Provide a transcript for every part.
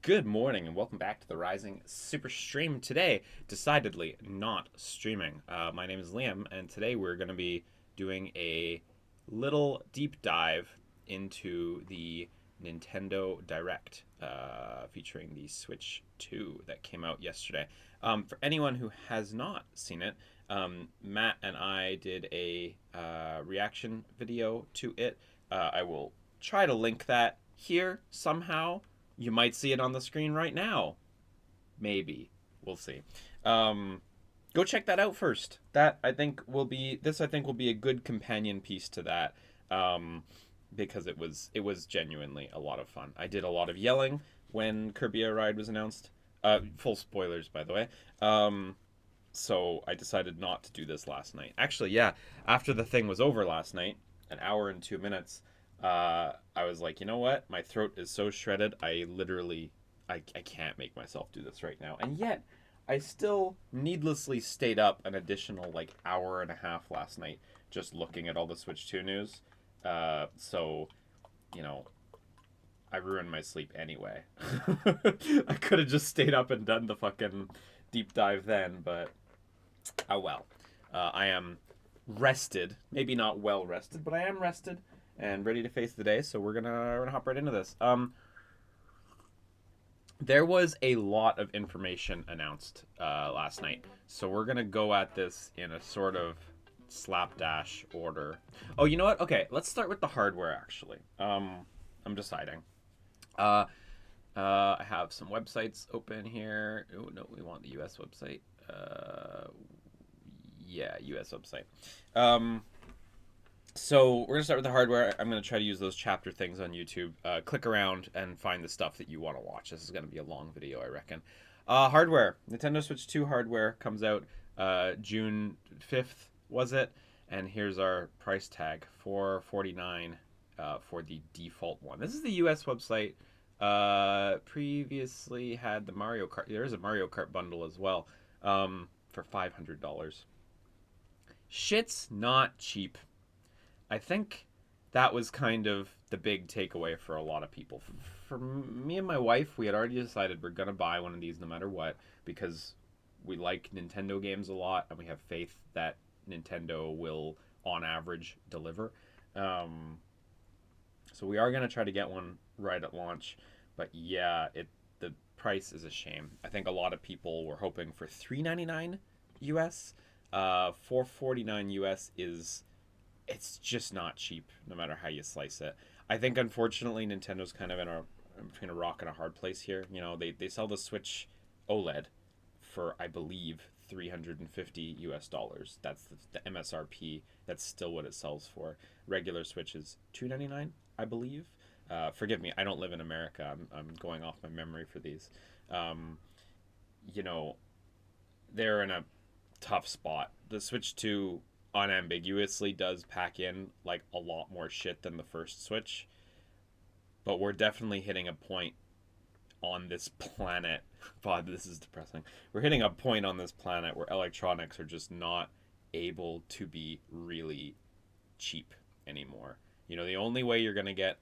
Good morning and welcome back to the Rising Super Stream. Today, decidedly not streaming. My name is Liam, and today we're going to be doing a little deep dive into the Nintendo Direct featuring the Switch 2 that came out yesterday. For anyone who has not seen it, Matt and I did a reaction video to it. I will try to link that here somehow. You might see it on the screen right now. Maybe. We'll see. Go check that out first. That I think will be a good companion piece to that. Because it was genuinely a lot of fun. I did a lot of yelling when Kirby Air Ride was announced. Full spoilers, by the way. So I decided not to do this last night. Actually, yeah, after the thing was over last night, an hour and 2 minutes, I was like, you know what? My throat is so shredded. I can't make myself do this right now. And yet, I still needlessly stayed up an additional like hour and a half last night just looking at all the Switch 2 news. So, you know, I ruined my sleep anyway. I could have just stayed up and done the fucking deep dive then, but oh well. I am rested. Maybe not well rested, but I am rested and ready to face the day. So we're gonna hop right into this. There was a lot of information announced last night, so we're gonna go at this in a sort of slapdash order. Oh, you know what? Okay, let's start with the hardware. Actually, I'm deciding. Uh, I have some websites open here. Oh no, we want the U.S. website. Yeah, U.S. website. Um, So we're gonna start with the hardware. I'm gonna try to use those chapter things on YouTube. Click around and find the stuff that you want to watch. This is gonna be a long video, I reckon. Hardware. Nintendo Switch 2 hardware comes out June 5th, was it? And here's our price tag: $449 for the default one. This is the U.S. website. Previously had the Mario Kart. There is a Mario Kart bundle as well, for $500. Shit's not cheap. I think that was kind of the big takeaway for a lot of people. For me and my wife, we had already decided we're going to buy one of these no matter what because we like Nintendo games a lot and we have faith that Nintendo will, on average, deliver. Um, so we are going to try to get one right at launch. But yeah, the price is a shame. I think a lot of people were hoping for $399 US. 449 US is it's just not cheap no matter how you slice it. I think unfortunately Nintendo's kind of in between a rock and a hard place here. You know, they sell the Switch OLED for I believe 350 US dollars. That's the MSRP. That's still what it sells for. Regular Switch is 299, I believe. Forgive me, I don't live in America. I'm going off my memory for these. Um, you know, they're in a tough spot. The Switch 2 unambiguously does pack in like a lot more shit than the first Switch, but we're definitely hitting a point on this planet. God, this is depressing. We're hitting a point on this planet where electronics are just not able to be really cheap anymore. You know, the only way you're gonna get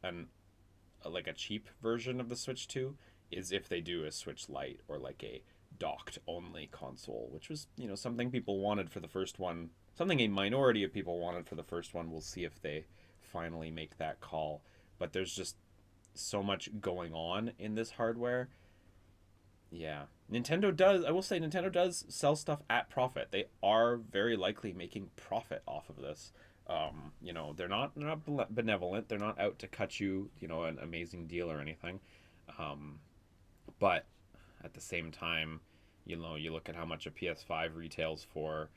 like a cheap version of the Switch 2 is if they do a Switch Lite or like a docked only console, which was, you know, something people wanted for the first one, something a minority of people wanted for the first one. We'll see if they finally make that call. But there's just so much going on in this hardware. Yeah. I will say Nintendo does sell stuff at profit. They are very likely making profit off of this. You know, they're not benevolent. They're not out to cut you, you know, an amazing deal or anything. Um, but at the same time, you know, you look at how much a PS5 retails for,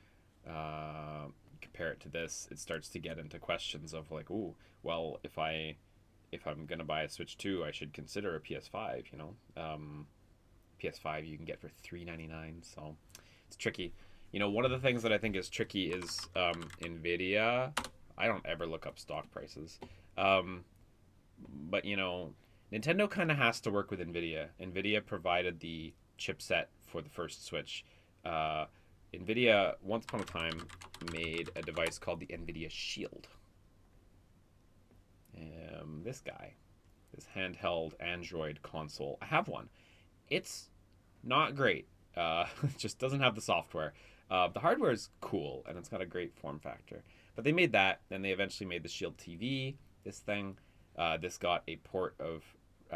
compare it to this, it starts to get into questions of like, ooh, well, if I'm gonna buy a Switch 2, I should consider a PS5. You know, PS5 you can get for $399, so it's tricky. You know, one of the things that I think is tricky is Nvidia. I don't ever look up stock prices, um, but you know, Nintendo kind of has to work with Nvidia. Nvidia provided the chipset for the first Switch. Uh, Nvidia once upon a time made a device called the Nvidia Shield. This guy, this handheld Android console. I have one. It's not great. It just doesn't have the software. The hardware is cool and it's got a great form factor. But they made that, then they eventually made the Shield TV. This thing, this got a port of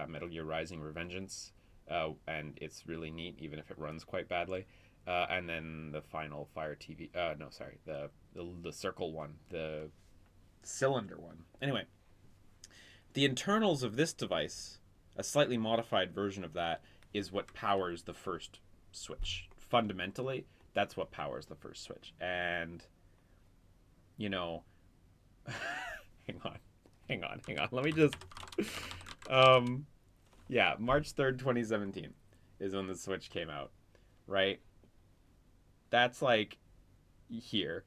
Metal Gear Rising: Revengeance, and it's really neat, even if it runs quite badly. And then the final Fire TV. No, sorry, the circle one, the cylinder one. Anyway, the internals of this device, a slightly modified version of that, is what powers the first Switch. Fundamentally, that's what powers the first Switch. And, you know, hang on. Let me just, yeah, March 3rd, 2017 is when the Switch came out, right? That's like here.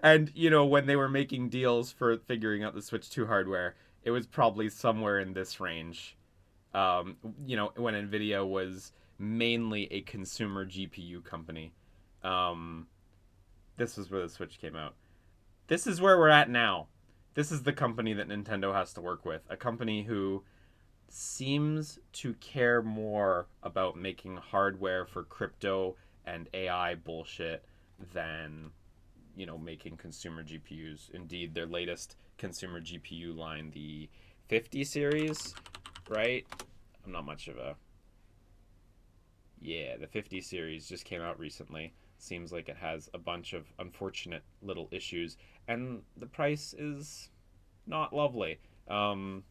And, you know, when they were making deals for figuring out the Switch 2 hardware, it was probably somewhere in this range. You know, when Nvidia was mainly a consumer GPU company. This was where the Switch came out. This is where we're at now. This is the company that Nintendo has to work with. A company who seems to care more about making hardware for crypto and AI bullshit than, you know, making consumer GPUs. Indeed, their latest consumer GPU line, the 50 series, right? I'm not much of a... Yeah, the 50 series just came out recently. Seems like it has a bunch of unfortunate little issues, and the price is not lovely. But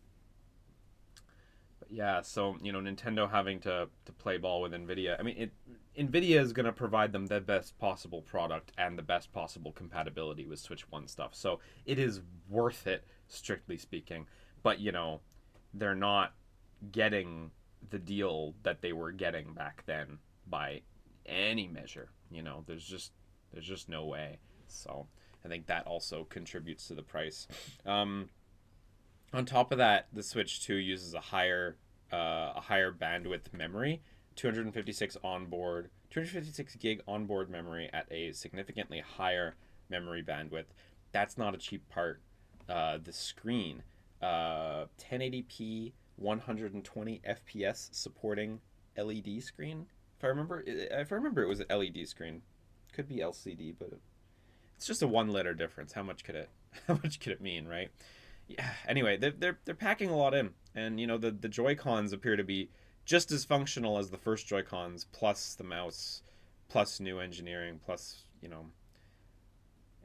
yeah, so, you know, Nintendo having to play ball with Nvidia. I mean, Nvidia is going to provide them the best possible product and the best possible compatibility with Switch 1 stuff. So it is worth it, strictly speaking. But, you know, they're not getting the deal that they were getting back then by any measure. You know, there's just no way. So I think that also contributes to the price. On top of that, the Switch 2 uses a higher bandwidth memory, 256 gig onboard memory at a significantly higher memory bandwidth. That's not a cheap part. The screen, 1080p, 120 FPS supporting LED screen. If I remember, it was an LED screen. Could be LCD, but it's just a 1 liter difference. How much could it mean, right? Yeah. Anyway, they're packing a lot in, and you know the Joy-Cons appear to be just as functional as the first Joy-Cons, plus the mouse, plus new engineering, plus, you know.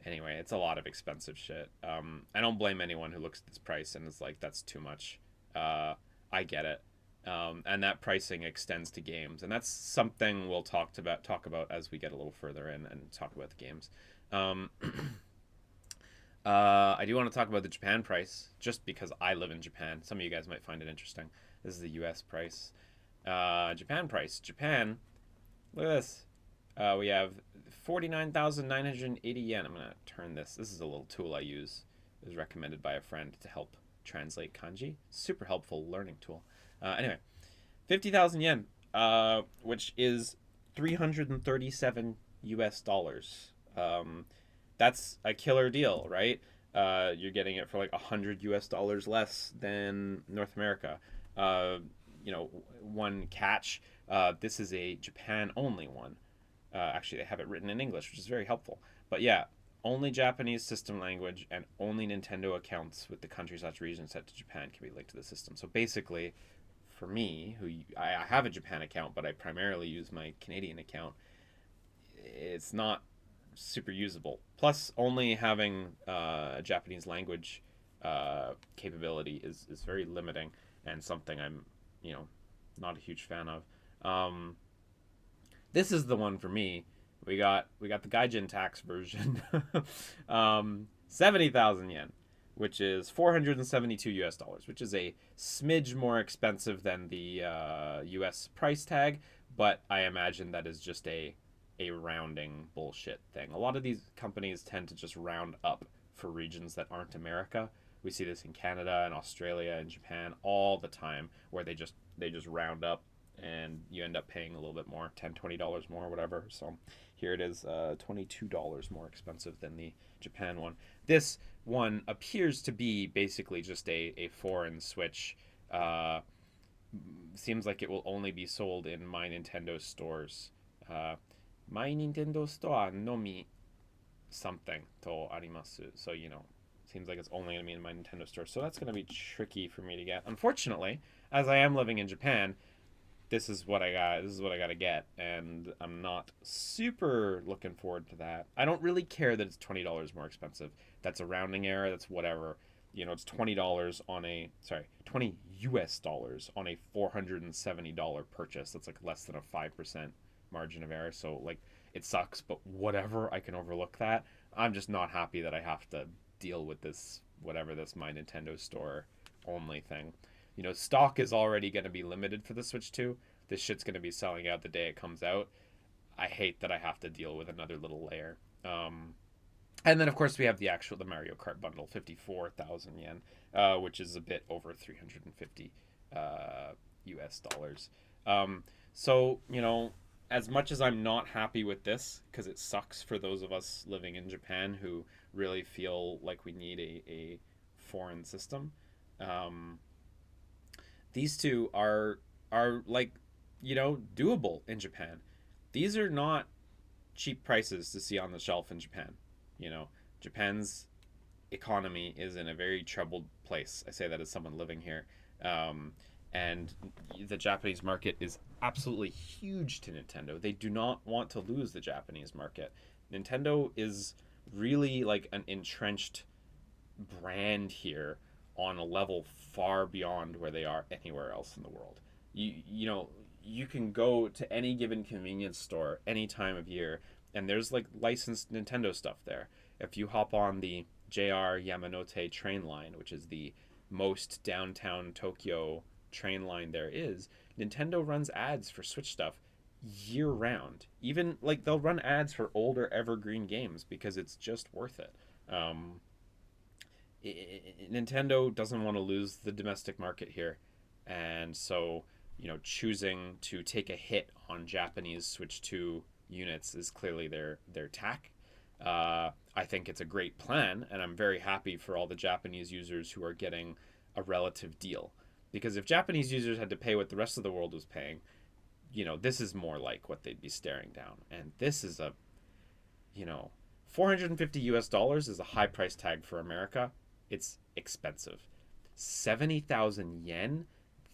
Anyway, it's a lot of expensive shit. I don't blame anyone who looks at this price and is like, that's too much. I get it. And that pricing extends to games, and that's something we'll talk about as we get a little further in and talk about the games. I do want to talk about the Japan price, just because I live in Japan. Some of you guys might find it interesting. This is the U.S. price. Japan price. Japan. Look at this. We have 49,980 yen. I'm going to turn this. This is a little tool I use. It was recommended by a friend to help translate kanji. Super helpful learning tool. Anyway, 50,000 yen, which is 337 US dollars. That's a killer deal, right? You're getting it for like 100 US dollars less than North America. You know, one catch, this is a Japan only one. Actually, they have it written in English, which is very helpful. But yeah, only Japanese system language and only Nintendo accounts with the country/region set to Japan can be linked to the system. So basically, for me, I have a Japan account, but I primarily use my Canadian account, it's not super usable. Plus, only having a Japanese language capability is very limiting, and something I'm, you know, not a huge fan of. This is the one for me. We got the Gaijin tax version, 70,000 yen, which is 472 US dollars, which is a smidge more expensive than the US price tag, but I imagine that is just a rounding bullshit thing. A lot of these companies tend to just round up for regions that aren't America. We see this in Canada and Australia and Japan all the time, where they just round up and you end up paying a little bit more, $10-$20 more, whatever. So here it is, $22 more expensive than the Japan one. This one appears to be basically just a foreign Switch, seems like it will only be sold in My Nintendo stores. Uh, My Nintendo store nomi something to arimasu. So, seems like it's only going to be in My Nintendo store. So that's going to be tricky for me to get. Unfortunately, as I am living in Japan, this is what I got. This is what I got to get, and I'm not super looking forward to that. I don't really care that it's $20 more expensive. That's a rounding error. That's whatever. It's $20 on a $20 on a $470 purchase. That's like less than a 5% margin of error. So like it sucks, but whatever. I can overlook that. I'm just not happy that I have to deal with this whatever this My Nintendo Store only thing. Stock is already going to be limited for the Switch 2. This shit's going to be selling out the day it comes out. I hate that I have to deal with another little layer. And then, of course, we have the Mario Kart bundle, 54,000 yen, which is a bit over 350 US dollars. So, as much as I'm not happy with this, because it sucks for those of us living in Japan who really feel like we need a foreign system, these two are like doable in Japan. These are not cheap prices to see on the shelf in Japan. Japan's economy is in a very troubled place. I say that as someone living here. And the Japanese market is absolutely huge to Nintendo. They do not want to lose the Japanese market. Nintendo is really like an entrenched brand here on a level far beyond where they are anywhere else in the world. You can go to any given convenience store any time of year, and there's like licensed Nintendo stuff there. If you hop on the JR Yamanote train line, which is the most downtown Tokyo train line there is, Nintendo runs ads for Switch stuff year round. Even like they'll run ads for older evergreen games because it's just worth it. Nintendo doesn't want to lose the domestic market here, and so choosing to take a hit on Japanese Switch 2 units is clearly their tack. I think it's a great plan, and I'm very happy for all the Japanese users who are getting a relative deal. Because if Japanese users had to pay what the rest of the world was paying, this is more like what they'd be staring down. And this is 450 US dollars is a high price tag for America. It's expensive. 70,000 yen,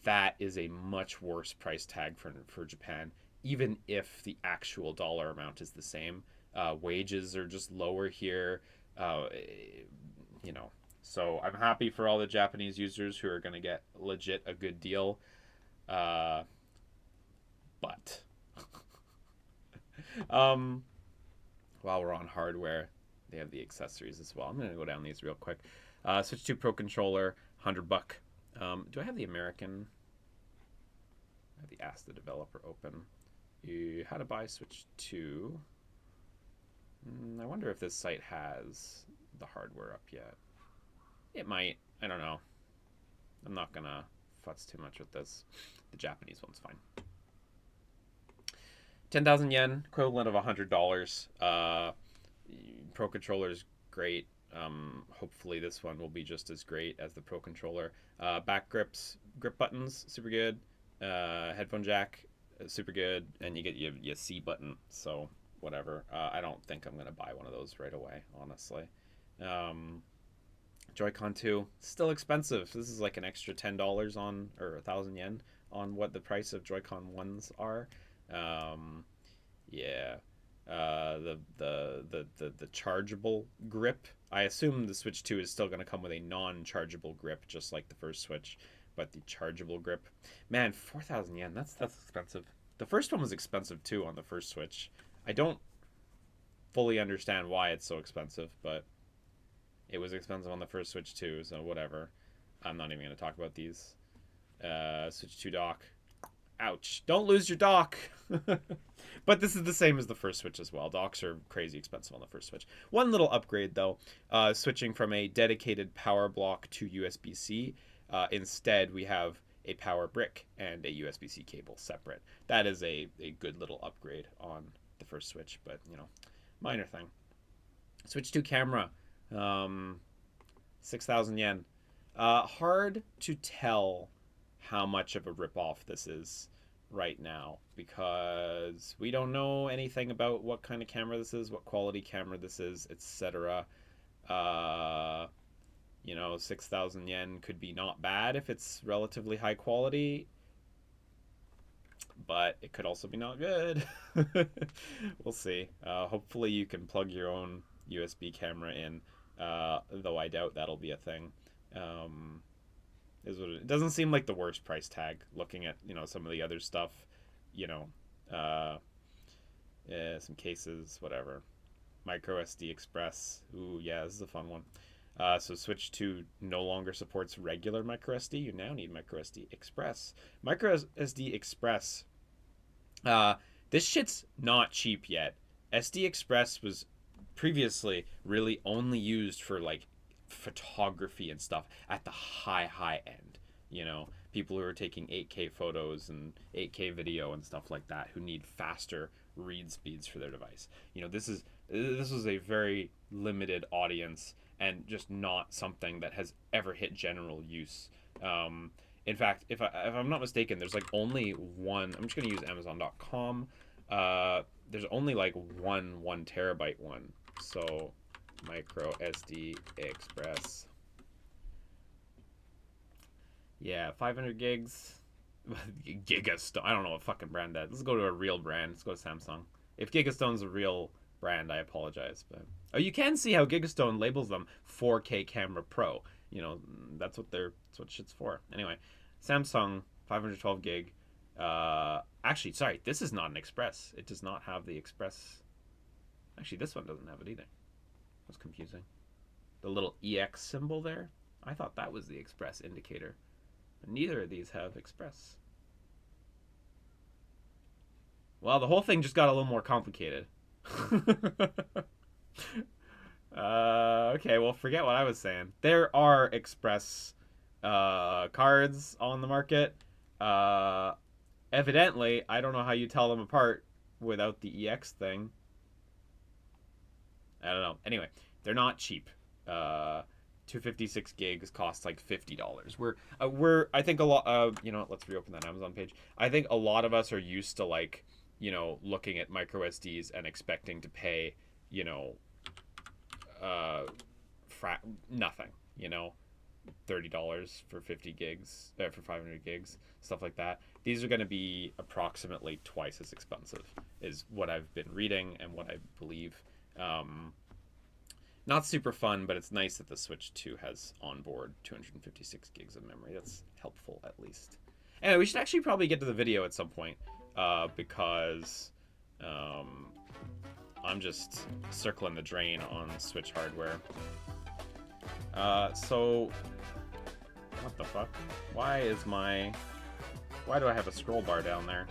that is a much worse price tag for Japan, even if the actual dollar amount is the same. Wages are just lower here. So I'm happy for all the Japanese users who are going to get legit a good deal. But while we're on hardware, they have the accessories as well. I'm going to go down these real quick. Switch 2 Pro Controller, $100. Do I have the American? I have the Ask the Developer open. How to buy Switch 2. I wonder if this site has the hardware up yet. It might. I don't know. I'm not going to futz too much with this. The Japanese one's fine. 10,000 yen, equivalent of $100. Pro Controller is great. Hopefully this one will be just as great as the Pro Controller. Back grip buttons, super good. Headphone jack, super good. And you get your C button, so whatever. I don't think I'm going to buy one of those right away, honestly. Joy-Con 2, still expensive. This is like an extra $10 on, or 1,000 yen on what the price of Joy-Con 1s are. Yeah. The chargeable grip. I assume the Switch 2 is still going to come with a non-chargeable grip, just like the first Switch. But the chargeable grip, man, 4,000 yen. That's expensive. The first one was expensive too on the first Switch. I don't fully understand why it's so expensive, but it was expensive on the first Switch too. So whatever. I'm not even going to talk about these. Switch 2 dock. Ouch. Don't lose your dock. But this is the same as the first Switch as well. Docks are crazy expensive on the first Switch. One little upgrade, though. Switching from a dedicated power block to USB-C. Instead, we have a power brick and a USB-C cable separate. That is a good little upgrade on the first Switch, but, minor thing. Switch 2 camera. 6,000 yen. Hard to tell how much of a ripoff this is right now, because we don't know anything about what kind of camera this is, what quality camera this is, etc. You know, 6,000 yen could be not bad if it's relatively high quality, but it could also be not good. We'll see. Hopefully you can plug your own USB camera in, though I doubt that'll be a thing. It doesn't seem like the worst price tag, looking at, you know, some of the other stuff, you know, some cases, whatever. Micro SD Express. Ooh, yeah, this is a fun one. So Switch 2 no longer supports regular micro SD. You now need micro SD Express. Micro SD Express. This shit's not cheap yet. SD Express was previously really only used for like photography and stuff at the high end. You know, people who are taking 8K photos and 8K video and stuff like that, who need faster read speeds for their device. You know, this was a very limited audience, and just not something that has ever hit general use. In fact, if I'm not mistaken, there's like only one. I'm just gonna use Amazon.com. There's only like one 1 terabyte one. So, micro SD Express. Yeah, 500 gigs. Gigastone. I don't know what fucking brand that is. Let's go to a real brand. Let's go to Samsung. If Gigastone's a real brand, I apologize, but oh, you can see how Gigastone labels them 4K camera pro. You know, that's what shit's for. Anyway, Samsung 512 gig. Actually, sorry, this is not an Express. It does not have the Express. Actually, this one doesn't have it either. That's confusing. The little EX symbol there, I thought that was the Express indicator. But neither of these have Express. Well, the whole thing just got a little more complicated. Okay, well, forget what I was saying. There are Express cards on the market. Evidently, I don't know how you tell them apart without the EX thing. I don't know. Anyway, they're not cheap. 256 gigs costs like $50. I think a lot. You know, let's reopen that Amazon page. I think a lot of us are used to, like, you know, looking at micro SDs and expecting to pay, you know, nothing, you know, $30 for 50 gigs, for 500 gigs, stuff like that. These are going to be approximately twice as expensive, is what I've been reading and what I believe. Not super fun, but it's nice that the Switch 2 has onboard 256 gigs of memory. That's helpful, at least. Anyway, we should actually probably get to the video at some point, because I'm just circling the drain on Switch hardware. So, what the fuck? Why do I have a scroll bar down there?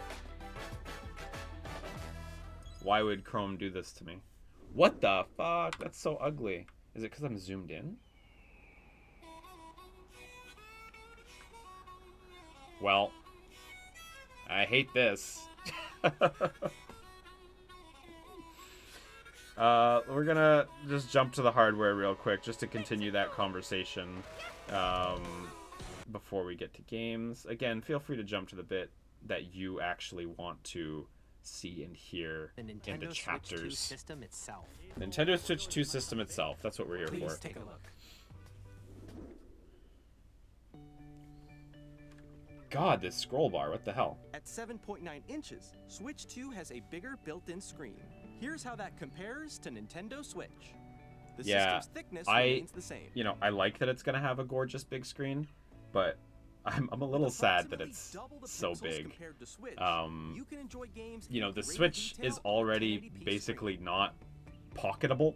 Why would Chrome do this to me? What the fuck? That's so ugly. Is it because I'm zoomed in? Well, I hate this. We're gonna just jump to the hardware real quick, just to continue that conversation before we get to games. Again, feel free to jump to the bit that you actually want to see and hear in the chapters. Switch 2 system itself. Nintendo Switch 2 system itself. That's what we're here Please for. take a look. God, this scroll bar, what the hell? At 7.9 inches, Switch 2 has a bigger built-in screen. Here's how that compares to Nintendo Switch. The system's thickness remains the same. You know, I like that it's gonna have a gorgeous big screen, but I'm a little sad that it's so big. Switch, you can enjoy games you know, the Switch is already basically not pocketable.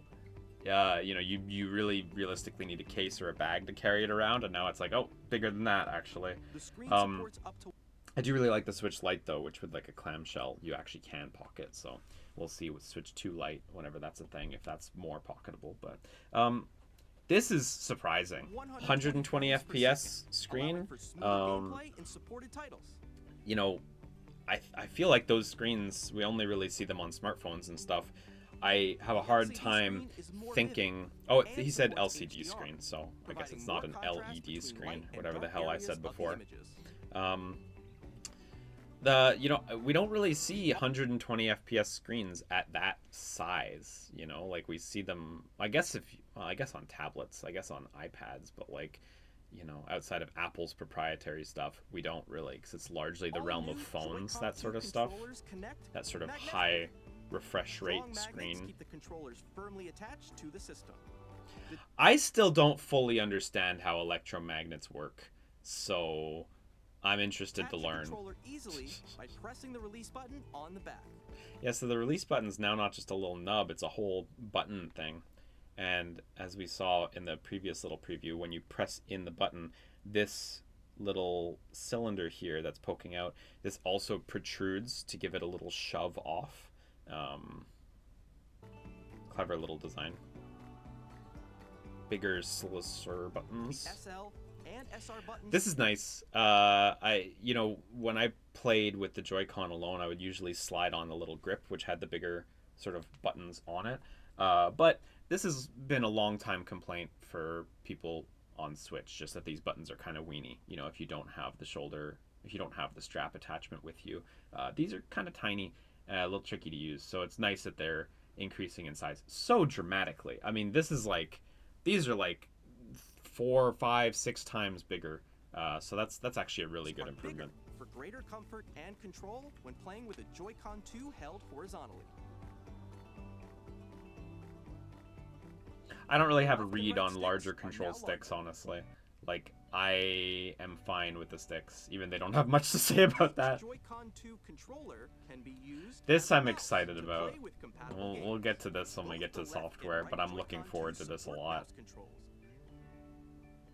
You know, you really realistically need a case or a bag to carry it around, and now it's like, oh, bigger than that, actually. The screen supports up to... I do really like the Switch Lite, though, which with like a clamshell you actually can pocket, so we'll see with Switch 2 Lite, whenever that's a thing, if that's more pocketable. But this is surprising. 120 FPS screen. You know, I feel like those screens, we only really see them on smartphones and stuff. I have a hard time thinking... Oh, he said LCD screen, so I guess it's not an LED screen, whatever the hell I said before. We don't really see 120 FPS screens at that size. Like we see them. I guess on tablets, I guess on iPads, but like, outside of Apple's proprietary stuff, we don't really, because it's largely the realm of phones, that sort of stuff. That sort of high refresh rate screen. Keep the controllers firmly attached to the system. I still don't fully understand how electromagnets work, so I'm interested to learn. Controller easily by pressing the release button on the back. Yeah, so the release button's now not just a little nub, it's a whole button thing. And as we saw in the previous little preview, when you press in the button, this little cylinder here that's poking out, this also protrudes to give it a little shove off. Clever little design. Bigger, slisser buttons. SL and SR buttons. This is nice. When I played with the Joy-Con alone, I would usually slide on the little grip, which had the bigger sort of buttons on it. But this has been a long time complaint for people on Switch, just that these buttons are kind of weeny. If you don't have the strap attachment with you, these are kind of tiny, a little tricky to use. So it's nice that they're increasing in size so dramatically. I mean, these are like 4, 5, 6 times bigger. So that's actually a really good improvement. For greater comfort and control when playing with a Joy-Con 2 held horizontally. I don't really have a read on larger control sticks, honestly. Like, I am fine with the sticks, even they don't have much to say about that. This I'm excited about. We'll get to this when we get to software, but I'm looking forward to this a lot.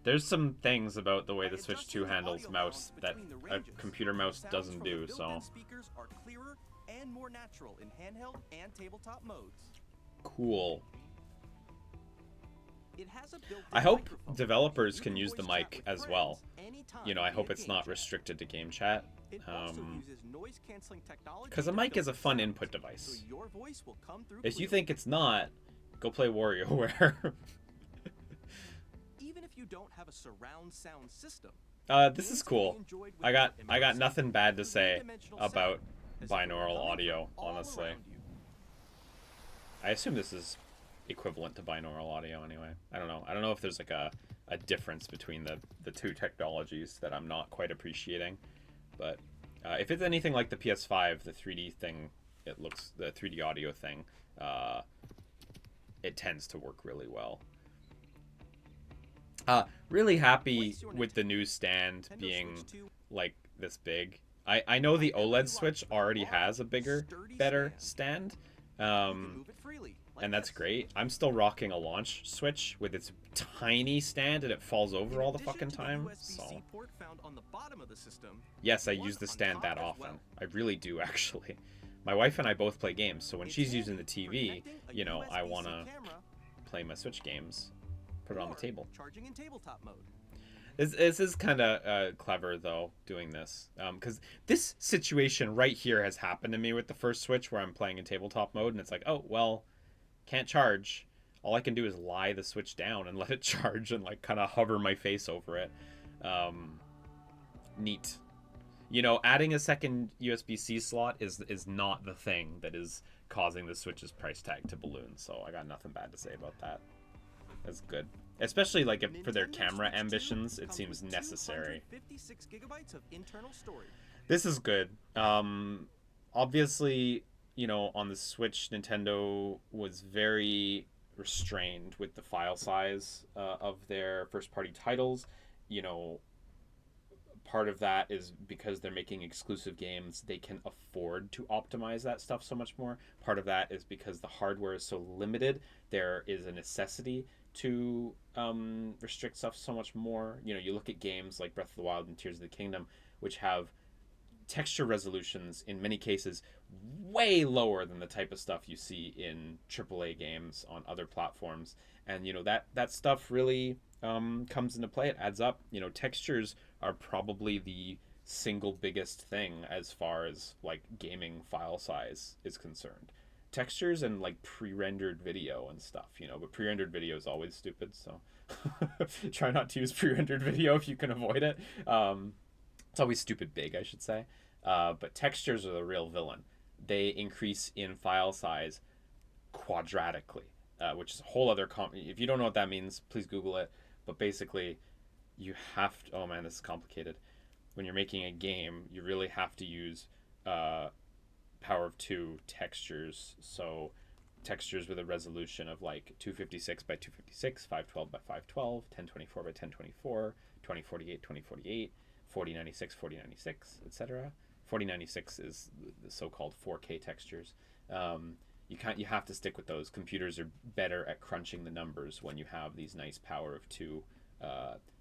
There's some things about the way the Switch 2 handles mouse that a computer mouse doesn't do, so... Cool. I hope developers can use the mic as well. I hope it's not restricted to game chat. Because a mic is a fun input device. If you think it's not, go play WarioWare. Even if you don't have a surround sound system. This is cool. I got nothing bad to say about binaural audio, honestly. I assume this is equivalent to binaural audio anyway. I don't know if there's like a difference between the two technologies that I'm not quite appreciating. But if it's anything like the PS5, the 3D thing, the 3D audio thing, it tends to work really well. Really happy with the new stand being like this big. I know the OLED Switch already has a bigger, better stand. And that's great. I'm still rocking a launch Switch with its tiny stand and it falls over all the fucking time. So yes, I use the stand that often. I really do, actually. My wife and I both play games, so when she's using the TV, I want to play my Switch games, put it on the table. This is kind of clever, though, doing this. Because this situation right here has happened to me with the first Switch where I'm playing in tabletop mode, and it's like, oh, well, can't charge. All I can do is lie the Switch down and let it charge and, like, kind of hover my face over it. Neat. Adding a second USB-C slot is not the thing that is causing the Switch's price tag to balloon, so I got nothing bad to say about that. That's good. Especially like if for their camera ambitions, it seems necessary. This is good. Obviously, on the Switch, Nintendo was very restrained with the file size of their first-party titles. Part of that is because they're making exclusive games, they can afford to optimize that stuff so much more. Part of that is because the hardware is so limited, there is a necessity to restrict stuff so much more. You look at games like Breath of the Wild and Tears of the Kingdom, which have texture resolutions in many cases way lower than the type of stuff you see in AAA games on other platforms, and that stuff really comes into play. It adds up. Textures are probably the single biggest thing as far as like gaming file size is concerned. Textures and like pre-rendered video and stuff, but pre-rendered video is always stupid, so try not to use pre-rendered video if you can avoid it. It's always stupid big, I should say. But textures are the real villain. They increase in file size quadratically, which is a whole other. If you don't know what that means, please Google it. But basically, you have to. Oh man, this is complicated. When you're making a game, you really have to use power of 2 textures. So textures with a resolution of like 256 by 256, 512 by 512, 1024 by 1024, 2048, 2048, 4096, 4096, etc. 4096 is the so-called 4K textures. You have to stick with those. Computers are better at crunching the numbers when you have these nice power of 2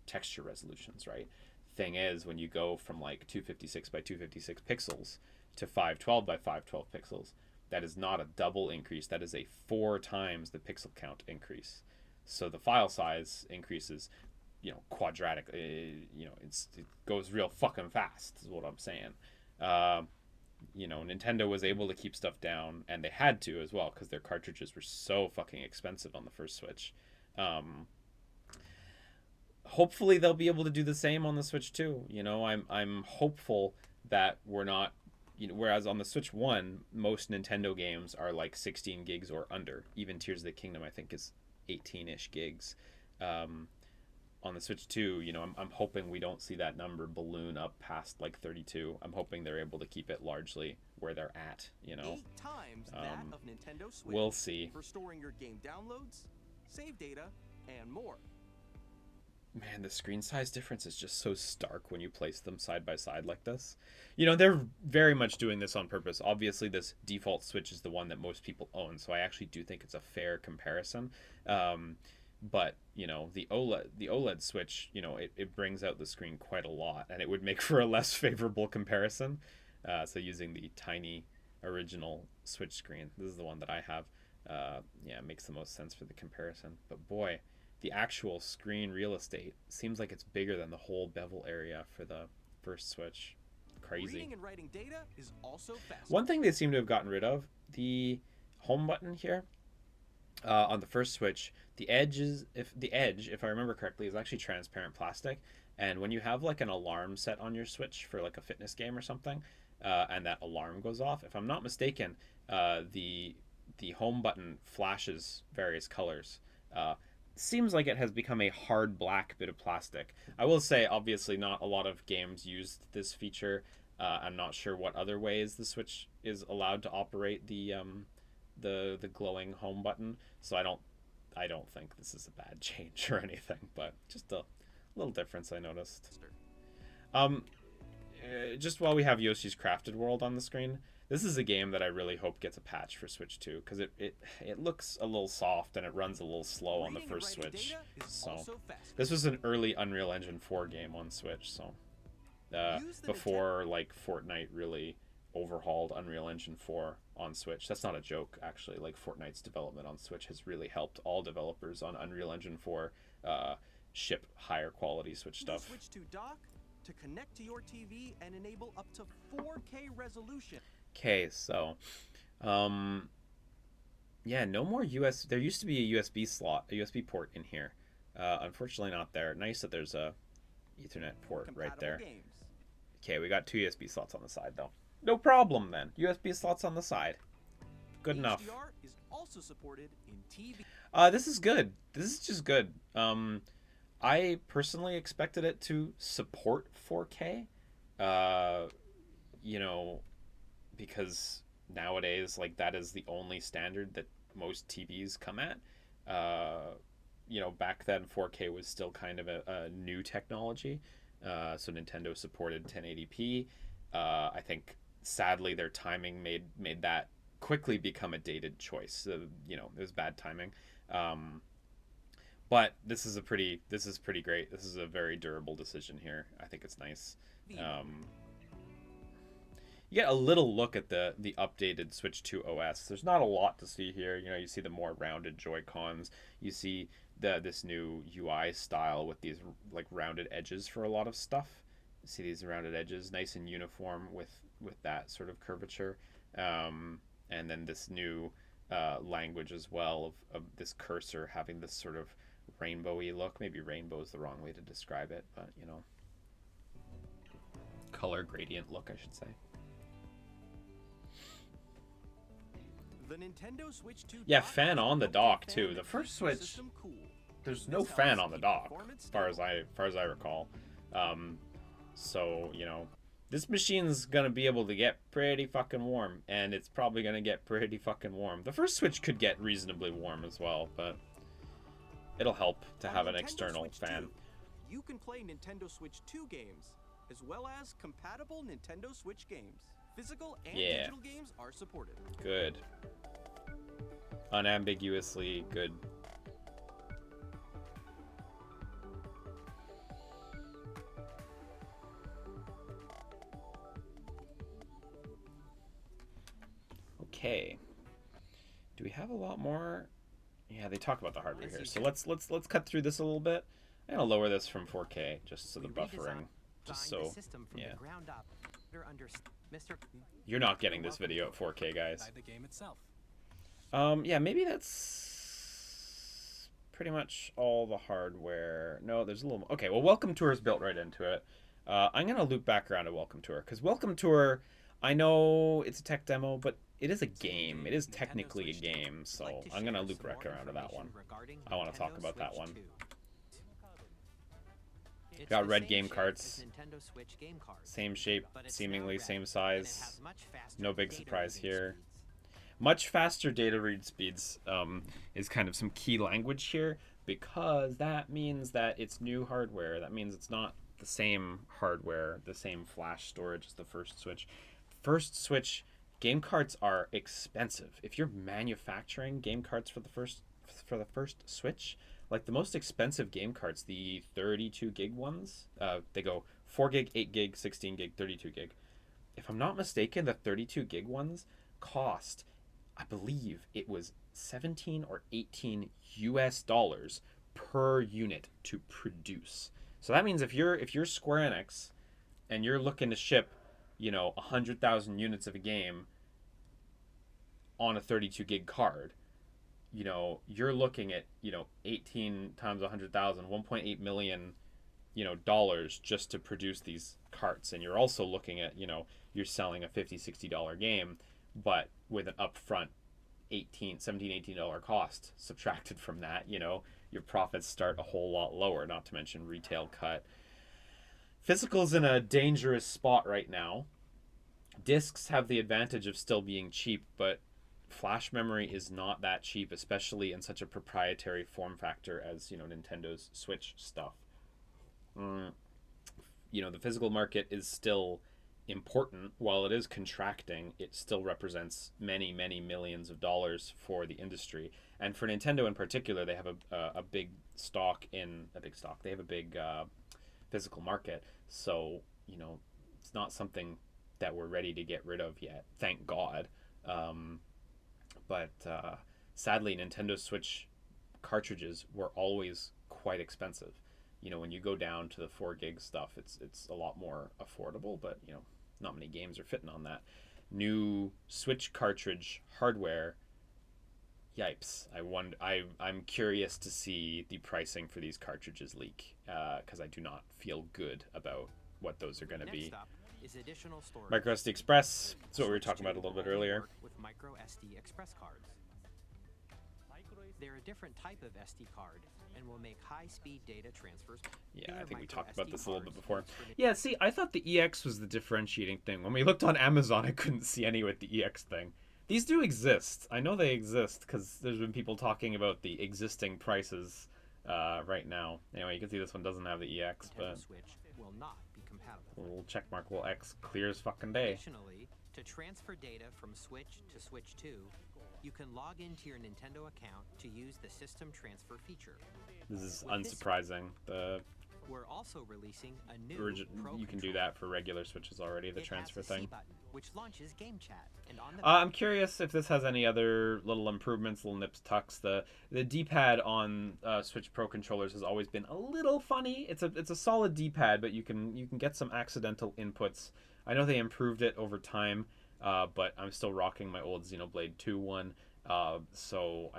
texture resolutions, right? Thing is, when you go from like 256 by 256 pixels to 512 by 512 pixels, that is not a double increase. That is a 4 times the pixel count increase. So the file size increases, quadratic. It goes real fucking fast. Is what I'm saying. Nintendo was able to keep stuff down, and they had to as well because their cartridges were so fucking expensive on the first Switch. Hopefully they'll be able to do the same on the Switch too. I'm hopeful that we're not, whereas on the Switch 1, most Nintendo games are like 16 gigs or under. Even Tears of the Kingdom, I think, is 18-ish gigs. On the Switch 2, I'm hoping we don't see that number balloon up past like 32. I'm hoping they're able to keep it largely where they're at. 8 times that of Nintendo Switch. We'll see. For storing your game downloads, save data, and more. Man, the screen size difference is just so stark when you place them side by side like this. They're very much doing this on purpose. Obviously, this default Switch is the one that most people own, so I actually do think it's a fair comparison. But the OLED Switch, it brings out the screen quite a lot, and it would make for a less favorable comparison. So using the tiny original Switch screen, this is the one that I have. It makes the most sense for the comparison. But boy, the actual screen real estate seems like it's bigger than the whole bevel area for the first Switch. Crazy. Reading and writing data is also faster. One thing they seem to have gotten rid of, the home button here. On the first Switch, the edge, if I remember correctly, is actually transparent plastic. And when you have like an alarm set on your Switch for like a fitness game or something, and that alarm goes off, if I'm not mistaken, the home button flashes various colors. Seems like it has become a hard black bit of plastic. I will say, obviously, not a lot of games used this feature. I'm not sure what other ways the Switch is allowed to operate the glowing home button, so I don't think this is a bad change or anything, but just a little difference I noticed. Just while we have Yoshi's Crafted World on the screen, this is a game that I really hope gets a patch for Switch 2, because it looks a little soft and it runs a little slow on the first Switch. So this was an early Unreal Engine 4 game on Switch, so before like Fortnite really overhauled Unreal Engine 4 on Switch. That's not a joke, actually. Like, Fortnite's development on Switch has really helped all developers on Unreal Engine 4 ship higher quality Switch stuff. Switch to dock to connect to your TV and enable up to 4K resolution. Okay, so no more US. There used to be a USB port in here. Unfortunately not there. Nice that there's a Ethernet port right there. Okay, we got 2 USB slots on the side though. No problem then. USB slots on the side. Good enough. HDR is also supported in TV. This is good. This is just good. I personally expected it to support 4K. Because nowadays, like, that is the only standard that most TVs come at. Back then 4K was still kind of a new technology. So Nintendo supported 1080p. I think sadly their timing made that quickly become a dated choice. It was bad timing. But this is pretty great. This is a very durable decision here. I think it's nice. You get a little look at the updated Switch 2 OS. There's not a lot to see here. You see the more rounded Joy-Cons. You see this new UI style with these like rounded edges for a lot of stuff. You see these rounded edges, nice and uniform with that sort of curvature. And then this new language as well of this cursor having this sort of rainbowy look. Maybe rainbow is the wrong way to describe it, but color gradient look, I should say. The Nintendo Switch 2 Yeah, fan on the dock too. The first Switch, there's no fan on the dock, as far as I recall. So, you know, this machine's gonna be able to get pretty fucking warm, and it's probably gonna get pretty fucking warm. The first Switch could get reasonably warm as well, but it'll help to have an external fan. You can play Nintendo Switch 2 games, as well as compatible Nintendo Switch games. Physical and digital games are supported. Good. Unambiguously good. Okay. Do we have a lot more? Yeah, they talk about the hardware here. So let's cut through this a little bit. I'm gonna lower this from 4K just so the buffering, just so yeah. You're not getting this video at 4K, guys. Yeah, maybe that's pretty much all the hardware. No, there's a little more. Okay, well, Welcome Tour is built right into it. I'm gonna loop back around to Welcome Tour because Welcome Tour, I know it's a tech demo, but it is a game. It is technically a game, so I'm gonna loop back around to that one. I want to talk about that one. Got red game carts, same shape, seemingly same size. No big surprise here. Much faster data read speeds is kind of some key language here, because that means that it's new hardware. That means it's not the same hardware, the same flash storage as the first Switch. First Switch game carts are expensive. If you're manufacturing game carts for the first Switch, like the most expensive game carts, the 32 gig ones, they go 4 gig, 8 gig, 16 gig, 32 gig. If I'm not mistaken, the 32 gig ones cost, I believe it was 17 or 18 US dollars per unit to produce. So that means if you're Square Enix and you're looking to ship, you know, 100,000 units of a game on a 32 gig card, you know, you're looking at, you know, 18 times 100,000, 1.8 million, you know, dollars just to produce these carts. And you're also looking at, you know, you're selling a $50, $60 game, but with an upfront $17, $18 cost subtracted from that, you know, your profits start a whole lot lower, not to mention retail cut. Physical's in a dangerous spot right now. Discs have the advantage of still being cheap, but flash memory is not that cheap, especially in such a proprietary form factor as, you know, Nintendo's Switch stuff. You know, the physical market is still important. While it is contracting, it still represents many, many millions of dollars for the industry. And for Nintendo in particular, they have a big stock. They have a big physical market. So, you know, it's not something that we're ready to get rid of yet. Thank God. But sadly, Nintendo Switch cartridges were always quite expensive. You know, when you go down to the 4 gig stuff, it's a lot more affordable, but, you know, not many games are fitting on that. New Switch cartridge hardware, yipes. I'm curious to see the pricing for these cartridges leak, because I do not feel good about what those are going to be. Micro SD Express. That's what we were talking about a little bit earlier. With micro SD Express cards. They're a different type of SD card and will make high-speed data transfers. Yeah, I think we talked about this a little bit before. Yeah, see, I thought the EX was the differentiating thing. When we looked on Amazon, I couldn't see any with the EX thing. These do exist. I know they exist because there's been people talking about the existing prices right now. Anyway, you can see this one doesn't have the EX, but Switch will not be compatible. Little checkmark will X clear as fucking day. Additionally, to transfer data from Switch to Switch 2, you can log into your Nintendo account to use the system transfer feature. This is unsurprising. We're also releasing a new you can do that for regular Switches already, the transfer thing. Button, which launches Game Chat. And on the I'm curious if this has any other little improvements, little nips, tucks. The D-pad on Switch Pro controllers has always been a little funny. It's a solid D-pad, but you can get some accidental inputs. I know they improved it over time, but I'm still rocking my old Xenoblade 2 one, so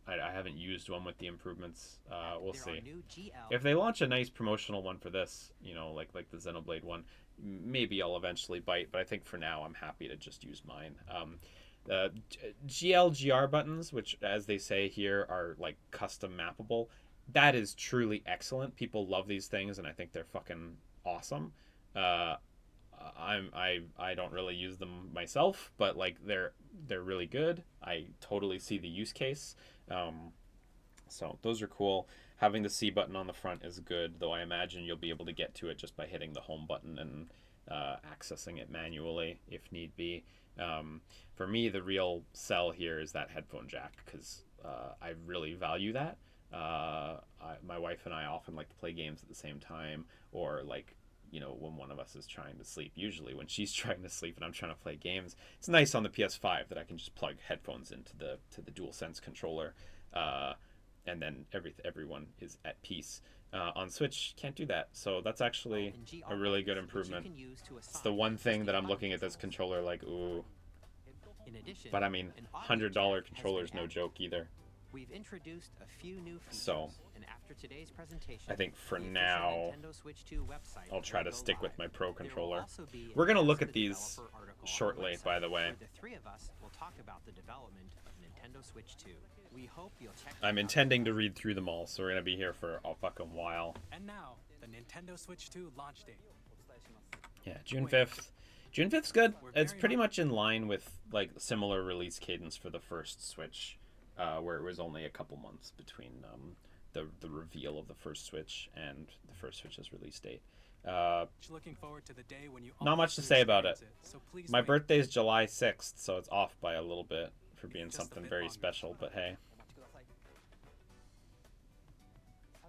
I haven't used one with the improvements. We'll see. If they launch a nice promotional one for this, you know, like the Xenoblade one, maybe I'll eventually bite, but I think for now I'm happy to just use mine. The GLGR buttons, which, as they say here, are like custom mappable, that is truly excellent. People love these things, and I think they're fucking awesome. Uh, I don't really use them myself, but like they're really good. I totally see the use case. So those are cool. Having the C button on the front is good, though I imagine you'll be able to get to it just by hitting the home button and accessing it manually if need be. For me, the real sell here is that headphone jack, because I really value that. My wife and I often like to play games at the same time, or like, you know, when one of us is trying to sleep. Usually when she's trying to sleep and I'm trying to play games, it's nice on the PS5 that I can just plug headphones into the DualSense controller, and then everyone is at peace. On Switch, can't do that, so that's actually a really good improvement. It's the one thing that I'm looking at this controller like, ooh. But I mean, $100 controller is no joke either. We've introduced a few new features, so and after today's presentation, I think for now I'll try to stick with my Pro controller. We're gonna look at these shortly, by the way. The three of us will talk about the development of Nintendo Switch 2. We hope you'll check. I'm intending to read through them all, so we're gonna be here for a fucking while. And now, the Nintendo Switch 2 launch date. Yeah, June 5th. June 5th's good. It's pretty much in line with like similar release cadence for the first Switch. Where it was only a couple months between the reveal of the first Switch and the first Switch's release date. Looking forward to the day when you not much to say about it. So my birthday is July 6th, so it's off by a little bit for being something very special, but hey.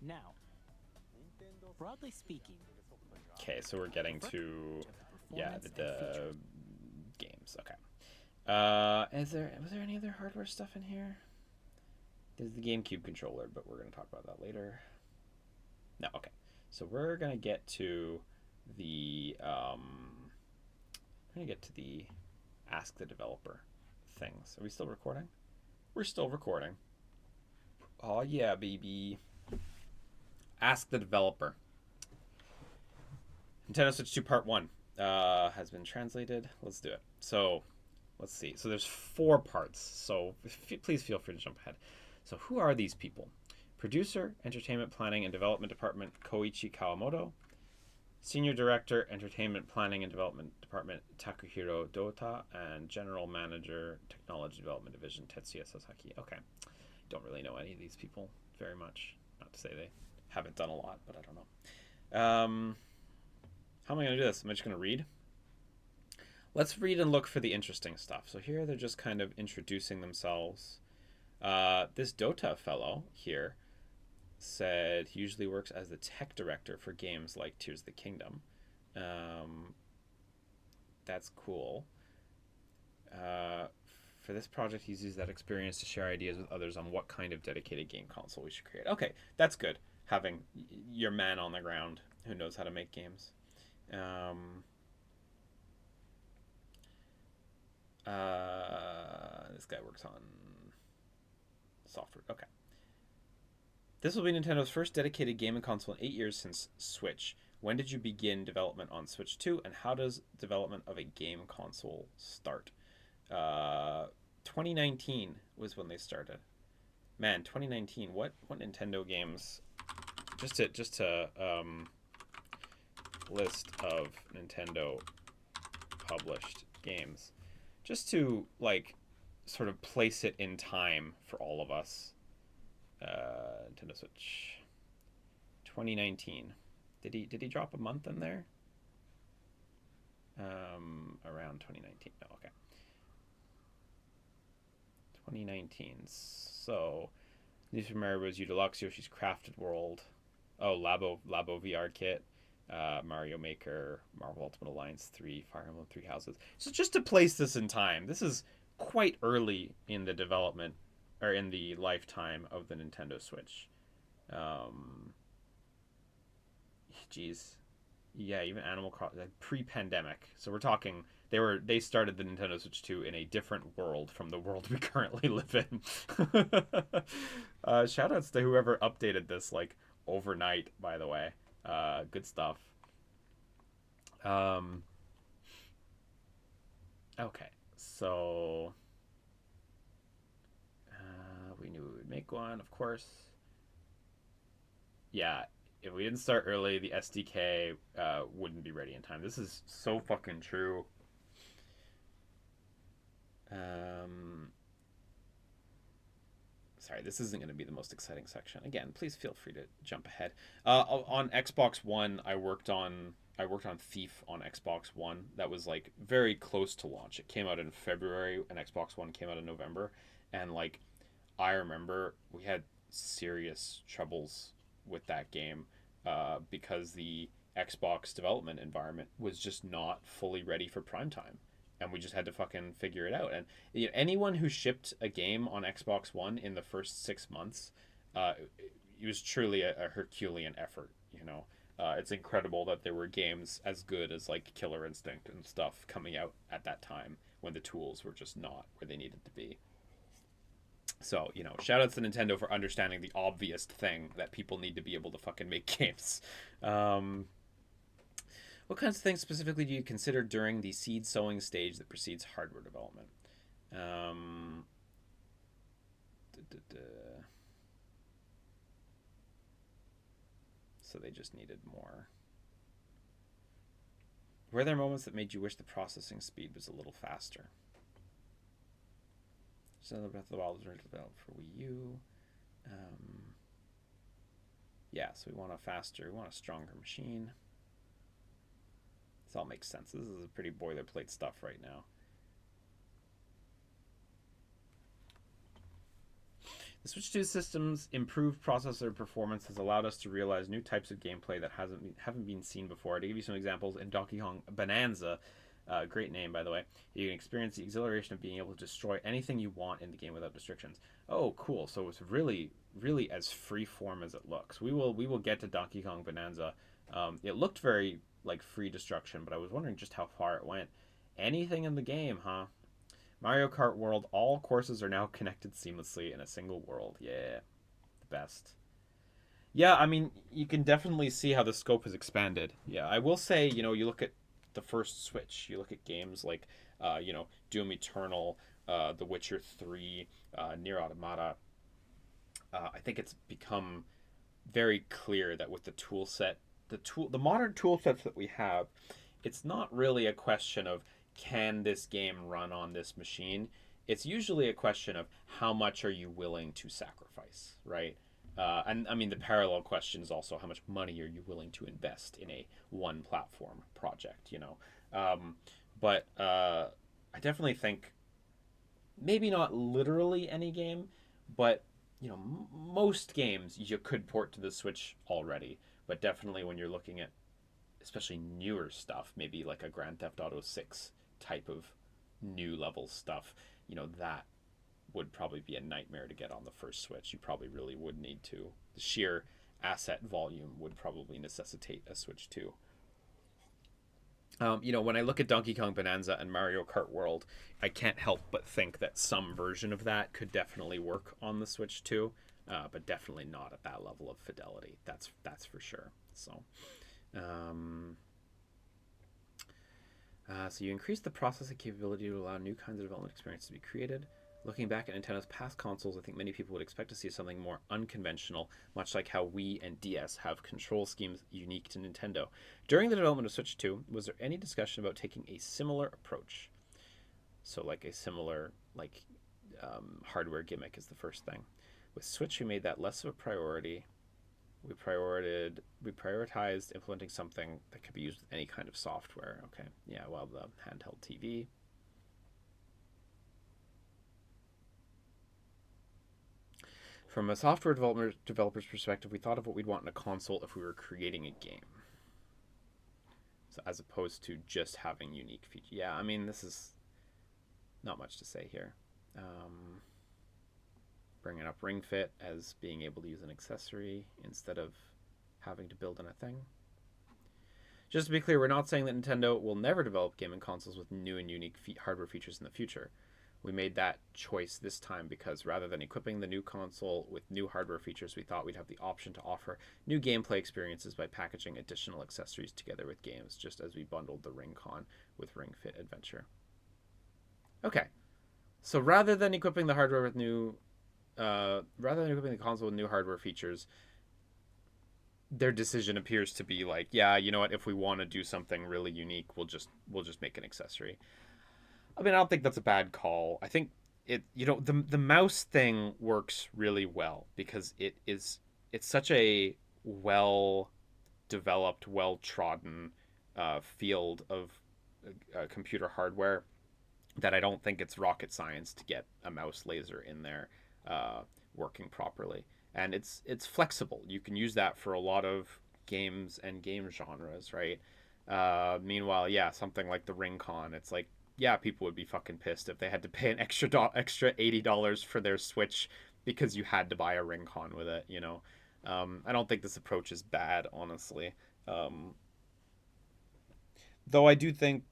Now, broadly speaking. Okay, so we're getting to the games. Okay. Was there any other hardware stuff in here? There's the GameCube controller, but we're going to talk about that later. No, okay. So we're going to get to the Ask the Developer things. Are we still recording? We're still recording. Oh yeah, baby. Ask the Developer. Nintendo Switch 2 Part 1 has been translated. Let's do it. So, let's see. So there's 4 parts. So please feel free to jump ahead. So who are these people? Producer, Entertainment Planning and Development Department, Koichi Kawamoto. Senior Director, Entertainment Planning and Development Department, Takuhiro Dota. And General Manager, Technology Development Division, Tetsuya Sasaki. Okay. Don't really know any of these people very much. Not to say they haven't done a lot, but I don't know. How am I going to do this? Am I just going to read? Let's read and look for the interesting stuff. So here they're just kind of introducing themselves. This Dota fellow here said he usually works as the tech director for games like Tears of the Kingdom. That's cool. For this project, he's used that experience to share ideas with others on what kind of dedicated game console we should create. Okay, that's good. Having your man on the ground who knows how to make games. This guy works on software. Okay. This will be Nintendo's first dedicated gaming console in 8 years since Switch. When did you begin development on Switch 2, and how does development of a game console start? 2019 was when they started. Man, 2019. What Nintendo games? Just to list of Nintendo published games, just to like sort of place it in time for all of us. Nintendo Switch 2019. Did he drop a month in there? Around 2019. No, okay. 2019. So New Super Mario Bros. U Deluxe, Yoshi's Crafted World. Oh, Labo VR Kit. Mario Maker, Marvel Ultimate Alliance 3, Fire Emblem 3 Houses. So just to place this in time, this is quite early in the development, or in the lifetime of the Nintendo Switch. Geez. Yeah, even Animal Crossing, like pre-pandemic. So we're talking, they started the Nintendo Switch 2 in a different world from the world we currently live in. Shoutouts to whoever updated this like overnight, by the way. Good stuff. Okay, so we knew we would make one, of course. Yeah, if we didn't start early, the SDK wouldn't be ready in time. This is so fucking true. Sorry, this isn't going to be the most exciting section. Again, please feel free to jump ahead. On Xbox One, I worked on Thief on Xbox One. That was like very close to launch. It came out in February, and Xbox One came out in November. And like, I remember we had serious troubles with that game because the Xbox development environment was just not fully ready for prime time. And we just had to fucking figure it out. And you know, anyone who shipped a game on Xbox One in the first 6 months, it was truly a Herculean effort. You know, it's incredible that there were games as good as like Killer Instinct and stuff coming out at that time when the tools were just not where they needed to be. So, you know, shout outs to Nintendo for understanding the obvious thing that people need to be able to fucking make games. What kinds of things specifically do you consider during the seed sowing stage that precedes hardware development? So they just needed more. Were there moments that made you wish the processing speed was a little faster? Zelda Breath of the Wild was originally developed for Wii U. Yeah, so we want a stronger machine. This all makes sense. This is a pretty boilerplate stuff right now. The Switch 2 system's improved processor performance has allowed us to realize new types of gameplay that haven't been seen before. To give you some examples, in Donkey Kong Bananza, great name by the way, you can experience the exhilaration of being able to destroy anything you want in the game without restrictions. Oh, cool! So it's really, really as free form as it looks. We will get to Donkey Kong Bonanza. It looked very like free destruction, but I was wondering just how far it went. Anything in the game, huh? Mario Kart World, all courses are now connected seamlessly in a single world. Yeah, the best. Yeah, I mean, you can definitely see how the scope has expanded. Yeah, I will say, you know, you look at the first Switch, you look at games like, you know, Doom Eternal, The Witcher 3, Nier Automata. I think it's become very clear that with the tool set, the modern tool sets that we have, it's not really a question of can this game run on this machine. It's usually a question of how much are you willing to sacrifice, right? And I mean, the parallel question is also how much money are you willing to invest in a one platform project, you know? But I definitely think maybe not literally any game, but you know, most games you could port to the Switch already. But definitely when you're looking at especially newer stuff, maybe like a Grand Theft Auto 6 type of new level stuff, you know, that would probably be a nightmare to get on the first Switch. You probably really would need to. The sheer asset volume would probably necessitate a Switch 2. You know, when I look at Donkey Kong Bonanza and Mario Kart World, I can't help but think that some version of that could definitely work on the Switch 2, but definitely not at that level of fidelity. That's for sure. So, so you increase the processing capability to allow new kinds of development experience to be created. Looking back at Nintendo's past consoles, I think many people would expect to see something more unconventional, much like how Wii and DS have control schemes unique to Nintendo. During the development of Switch 2, was there any discussion about taking a similar approach? So like a similar hardware gimmick is the first thing. With Switch, we made that less of a priority. We prioritized implementing something that could be used with any kind of software. Okay, yeah, well, the handheld TV. From a software developer's perspective, we thought of what we'd want in a console if we were creating a game. So as opposed to just having unique features. Yeah, I mean, this is not much to say here. Bringing up Ring Fit as being able to use an accessory instead of having to build in a thing. Just to be clear, we're not saying that Nintendo will never develop gaming consoles with new and unique hardware features in the future. We made that choice this time because rather than equipping the new console with new hardware features, we thought we'd have the option to offer new gameplay experiences by packaging additional accessories together with games, just as we bundled the Ring Con with Ring Fit Adventure. Okay, so rather than equipping the hardware with rather than equipping the console with new hardware features, their decision appears to be like, yeah, you know what? If we want to do something really unique, we'll just make an accessory. I mean, I don't think that's a bad call. I think the mouse thing works really well because it's such a well developed, well trodden field of computer hardware that I don't think it's rocket science to get a mouse laser in there working properly. And it's flexible. You can use that for a lot of games and game genres, right? Meanwhile, yeah, something like the Ring Con, it's like, yeah, people would be fucking pissed if they had to pay an extra $80 for their Switch because you had to buy a Ring Con with it, you know. I don't think this approach is bad, honestly. Though I do think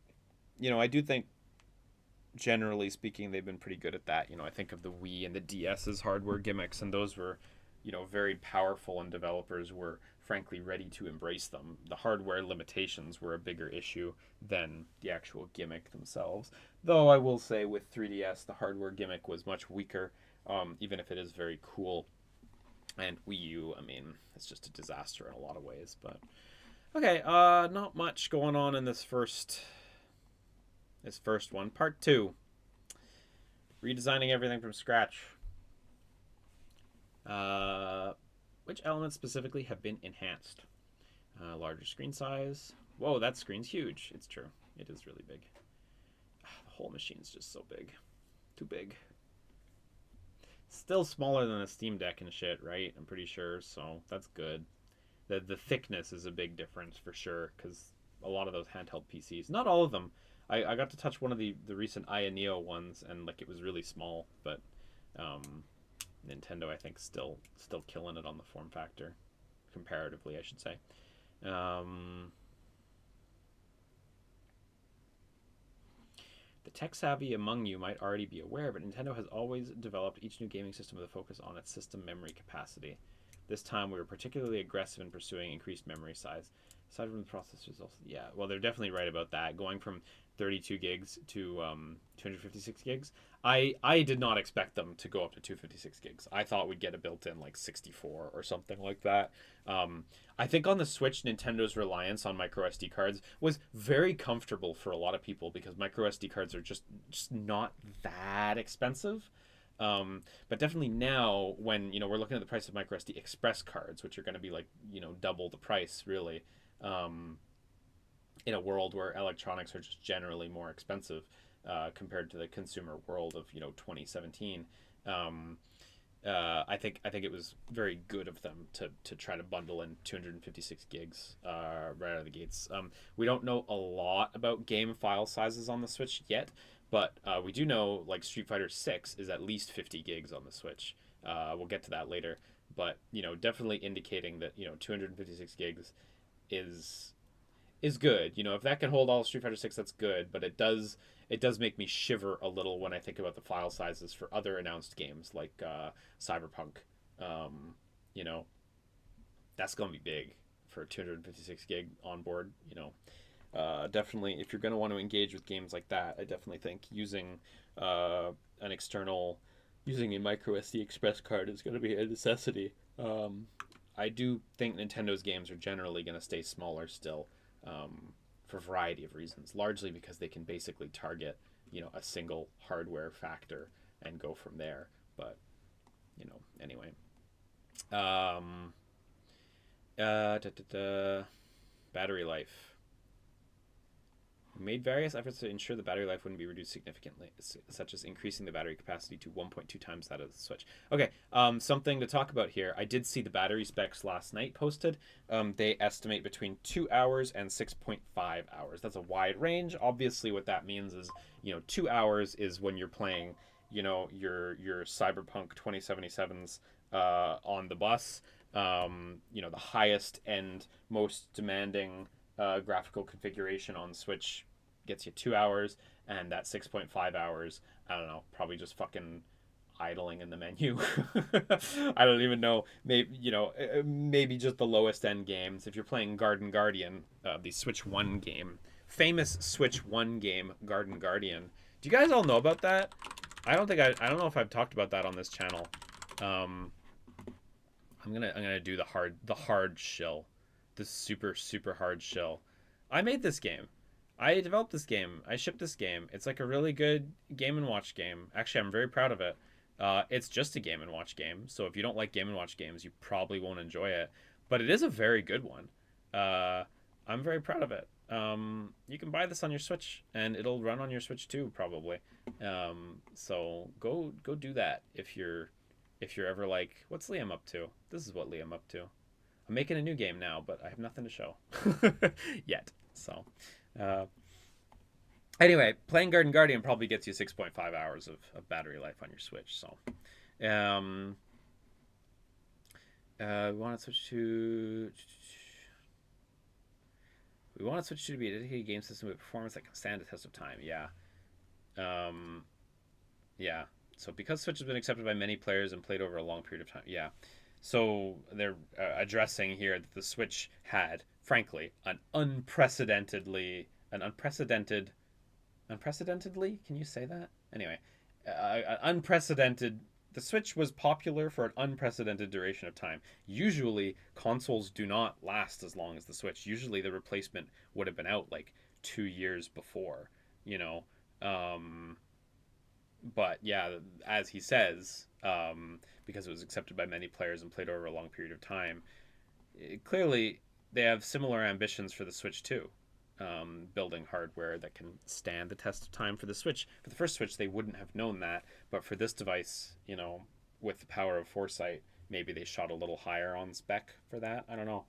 generally speaking they've been pretty good at that. You know, I think of the Wii and the DS's hardware gimmicks, and those were, you know, very powerful, and developers were frankly ready to embrace them. The hardware limitations were a bigger issue than the actual gimmick themselves. Though I will say with 3DS, the hardware gimmick was much weaker, even if it is very cool. And Wii U, I mean, it's just a disaster in a lot of ways. But okay, not much going on in this first one. Part 2. Redesigning everything from scratch. Which elements specifically have been enhanced? Larger screen size. Whoa, that screen's huge. It's true. It is really big. The whole machine's just so big. Too big. Still smaller than a Steam Deck and shit, right? I'm pretty sure, so that's good. The thickness is a big difference for sure, because a lot of those handheld PCs, not all of them. I got to touch one of the recent Aya Neo ones, and like it was really small, but Nintendo, I think, still killing it on the form factor, comparatively, I should say. The tech-savvy among you might already be aware, but Nintendo has always developed each new gaming system with a focus on its system memory capacity. This time, we were particularly aggressive in pursuing increased memory size. Aside from the processors, also, yeah, well, they're definitely right about that. Going from 32 gigs to 256 gigs. I did not expect them to go up to 256 gigs. I thought we'd get a built-in like 64 or something like that. I think on the Switch, Nintendo's reliance on micro SD cards was very comfortable for a lot of people because micro SD cards are just not that expensive. But definitely now, when we're looking at the price of micro SD Express cards, which are going to be like double the price really. In a world where electronics are just generally more expensive compared to the consumer world of 2017, I think it was very good of them to try to bundle in 256 gigs right out of the gates. We don't know a lot about game file sizes on the Switch yet, but we do know like Street Fighter 6 is at least 50 gigs on the Switch. We'll get to that later, but definitely indicating that 256 gigs is good. If that can hold all of Street Fighter 6, that's good, but it does make me shiver a little when I think about the file sizes for other announced games like Cyberpunk. That's going to be big for 256 gig on board. Definitely, if you're going to want to engage with games like that, I definitely think using a micro SD Express card is going to be a necessity. I do think Nintendo's games are generally going to stay smaller still, for a variety of reasons, largely because they can basically target a single hardware factor and go from there. But anyway, battery life. We made various efforts to ensure the battery life wouldn't be reduced significantly, such as increasing the battery capacity to 1.2 times that of the Switch. Okay, something to talk about here. I did see the battery specs last night posted. They estimate between 2 hours and 6.5 hours. That's a wide range. Obviously, what that means is, 2 hours is when you're playing, your Cyberpunk 2077s on the bus. The highest end, most demanding graphical configuration on Switch gets you 2 hours, and that 6.5 hours, I don't know, probably just fucking idling in the menu. I don't even know. Maybe just the lowest end games. If you're playing Garden Guardian, the Switch 1 game, famous Switch 1 game, Garden Guardian. Do you guys all know about that? I don't know if I've talked about that on this channel. I'm gonna do the hard shell, the super hard shell. I made this game. I developed this game. I shipped this game. It's like a really good Game & Watch game. Actually, I'm very proud of it. It's just a Game & Watch game, so if you don't like Game & Watch games, you probably won't enjoy it. But it is a very good one. I'm very proud of it. You can buy this on your Switch, and it'll run on your Switch too, probably. So go do that if you're ever like, what's Liam up to? This is what Liam up to. I'm making a new game now, but I have nothing to show yet. So. Anyway, playing Garden Guardian probably gets you 6.5 hours of battery life on your Switch. So, we want to switch to. We want to switch to be a dedicated game system with performance that can stand the test of time. Yeah. Yeah. So because Switch has been accepted by many players and played over a long period of time. Yeah. So they're addressing here that the Switch had, frankly, unprecedentedly, can you say that? Anyway, the Switch was popular for an unprecedented duration of time. Usually, consoles do not last as long as the Switch. Usually, the replacement would have been out like 2 years before, you know. But yeah, as he says, because it was accepted by many players and played over a long period of time, clearly they have similar ambitions for the Switch too. Building hardware that can stand the test of time for the Switch. For the first Switch, they wouldn't have known that, but for this device, you know, with the power of foresight, maybe they shot a little higher on spec for that. I don't know.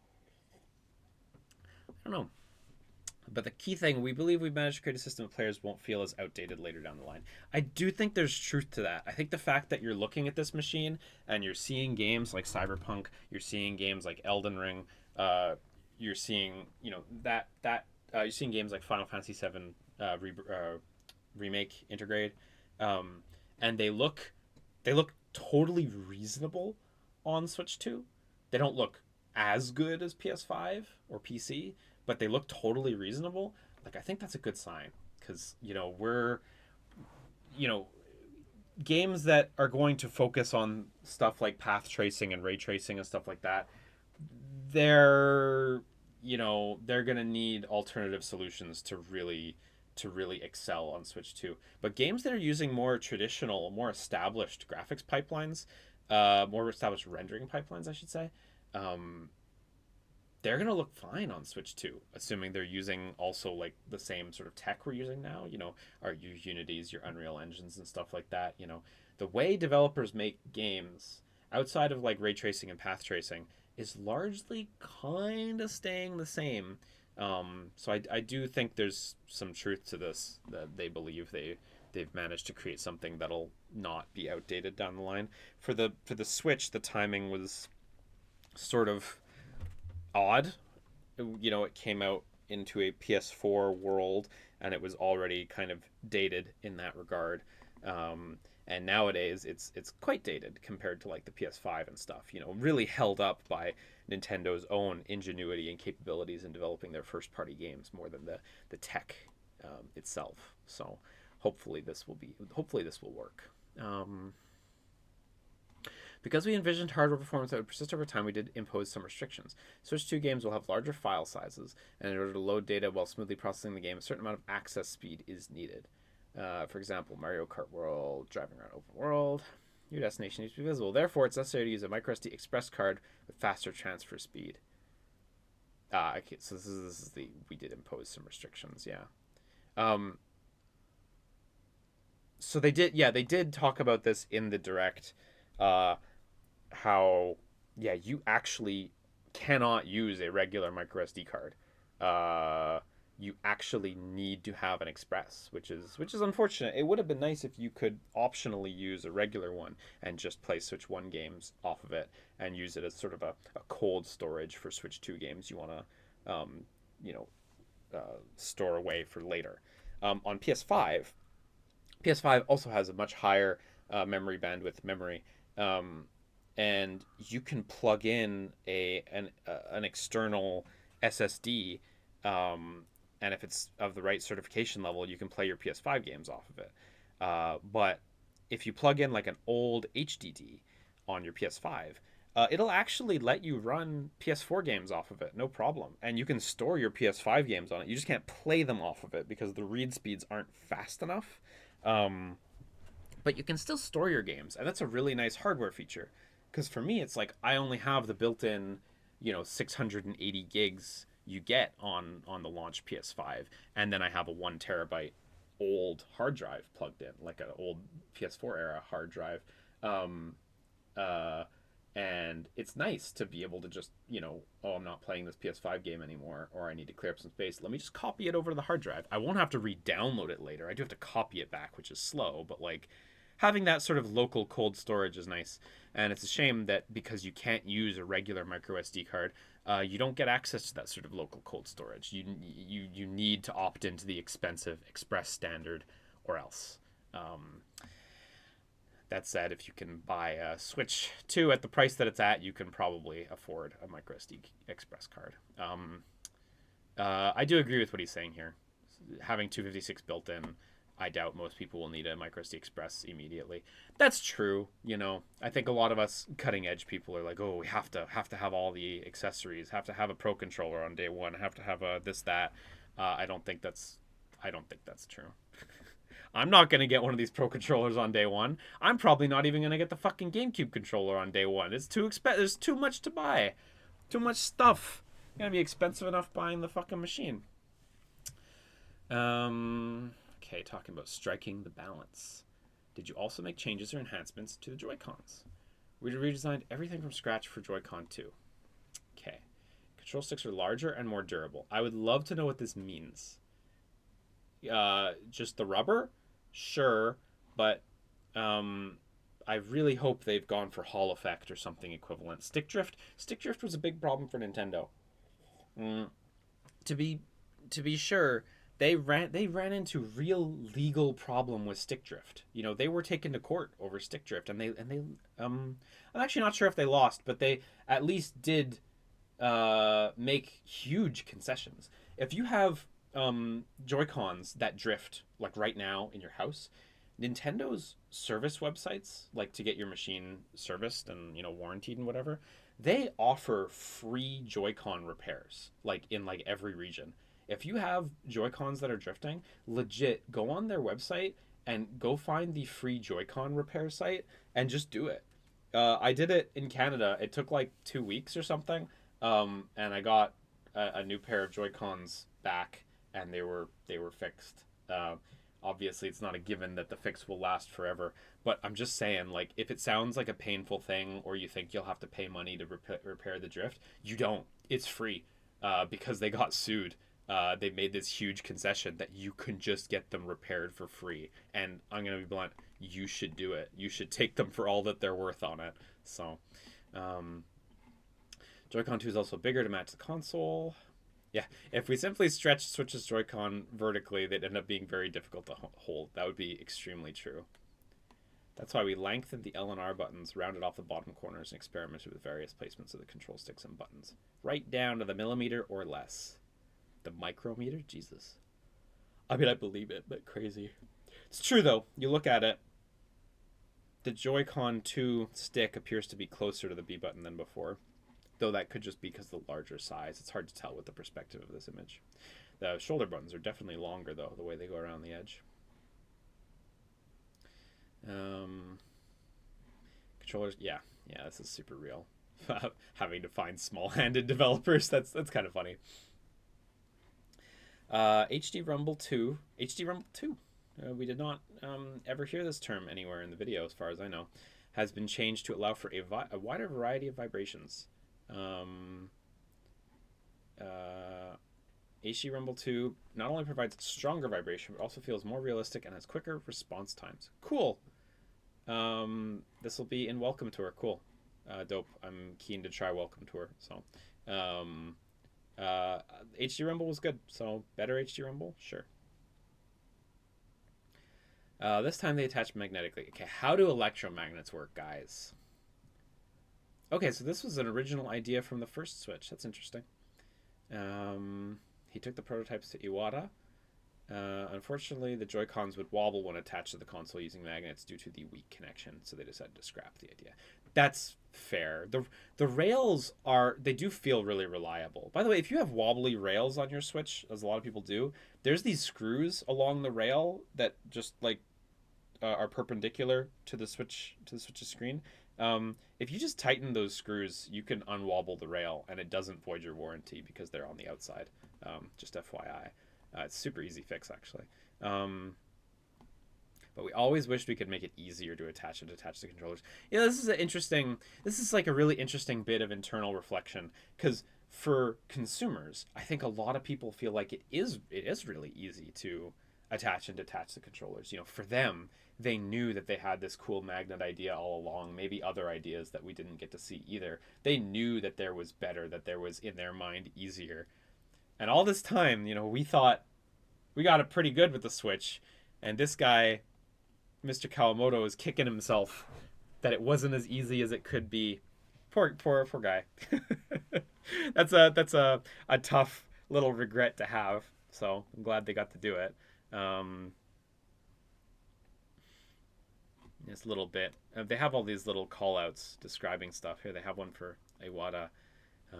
But the key thing, we believe we've managed to create a system that players won't feel as outdated later down the line. I do think there's truth to that. I think the fact that you're looking at this machine and you're seeing games like Cyberpunk, you're seeing games like Elden Ring, you're seeing, you know, you're seeing games like Final Fantasy VII Remake Intergrade, and they look totally reasonable on Switch 2. They don't look as good as PS5 or PC, but they look totally reasonable. Like, I think that's a good sign, because, you know, games that are going to focus on stuff like path tracing and ray tracing and stuff like that, they're going to need alternative solutions to really excel on Switch 2. But games that are using more traditional, more established graphics pipelines, more established rendering pipelines, I should say, they're going to look fine on Switch 2, assuming they're using also like the same sort of tech we're using now, you know, our Unities, your Unreal Engines and stuff like that. You know, the way developers make games outside of like ray tracing and path tracing is largely kind of staying the same. So I do think there's some truth to this, that they believe they've managed to create something that'll not be outdated down the line. For the Switch, the timing was sort of odd. You know, it came out into a PS4 world and it was already kind of dated in that regard. And nowadays it's quite dated compared to like the PS5 and stuff, you know, really held up by Nintendo's own ingenuity and capabilities in developing their first party games more than the tech itself. So hopefully this will work. Because we envisioned hardware performance that would persist over time, we did impose some restrictions. Switch 2 games will have larger file sizes, and in order to load data while smoothly processing the game, a certain amount of access speed is needed. For example, Mario Kart World, driving around open world, your destination needs to be visible. Therefore, it's necessary to use a microSD express card with faster transfer speed. Okay, so this is we did impose some restrictions, yeah. So they did talk about this in the Direct, how, yeah, you actually cannot use a regular microSD card. You actually need to have an express, which is unfortunate. It would have been nice if you could optionally use a regular one and just play Switch 1 games off of it and use it as sort of a cold storage for Switch 2 games you want to store away for later. On PS5 also has a much higher memory bandwidth memory, and you can plug in an external SSD, and if it's of the right certification level, you can play your PS5 games off of it. But if you plug in like an old HDD on your PS5, it'll actually let you run PS4 games off of it, no problem. And you can store your PS5 games on it. You just can't play them off of it because the read speeds aren't fast enough. But you can still store your games, and that's a really nice hardware feature. Because for me, it's like I only have the built-in, 680 gigs you get on the launch PS5, and then I have a 1 terabyte old hard drive plugged in, like an old PS4 era hard drive. And it's nice to be able to just, I'm not playing this PS5 game anymore, or I need to clear up some space. Let me just copy it over to the hard drive. I won't have to re-download it later. I do have to copy it back, which is slow, but like having that sort of local cold storage is nice. And it's a shame that because you can't use a regular micro SD card, you don't get access to that sort of local cold storage. You need to opt into the expensive Express standard or else. That said, if you can buy a Switch 2 at the price that it's at, you can probably afford a microSD Express card. I do agree with what he's saying here. Having 256 built in, I doubt most people will need a microSD Express immediately. That's true. I think a lot of us cutting edge people are like, oh, we have to have all the accessories, have to have a Pro controller on day one, have to have a this that. I don't think that's true. I'm not going to get one of these Pro controllers on day one. I'm probably not even going to get the fucking GameCube controller on day one. It's too expensive. There's too much to buy. Too much stuff. It's going to be expensive enough buying the fucking machine. Okay, talking about striking the balance. Did you also make changes or enhancements to the Joy-Cons? We redesigned everything from scratch for Joy-Con 2. Okay. Control sticks are larger and more durable. I would love to know what this means. Just the rubber? Sure, but I really hope they've gone for Hall effect or something equivalent. Stick drift was a big problem for Nintendo. To be sure, they ran into real legal problem with stick drift. They were taken to court over stick drift, and they I'm actually not sure if they lost, but they at least did make huge concessions. If you have Joy-Cons that drift like right now in your house, Nintendo's service websites, like to get your machine serviced and warranted and whatever, they offer free Joy-Con repairs like in like every region. If you have Joy-Cons that are drifting, legit go on their website and go find the free Joy-Con repair site and just do it. I did it in Canada. It took like 2 weeks or something, and I got a new pair of Joy-Cons back, and they were fixed. Obviously, it's not a given that the fix will last forever, but I'm just saying, like, if it sounds like a painful thing, or you think you'll have to pay money to repair the drift, you don't. It's free, because they got sued. They made this huge concession that you can just get them repaired for free, and I'm gonna be blunt, you should do it. You should take them for all that they're worth on it. So, Joy-Con 2 is also bigger to match the console. Yeah, if we simply stretched Switch's Joy-Con vertically, they'd end up being very difficult to hold. That would be extremely true. That's why we lengthened the L and R buttons, rounded off the bottom corners, and experimented with various placements of the control sticks and buttons. Right down to the millimeter or less. The micrometer? Jesus. I mean, I believe it, but crazy. It's true, though. You look at it, the Joy-Con 2 stick appears to be closer to the B button than before. Though that could just be because of the larger size. It's hard to tell with the perspective of this image. The shoulder buttons are definitely longer, though, the way they go around the edge. Controllers, yeah, this is super real. Having to find small-handed developers, that's kind of funny. HD Rumble 2. We did not ever hear this term anywhere in the video, as far as I know. Has been changed to allow for a wider variety of vibrations. HD Rumble 2 not only provides stronger vibration, but also feels more realistic and has quicker response times. Cool. This will be in Welcome Tour. Cool. Dope. I'm keen to try Welcome Tour. So, HD Rumble was good. So, better HD Rumble? Sure. This time they attach magnetically. Okay, how do electromagnets work, guys? Okay, so this was an original idea from the first Switch. That's interesting. He took the prototypes to Iwata. Unfortunately, the Joy-Cons would wobble when attached to the console using magnets due to the weak connection, so they decided to scrap the idea. That's fair. The rails they do feel really reliable. By the way, if you have wobbly rails on your Switch, as a lot of people do, there's these screws along the rail that just like are perpendicular to the Switch's screen. If you just tighten those screws, you can unwobble the rail, and it doesn't void your warranty because they're on the outside. Just FYI. It's super easy fix, actually. But we always wished we could make it easier to attach the controllers. Yeah, this is like a really interesting bit of internal reflection, because for consumers, I think a lot of people feel like it is really easy to attach and detach the controllers. You know, for them, they knew that they had this cool magnet idea all along, maybe other ideas that we didn't get to see either. They knew that there was better, that there was, in their mind, easier. And all this time, you know, we thought we got it pretty good with the Switch, and this guy, Mr. Kawamoto, is kicking himself that it wasn't as easy as it could be. Poor guy. That's a tough little regret to have. So I'm glad they got to do it. This little bit. They have all these little call-outs describing stuff. Here they have one for Iwata.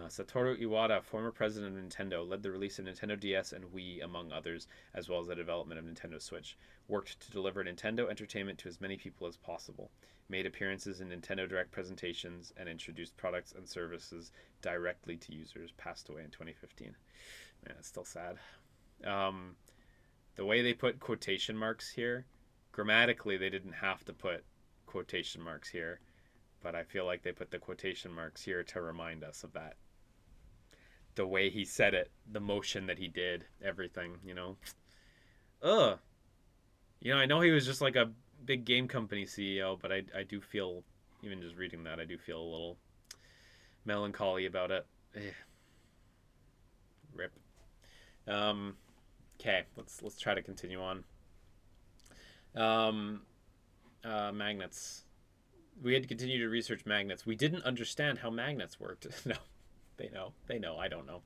Satoru Iwata, former president of Nintendo, led the release of Nintendo DS and Wii, among others, as well as the development of Nintendo Switch. Worked to deliver Nintendo entertainment to as many people as possible. Made appearances in Nintendo Direct presentations and introduced products and services directly to users. Passed away in 2015. Man, it's still sad. The way they put quotation marks here, grammatically they didn't have to put quotation marks here, but I feel like they put the quotation marks here to remind us of that. The way he said it, the motion that he did, everything, you know. Ugh. You know, I know he was just like a big game company CEO, but I do feel, even just reading that, I do feel a little melancholy about it. Rip. Okay, let's try to continue on. Magnets. We had to continue to research magnets. We didn't understand how magnets worked. No, they know. I don't know.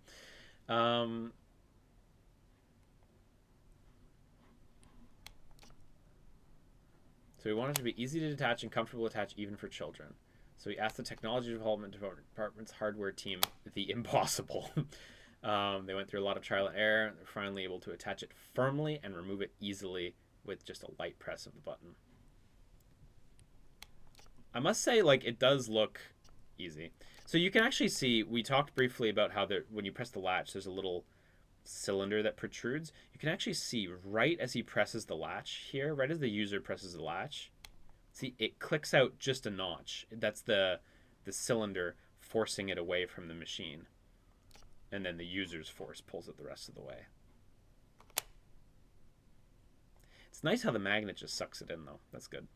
So we wanted it to be easy to detach and comfortable to attach even for children. So we asked the technology development department's hardware team the impossible. They went through a lot of trial and error, and they're finally able to attach it firmly and remove it easily with just a light press of the button. I must say, like, it does look easy. So you can actually see, we talked briefly about how when you press the latch, there's a little cylinder that protrudes. You can actually see right as he presses the latch here, right as the user presses the latch, see, it clicks out just a notch. That's the cylinder forcing it away from the machine. And then the user's force pulls it the rest of the way. It's nice how the magnet just sucks it in, though. That's good.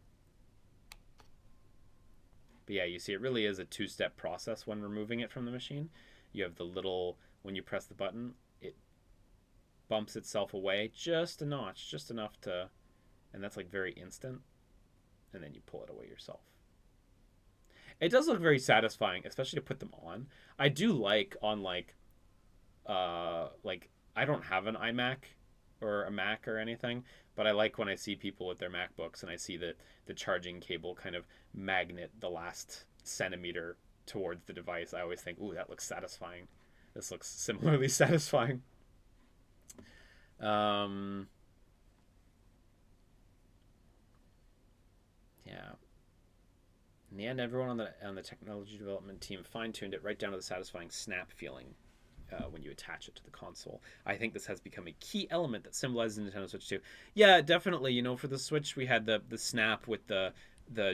But yeah, you see it really is a two-step process when removing it from the machine. You have the little, when you press the button, it bumps itself away just a notch, just enough to, and that's like very instant. And then you pull it away yourself. It does look very satisfying, especially to put them on. I do like on like I don't have an iMac or a Mac or anything, but I like when I see people with their MacBooks and I see the charging cable kind of magnet the last centimeter towards the device. I always think, ooh, that looks satisfying. This looks similarly satisfying. Yeah. In the end, everyone on the technology development team fine-tuned it right down to the satisfying snap feeling when you attach it to the console. I think this has become a key element that symbolizes Nintendo Switch 2. Yeah, definitely. You know, for the Switch, we had the snap with the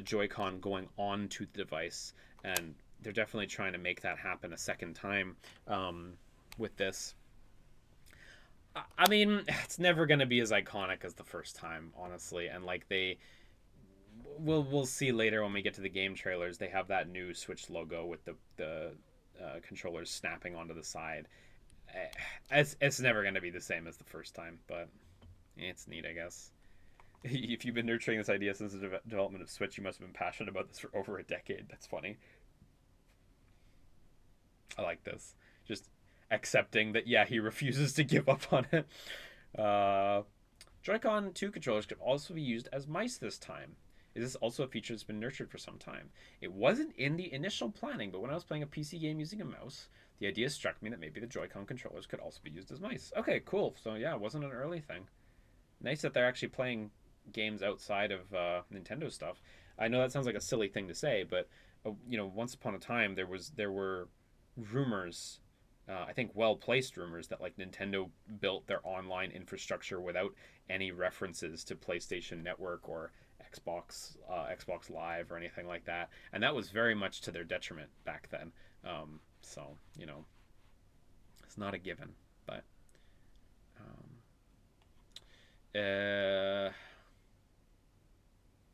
Joy-Con going onto the device, and they're definitely trying to make that happen a second time with this. I mean, it's never going to be as iconic as the first time, honestly, and like we'll see later when we get to the game trailers, they have that new Switch logo with the controllers snapping onto the side. It's never going to be the same as the first time, but it's neat, I guess. If you've been nurturing this idea since the development of Switch, you must have been passionate about this for over a decade. That's funny. I like this. Just accepting that, yeah, he refuses to give up on it. Joy-Con 2 controllers could also be used as mice this time. Is this also a feature that's been nurtured for some time? It wasn't in the initial planning, but when I was playing a PC game using a mouse, the idea struck me that maybe the Joy-Con controllers could also be used as mice. Okay, cool. So yeah, it wasn't an early thing. Nice that they're actually playing games outside of Nintendo stuff. I know that sounds like a silly thing to say, but once upon a time there were rumors, I think well-placed rumors, that like Nintendo built their online infrastructure without any references to PlayStation Network or Xbox Live or anything like that, and that was very much to their detriment back then. So it's not a given, but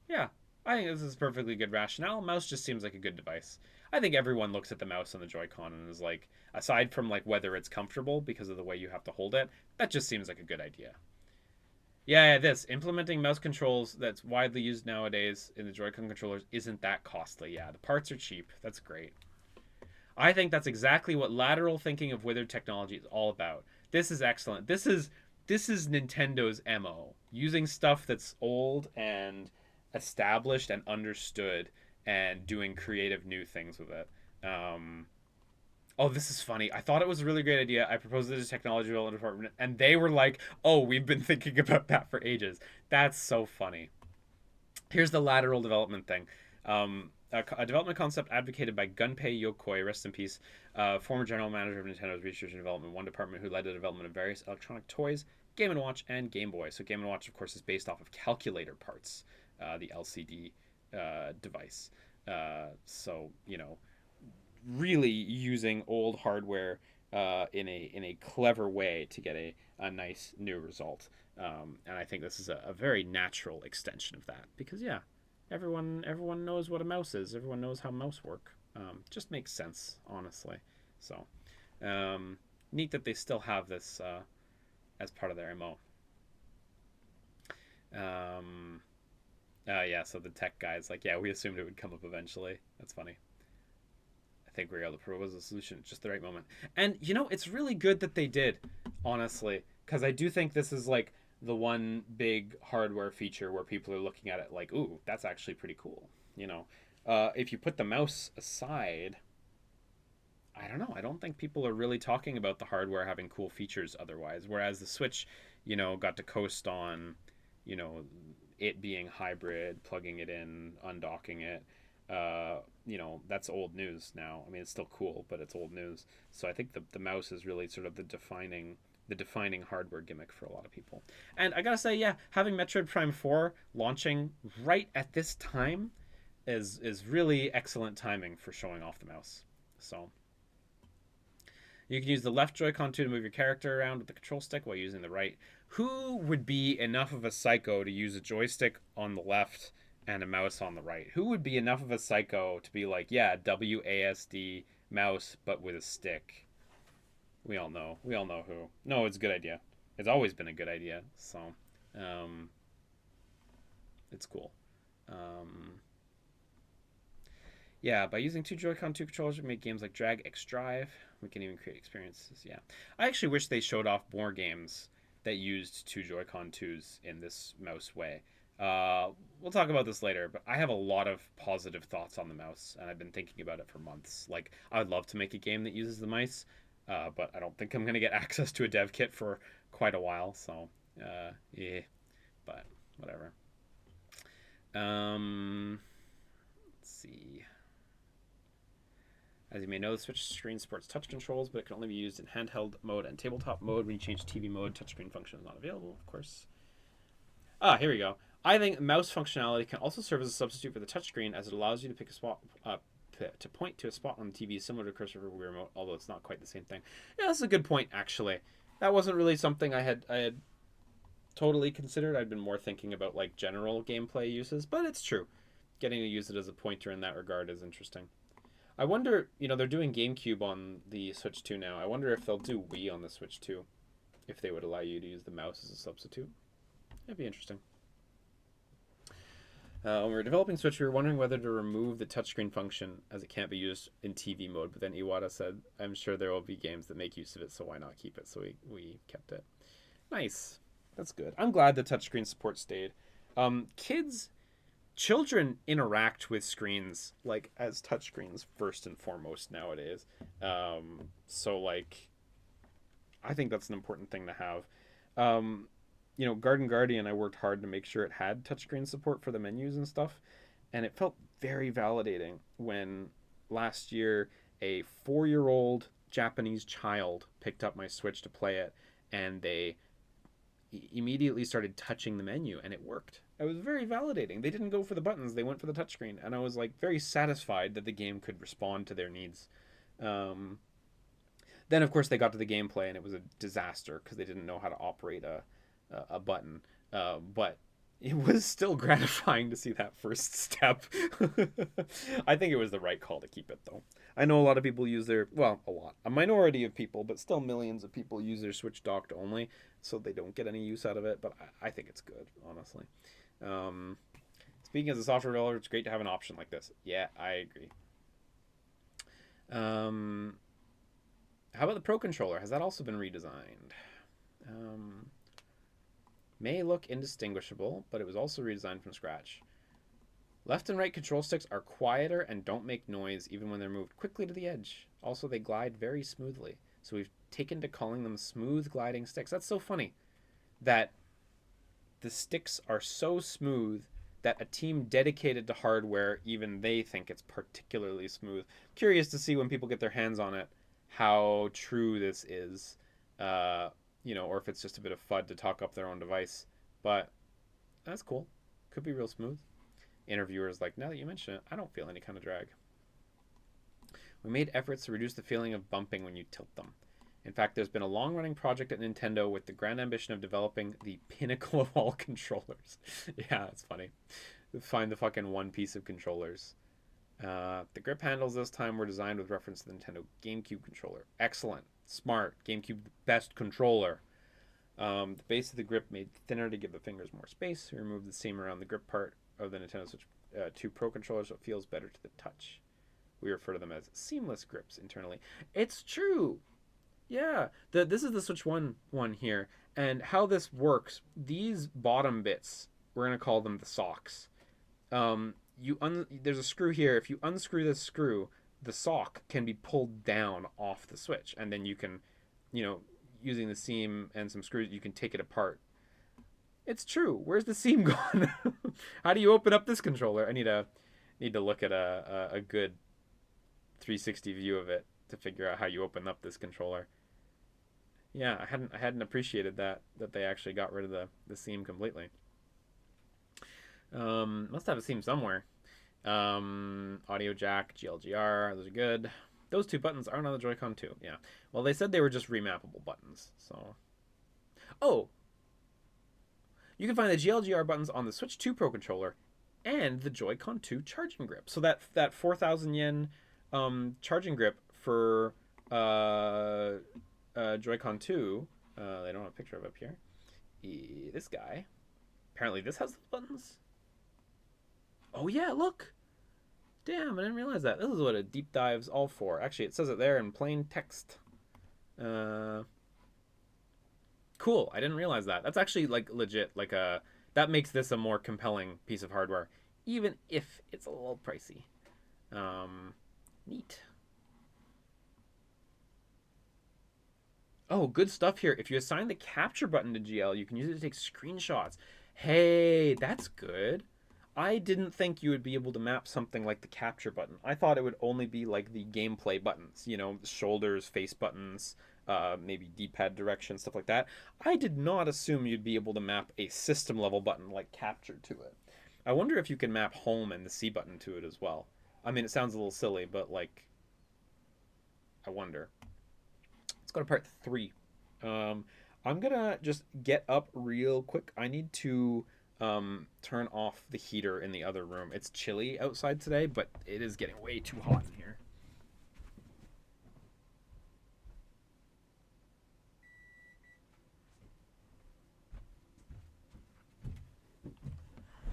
yeah, I think this is perfectly good rationale. Mouse just seems like a good device. I think everyone looks at the mouse and the Joy-Con and is like, aside from like whether it's comfortable because of the way you have to hold it, that just seems like a good idea. Yeah, this implementing mouse controls that's widely used nowadays in the Joy-Con controllers isn't that costly. Yeah, the parts are cheap. That's great. I think that's exactly what lateral thinking of withered technology is all about. This is excellent. This is Nintendo's MO. Using stuff that's old and established and understood and doing creative new things with it. Oh, this is funny. I thought it was a really great idea. I proposed it to technology development department, and they were like, "Oh, we've been thinking about that for ages." That's so funny. Here's the lateral development thing. A development concept advocated by Gunpei Yokoi, rest in peace, former general manager of Nintendo's Research and Development One department, who led the development of various electronic toys, Game & Watch, and Game Boy. So Game & Watch, of course, is based off of calculator parts, the LCD device. So, really using old hardware in a clever way to get a nice new result. And I think this is a very natural extension of that, because yeah, everyone knows what a mouse is. Everyone knows how mouse work. Just makes sense, honestly. So neat that they still have this as part of their MO. Yeah, so the tech guy's like, yeah, we assumed it would come up eventually. That's funny. I think we're able to propose a solution at just the right moment. And, it's really good that they did, honestly, because I do think this is, like, the one big hardware feature where people are looking at it like, ooh, that's actually pretty cool, If you put the mouse aside, I don't know. I don't think people are really talking about the hardware having cool features otherwise, whereas the Switch, got to coast on, it being hybrid, plugging it in, undocking it. That's old news now. I mean, it's still cool, but it's old news. So I think the mouse is really sort of the defining hardware gimmick for a lot of people. And I gotta say, yeah, having Metroid Prime 4 launching right at this time is really excellent timing for showing off the mouse. So you can use the left Joy-Con 2 to move your character around with the control stick while using the right. Who would be enough of a psycho to use a joystick on the left and a mouse on the right? Who would be enough of a psycho to be like, yeah, WASD mouse, but with a stick? We all know who. No, it's a good idea. It's always been a good idea. So, it's cool. Yeah, by using two Joy-Con 2 controllers, we can make games like Drag X Drive. We can even create experiences. Yeah, I actually wish they showed off more games that used two Joy-Con 2s in this mouse way. We'll talk about this later, but I have a lot of positive thoughts on the mouse, and I've been thinking about it for months. Like, I would love to make a game that uses the mice, but I don't think I'm going to get access to a dev kit for quite a while, so, yeah, but whatever. Let's see. As you may know, the Switch screen supports touch controls, but it can only be used in handheld mode and tabletop mode. When you change TV mode, touchscreen function is not available, of course. Here we go. I think mouse functionality can also serve as a substitute for the touchscreen, as it allows you to pick a spot, to point to a spot on the TV similar to cursor for Wii Remote, although it's not quite the same thing. Yeah, that's a good point, actually. That wasn't really something I had totally considered. I'd been more thinking about like general gameplay uses, but it's true. Getting to use it as a pointer in that regard is interesting. I wonder, they're doing GameCube on the Switch 2 now. I wonder if they'll do Wii on the Switch 2, if they would allow you to use the mouse as a substitute. That'd be interesting. When we were developing Switch, we were wondering whether to remove the touchscreen function as it can't be used in TV mode. But then Iwata said, I'm sure there will be games that make use of it, so why not keep it? So we kept it. Nice. That's good. I'm glad the touchscreen support stayed. Children interact with screens like as touchscreens first and foremost nowadays. So like, I think that's an important thing to have. Garden Guardian, I worked hard to make sure it had touchscreen support for the menus and stuff, and it felt very validating when last year a 4-year-old Japanese child picked up my Switch to play it, and they immediately started touching the menu, and it worked. It was very validating. They didn't go for the buttons, they went for the touchscreen, and I was like very satisfied that the game could respond to their needs. Then of course they got to the gameplay, and it was a disaster because they didn't know how to operate a button, but it was still gratifying to see that first step. I think it was the right call to keep it, though. I know a lot of people use a minority of people, but still millions of people use their Switch docked only, so they don't get any use out of it, but I think it's good, honestly. Speaking as a software developer, it's great to have an option like this. Yeah, I agree. How about the Pro Controller? Has that also been redesigned? May look indistinguishable, but it was also redesigned from scratch. Left and right control sticks are quieter and don't make noise even when they're moved quickly to the edge. Also, they glide very smoothly. So we've taken to calling them smooth gliding sticks. That's so funny that the sticks are so smooth that a team dedicated to hardware, even they think it's particularly smooth. Curious to see when people get their hands on it how true this is. Or if it's just a bit of FUD to talk up their own device. But that's cool. Could be real smooth. Interviewers like, now that you mention it, I don't feel any kind of drag. We made efforts to reduce the feeling of bumping when you tilt them. In fact, there's been a long-running project at Nintendo with the grand ambition of developing the pinnacle of all controllers. Yeah, it's funny. Find the fucking one piece of controllers. The grip handles this time were designed with reference to the Nintendo GameCube controller. Excellent. Smart. GameCube, best controller. The base of the grip made thinner to give the fingers more space. We removed the seam around the grip part of the Nintendo Switch 2 Pro controller so it feels better to the touch. We refer to them as seamless grips internally. It's true. Yeah. This is the Switch 1 one here. And how this works, these bottom bits, we're going to call them the socks. There's a screw here. If you unscrew this screw, the sock can be pulled down off the Switch, and then you can, using the seam and some screws, you can take it apart. It's true. Where's the seam gone? How do you open up this controller? I need to look at a good 360 view of it to figure out how you open up this controller. Yeah, I hadn't appreciated that they actually got rid of the seam completely. Must have a seam somewhere. Audio jack, GLGR, those are good. Those two buttons aren't on the Joy-Con 2. Yeah. Well, they said they were just remappable buttons. So, you can find the GLGR buttons on the Switch 2 Pro controller and the Joy-Con 2 charging grip. So that 4,000 yen charging grip for Joy-Con 2, they don't have a picture of it up here. This guy. Apparently this has the buttons. Oh yeah, look. Damn, I didn't realize that. This is what a deep dive's all for. Actually, it says it there in plain text. Cool. I didn't realize that. That's actually like legit. That makes this a more compelling piece of hardware, even if it's a little pricey. Neat. Oh, good stuff here. If you assign the capture button to GL, you can use it to take screenshots. Hey, that's good. I didn't think you would be able to map something like the capture button. I thought it would only be like the gameplay buttons, shoulders, face buttons, maybe D-pad direction, stuff like that. I did not assume you'd be able to map a system level button like capture to it. I wonder if you can map home and the C button to it as well. I mean, it sounds a little silly, but I wonder. Let's go to part 3. I'm gonna just get up real quick. I need to turn off the heater in the other room. It's chilly outside today, but it is getting way too hot in here.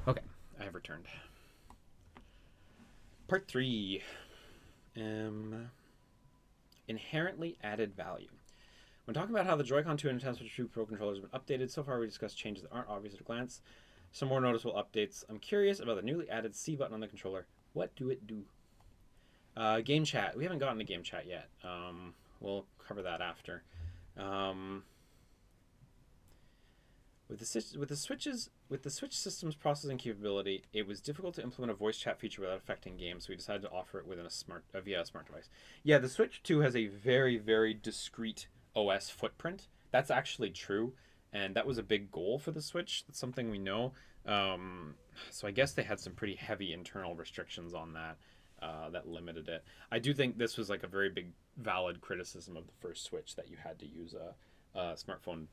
Okay, I have overturned. Part 3. Inherently added value. When talking about how the Joy-Con 2 and Nintendo Switch 2 Pro controllers have been updated, so far we discussed changes that aren't obvious at a glance. Some more noticeable updates. I'm curious about the newly added C button on the controller. What do it do? Game chat. We haven't gotten to game chat yet. We'll cover that after. With the Switch system's processing capability, it was difficult to implement a voice chat feature without affecting games, so we decided to offer it within via a smart device. Yeah, the Switch 2 has a very, very discrete OS footprint. That's actually true, and that was a big goal for the Switch. That's something we know. So I guess they had some pretty heavy internal restrictions on that that limited it. I do think this was like a very big, valid criticism of the first Switch, that you had to use a smartphone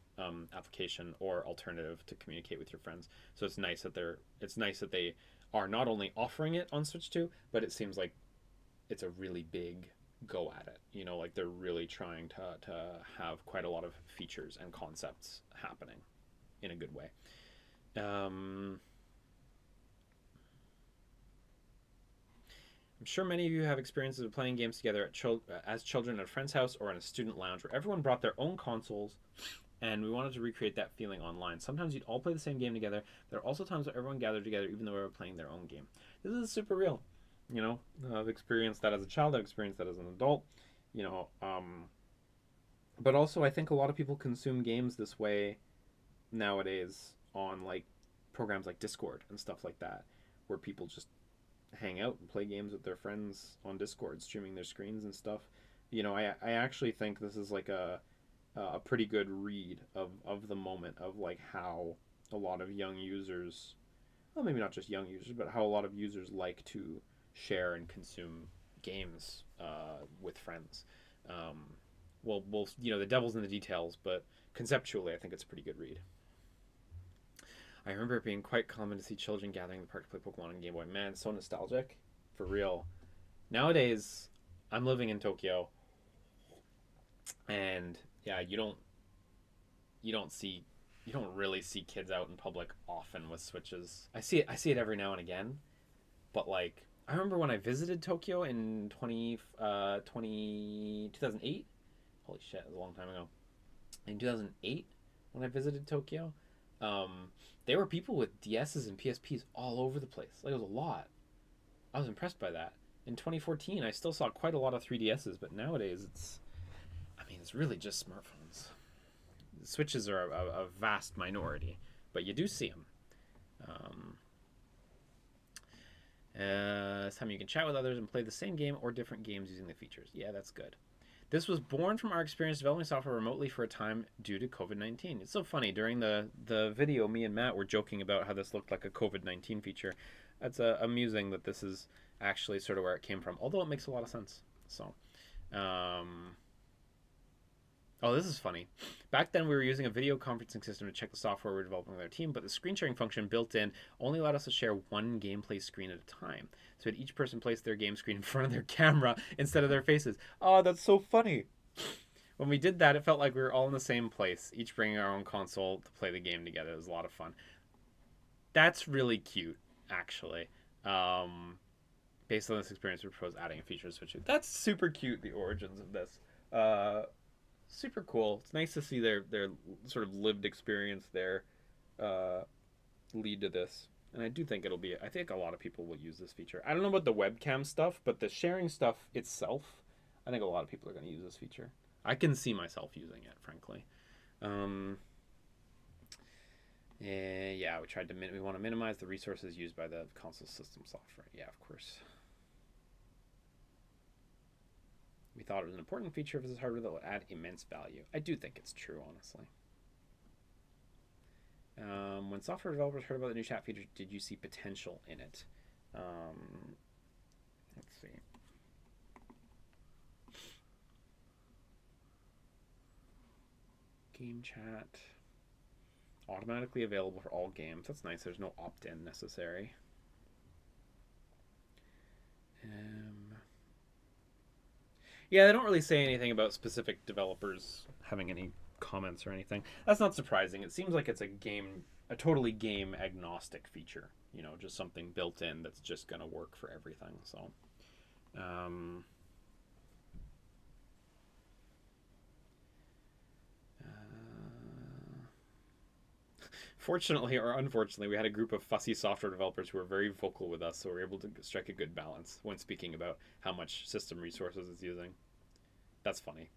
application or alternative to communicate with your friends. So it's nice that they are not only offering it on Switch 2, but it seems like it's a really big go at it. You know, like they're really trying to have quite a lot of features and concepts happening in a good way. I'm sure many of you have experiences of playing games together as children at a friend's house or in a student lounge where everyone brought their own consoles, and we wanted to recreate that feeling online. Sometimes you'd all play the same game together. There are also times where everyone gathered together even though they were playing their own game. This is super real. You know, I've experienced that as a child. I've experienced that as an adult. You know, but also I think a lot of people consume games this way nowadays on like programs like Discord and stuff like that, where people just hang out and play games with their friends on Discord, streaming their screens and stuff. You know, I actually think this is like a pretty good read of the moment of like how a lot of young users, well, maybe not just young users, but how a lot of users like to share and consume games with friends. Well, you know, the devil's in the details, but conceptually, I think it's a pretty good read. I remember it being quite common to see children gathering in the park to play Pokemon and Game Boy. Man, so nostalgic. For real. Nowadays, I'm living in Tokyo, and yeah, you don't really see kids out in public often with Switches. I see it every now and again, but like I remember when I visited Tokyo in 2008. Holy shit, it was a long time ago. In 2008, when I visited Tokyo, there were people with DSs and PSPs all over the place. Like, it was a lot. I was impressed by that. In 2014, I still saw quite a lot of 3DSs, but nowadays it's really just smartphones. Switches are a vast minority, but you do see them. This time you can chat with others and play the same game or different games using the features. Yeah, that's good. This was born from our experience developing software remotely for a time due to COVID-19. It's so funny. During the video, me and Matt were joking about how this looked like a COVID-19 feature. That's amusing that this is actually sort of where it came from, although it makes a lot of sense. So, oh, this is funny. Back then, we were using a video conferencing system to check the software we were developing with our team, but the screen sharing function built in only allowed us to share one gameplay screen at a time. So we had each person place their game screen in front of their camera instead of their faces. Oh, that's so funny. When we did that, it felt like we were all in the same place, each bringing our own console to play the game together. It was a lot of fun. That's really cute, actually. Based on this experience, we propose adding a feature to Switch. That's super cute, the origins of this. Super cool. It's nice to see their sort of lived experience there lead to this. And I do think I think a lot of people will use this feature. I don't know about the webcam stuff, but the sharing stuff itself, I think a lot of people are going to use this feature. I can see myself using it, frankly. Yeah, we want to minimize the resources used by the console system software. Yeah, of course. We thought it was an important feature of this hardware that would add immense value. I do think it's true, honestly. When software developers heard about the new chat feature, did you see potential in it? Let's see. Game chat. Automatically available for all games. That's nice. There's no opt-in necessary. Yeah, they don't really say anything about specific developers having any comments or anything. That's not surprising. It seems like it's a totally game agnostic feature. you know, just something built in that's just going to work for everything. So, fortunately or unfortunately, we had a group of fussy software developers who were very vocal with us, so we were able to strike a good balance when speaking about how much system resources it's using. That's funny.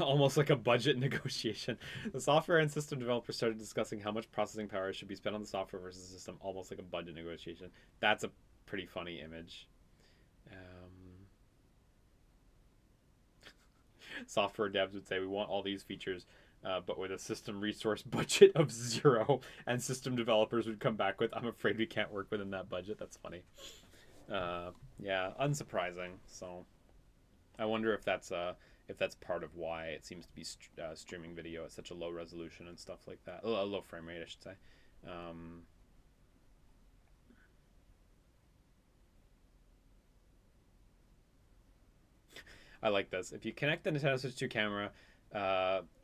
Almost like a budget negotiation. The software and system developers started discussing how much processing power should be spent on the software versus the system, almost like a budget negotiation. That's a pretty funny image. Software devs would say we want all these features, but with a system resource budget of 0, and system developers would come back with, I'm afraid we can't work within that budget. That's funny. Yeah, unsurprising. So I wonder if that's part of why it seems to be streaming video at such a low resolution and stuff like that. A low frame rate, I should say. I like this. If you connect the Nintendo Switch 2 camera,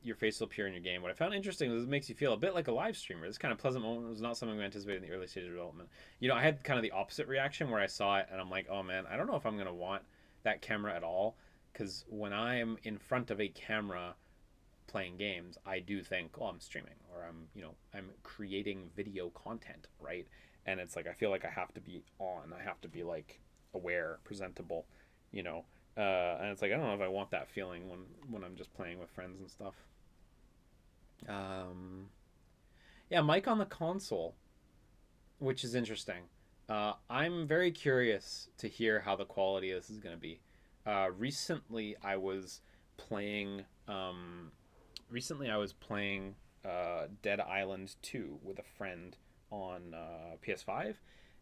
your face will appear in your game. What I found interesting was it makes you feel a bit like a live streamer. This kind of pleasant moment was not something we anticipated in the early stage of development. You know, I had kind of the opposite reaction where I saw it and I'm like, oh man, I don't know if I'm going to want that camera at all. Because when I am in front of a camera playing games, I do think, oh, I'm streaming or I'm creating video content, right? And it's like I feel like I have to be on. I have to be like aware, presentable, you know. And it's like I don't know if I want that feeling when I'm just playing with friends and stuff. Yeah, mic on the console, which is interesting. I'm very curious to hear how the quality of this is going to be. Recently I was playing Dead Island 2 with a friend on PS5,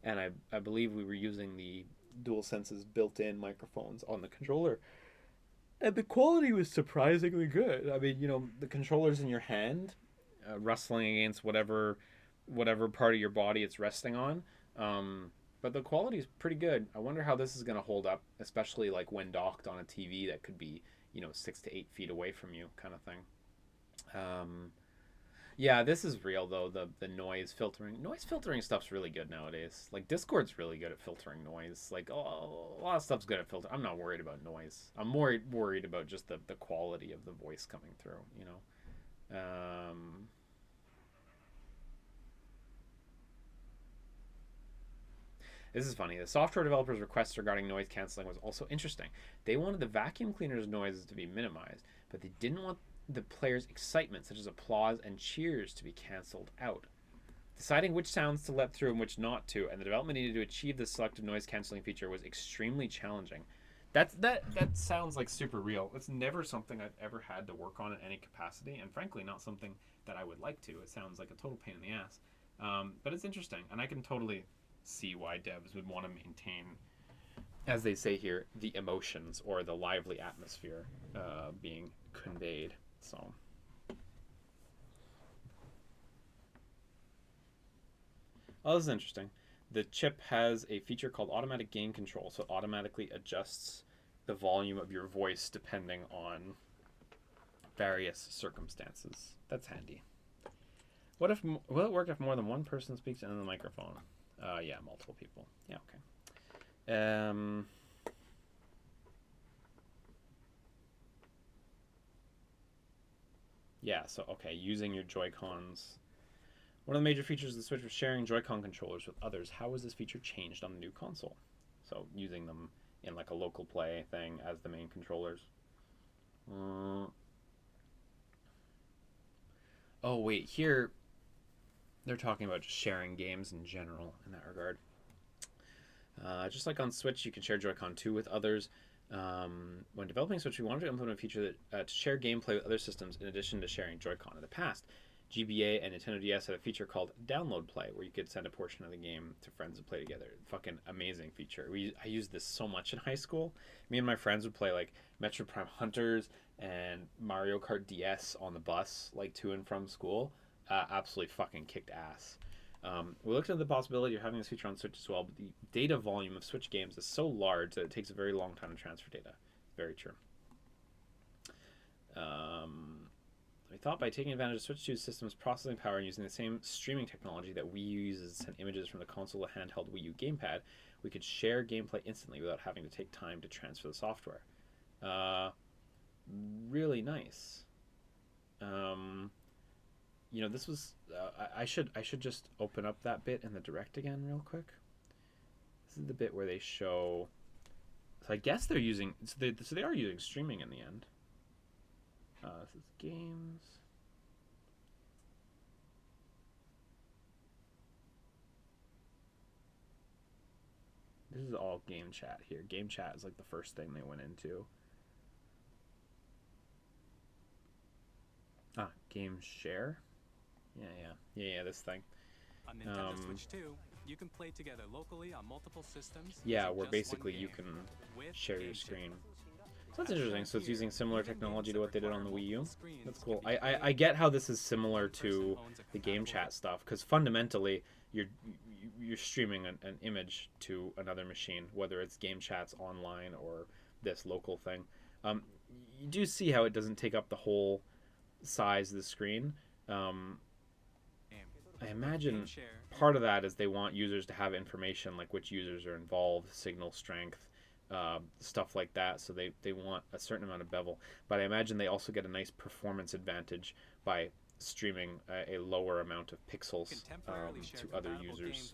and I believe we were using the DualSense's built-in microphones on the controller, and the quality was surprisingly good. I mean, you know, the controller's in your hand, rustling against whatever part of your body it's resting on. But the quality is pretty good. I wonder how this is going to hold up, especially like when docked on a TV that could be, 6 to 8 feet away from you, kind of thing. Yeah, this is real though. The noise filtering stuff's really good nowadays. Like Discord's really good at filtering noise. Like a lot of stuff's good at filtering. I'm not worried about noise. I'm more worried about just the quality of the voice coming through. This is funny. The software developers' requests regarding noise canceling was also interesting. They wanted the vacuum cleaner's noises to be minimized, but they didn't want the players' excitement, such as applause and cheers, to be cancelled out. Deciding which sounds to let through and which not to, and the development needed to achieve this selective noise cancelling feature was extremely challenging. That sounds like super real. It's never something I've ever had to work on in any capacity, and frankly, not something that I would like to. It sounds like a total pain in the ass. But it's interesting, and I can totally see why devs would want to maintain, as they say here, the emotions or the lively atmosphere being conveyed. So, oh, this is interesting. The chip has a feature called automatic gain control, so it automatically adjusts the volume of your voice depending on various circumstances. That's handy. Will it work if more than one person speaks into the microphone? Yeah, multiple people. Yeah, okay. Yeah, so, okay, using your Joy-Cons. One of the major features of the Switch was sharing Joy-Con controllers with others. How was this feature changed on the new console? So, using them in, like, a local play thing as the main controllers. Oh, wait, here they're talking about just sharing games in general in that regard. Just like on Switch, you can share Joy-Con 2 with others. When developing Switch, we wanted to implement a feature that to share gameplay with other systems in addition to sharing Joy-Con. In the past, GBA and Nintendo DS had a feature called Download Play, where you could send a portion of the game to friends to play together. Fucking amazing feature. I used this so much in high school. Me and my friends would play like Metro Prime Hunters and Mario Kart DS on the bus, like to and from school. Absolutely fucking kicked ass. We looked into the possibility of having this feature on Switch as well, but the data volume of Switch games is so large that it takes a very long time to transfer data. Very true. We thought by taking advantage of Switch 2's system's processing power and using the same streaming technology that Wii U uses to send images from the console to handheld Wii U gamepad, we could share gameplay instantly without having to take time to transfer the software. Really nice. You know, this was I should just open up that bit in the Direct again real quick. This is the bit where they show. So I guess they're using. So they are using streaming in the end. This is games. This is all game chat here. Game chat is like the first thing they went into. Game share. Yeah. This thing. On Nintendo Switch 2, you can play together locally on multiple systems. Yeah, where basically you can share your screen. So that's interesting. So it's using similar technology to what they did on the Wii U. That's cool. I get how this is similar to the game chat stuff, because fundamentally you're streaming an image to another machine, whether it's game chats online or this local thing. You do see how it doesn't take up the whole size of the screen. I imagine part of that is they want users to have information like which users are involved, signal strength, stuff like that. So they want a certain amount of bevel. But I imagine they also get a nice performance advantage by streaming a lower amount of pixels to other users.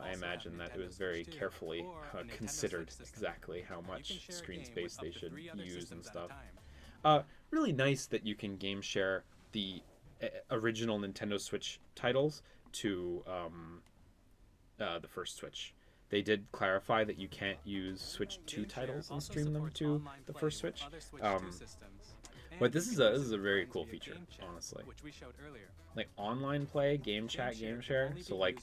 I imagine that it was very carefully considered exactly how much screen space they should use and stuff. Really nice that you can game share the original Nintendo Switch titles to the first Switch. They did clarify that you can't use Switch 2 titles and stream them to the first Switch. But this is a very cool feature, honestly. Like online play, game chat, game share. So like,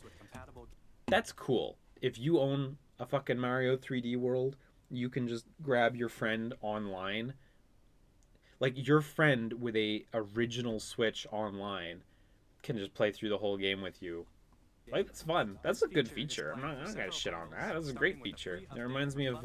that's cool. If you own a fucking Mario 3D World, you can just grab your friend online. Like, your friend with a original Switch online can just play through the whole game with you. Like, it's fun. That's a good feature. I'm not gonna shit on that. That's a great feature. It reminds me of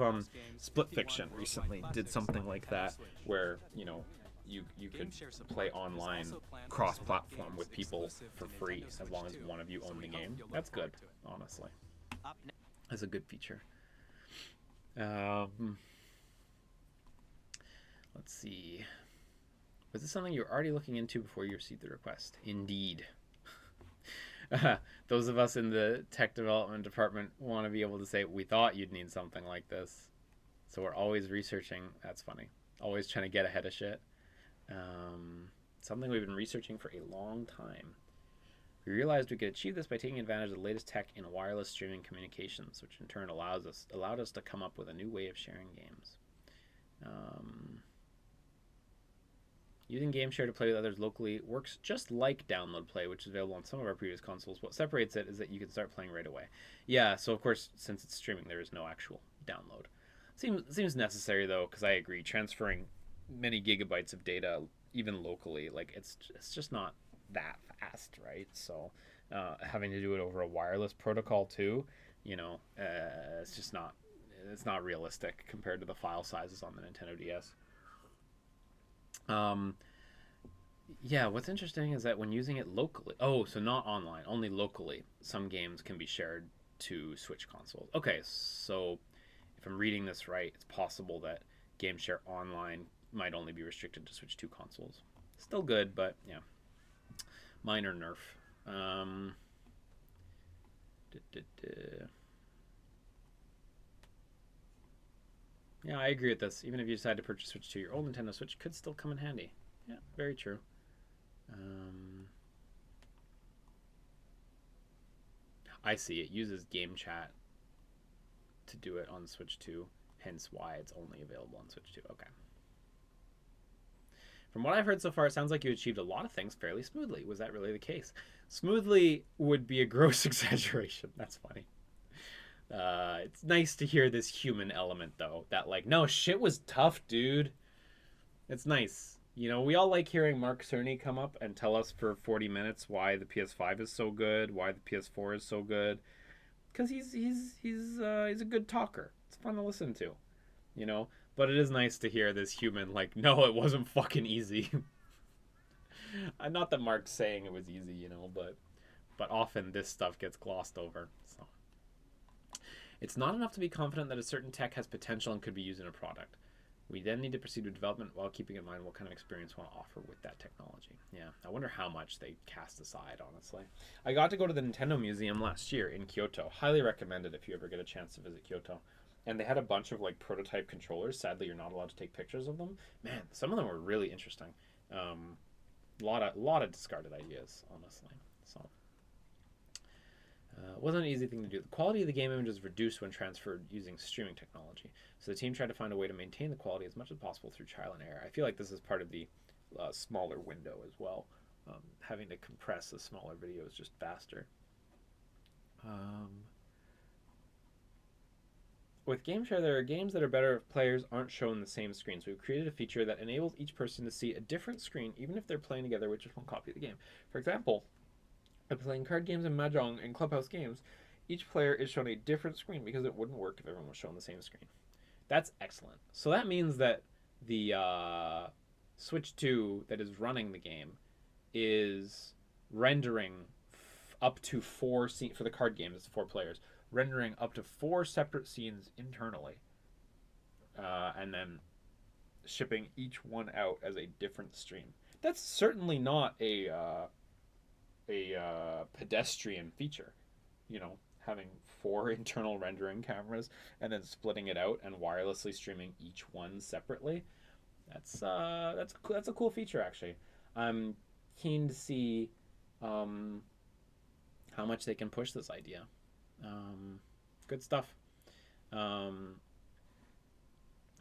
Split Fiction recently did something like that, where, you know, you could play online cross-platform with people for free as long as one of you own the game. That's good, honestly. That's a good feature. Let's see. Was this something you were already looking into before you received the request? Indeed. Those of us in the tech development department want to be able to say, we thought you'd need something like this. So we're always researching. That's funny. Always trying to get ahead of shit. Something we've been researching for a long time. We realized we could achieve this by taking advantage of the latest tech in wireless streaming communications, which in turn allowed us to come up with a new way of sharing games. Using GameShare to play with others locally works just like Download Play, which is available on some of our previous consoles. What separates it is that you can start playing right away. Yeah, so of course, since it's streaming, there is no actual download. Seems necessary, though, because I agree. Transferring many gigabytes of data, even locally, like, it's just not that fast, right? So having to do it over a wireless protocol, too, you know, it's not realistic compared to the file sizes on the Nintendo DS. Yeah, what's interesting is that when using it locally, so not online, only locally, some games can be shared to Switch consoles. Okay, so if I'm reading this right, it's possible that Game Share Online might only be restricted to Switch 2 consoles. Still good, but yeah, minor nerf. Yeah, I agree with this. Even if you decide to purchase Switch 2, your old Nintendo Switch could still come in handy. Yeah, very true. I see. It uses Game Chat to do it on Switch 2, hence why it's only available on Switch 2. Okay. From what I've heard so far, it sounds like you achieved a lot of things fairly smoothly. Was that really the case? Smoothly would be a gross exaggeration. That's funny. It's nice to hear this human element, though. That, like, no, shit was tough, dude. It's nice. You know, we all like hearing Mark Cerny come up and tell us for 40 minutes why the PS5 is so good, why the PS4 is so good. Because he's a good talker. It's fun to listen to, you know? But it is nice to hear this human, like, no, it wasn't fucking easy. Not that Mark's saying it was easy, you know, but often this stuff gets glossed over. So it's not enough to be confident that a certain tech has potential and could be used in a product. We then need to proceed with development while keeping in mind what kind of experience we want to offer with that technology. Yeah, I wonder how much they cast aside, honestly. I got to go to the Nintendo Museum last year in Kyoto. Highly recommend it if you ever get a chance to visit Kyoto. And they had a bunch of like prototype controllers. Sadly, you're not allowed to take pictures of them. Man, some of them were really interesting. Lot of discarded ideas, honestly. So it wasn't an easy thing to do. The quality of the game image is reduced when transferred using streaming technology. So the team tried to find a way to maintain the quality as much as possible through trial and error. I feel like this is part of the smaller window as well. Having to compress a smaller video is just faster. With GameShare, there are games that are better if players aren't shown the same screen. So we've created a feature that enables each person to see a different screen, even if they're playing together with just one copy of the game. For example, by playing card games and Mahjong and Clubhouse games, each player is shown a different screen because it wouldn't work if everyone was shown the same screen. That's excellent. So that means that the Switch 2 that is running the game is rendering up to 4 scenes for the card games. It's 4 players, rendering up to 4 separate scenes internally, and then shipping each one out as a different stream. That's certainly not a pedestrian feature, you know, having 4 internal rendering cameras and then splitting it out and wirelessly streaming each one separately. That's a cool feature, actually. I'm keen to see how much they can push this idea. Good stuff. You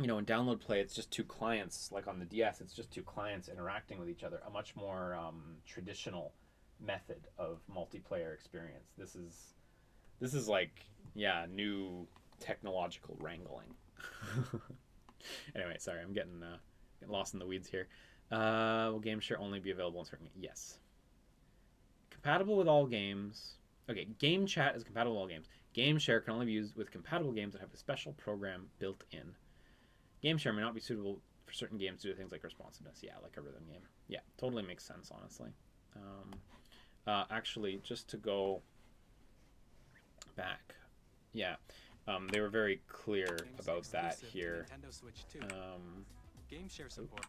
know, in download play, it's just 2 clients. Like on the DS, it's just 2 clients interacting with each other. A much more traditional method of multiplayer experience. This is like, yeah, new technological wrangling. Anyway, sorry, I'm getting lost in the weeds here. Will GameShare only be available in certain? Yes. Compatible with all games. Okay, Game Chat is compatible with all games. GameShare can only be used with compatible games that have a special program built in. GameShare may not be suitable for certain games due to things like responsiveness. Yeah, like a rhythm game. Yeah, totally makes sense, honestly. Actually, just to go back, yeah, they were very clear about that here. GameShare support.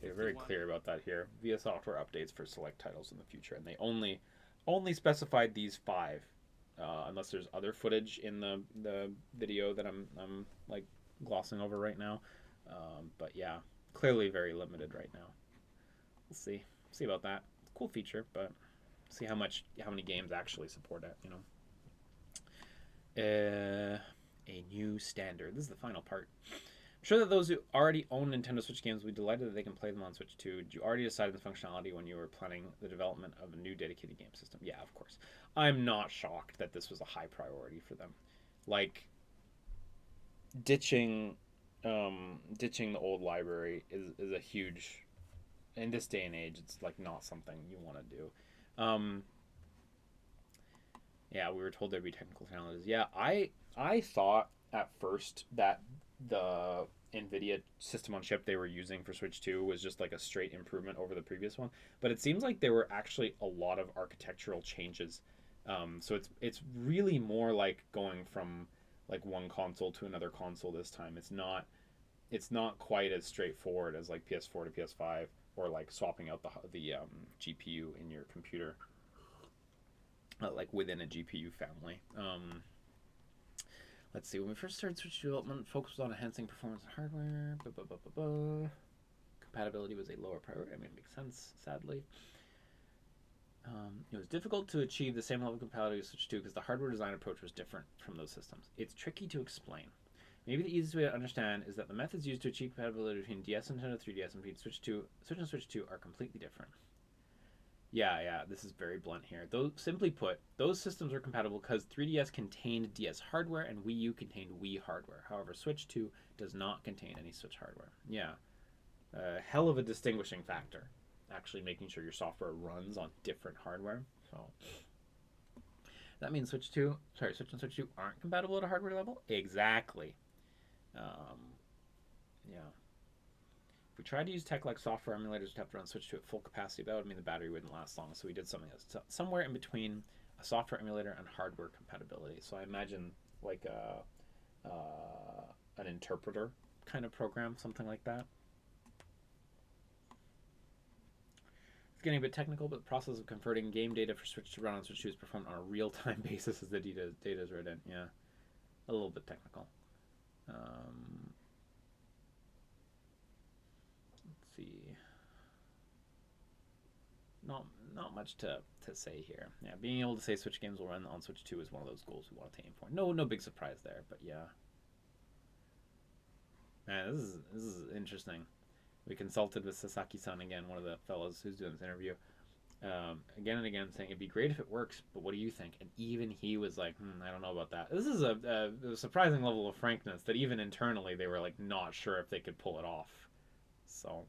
They were very clear about that here. Via software updates for select titles in the future, and they only specified these 5, unless there's other footage in the video that I'm like glossing over right now. But yeah, clearly very limited right now. We'll see about that. Cool feature, but see how many games actually support it, you know. A new standard. This is the final part. I'm sure that those who already own Nintendo Switch games will be delighted that they can play them on Switch 2. Did you already decide on the functionality when you were planning the development of a new dedicated game system? Yeah, of course. I'm not shocked that this was a high priority for them. Like, ditching the old library is a huge, in this day and age, it's like not something you want to do. Yeah, we were told there'd be technical challenges. Yeah, I thought at first that the NVIDIA system on chip they were using for Switch 2 was just like a straight improvement over the previous one, but it seems like there were actually a lot of architectural changes. So it's really more like going from like one console to another console this time. It's not quite as straightforward as like PS4 to PS5 or like swapping out the GPU in your computer, like within a GPU family. Let's see. When we first started Switch development, focus was on enhancing performance and hardware. Compatibility was a lower priority. I mean, it makes sense, sadly. It was difficult to achieve the same level of compatibility with Switch 2 because the hardware design approach was different from those systems. It's tricky to explain. Maybe the easiest way to understand is that the methods used to achieve compatibility between DS and Nintendo 3DS and Switch and Switch 2 are completely different. Yeah, this is very blunt here. Simply put, those systems were compatible because 3DS contained DS hardware and Wii U contained Wii hardware. However, Switch 2 does not contain any Switch hardware. Yeah, hell of a distinguishing factor. Actually making sure your software runs on different hardware. So that means Switch and Switch 2 aren't compatible at a hardware level? Exactly. Yeah. If we tried to use tech like software emulators, we'd have to run Switch 2 at full capacity. That would mean the battery wouldn't last long. So we did something that's somewhere in between a software emulator and hardware compatibility. So I imagine like an interpreter kind of program, something like that. It's getting a bit technical, but the process of converting game data for Switch to run on Switch 2 is performed on a real-time basis as the data is read in. Yeah, a little bit technical. Let's see. Not much to say here. Yeah, being able to say Switch games will run on Switch 2 is one of those goals we want to aim for. No big surprise there, but yeah. Man, this is interesting. We consulted with Sasaki-san again, one of the fellows who's doing this interview, again and again, saying it'd be great if it works, but what do you think? And even he was like, I don't know about that. This is a surprising level of frankness that even internally they were like not sure if they could pull it off. So,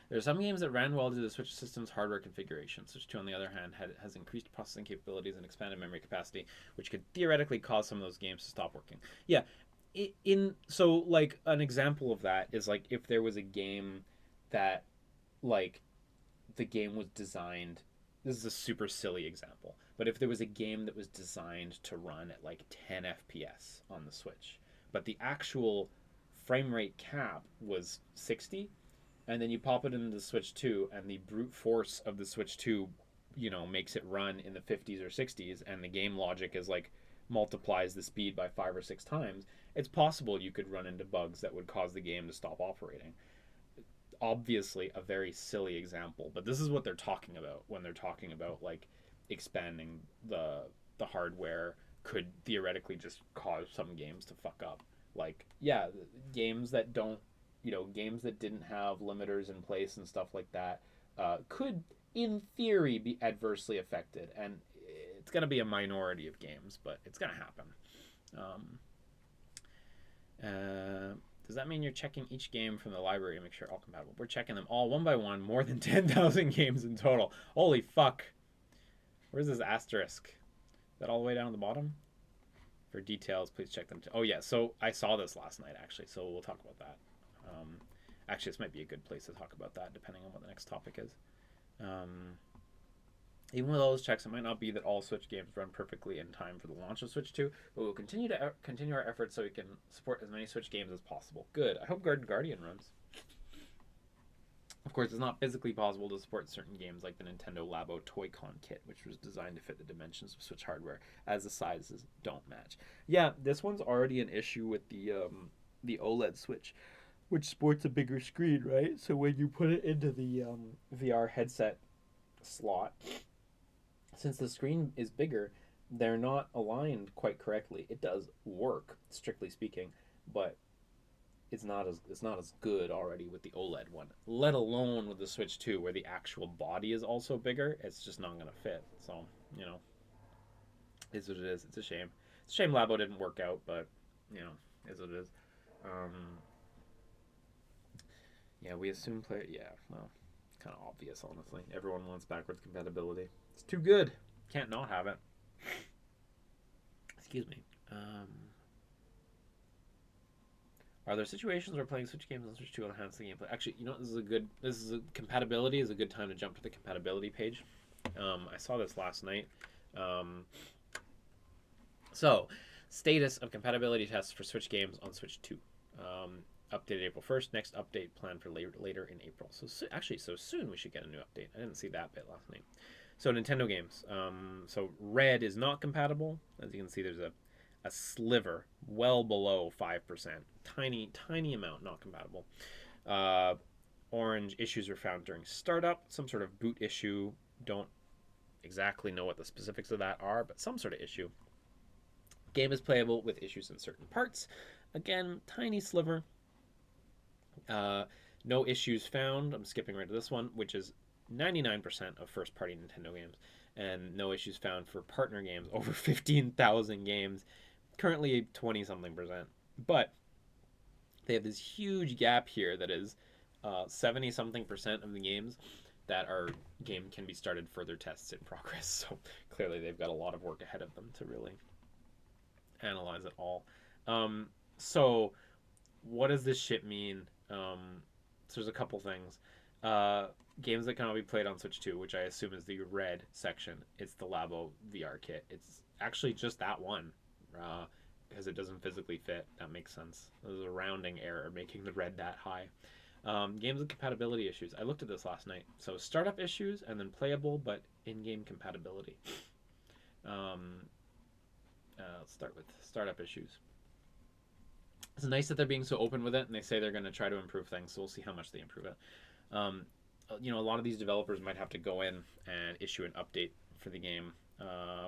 there are some games that ran well due to the Switch system's hardware configuration. Switch 2, on the other hand, has increased processing capabilities and expanded memory capacity, which could theoretically cause some of those games to stop working. Yeah, so like an example of that is like if there was a game that like the game was designed. This is a super silly example, but if there was a game that was designed to run at like 10 FPS on the Switch, but the actual frame rate cap was 60. And then you pop it into the Switch 2, and the brute force of the Switch 2, makes it run in the 50s or 60s, and the game logic is like multiplies the speed by 5 or 6 times. It's possible you could run into bugs that would cause the game to stop operating. Obviously, a very silly example, but this is what they're talking about when they're talking about like expanding the hardware could theoretically just cause some games to fuck up. Like, yeah, games that don't. Games that didn't have limiters in place and stuff like that could, in theory, be adversely affected. And it's going to be a minority of games, but it's going to happen. Does that mean you're checking each game from the library to make sure all compatible? We're checking them all one by one, more than 10,000 games in total. Holy fuck. Where's this asterisk? Is that all the way down at the bottom? For details, please check them. Oh, yeah. So I saw this last night, actually, so we'll talk about that. Actually, this might be a good place to talk about that, depending on what the next topic is. Even with all those checks, it might not be that all Switch games run perfectly in time for the launch of Switch 2, but we'll continue our efforts so we can support as many Switch games as possible. Good. I hope Garden Guardian runs. Of course, it's not physically possible to support certain games like the Nintendo Labo Toy-Con kit, which was designed to fit the dimensions of Switch hardware, as the sizes don't match. Yeah, this one's already an issue with the OLED Switch, which sports a bigger screen, right? So when you put it into the VR headset slot, since the screen is bigger, they're not aligned quite correctly. It does work, strictly speaking, but it's not as good already with the OLED one. Let alone with the Switch 2, where the actual body is also bigger. It's just not gonna fit. So is what it is. It's a shame. It's a shame Labo didn't work out, but is what it is. Yeah, we assume player. Yeah, well, kind of obvious, honestly. Everyone wants backwards compatibility. It's too good. Can't not have it. Excuse me. Are there situations where playing Switch games on Switch 2 will enhance the gameplay? Actually, compatibility is a good time to jump to the compatibility page. I saw this last night. So, status of compatibility tests for Switch games on Switch 2. Updated April 1st. Next update planned for later in April. So soon we should get a new update. I didn't see that bit last night. So Nintendo games. So Red is not compatible. As you can see, there's a sliver well below 5%. Tiny amount not compatible. Orange, issues were found during startup. Some sort of boot issue. Don't exactly know what the specifics of that are, but some sort of issue. Game is playable with issues in certain parts. Again, tiny sliver. No issues found. I'm skipping right to this one, which is 99% of first-party Nintendo games, and no issues found for partner games, over 15,000 games, currently 20-something%. But they have this huge gap here that is 70-something% of the games that can be started further tests in progress. So clearly they've got a lot of work ahead of them to really analyze it all. So what does this shit mean? So there's a couple things. Games that can only be played on Switch 2, which I assume is the red section. It's the Labo VR kit. It's actually just that one, because it doesn't physically fit. That makes sense. There's a rounding error making the red that high. Games with compatibility issues. I looked at this last night. So startup issues and then playable but in-game compatibility. Let's start with startup issues. It's nice that they're being so open with it, and they say they're going to try to improve things, so we'll see how much they improve it. A lot of these developers might have to go in and issue an update for the game.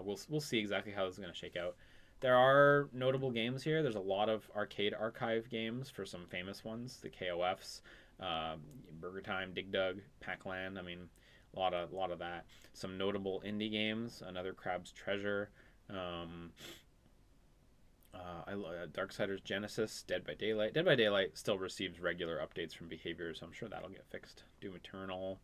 We'll see exactly how this is going to shake out. There are notable games here. There's a lot of arcade archive games for some famous ones, the KOFs, Burger Time, Dig Dug, Pac-Land. I mean, a lot of that. Some notable indie games, another Crab's Treasure, Darksiders Genesis, Dead by Daylight. Dead by Daylight still receives regular updates from Behavior, so I'm sure that'll get fixed. Doom Eternal,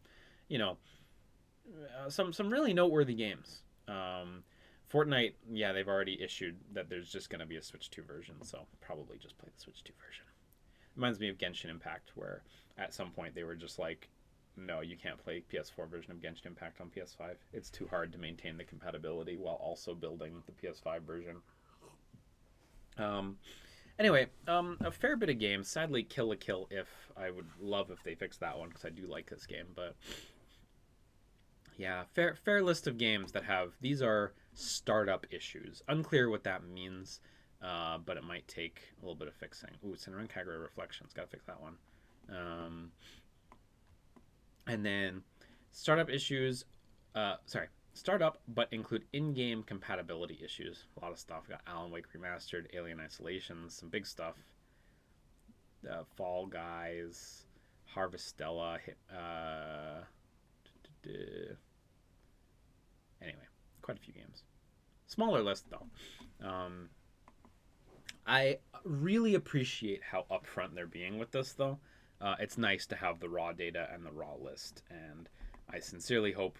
some really noteworthy games. Fortnite, yeah, they've already issued that there's just going to be a Switch 2 version, so probably just play the Switch 2 version. Reminds me of Genshin Impact, where at some point they were just like, no, you can't play PS4 version of Genshin Impact on PS5. It's too hard to maintain the compatibility while also building the PS5 version. Anyway, a fair bit of games. Sadly, Kill la Kill If. I would love if they fixed that one, because I do like this game, but yeah, fair list of games that have, these are startup issues. Unclear what that means, but it might take a little bit of fixing. Ooh, Senran Kagura Reflections, gotta fix that one. And then startup issues, startup, but include in-game compatibility issues. A lot of stuff. We got Alan Wake Remastered, Alien Isolation, some big stuff. Fall Guys, Harvestella. Anyway, quite a few games. Smaller list, though. I really appreciate how upfront they're being with this, though. It's nice to have the raw data and the raw list, and I sincerely hope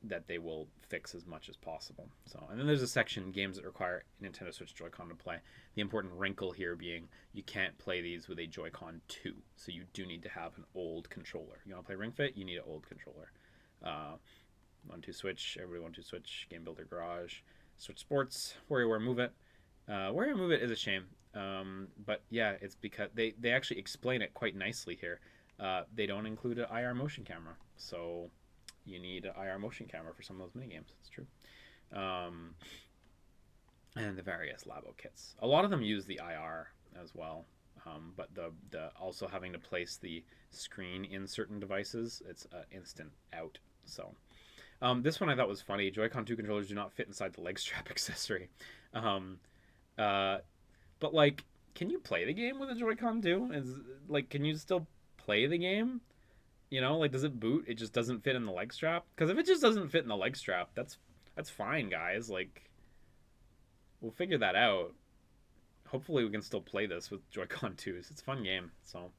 that they will fix as much as possible. So, and then there's a section, games that require Nintendo Switch Joy-Con to play. The important wrinkle here being you can't play these with a Joy-Con 2, so you do need to have an old controller. You want to play Ring Fit, you need an old controller. 1-2 Switch, everybody 1-2 Switch, Game Builder Garage, Switch Sports, WarioWare Move It. WarioWare Move It is a shame, but yeah, it's because they actually explain it quite nicely here. They don't include an IR motion camera, so you need an IR motion camera for some of those minigames. It's true. And the various Labo kits. A lot of them use the IR as well, but the also having to place the screen in certain devices, it's instant out. So this one I thought was funny. Joy-Con 2 controllers do not fit inside the leg strap accessory. But like, can you play the game with a Joy-Con 2? Can you still play the game? Does it boot? It just doesn't fit in the leg strap? Because if it just doesn't fit in the leg strap, that's fine, guys. We'll figure that out. Hopefully we can still play this with Joy-Con 2s. It's a fun game. So,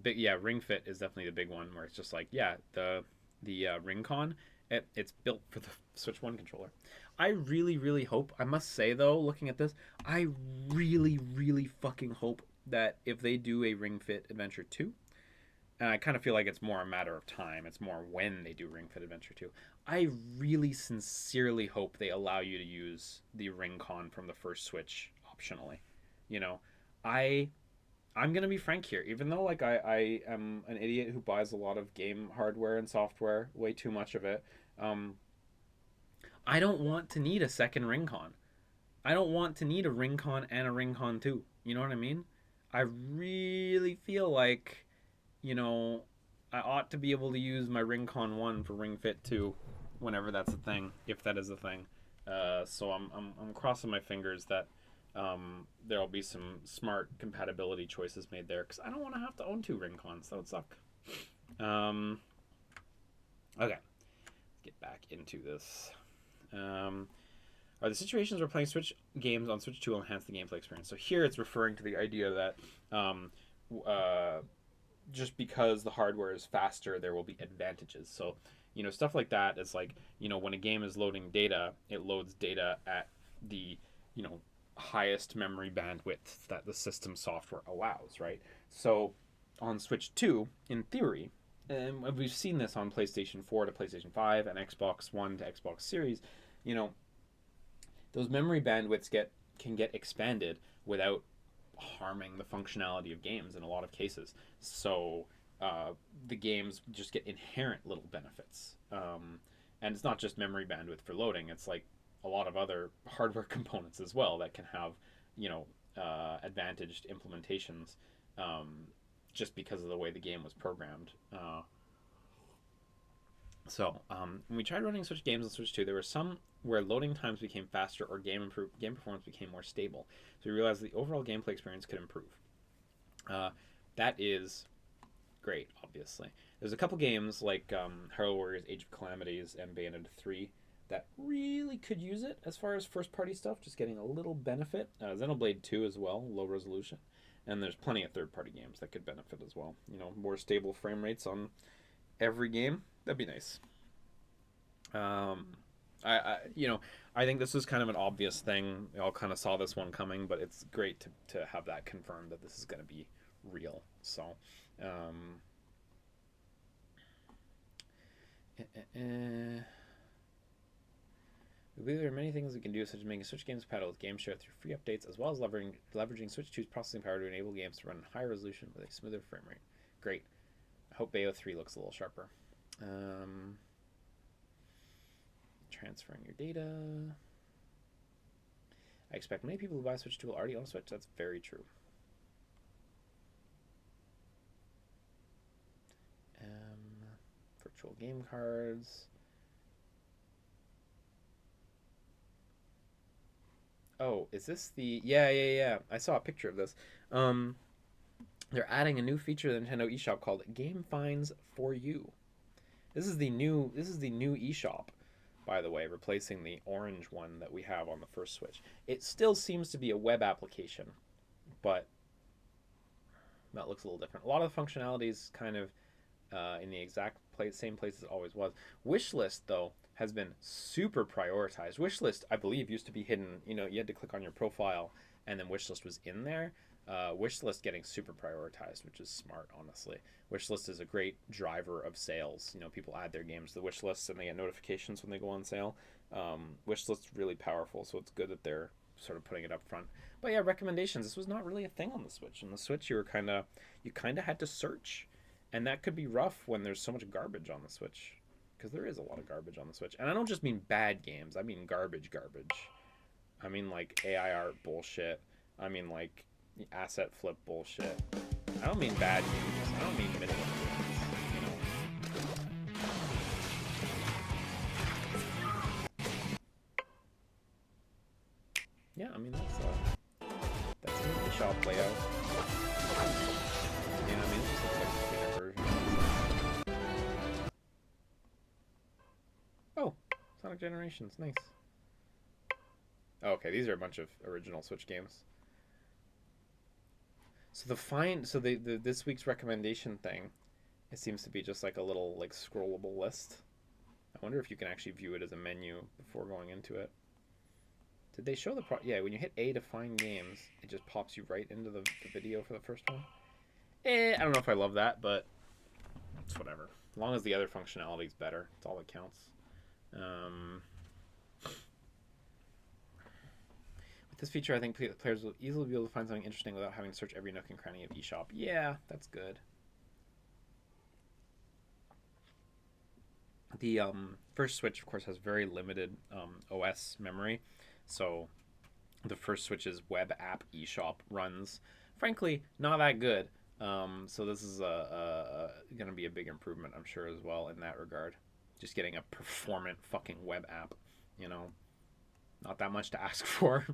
Ring Fit is definitely the big one, where it's just like, yeah, the Ring Con, it's built for the Switch 1 controller. I really, really hope, I must say though, looking at this, I really, really fucking hope that if they do a Ring Fit Adventure 2, and I kind of feel like it's more a matter of time, it's more when they do Ring Fit Adventure 2, I really sincerely hope they allow you to use the Ring Con from the first Switch optionally. I'm going to be frank here, even though I am an idiot who buys a lot of game hardware and software, way too much of it, I don't want to need a second Ring Con. I don't want to need a Ring Con and a Ring Con 2. You know what I mean? I really feel like, I ought to be able to use my Ring Con 1 for Ring Fit 2 whenever that's a thing, if that is a thing. So I'm crossing my fingers that there'll be some smart compatibility choices made there, because I don't want to have to own 2 Ring Cons. That would suck. Okay. Let's get back into this. Are the situations where playing Switch games on Switch 2 will enhance the gameplay experience? So here it's referring to the idea that just because the hardware is faster, there will be advantages. So You know, stuff like that is like, you know, when a game is loading data, it loads data at the, you know, highest memory bandwidth that the system software allows, right? So on Switch 2, in theory, and we've seen this on PlayStation 4 to PlayStation 5 and Xbox One to Xbox Series, you know, those memory bandwidths can get expanded without harming the functionality of games in a lot of cases. So the games just get inherent little benefits. And it's not just memory bandwidth for loading, it's like a lot of other hardware components as well that can have, you know, advantaged implementations just because of the way the game was programmed. So when we tried running Switch games on Switch 2, there were some where loading times became faster or game performance became more stable. So we realized the overall gameplay experience could improve. That is great, obviously. There's a couple games like Hyrule Warriors Age of Calamities and Bayonetta 3 that really could use it as far as first-party stuff, just getting a little benefit. Xenoblade 2 as well, low resolution. And there's plenty of third-party games that could benefit as well. You know, more stable frame rates on every game. That'd be nice. I think this is kind of an obvious thing. We all kind of saw this one coming, but it's great to have that confirmed that this is going to be real. So, we believe there are many things we can do, such as making Switch games compatible with game share through free updates, as well as leveraging Switch 2's processing power to enable games to run in high resolution with a smoother frame rate. Great. I hope Bayo 3 looks a little sharper. Transferring your data. I expect many people who buy Switch 2 will already own a Switch. That's very true. Virtual game cards. Oh, is this the... Yeah. I saw a picture of this. They're adding a new feature to the Nintendo eShop called Game Finds for You. This is the new eShop, by the way, replacing the orange one that we have on the first Switch. It still seems to be a web application, but that looks a little different. A lot of the functionality is kind of in the exact same place as it always was. Wishlist, though, has been super prioritized. Wishlist, I believe, used to be hidden. You know, you had to click on your profile, and then Wishlist was in there. Wishlist getting super prioritized, which is smart, honestly. Wishlist is a great driver of sales. You know, people add their games to the wishlist and they get notifications when they go on sale. Wishlist's really powerful, so it's good that they're sort of putting it up front. But yeah, recommendations. This was not really a thing on the Switch. On the Switch, you kind of had to search, and that could be rough when there's so much garbage on the Switch, because there is a lot of garbage on the Switch. And I don't just mean bad games. I mean garbage. I mean like AI art bullshit. I mean like asset flip bullshit. I don't mean bad games. I don't mean middling games. You know. Yeah, I mean that's an eShop layout. You know what I mean? It's just like a cleaner version. Oh, Sonic Generations, nice. Oh, okay, these are a bunch of original Switch games. So the this week's recommendation thing, it seems to be just like a little like scrollable list. I wonder if you can actually view it as a menu before going into it. Did they show yeah, when you hit A to find games, it just pops you right into the video for the first one. I don't know if I love that, but it's whatever. As long as the other functionality is better, it's all that counts. This feature, I think players will easily be able to find something interesting without having to search every nook and cranny of eShop. Yeah, that's good. The first Switch, of course, has very limited OS memory. So the first Switch's web app eShop runs, frankly, not that good. So this is going to be a big improvement, I'm sure, as well in that regard. Just getting a performant fucking web app, you know. Not that much to ask for.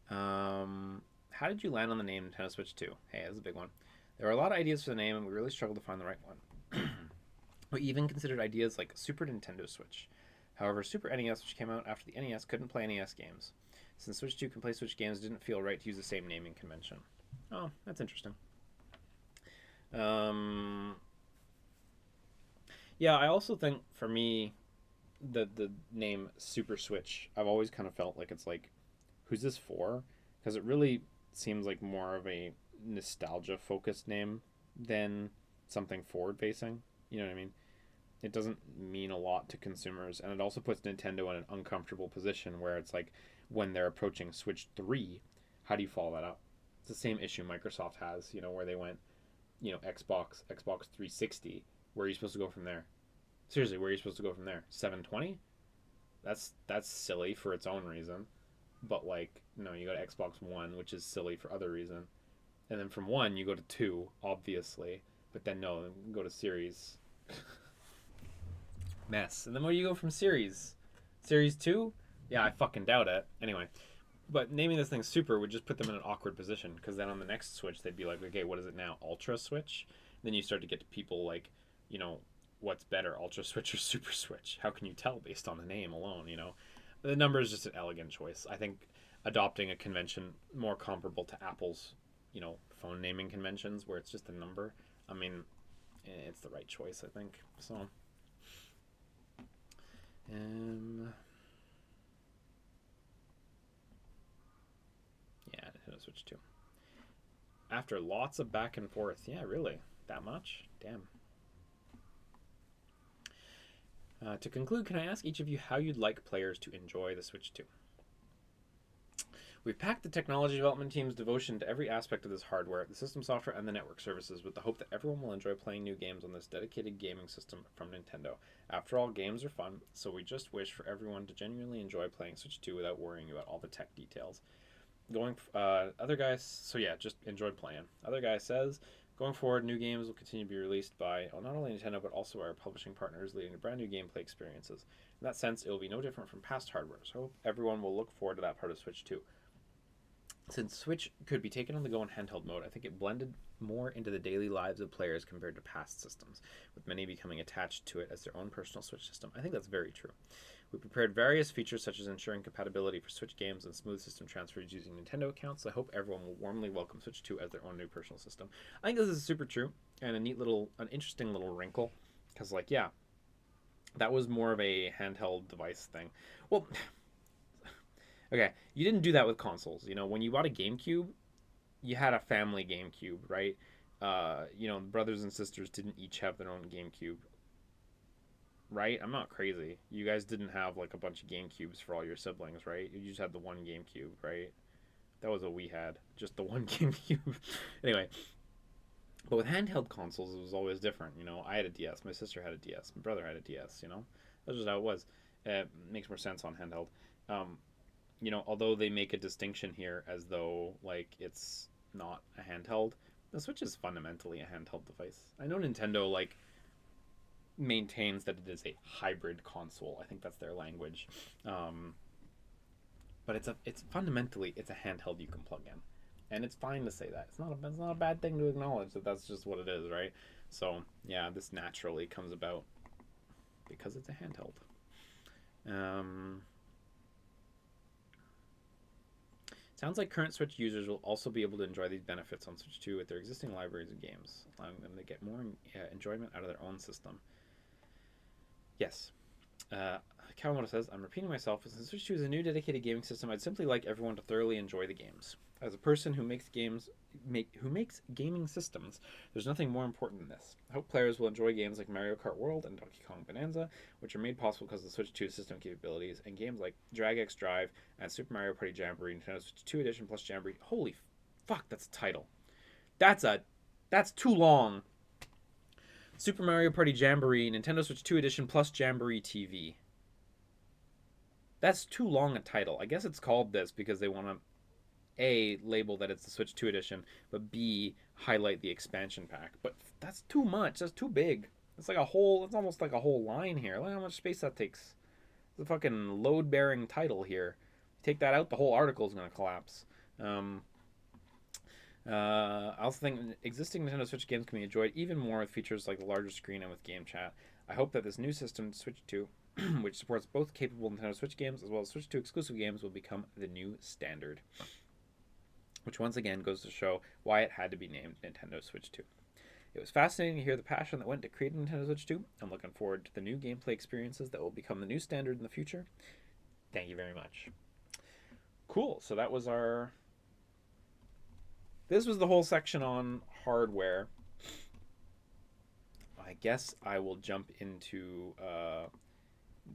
How did you land on the name Nintendo Switch 2? Hey, that's a big one. There were a lot of ideas for the name, and we really struggled to find the right one. We even considered ideas like Super Nintendo Switch. However, Super NES, which came out after the NES, couldn't play NES games. Since Switch 2 can play Switch games, it didn't feel right to use the same naming convention. Oh, that's interesting. Yeah, I also think for me, the name Super Switch, I've always kind of felt like it's like, who's this for? Because it really seems like more of a nostalgia focused name than something forward facing. You know what I mean? It doesn't mean a lot to consumers, and it also puts Nintendo in an uncomfortable position where it's like when they're approaching Switch 3, how do you follow that up? It's the same issue Microsoft has, where they went, Xbox 360. Where are you supposed to go from there? Seriously, where are you supposed to go from there? 720? That's silly for its own reason. But like, no, you go to Xbox One, which is silly for other reason. And then from one you go to two, obviously. But then no, then go to series. Mess. And then where do you go from series? Series 2? Yeah, I fucking doubt it. Anyway. But naming this thing Super would just put them in an awkward position, because then on the next Switch they'd be like, okay, what is it now? Ultra Switch? Then you start to get to people like, what's better, Ultra Switch or Super Switch? How can you tell based on the name alone, The number is just an elegant choice. I think adopting a convention more comparable to Apple's, phone naming conventions, where it's just a number, I mean, it's the right choice, I think. So, yeah, Nintendo Switch 2. After lots of back and forth. Yeah, really? That much? Damn. To conclude, can I ask each of you how you'd like players to enjoy the Switch 2? We've packed the technology development team's devotion to every aspect of this hardware, the system software, and the network services, with the hope that everyone will enjoy playing new games on this dedicated gaming system from Nintendo. After all, games are fun, so we just wish for everyone to genuinely enjoy playing Switch 2 without worrying about all the tech details. Other guys, so yeah, just enjoy playing. Other guy says, going forward, new games will continue to be released by not only Nintendo, but also our publishing partners, leading to brand new gameplay experiences. In that sense, it will be no different from past hardware, so I hope everyone will look forward to that part of Switch 2. Since Switch could be taken on the go in handheld mode, I think it blended more into the daily lives of players compared to past systems, with many becoming attached to it as their own personal Switch system. I think that's very true. We prepared various features such as ensuring compatibility for Switch games and smooth system transfers using Nintendo accounts. I hope everyone will warmly welcome Switch 2 as their own new personal system. I think this is super true and an interesting little wrinkle, because like, yeah, that was more of a handheld device thing. Well, okay, you didn't do that with consoles. When you bought a GameCube, you had a family GameCube, right? Brothers and sisters didn't each have their own GameCube. Right? I'm not crazy. You guys didn't have like a bunch of GameCubes for all your siblings, right? You just had the one GameCube, right? That was what we had. Just the one GameCube. Anyway. But with handheld consoles, it was always different. I had a DS. My sister had a DS. My brother had a DS, That's just how it was. It makes more sense on handheld. Although they make a distinction here as though, like, it's not a handheld, the Switch is fundamentally a handheld device. I know Nintendo, like, maintains that it is a hybrid console. I think that's their language. But it's fundamentally a handheld you can plug in. And it's fine to say that. It's not a bad thing to acknowledge that that's just what it is, right? So, yeah, this naturally comes about because it's a handheld. Sounds like current Switch users will also be able to enjoy these benefits on Switch 2 with their existing libraries of games, allowing them to get more enjoyment out of their own system. Yes. Kawamoto says, I'm repeating myself, but since Switch 2 is a new dedicated gaming system, I'd simply like everyone to thoroughly enjoy the games. As a person who makes gaming systems, there's nothing more important than this. I hope players will enjoy games like Mario Kart World and Donkey Kong Bananza, which are made possible because of the Switch 2 system capabilities, and games like Drag X Drive and Super Mario Party Jamboree, Nintendo Switch 2 Edition plus Jamboree. Holy fuck, that's a title. That's too long. Super Mario Party Jamboree, Nintendo Switch 2 Edition plus Jamboree TV. That's too long a title. I guess it's called this because they want to A, label that it's the Switch 2 Edition, but B, highlight the expansion pack. But that's too much. That's too big. It's almost like a whole line here. Look how much space that takes. It's a fucking load-bearing title here. Take that out, the whole article is going to collapse. I also think existing Nintendo Switch games can be enjoyed even more with features like the larger screen and with game chat. I hope that this new system, Switch 2, which supports both capable Nintendo Switch games as well as Switch 2 exclusive games, will become the new standard. Which once again goes to show why it had to be named Nintendo Switch 2. It was fascinating to hear the passion that went to create Nintendo Switch 2. I'm looking forward to the new gameplay experiences that will become the new standard in the future. Thank you very much. Cool. So that was our... This was the whole section on hardware. I guess I will jump into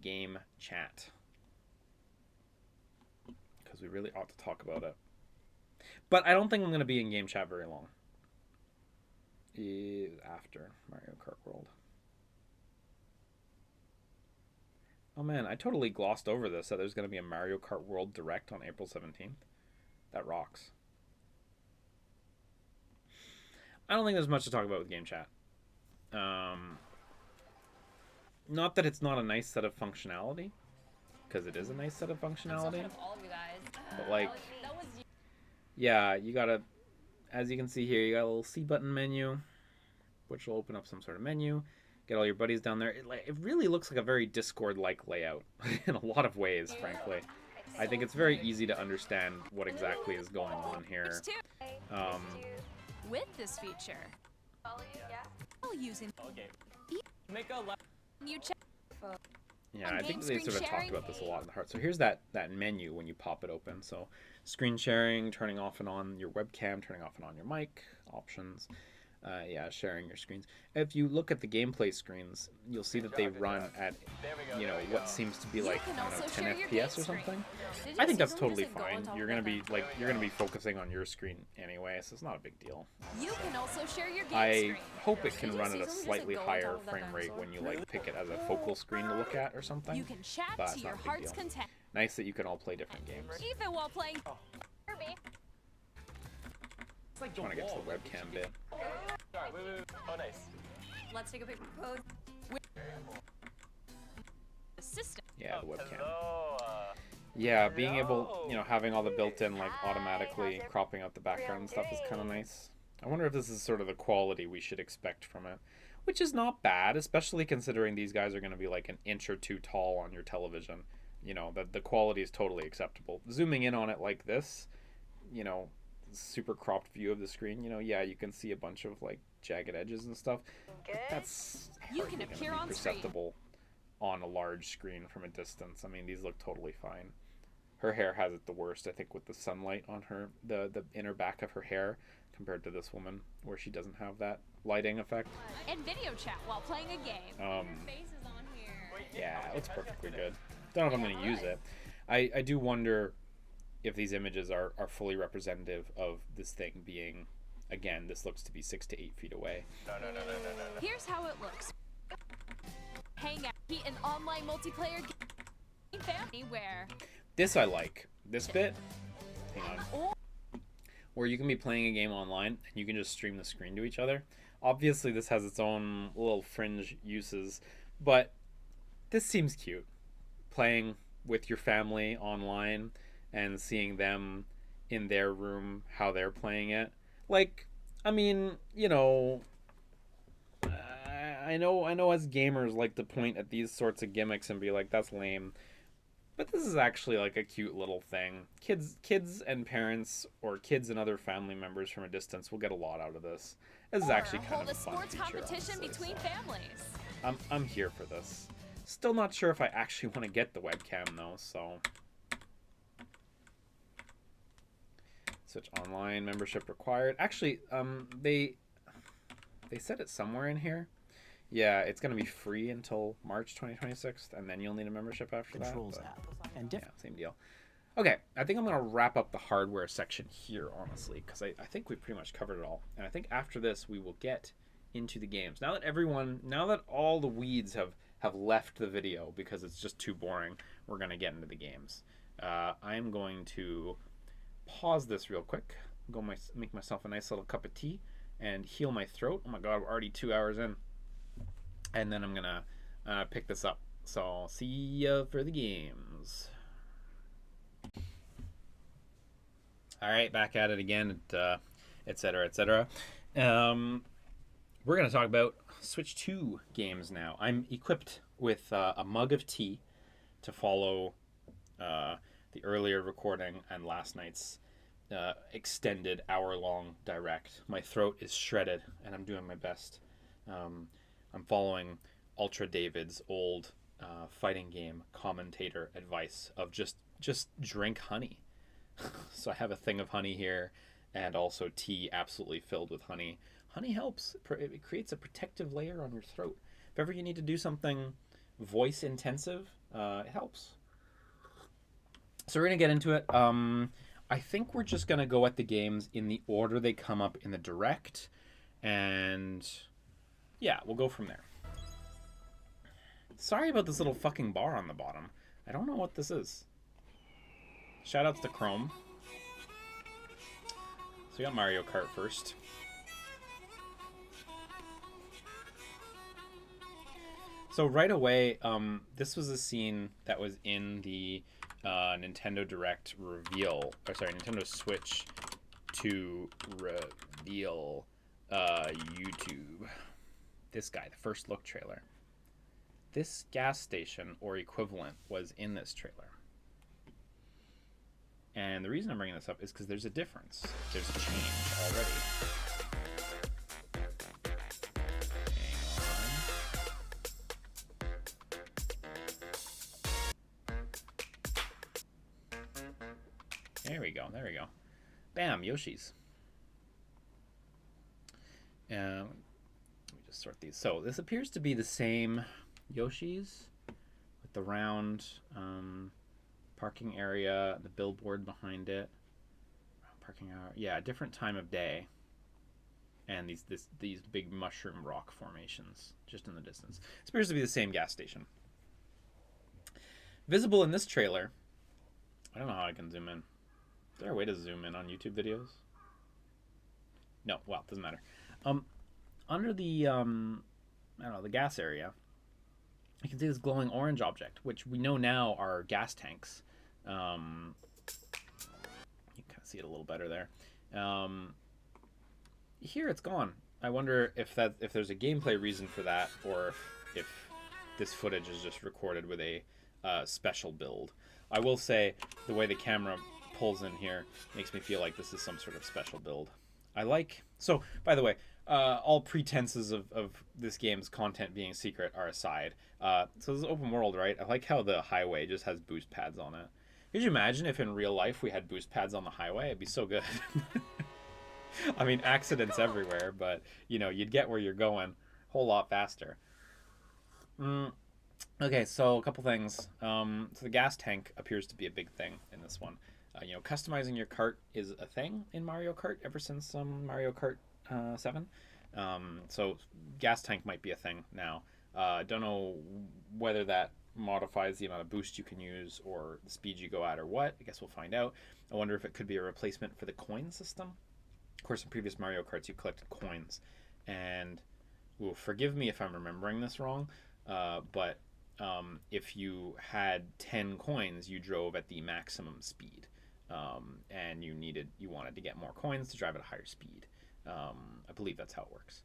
game chat, because we really ought to talk about it. But I don't think I'm going to be in game chat very long. After Mario Kart World. Oh man, I totally glossed over this, that there's going to be a Mario Kart World Direct on April 17th. That rocks. I don't think there's much to talk about with game chat. Not that it's not a nice set of functionality, because it is a nice set of functionality. But like, yeah, you gotta, as you can see here, you got a little C button menu, which will open up some sort of menu. Get all your buddies down there. It really looks like a very Discord-like layout in a lot of ways, frankly. I think it's very easy to understand what exactly is going on here. With this feature, I'll use it. Make a left. You check. Yeah, I think they sort of talked about this a lot in the heart. So here's that menu when you pop it open. So screen sharing, turning off and on your webcam, turning off and on your mic, options. Yeah, sharing your screens. If you look at the gameplay screens, you'll see that they run at, you know, what seems to be like, I don't know, 10 FPS or something. I think that's totally fine. You're gonna be focusing on your screen anyway, so it's not a big deal. You can also share your game I screen. hope it can run at a slightly higher frame rate when you like pick it as a focal screen to look at or something. You can chat But to it's your not a big heart's deal. content. Nice that you can all play different games. Even while playing Kirby. I want to get to the webcam bit. Oh, nice. Let's take a picture pose. The system. Yeah, the webcam. Yeah, being able, you know, having all the built-in, like, automatically cropping out the background and stuff is kind of nice. I wonder if this is sort of the quality we should expect from it. Which is not bad, especially considering these guys are going to be like an inch or two tall on your television. You know, the quality is totally acceptable. Zooming in on it like this, you know, super cropped view of the screen, you know, yeah, you can see a bunch of like jagged edges and stuff. But that's hardly gonna be perceptible on a large screen from a distance. I mean, these look totally fine. Her hair has it the worst, I think, with the sunlight on her, the inner back of her hair compared to this woman, where she doesn't have that lighting effect. And video chat while playing a game. Yeah, it looks perfectly good. Don't know if I'm going to use it. I do wonder if these images are fully representative of this thing being, again, this looks to be 6 to 8 feet away. No. Here's how it looks. Hang out, an online multiplayer game anywhere. This I like. This bit, hang on, where you can be playing a game online and you can just stream the screen to each other. Obviously, this has its own little fringe uses, but this seems cute. Playing with your family online and seeing them in their room, how they're playing it. Like, I mean, you know, I know as gamers like to point at these sorts of gimmicks and be like, that's lame. But this is actually like a cute little thing. Kids and parents, or kids and other family members from a distance, will get a lot out of this. This is actually kind of a fun sports feature, competition honestly, between so families. I'm here for this. Still not sure if I actually want to get the webcam though, so. Switch online membership required. Actually, they said it somewhere in here. Yeah, it's going to be free until March 2026, and then you'll need a membership after Controls that. app. And Yeah, same deal. Okay, I think I'm going to wrap up the hardware section here, honestly, because I think we've pretty much covered it all. And I think after this, we will get into the games. Now that all the weeds have left the video because it's just too boring, we're going to get into the games. I'm going to pause this real quick, make myself a nice little cup of tea, and heal my throat. Oh my god, we're already 2 hours in. And then I'm going to pick this up. So I'll see ya for the games. All right, back at it again, etc., etc. We're going to talk about Switch 2 games now. I'm equipped with a mug of tea to follow the earlier recording and last night's extended hour-long direct. My throat is shredded, and I'm doing my best. I'm following Ultra David's old fighting game commentator advice of just drink honey. So I have a thing of honey here, and also tea absolutely filled with honey. Honey helps. It creates a protective layer on your throat. If ever you need to do something voice intensive, it helps. So we're going to get into it. I think we're just going to go at the games in the order they come up in the direct. And yeah, we'll go from there. Sorry about this little fucking bar on the bottom. I don't know what this is. Shoutouts to Chrome. So we got Mario Kart first. So right away, this was a scene that was in the Nintendo Direct reveal, or sorry, Nintendo Switch 2 reveal YouTube. This guy, the first look trailer. This gas station or equivalent was in this trailer. And the reason I'm bringing this up is because there's a difference. There's a change already. There we go. There we go. Bam, Yoshi's. Let me just sort these. So this appears to be the same Yoshi's with the round parking area, the billboard behind it. Parking hour. Yeah, different time of day. And these big mushroom rock formations just in the distance. This appears to be the same gas station. Visible in this trailer. I don't know how I can zoom in. Is there a way to zoom in on YouTube videos? No, well, it doesn't matter. Under the I don't know, the gas area, you can see this glowing orange object, which we know now are gas tanks. You can kind of see it a little better there. Here it's gone. I wonder if there's a gameplay reason for that, or if this footage is just recorded with a special build. I will say the way the camera pulls in here makes me feel like this is some sort of special build. So by the way, all pretenses of this game's content being secret are aside. So this is open world, right? I like how the highway just has boost pads on it. Could you imagine if in real life we had boost pads on the highway? It'd be so good. I mean, accidents everywhere, but you know, you'd get where you're going a whole lot faster. Okay, so a couple things. So the gas tank appears to be a big thing in this one. You know, customizing your kart is a thing in Mario Kart ever since Mario Kart 7. So gas tank might be a thing now. Don't know whether that modifies the amount of boost you can use or the speed you go at or what. I guess we'll find out. I wonder if it could be a replacement for the coin system. Of course, in previous Mario Karts, you collected coins. And, forgive me if I'm remembering this wrong, but if you had 10 coins, you drove at the maximum speed. And you wanted to get more coins to drive at a higher speed. I believe that's how it works.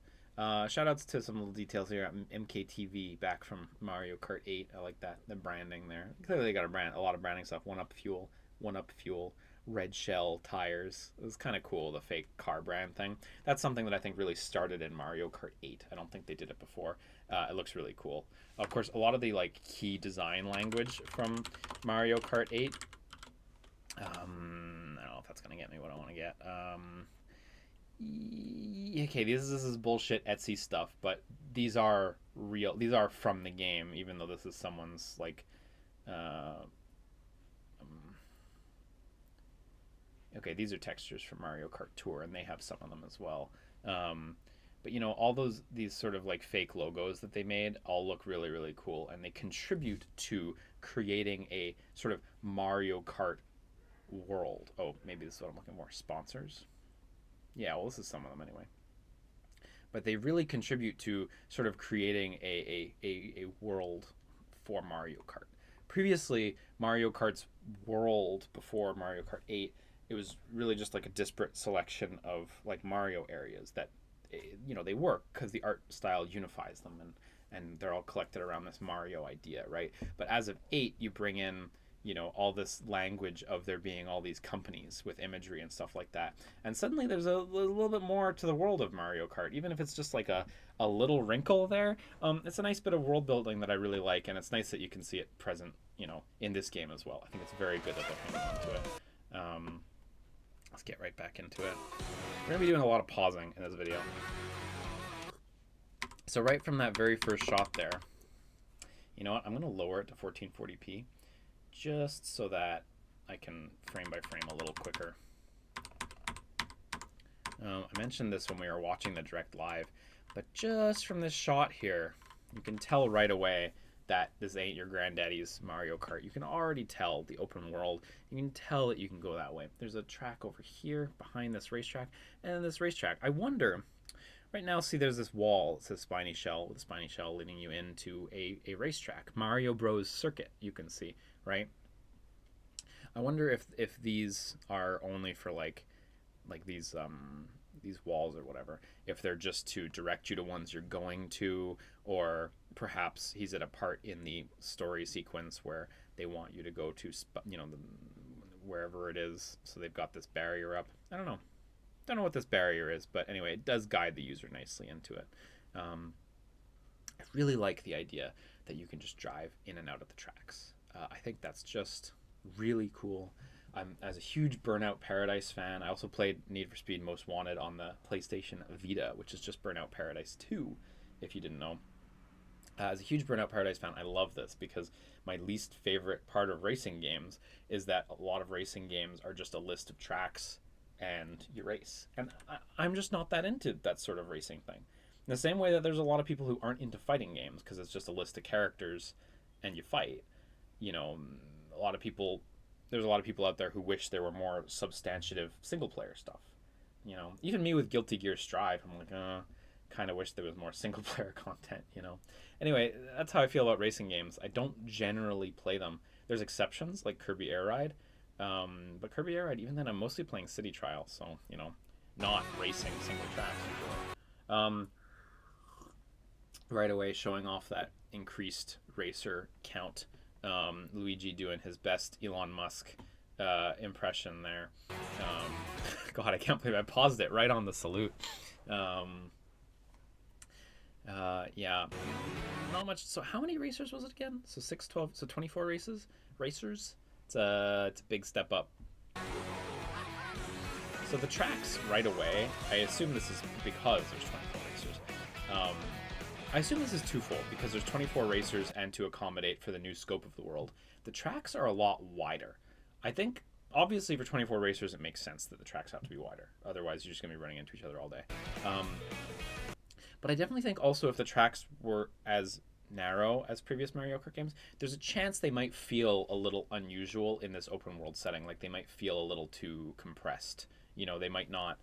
Shout outs to some little details here. MKTV back from Mario Kart 8. I like that. The branding there. Clearly they got a lot of branding stuff. 1UP Fuel, Red Shell tires. It was kind of cool, the fake car brand thing. That's something that I think really started in Mario Kart 8. I don't think they did it before. It looks really cool. Of course, a lot of the key design language from Mario Kart 8. I don't know if that's gonna get me what I want to get. Okay, this is bullshit Etsy stuff, but these are real. These are from the game, even though this is someone's okay, these are textures from Mario Kart Tour, and they have some of them as well. But you know, all these sort of fake logos that they made all look really, really cool, and they contribute to creating a sort of Mario Kart world. Oh, maybe this is what I'm looking for. Sponsors? Yeah, well, this is some of them anyway. But they really contribute to sort of creating a world for Mario Kart. Previously, Mario Kart's world before Mario Kart 8, it was really just a disparate selection of Mario areas that, you know, they work because the art style unifies them, and they're all collected around this Mario idea, right? But as of 8, you bring in you know, all this language of there being all these companies with imagery and stuff like that. And suddenly there's a little bit more to the world of Mario Kart, even if it's just like a little wrinkle there. It's a nice bit of world building that I really like, and it's nice that you can see it present, you know, in this game as well. I think it's very good that they're hanging on to it. Let's get right back into it. We're going to be doing a lot of pausing in this video. So right from that very first shot there, you know what, I'm going to lower it to 1440p just so that I can frame by frame a little quicker. I mentioned this when we were watching the direct live, but just from this shot here, you can tell right away that this ain't your granddaddy's Mario Kart. You can already tell the open world. You can tell that you can go that way. There's a track over here behind this racetrack, and this racetrack. I wonder, right now, see there's this wall. It says Spiny Shell, with a spiny shell leading you into a racetrack. Mario Bros. Circuit, you can see, right? I wonder if these are only for like these walls or whatever, if they're just to direct you to ones you're going to, or perhaps he's at a part in the story sequence where they want you to go to, you know, wherever it is, so they've got this barrier up. I don't know what this barrier is, but anyway, it does guide the user nicely into it. I really like the idea that you can just drive in and out of the tracks. I think that's just really cool. I'm as a huge Burnout Paradise fan. I also played Need for Speed Most Wanted on the PlayStation Vita, which is just Burnout Paradise 2, if you didn't know. As a huge Burnout Paradise fan, I love this because my least favorite part of racing games is that a lot of racing games are just a list of tracks and you race. And I'm just not that into that sort of racing thing. In the same way that there's a lot of people who aren't into fighting games because it's just a list of characters and you fight. You know, there's a lot of people out there who wish there were more substantive single-player stuff. You know, even me with Guilty Gear Strive, I'm like, kind of wish there was more single-player content, you know. Anyway, that's how I feel about racing games. I don't generally play them. There's exceptions, like Kirby Air Ride. But Kirby Air Ride, even then, I'm mostly playing City Trial, so, you know, not racing single tracks. Right away, showing off that increased racer count. Luigi doing his best Elon Musk impression there. God, I can't believe I paused it right on the salute. Yeah, not much. So how many racers was it again? So 6, 12, so 24 racers. It's a big step up. So the tracks right away, I assume this is because there's 24 racers. I assume this is twofold, because there's 24 racers and to accommodate for the new scope of the world. The tracks are a lot wider. I think, obviously for 24 racers, it makes sense that the tracks have to be wider. Otherwise, you're just going to be running into each other all day. But I definitely think also if the tracks were as narrow as previous Mario Kart games, there's a chance they might feel a little unusual in this open world setting. Like they might feel a little too compressed. You know, they might not...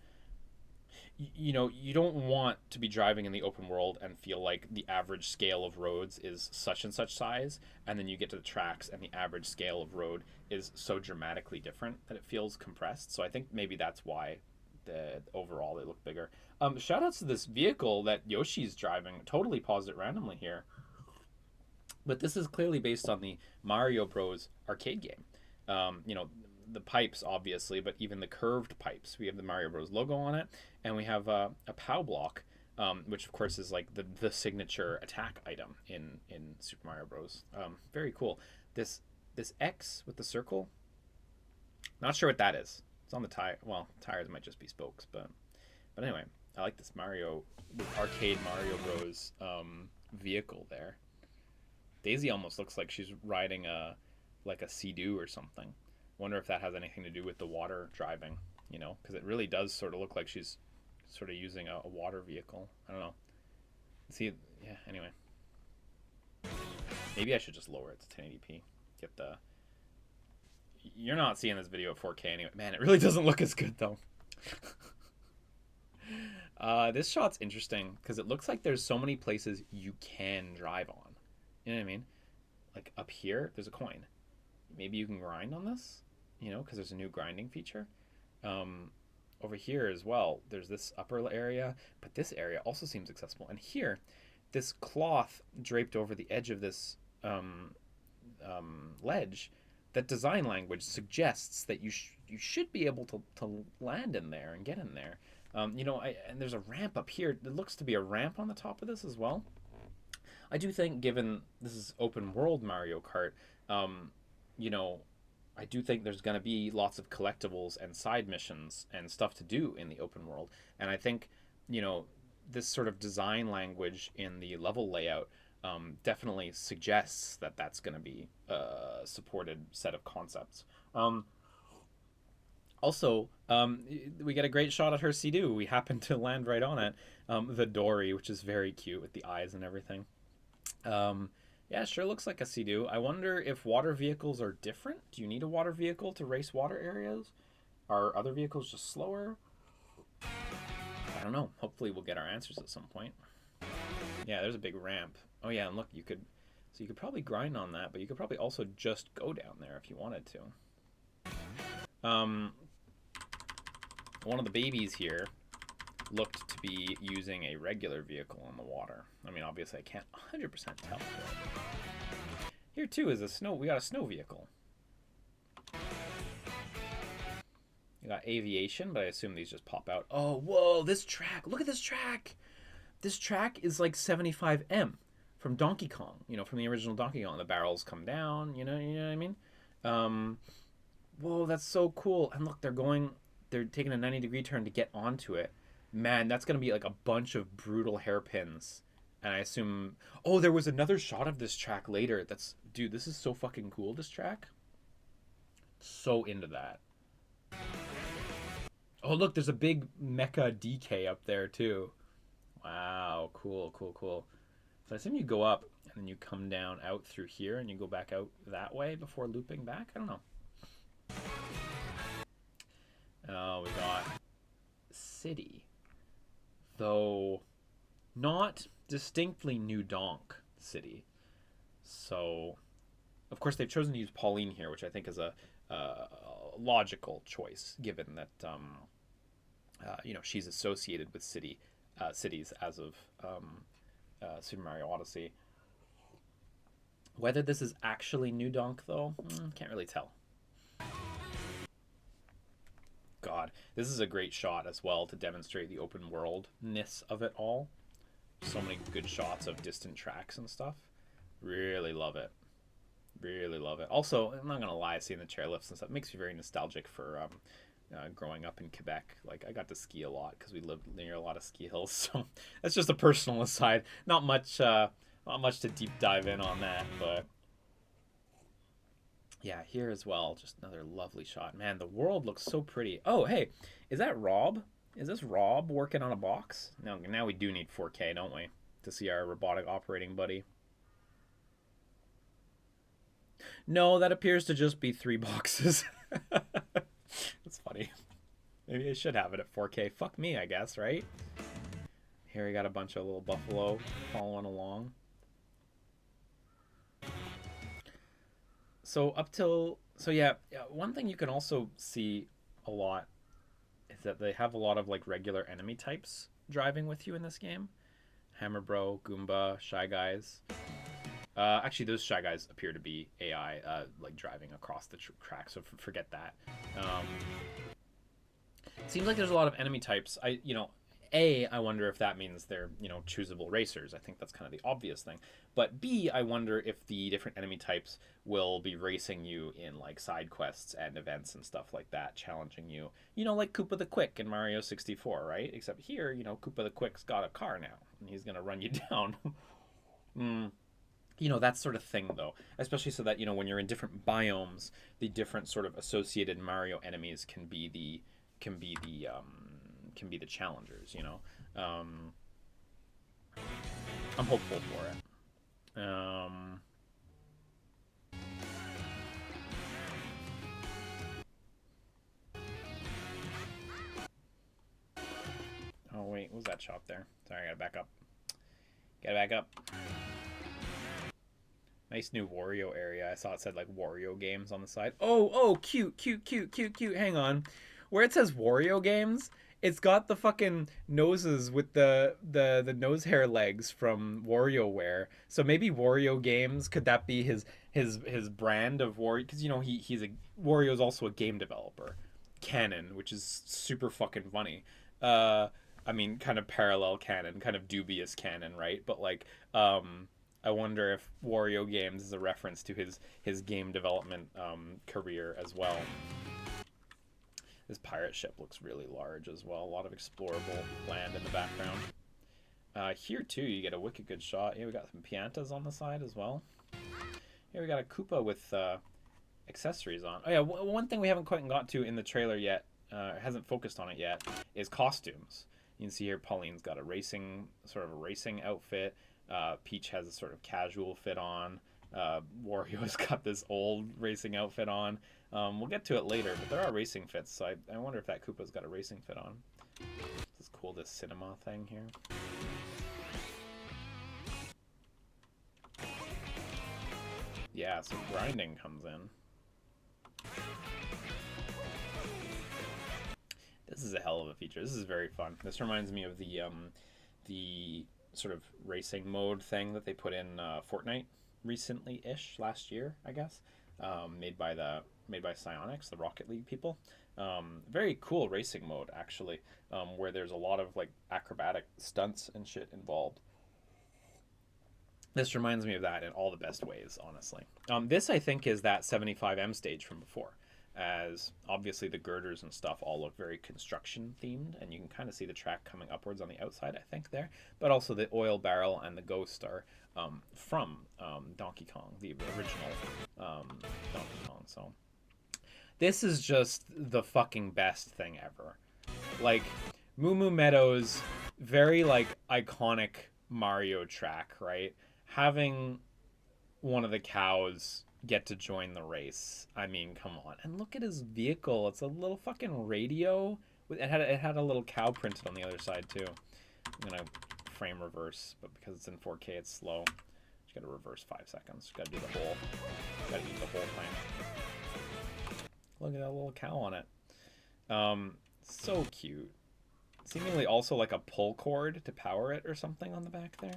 You know, you don't want to be driving in the open world and feel like the average scale of roads is such and such size, and then you get to the tracks and the average scale of road is so dramatically different that it feels compressed. So I think maybe that's why overall they look bigger. Shout outs to this vehicle that Yoshi's driving. Totally paused it randomly here. But this is clearly based on the Mario Bros. Arcade game. You know, the pipes, obviously, but even the curved pipes. We have the Mario Bros. Logo on it, and we have a POW block, which of course is like the signature attack item in Super Mario Bros. Very cool. This X with the circle, not sure what that is. It's on the tire. Well, tires might just be spokes, but anyway, I like this arcade Mario Bros. Vehicle there. Daisy almost looks like she's riding a Sea-Doo or something. Wonder if that has anything to do with the water driving, you know, because it really does sort of look like she's sort of using a water vehicle. I don't know. See, yeah, anyway. Maybe I should just lower it to 1080p. Get the... You're not seeing this video at 4K anyway. Man, it really doesn't look as good, though. This shot's interesting, because it looks like there's so many places you can drive on. You know what I mean? Like, up here, there's a coin. Maybe you can grind on this? You know, because there's a new grinding feature. Over here as well, there's this upper area, but this area also seems accessible. And here, this cloth draped over the edge of this ledge that design language suggests that you should be able to land in there and get in there. You know, and there's a ramp up here. There looks to be a ramp on the top of this as well. I do think, given this is open world Mario Kart, you know, I do think there's going to be lots of collectibles and side missions and stuff to do in the open world. And I think, you know, this sort of design language in the level layout definitely suggests that that's going to be a supported set of concepts. Also, we get a great shot at her Sea-Doo. We happen to land right on it. The Dory, which is very cute with the eyes and everything. Yeah, sure looks like a Sea-Doo. I wonder if water vehicles are different. Do you need a water vehicle to race water areas? Are other vehicles just slower? I don't know. Hopefully we'll get our answers at some point. Yeah, there's a big ramp. Oh yeah, and look, you could probably grind on that, but you could probably also just go down there if you wanted to. One of the babies here looked to be using a regular vehicle on the water. I mean, obviously I can't 100% tell. But here too is we got a snow vehicle. You got aviation, but I assume these just pop out. Oh, whoa, this track. Look at this track. This track is like 75M from Donkey Kong, you know, from the original Donkey Kong. The barrels come down, you know what I mean? Whoa, that's so cool. And look, they're taking a 90-degree turn to get onto it. Man, that's going to be like a bunch of brutal hairpins. And I assume... Oh, there was another shot of this track later. Dude, this is so fucking cool, this track. So into that. Oh, look, there's a big mecha DK up there, too. Wow, cool. So I assume you go up, and then you come down out through here, and you go back out that way before looping back? I don't know. Oh, we got City. Though not distinctly New Donk City. So, of course, they've chosen to use Pauline here, which I think is a logical choice, given that you know, she's associated with cities as of Super Mario Odyssey. Whether this is actually New Donk, though, can't really tell. God, this is a great shot as well to demonstrate the open world-ness of it all. So many good shots of distant tracks and stuff. Really love it. Really love it. Also, I'm not gonna lie, seeing the chairlifts and stuff makes me very nostalgic for growing up in Quebec. Like, I got to ski a lot because we lived near a lot of ski hills. So that's just a personal aside. Not much to deep dive in on that, but yeah, here as well, just another lovely shot. Man, the world looks so pretty. Oh, hey, is that Rob? Is this Rob working on a box? No, now we do need 4K, don't we? To see our robotic operating buddy. No, that appears to just be 3 boxes. That's funny. Maybe I should have it at 4K. Fuck me, I guess, right? Here we got a bunch of little buffalo following along. So yeah, one thing you can also see a lot is that they have a lot of like regular enemy types driving with you in this game. Hammer Bro, Goomba, Shy Guys. Actually, those Shy Guys appear to be AI, like driving across the track, so forget that. Seems like there's a lot of enemy types. I wonder if that means they're, choosable racers. I think that's kind of the obvious thing. But B, I wonder if the different enemy types will be racing you in like side quests and events and stuff like that, challenging you. Like Koopa the Quick in Mario 64, right? Except here, Koopa the Quick's got a car now, and he's gonna run you down. That sort of thing, though. Especially so that, when you're in different biomes, the different sort of associated Mario enemies can be the challengers, I'm hopeful for it. Oh wait, what was that shot there? Sorry, I gotta back up. Gotta back up. Nice new Wario area. I saw it said like Wario Games on the side. Oh, cute. Hang on. Where it says Wario Games, It's got the fucking noses with the nose hair legs from WarioWare. So maybe Wario Games, could that be his brand of Wario? Because you know Wario's also a game developer, canon, which is super fucking funny. I mean, kind of parallel canon, kind of dubious canon, right? But like, I wonder if Wario Games is a reference to his game development career as well. This pirate ship looks really large as well. A lot of explorable land in the background. Here too, you get a wicked good shot. Here we got some piantas on the side as well. Here we got a Koopa with accessories on. Oh yeah, one thing we haven't quite got to in the trailer yet, hasn't focused on it yet, is costumes. You can see here Pauline's got a racing outfit. Peach has a sort of casual fit on. Wario's got this old racing outfit on. We'll get to it later, but there are racing fits, so I wonder if that Koopa's got a racing fit on. This is cool, this cinema thing here. Yeah, so grinding comes in. This is a hell of a feature. This is very fun. This reminds me of the sort of racing mode thing that they put in Fortnite recently-ish, last year, I guess. Made by Psyonix, the Rocket League people. Very cool racing mode, actually, where there's a lot of like acrobatic stunts and shit involved. This reminds me of that in all the best ways, honestly. This, I think, is that 75M stage from before, as obviously the girders and stuff all look very construction themed, and you can kind of see the track coming upwards on the outside, I think, there. But also the oil barrel and the ghost are from Donkey Kong, the original Donkey Kong. So this is just the fucking best thing ever. Like, Moo Moo Meadows, very like iconic Mario track, right? Having one of the cows get to join the race. I mean, come on. And look at his vehicle. It's a little fucking radio. It had a little cow printed on the other side too. I'm gonna frame reverse, but because it's in 4K, it's slow. Just gotta reverse 5 seconds. Gotta eat the whole thing. Look at that little cow on it. So cute. Seemingly also like a pull cord to power it or something on the back there.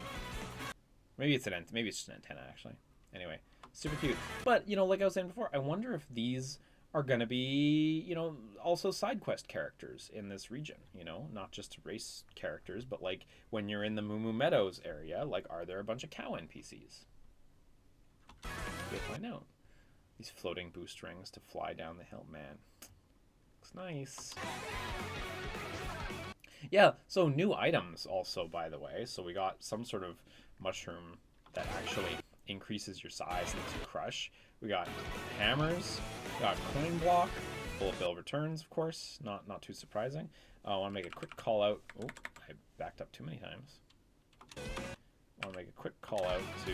Maybe it's just an antenna actually. Anyway, super cute. But, you know, like I was saying before, I wonder if these are going to be, you know, also side quest characters in this region, you know, not just race characters, but like when you're in the Moo Moo Meadows area, like, are there a bunch of cow NPCs? We'll find out. These floating boost rings to fly down the hill, man. Looks nice. Yeah, so new items also, by the way. So we got some sort of mushroom that actually increases your size and lets you crush. We got hammers, we got coin block, bullet bill returns, of course, not too surprising. I want to make a quick call out. Oh, I backed up too many times. I want to make a quick call out to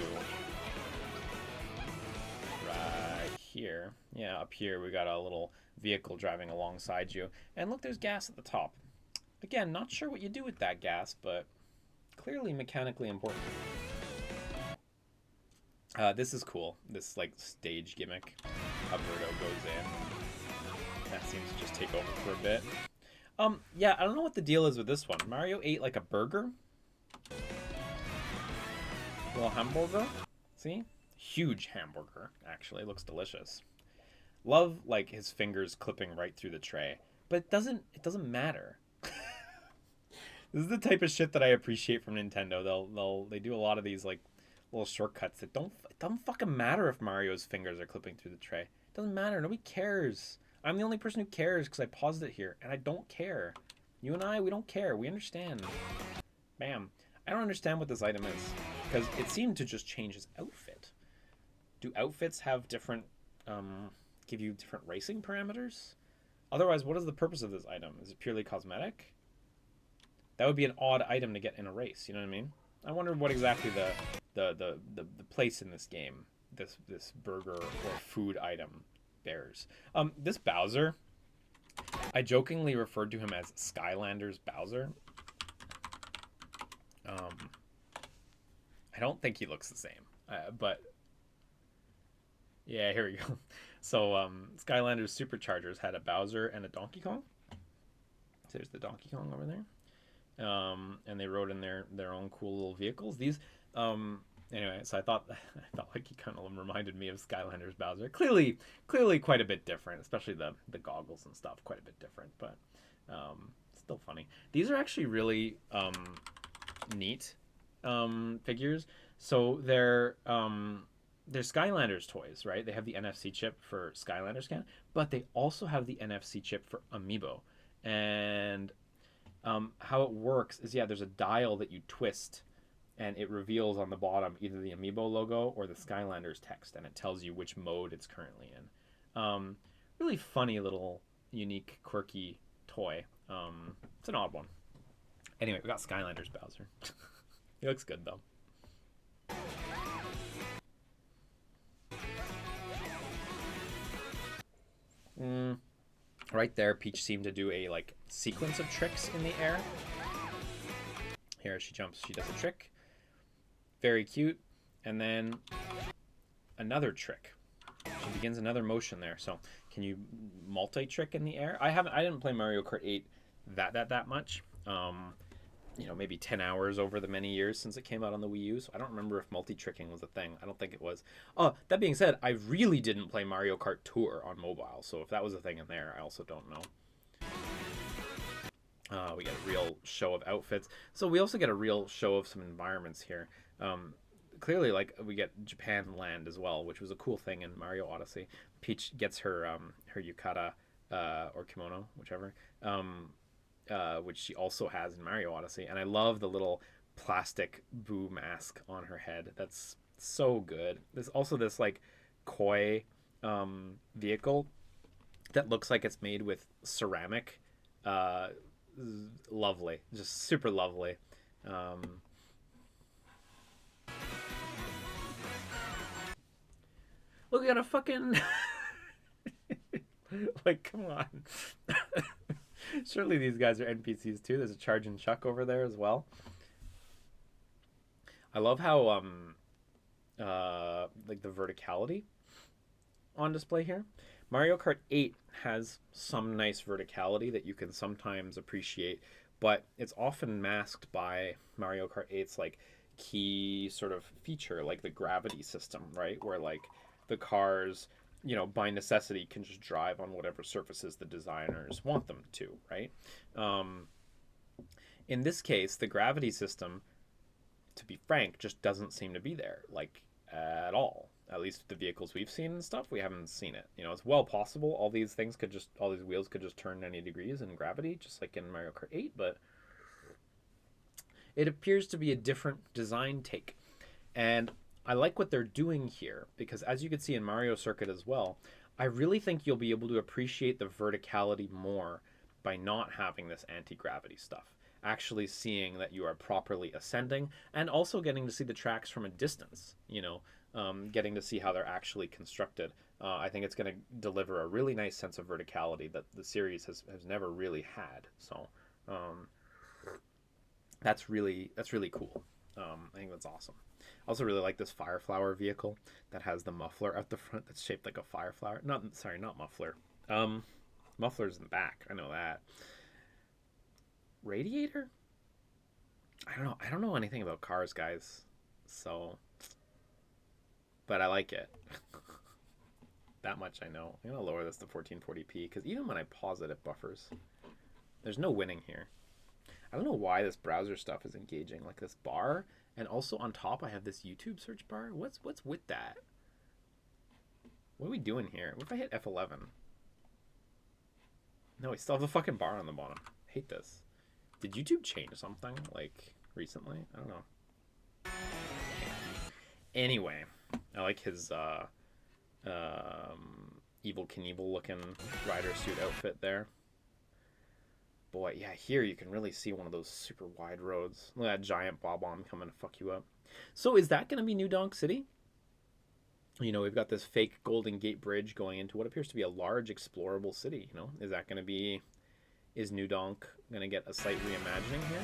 right here. Yeah, up here we got a little vehicle driving alongside you. And look, there's gas at the top. Again, not sure what you do with that gas, but clearly mechanically important. This is cool. This like stage gimmick. Alberto goes in. That seems to just take over for a bit. Yeah, I don't know what the deal is with this one. Mario ate like a burger. A little hamburger. See? Huge hamburger, actually. Looks delicious. Love like his fingers clipping right through the tray. But it doesn't matter. This is the type of shit that I appreciate from Nintendo. They do a lot of these like little shortcuts that it doesn't fucking matter if Mario's fingers are clipping through the tray. It doesn't matter. Nobody cares. I'm the only person who cares because I paused it here, and I don't care. You and I, we don't care. We understand. Bam. I don't understand what this item is because it seemed to just change his outfit. Do outfits have different, give you different racing parameters? Otherwise, what is the purpose of this item? Is it purely cosmetic? That would be an odd item to get in a race, you know what I mean? I wonder what exactly the place in this game, this burger or food item bears. This Bowser, I jokingly referred to him as Skylanders Bowser. I don't think he looks the same, but yeah, here we go. So Skylanders Superchargers had a Bowser and a Donkey Kong. So there's the Donkey Kong over there. And they rode in their own cool little vehicles. These, anyway, so I thought like he kind of reminded me of Skylanders Bowser. Clearly quite a bit different, especially the goggles and stuff, quite a bit different, but still funny. These are actually really neat figures. So they're Skylanders toys, right? They have the NFC chip for Skylanders scan, but they also have the NFC chip for Amiibo. And how it works is, there's a dial that you twist, and it reveals on the bottom either the Amiibo logo or the Skylanders text, and it tells you which mode it's currently in. Really funny little, unique, quirky toy. It's an odd one. Anyway, we got Skylanders Bowser. He looks good, though. Right there, Peach seemed to do a sequence of tricks in the air. Here she jumps, she does a trick. Very cute. And then another trick. She begins another motion there. So can you multi-trick in the air? I didn't play Mario Kart 8 that much. Maybe 10 hours over the many years since it came out on the Wii U, so I don't remember if multi-tricking was a thing. I don't think it was. That being said, I really didn't play Mario Kart Tour on mobile, so if that was a thing in there, I also don't know. We get a real show of outfits. So we also get a real show of some environments here. Clearly, we get Japan land as well, which was a cool thing in Mario Odyssey. Peach gets her yukata, or kimono, whichever, which she also has in Mario Odyssey. And I love the little plastic Boo mask on her head. That's so good. There's also this koi vehicle that looks like it's made with ceramic. Lovely. Just super lovely. Look at a fucking... come on. Surely these guys are NPCs too. There's a Charging Chuck over there as well. I love how the verticality on display here. Mario Kart 8 has some nice verticality that you can sometimes appreciate, but it's often masked by Mario Kart 8's key sort of feature, like the gravity system, right? Where the cars, by necessity can just drive on whatever surfaces the designers want them to, right? In this case, the gravity system, to be frank, just doesn't seem to be there, at all. At least the vehicles we've seen and stuff, we haven't seen it. It's well possible all these wheels could just turn 90 degrees in gravity, just like in Mario Kart 8, but it appears to be a different design take. And I like what they're doing here, because as you can see in Mario Circuit as well, I really think you'll be able to appreciate the verticality more by not having this anti-gravity stuff. Actually seeing that you are properly ascending, and also getting to see the tracks from a distance, getting to see how they're actually constructed. I think it's going to deliver a really nice sense of verticality that the series has never really had. So that's really cool. I think that's awesome. I also really like this Fire Flower vehicle that has the muffler at the front that's shaped like a fire flower. Not muffler. Muffler's in the back. I know that. Radiator? I don't know anything about cars, guys. So, but I like it. That much I know. I'm gonna lower this to 1440p because even when I pause it, it buffers. There's no winning here. I don't know why this browser stuff is engaging. This bar, and also on top I have this YouTube search bar. What's with that? What are we doing here? What if I hit F11? No, we still have the fucking bar on the bottom. I hate this. Did YouTube change something recently? I don't know. Anyway, I like his Evel Knievel looking rider suit outfit there. Boy, yeah, here you can really see one of those super wide roads. Look at that giant bob-omb coming to fuck you up. So is that going to be New Donk City? We've got this fake Golden Gate Bridge going into what appears to be a large explorable city. Is that going to be... Is New Donk going to get a slight reimagining here?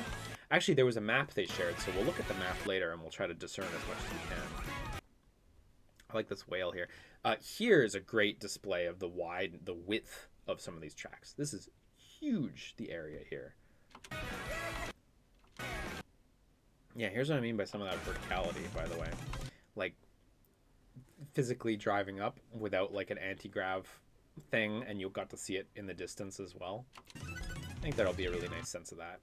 Actually, there was a map they shared, so we'll look at the map later and we'll try to discern as much as we can. I like this whale here. Here is a great display of the width of some of these tracks. This is huge, the area here. Yeah, here's what I mean by some of that verticality, by the way. Like, physically driving up without, like, an anti-grav thing, and you got to see it in the distance as well. I think that'll be a really nice sense of that.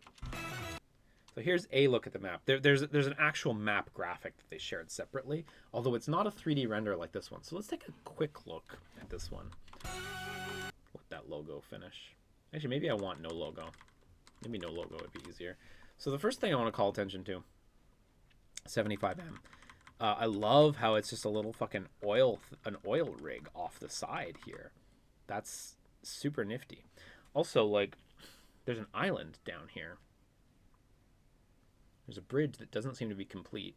So here's a look at the map. There's an actual map graphic that they shared separately, although it's not a 3D render like this one. So let's take a quick look at this one. Let that logo finish. Actually, maybe I want no logo. Maybe no logo would be easier. So the first thing I want to call attention to, 75M. I love how it's just a little fucking an oil rig off the side here. That's super nifty. Also, like, there's an island down here. There's a bridge that doesn't seem to be complete.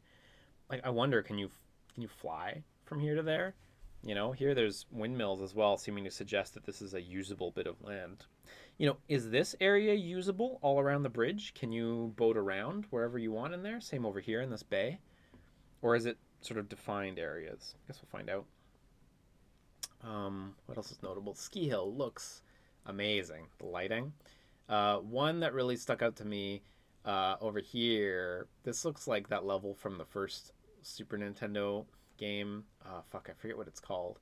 Like, I wonder, can you fly from here to there? You know, here there's windmills as well, seeming to suggest that this is a usable bit of land. You know, is this area usable all around the bridge? Can you boat around wherever you want in there? Same over here in this bay? Or is it sort of defined areas? I guess we'll find out. What else is notable? Ski Hill looks amazing. The lighting. One that really stuck out to me over here. This looks like that level from the first Super Nintendo game. Fuck, I forget what it's called.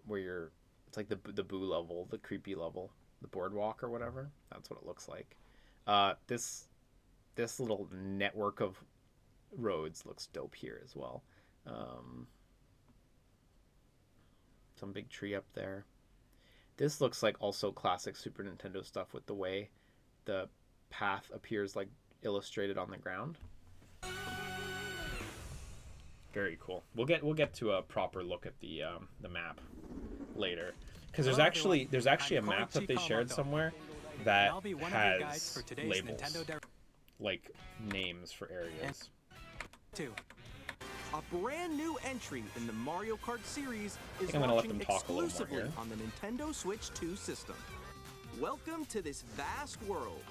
Where it's like the boo level, the creepy level, the boardwalk or whatever. That's what it looks like. This little network of roads looks dope here as well. Some big tree up there. This looks like also classic Super Nintendo stuff with the way the path appears like illustrated on the ground. Very cool. We'll get to a proper look at the map later, because there's actually a map that they shared somewhere that has labels, like names for areas. A brand new entry in the Mario Kart series is I'm gonna let launching them talk a little more exclusively here. on the Nintendo Switch 2 system. Welcome to this vast world.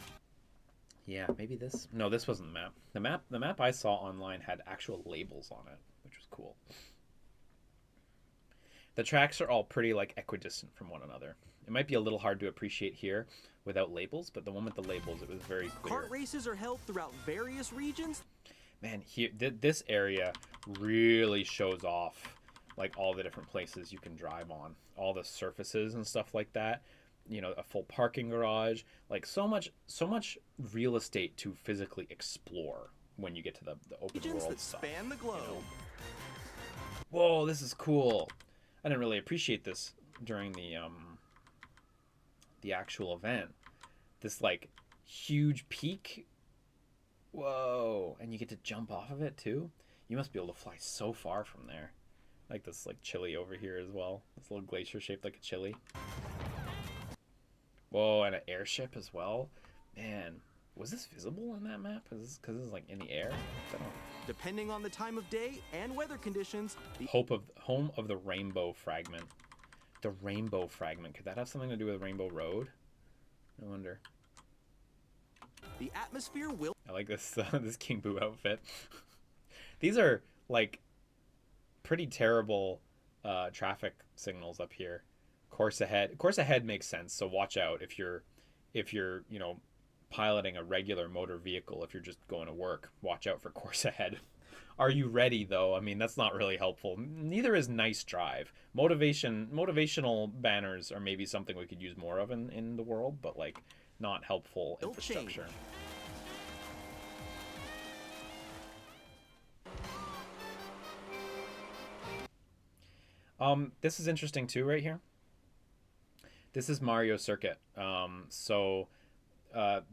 Yeah, maybe this. No, this wasn't the map. The map I saw online had actual labels on it, which was cool. The tracks are all pretty like equidistant from one another. It might be a little hard to appreciate here without labels, but the one with the labels, it was very clear. Kart races are held throughout various regions. Man, here this area really shows off like all the different places you can drive on, all the surfaces and stuff like that. You know, a full parking garage, like so much real estate to physically explore when you get to the open world that stuff. Span the globe. You know? Whoa, this is cool. I didn't really appreciate this during the actual event. This like huge peak. Whoa, and you get to jump off of it too. You must be able to fly so far from there. Like this like chili over here as well. This little glacier shaped like a chili. Whoa, and an airship as well. Man, was this visible on that map? Because this is like in the air. I don't know. Depending on the time of day and weather conditions, the Home of the Rainbow Fragment. The Rainbow Fragment. Could that have something to do with Rainbow Road? I wonder. The atmosphere will. I like this this King Boo outfit. These are like pretty terrible traffic signals up here. Course ahead. Course ahead makes sense. So watch out if you're you know piloting a regular motor vehicle. If you're just going to work, watch out for course ahead. Are you ready though? I mean, that's not really helpful. Neither is nice drive. Motivational banners are maybe something we could use more of in the world, but like not helpful infrastructure. This is interesting too right here. This is Mario Circuit.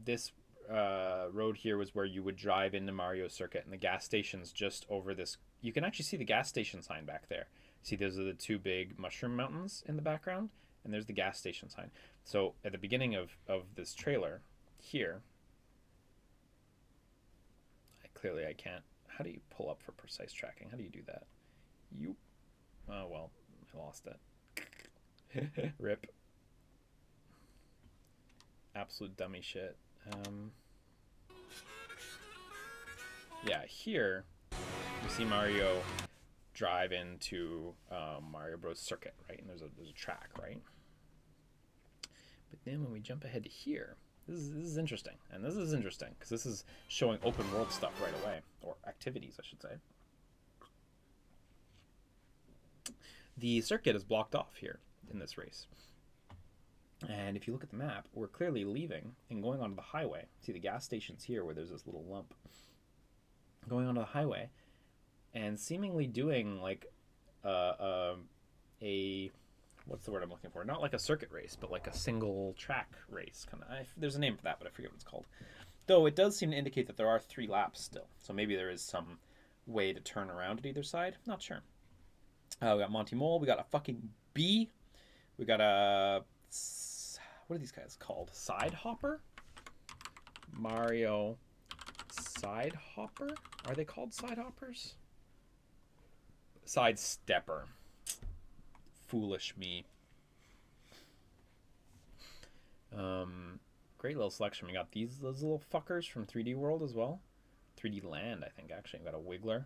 This road here was where you would drive into Mario Circuit, and the gas station's just over this. You can actually see the gas station sign back there. See, those are the two big mushroom mountains in the background, and there's the gas station sign. So at the beginning of this trailer here, clearly I can't. How do you pull up for precise tracking? How do you do that? Oh, well, I lost it. Rip. Absolute dummy shit. Yeah, here you see Mario drive into Mario Bros. Circuit, right? And there's a track, right? But then when we jump ahead to here, this is interesting. And this is interesting because this is showing open world stuff right away. Or activities, I should say. The circuit is blocked off here in this race. And if you look at the map, we're clearly leaving and going onto the highway. See the gas station's here where there's this little lump. Going onto the highway and seemingly doing like a what's the word I'm looking for? Not like a circuit race, but like a single track race. There's a name for that, but I forget what it's called. Though it does seem to indicate that there are 3 laps still. So maybe there is some way to turn around at either side. Not sure. We got Monty Mole. We got a fucking bee. We got a... What are these guys called? Side Hopper? Mario Side Hopper? Are they called Side Hoppers? Side Stepper. Foolish me. Great little selection. We got those little fuckers from 3D World as well. 3D Land, I think, actually. We got a Wiggler.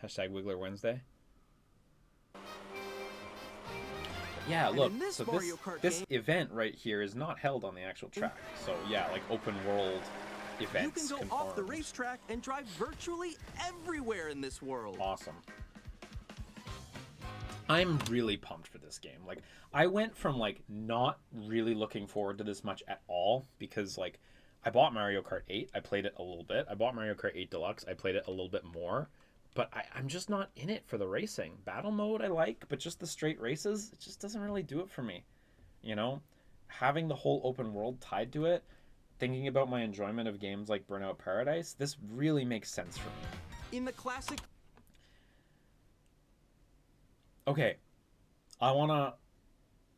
Hashtag Wiggler Wednesday. Yeah, look, so this event right here is not held on the actual track. So yeah, like open world events. You can go off the racetrack and drive virtually everywhere in this world. Awesome. I'm really pumped for this game. Like, I went from like not really looking forward to this much at all because like I bought Mario Kart 8, I played it a little bit. I bought Mario Kart 8 Deluxe, I played it a little bit more. But I'm just not in it for the racing. Battle mode I like, but just the straight races, it just doesn't really do it for me. You know? Having the whole open world tied to it, thinking about my enjoyment of games like Burnout Paradise, this really makes sense for me. In the classic... Okay. I want to...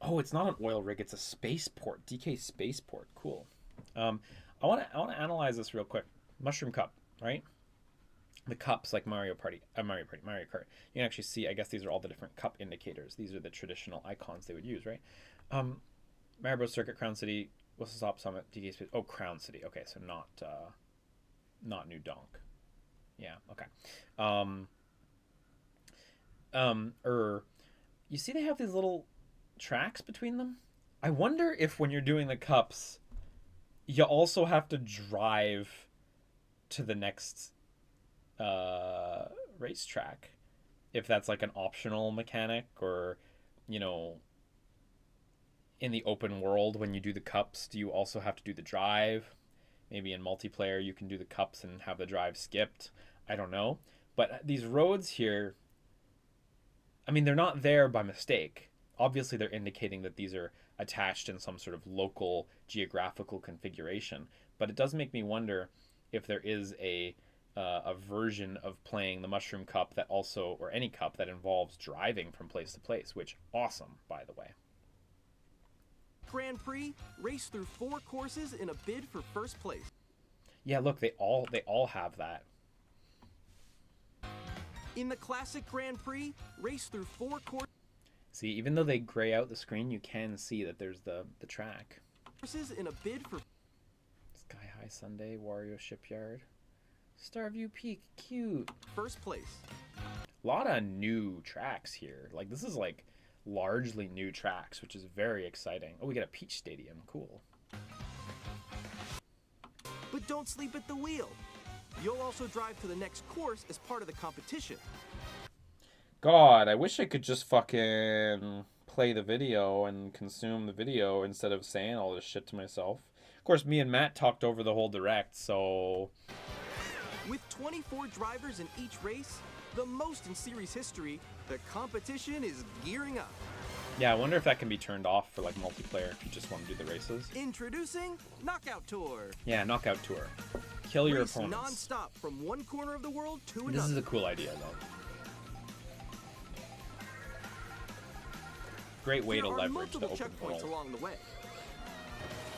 Oh, it's not an oil rig, it's a spaceport. DK spaceport. Cool. I want to analyze this real quick. Mushroom Cup, right? The cups like Mario Kart. You can actually see, I guess these are all the different cup indicators. These are the traditional icons they would use, right? Mario Bros. Circuit, Crown City, Whistle Stop Summit, DK Space. Oh, Crown City. Okay, so not New Donk. Yeah, okay. You see they have these little tracks between them? I wonder if when you're doing the cups, you also have to drive to the next racetrack, if that's like an optional mechanic, or you know, in the open world when you do the cups, do you also have to do the drive? Maybe in multiplayer you can do the cups and have the drive skipped. I don't know, but these roads here, I mean, they're not there by mistake. Obviously they're indicating that these are attached in some sort of local geographical configuration, but it does make me wonder if there is a version of playing the Mushroom Cup that also, or any cup that involves driving from place to place, which awesome, by the way. Grand Prix, race through 4 courses in a bid for first place. Yeah, look, they all have that. In the classic Grand Prix, race through 4 courses. See, even though they gray out the screen, you can see that there's the track. In a bid for Sky High Sunday, Wario Shipyard, Starview Peak, cute. First place. A lot of new tracks here. Like, this is like largely new tracks, which is very exciting. Oh, we got a Peach Stadium. Cool. But don't sleep at the wheel. You'll also drive to the next course as part of the competition. God, I wish I could just fucking play the video and consume the video instead of saying all this shit to myself. Of course, me and Matt talked over the whole direct, so... With 24 drivers in each race, the most in series history, the competition is gearing up. Yeah, I wonder if that can be turned off for like multiplayer if you just want to do the races. Introducing Knockout Tour. Yeah, Knockout Tour. Kill your opponents. Non-stop from one corner of the world to another. This is a cool idea, though. Great way to leverage the open world. Along the way.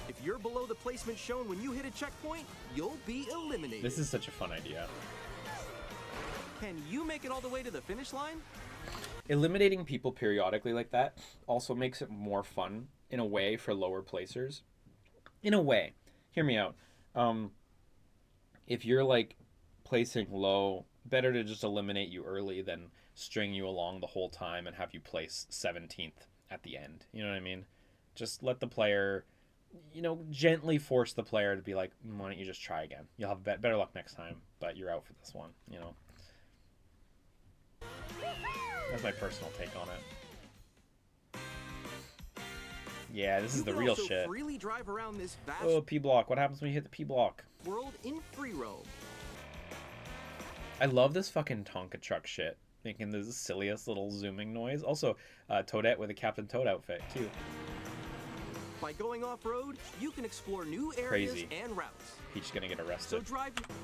If you're below the placement shown when you hit a checkpoint, you'll be eliminated. This is such a fun idea. Can you make it all the way to the finish line? Eliminating people periodically like that also makes it more fun in a way for lower placers. In a way. Hear me out. If you're like placing low, better to just eliminate you early than string you along the whole time and have you place 17th at the end. You know what I mean? Just let the player, gently force the player to be like, why don't you just try again? You'll have better luck next time, but you're out for this one, That's my personal take on it. Yeah, this is the real shit. Freely drive around this vast Oh, P block. What happens when you hit the P block? world in free roam. I love this fucking Tonka truck shit. Making the silliest little zooming noise. Also, Toadette with a Captain Toad outfit. Cute. By going off-road, you can explore new areas Crazy. and routes. Peach's gonna get So arrested.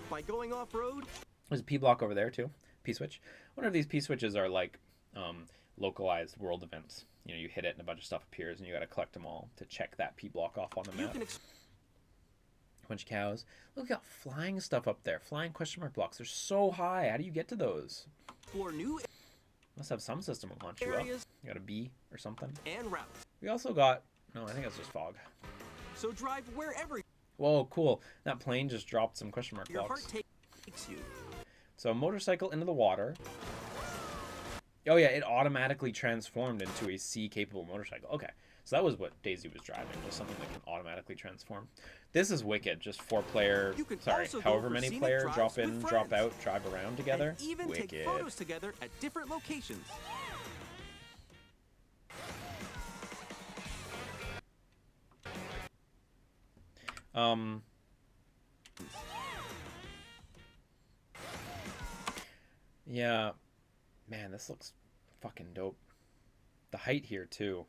by going off-road, There's a P block over there too. P switch. I wonder if these P switches are like localized world events. You hit it and a bunch of stuff appears and you gotta collect them all to check that P block off on the you map. can A bunch of cows. Look, we got flying stuff up there. Flying question mark blocks. They're so high. How do you get to those? explore new Must have some system to launch you up. areas You got a B or something. and routes. We also got... No, I think that's just fog. So drive wherever Whoa, cool. That plane just dropped some question mark your heart blocks. takes you. So motorcycle into the water. Oh yeah, it automatically transformed into a C-capable motorcycle. Okay, so that was what Daisy was driving, was something that can automatically transform. This is wicked. Just 4-player, You can sorry, also go however for many scenic player, drives drop with in, drop friends. out, drive around together. And even Wicked. take photos together at different locations. Yeah, man, this looks fucking dope. The height here too.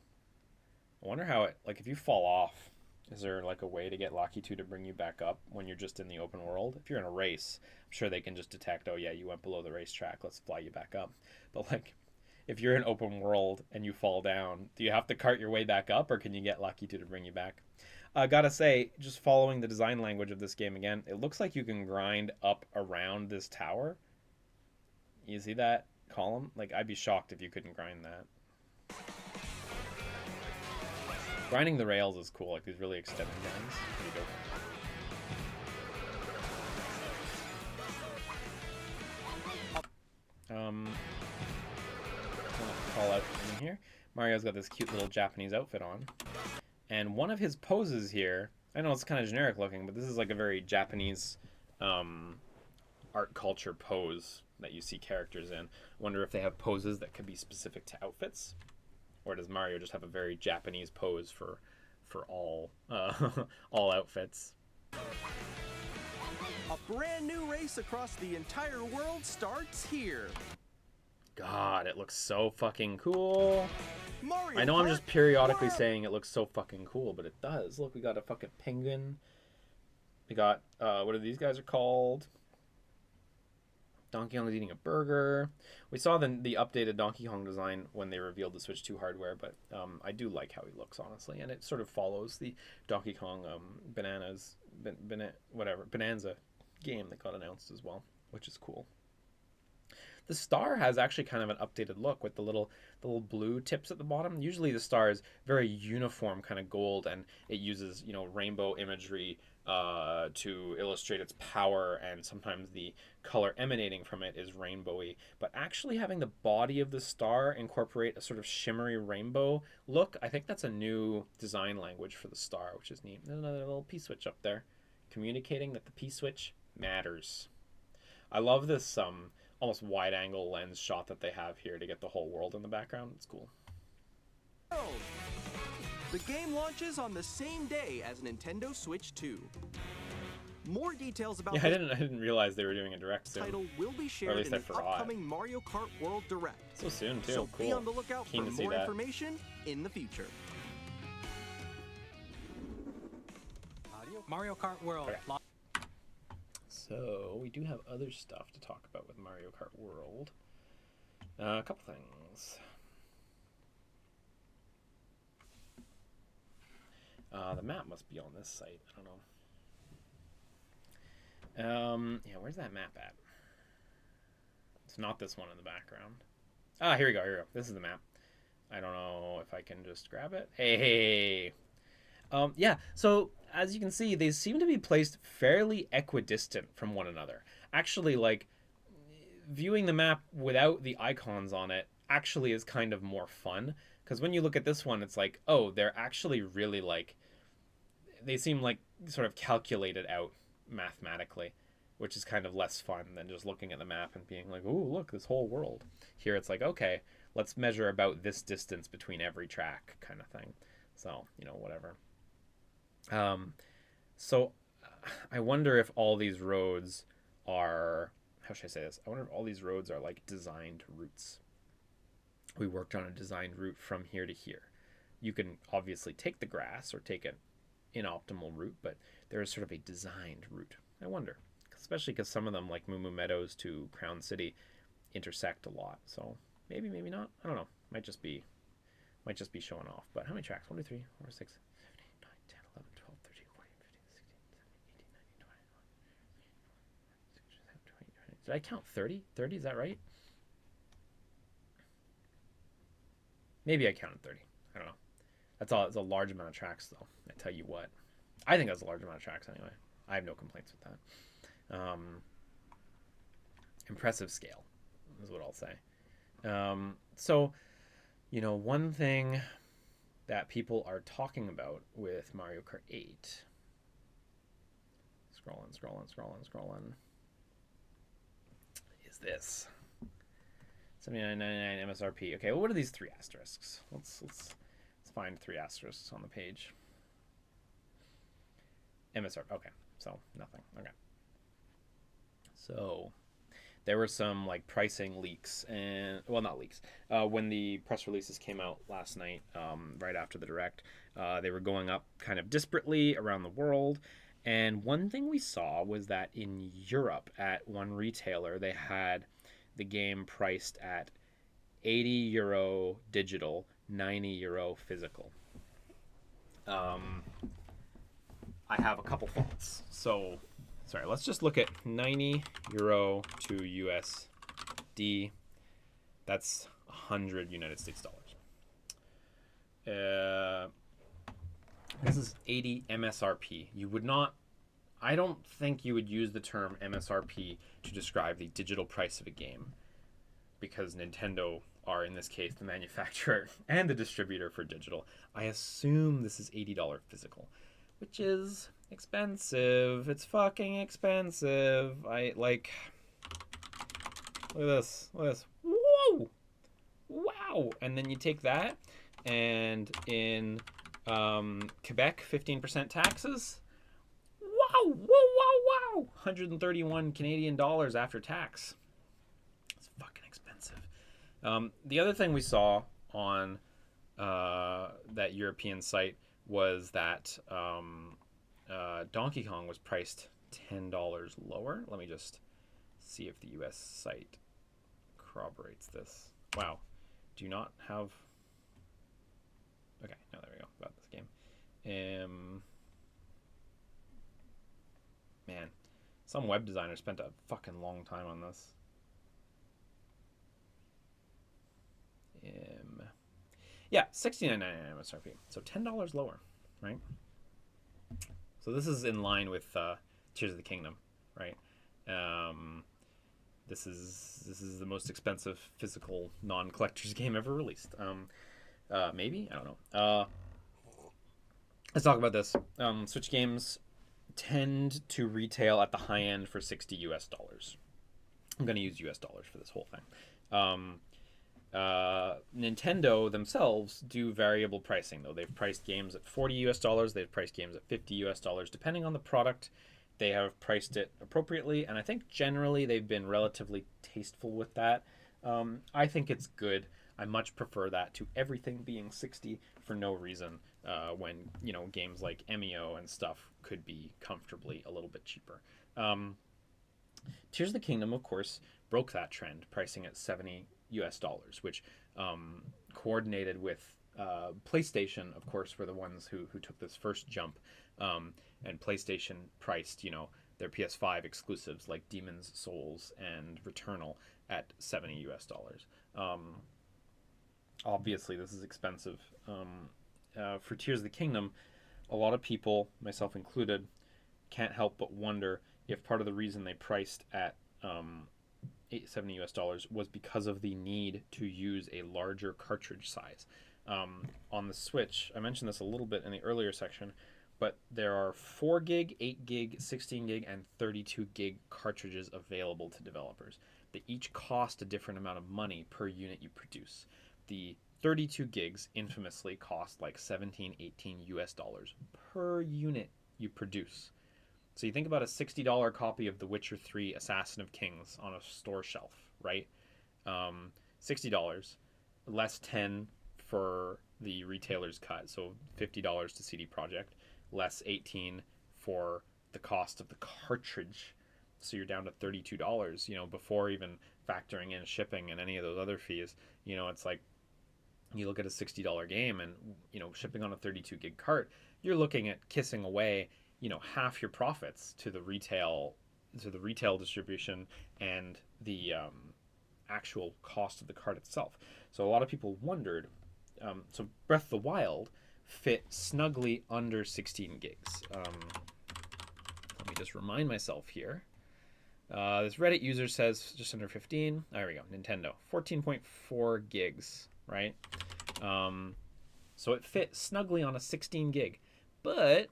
I wonder how it, like, if you fall off, is there like a way to get Lucky 2 to bring you back up when you're just in the open world? If you're in a race, I'm sure they can just detect, oh yeah, you went below the racetrack, let's fly you back up. But like, if you're in open world and you fall down, do you have to cart your way back up, or can you get Lucky 2 to bring you back? Gotta say, just following the design language of this game again, it looks like you can grind up around this tower. You see that column? Like, I'd be shocked if you couldn't grind that. Grinding the rails is cool, like these really extended grinds. Pretty dope. Call out in here. Mario's got this cute little Japanese outfit on. And one of his poses here, I know it's kind of generic looking, but this is like a very Japanese art culture pose that you see characters in. I wonder if they have poses that could be specific to outfits, or does Mario just have a very Japanese pose for all all outfits? A brand new race across the entire world starts here. God, it looks so fucking cool. Mario I know I'm Kart just periodically World. saying it looks so fucking cool, but it does. Look, we got a fucking penguin. We got, what are these guys are called? Donkey Kong is eating a burger. We saw the updated Donkey Kong design when they revealed the Switch 2 hardware, but I do like how he looks, honestly. And it sort of follows the Donkey Kong Bananza game that got announced as well, which is cool. The star has actually kind of an updated look with the little blue tips at the bottom. Usually the star is very uniform, kind of gold, and it uses, rainbow imagery to illustrate its power, and sometimes the color emanating from it is rainbowy. But actually having the body of the star incorporate a sort of shimmery rainbow look, I think that's a new design language for the star, which is neat. There's another little P-switch up there, communicating that the P-switch matters. I love this almost wide-angle lens shot that they have here to get the whole world in the background. It's cool. The game launches on the same day as Nintendo Switch 2. More details about I didn't realize they were doing a direct soon. title will be Or at shared least in I the forgot. upcoming Mario Kart World Direct. So soon too. So Cool. be on the lookout Keen for to see more that. information in the future. Mario Kart World. Okay. So we do have other stuff to talk about with Mario Kart World. A couple things. The map must be on this site. I don't know. Yeah, where's that map at? It's not this one in the background. Ah, here we go. This is the map. I don't know if I can just grab it. Hey. Yeah, so as you can see, they seem to be placed fairly equidistant from one another. Actually, like, viewing the map without the icons on it actually is kind of more fun. Because when you look at this one, it's like, oh, they're actually really like, they seem like sort of calculated out mathematically, which is kind of less fun than just looking at the map and being like, oh, look, this whole world. Here it's like, okay, let's measure about this distance between every track kind of thing. So, you know, whatever. So I wonder if all these roads are, how should I say this? I wonder if all these roads are like designed routes. We worked on a designed route from here to here. You can obviously take the grass or take an inoptimal route, but there is sort of a designed route. I wonder, especially because some of them, like Moo Moo Meadows to Crown City, intersect a lot. So maybe, maybe not. I don't know. Might just be showing off. But how many tracks? 1, 2, 3, 4, 6, 7, 8, 9, 10, 11, 12, 13, 14, 15, 16, 17, 18, 19, 20. Did I count 30? 30, is that right? Maybe I counted 30. I don't know. That's all. It's a large amount of tracks, though. I tell you what. I think that's a large amount of tracks anyway. I have no complaints with that. Impressive scale is what I'll say. So, you know, one thing that people are talking about with Mario Kart 8. Scrolling. Is this. $79.99 MSRP. Okay, well, what are these 3 asterisks? Let's find 3 asterisks on the page. MSRP. Okay, so nothing. Okay. So there were some like pricing leaks and, well, not leaks. When the press releases came out last night, right after the direct, they were going up kind of disparately around the world. And one thing we saw was that in Europe, at one retailer, they had the game priced at €80 digital, €90 physical. I have a couple thoughts. So, sorry, let's just look at €90 to USD. That's 100 United States dollars. This is 80 MSRP. You would not, I don't think you would use the term MSRP to describe the digital price of a game, because Nintendo are, in this case, the manufacturer and the distributor for digital. I assume this is $80 physical, which is expensive. It's fucking expensive. Look at this. Whoa! Wow! And then you take that, and in Quebec, 15% taxes. Wow! 131 Canadian dollars after tax. It's fucking expensive. The other thing we saw on that European site was that Donkey Kong was priced $10 lower. Let me just see if the US site corroborates this. Wow. Do not have... Okay, no, there we go. About this game. Man, some web designer spent a fucking long time on this. Yeah, $69.99 MSRP. So $10 lower, right? So this is in line with Tears of the Kingdom, right? This is the most expensive physical non-collector's game ever released. Maybe? I don't know. Let's talk about this. Switch games tend to retail at the high end for $60 US. I'm going to use US dollars for this whole thing. Nintendo themselves do variable pricing, though. They've priced games at $40 US, they've priced games at $50 US. Depending on the product, they have priced it appropriately, and I think generally they've been relatively tasteful with that. I think it's good. I much prefer that to everything being 60 for no reason, when, you know, games like MEO and stuff could be comfortably a little bit cheaper. Tears of the Kingdom, of course, broke that trend, pricing at $70 US, which coordinated with PlayStation, of course, were the ones who took this first jump, and PlayStation priced, you know, their PS5 exclusives like Demon's Souls and Returnal at $70 US. Obviously, this is expensive. For Tears of the Kingdom, a lot of people, myself included, can't help but wonder if part of the reason they priced at $70 US was because of the need to use a larger cartridge size. On the Switch, I mentioned this a little bit in the earlier section, but there are 4 gig, 8 gig, 16 gig, and 32 gig cartridges available to developers. They each cost a different amount of money per unit you produce. The 32 gigs infamously cost like 17, 18 US dollars per unit you produce. So you think about a $60 copy of The Witcher 3 Assassin of Kings on a store shelf, right? $60, less 10 for the retailer's cut, so $50 to CD Projekt, less 18 for the cost of the cartridge, so you're down to $32, before even factoring in shipping and any of those other fees. It's like, you look at a $60 game and, shipping on a 32 gig cart, you're looking at kissing away, half your profits to the retail distribution and the actual cost of the cart itself. So a lot of people wondered, so Breath of the Wild fit snugly under 16 gigs. Let me just remind myself here. This Reddit user says just under 15. There we go. Nintendo, 14.4 gigs, right? So it fit snugly on a 16 gig, but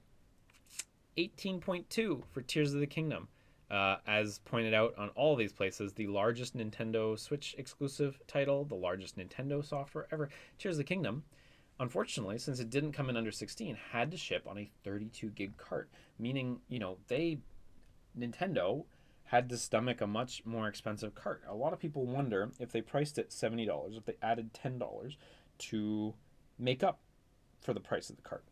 18.2 for Tears of the Kingdom. As pointed out on all these places, the largest Nintendo Switch exclusive title, the largest Nintendo software ever, Tears of the Kingdom, unfortunately, since it didn't come in under 16, had to ship on a 32 gig cart, meaning, Nintendo had to stomach a much more expensive cart. A lot of people wonder if they priced it $70, if they added $10 to make up for the price of the cart.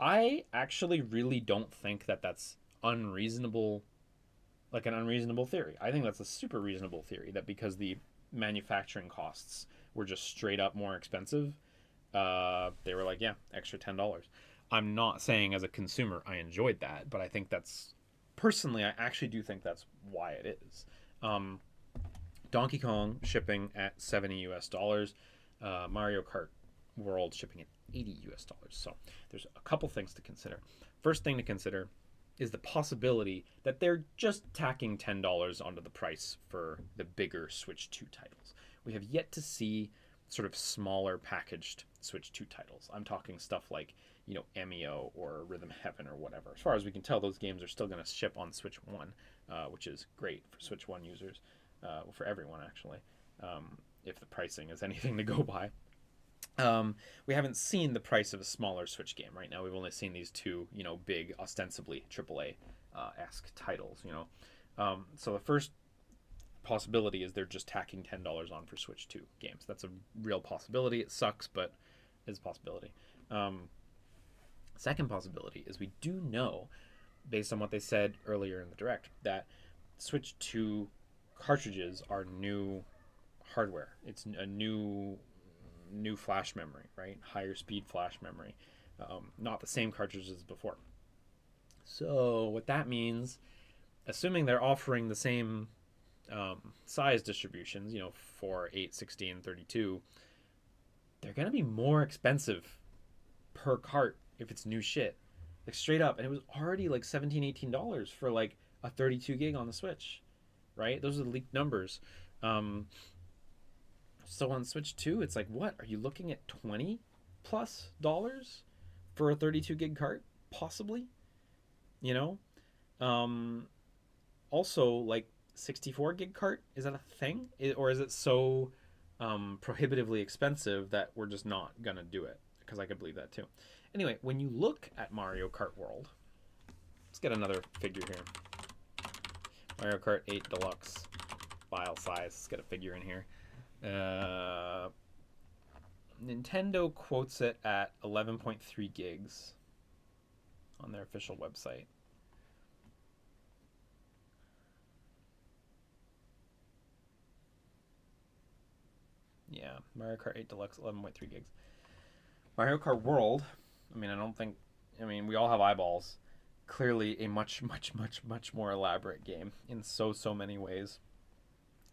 I actually really don't think that that's unreasonable, like an unreasonable theory. I think that's a super reasonable theory, that because the manufacturing costs were just straight up more expensive, they were like, yeah, extra $10. I'm not saying as a consumer I enjoyed that, but I think that's, personally, I actually do think that's why it is. Donkey Kong shipping at $70 US, Mario Kart World shipping at $80 US. So there's a couple things to consider. First thing to consider is the possibility that they're just tacking $10 onto the price for the bigger Switch 2 titles. We have yet to see sort of smaller packaged Switch 2 titles. I'm talking stuff like, Emio or Rhythm Heaven or whatever. As far as we can tell, those games are still going to ship on Switch 1, which is great for Switch 1 users, for everyone actually, if the pricing is anything to go by. We haven't seen the price of a smaller Switch game right now. We've only seen these two, big, ostensibly AAA-esque titles, So the first possibility is they're just tacking $10 on for Switch 2 games. That's a real possibility. It sucks, but it's a possibility. Second possibility is we do know, based on what they said earlier in the Direct, that Switch 2 cartridges are new hardware. It's a new flash memory, right? Higher speed flash memory. Not the same cartridges as before. So what that means, assuming they're offering the same size distributions, 4, 8, 16, 32, they're going to be more expensive per cart if it's new shit. Like straight up. And it was already like $17, $18 for like a 32 gig on the Switch, right? Those are the leaked numbers. So on Switch 2, it's like, what? Are you looking at $20+ for a 32 gig cart? Possibly. Also, like, 64 gig cart, is that a thing? Or is it so prohibitively expensive that we're just not going to do it? Because I could believe that too. Anyway, when you look at Mario Kart World, let's get another figure here. Mario Kart 8 Deluxe file size. Let's get a figure in here. Nintendo quotes it at 11.3 gigs on their official website. Yeah, Mario Kart 8 Deluxe, 11.3 gigs. Mario Kart World, we all have eyeballs. Clearly a much, much, much, much more elaborate game in so many ways.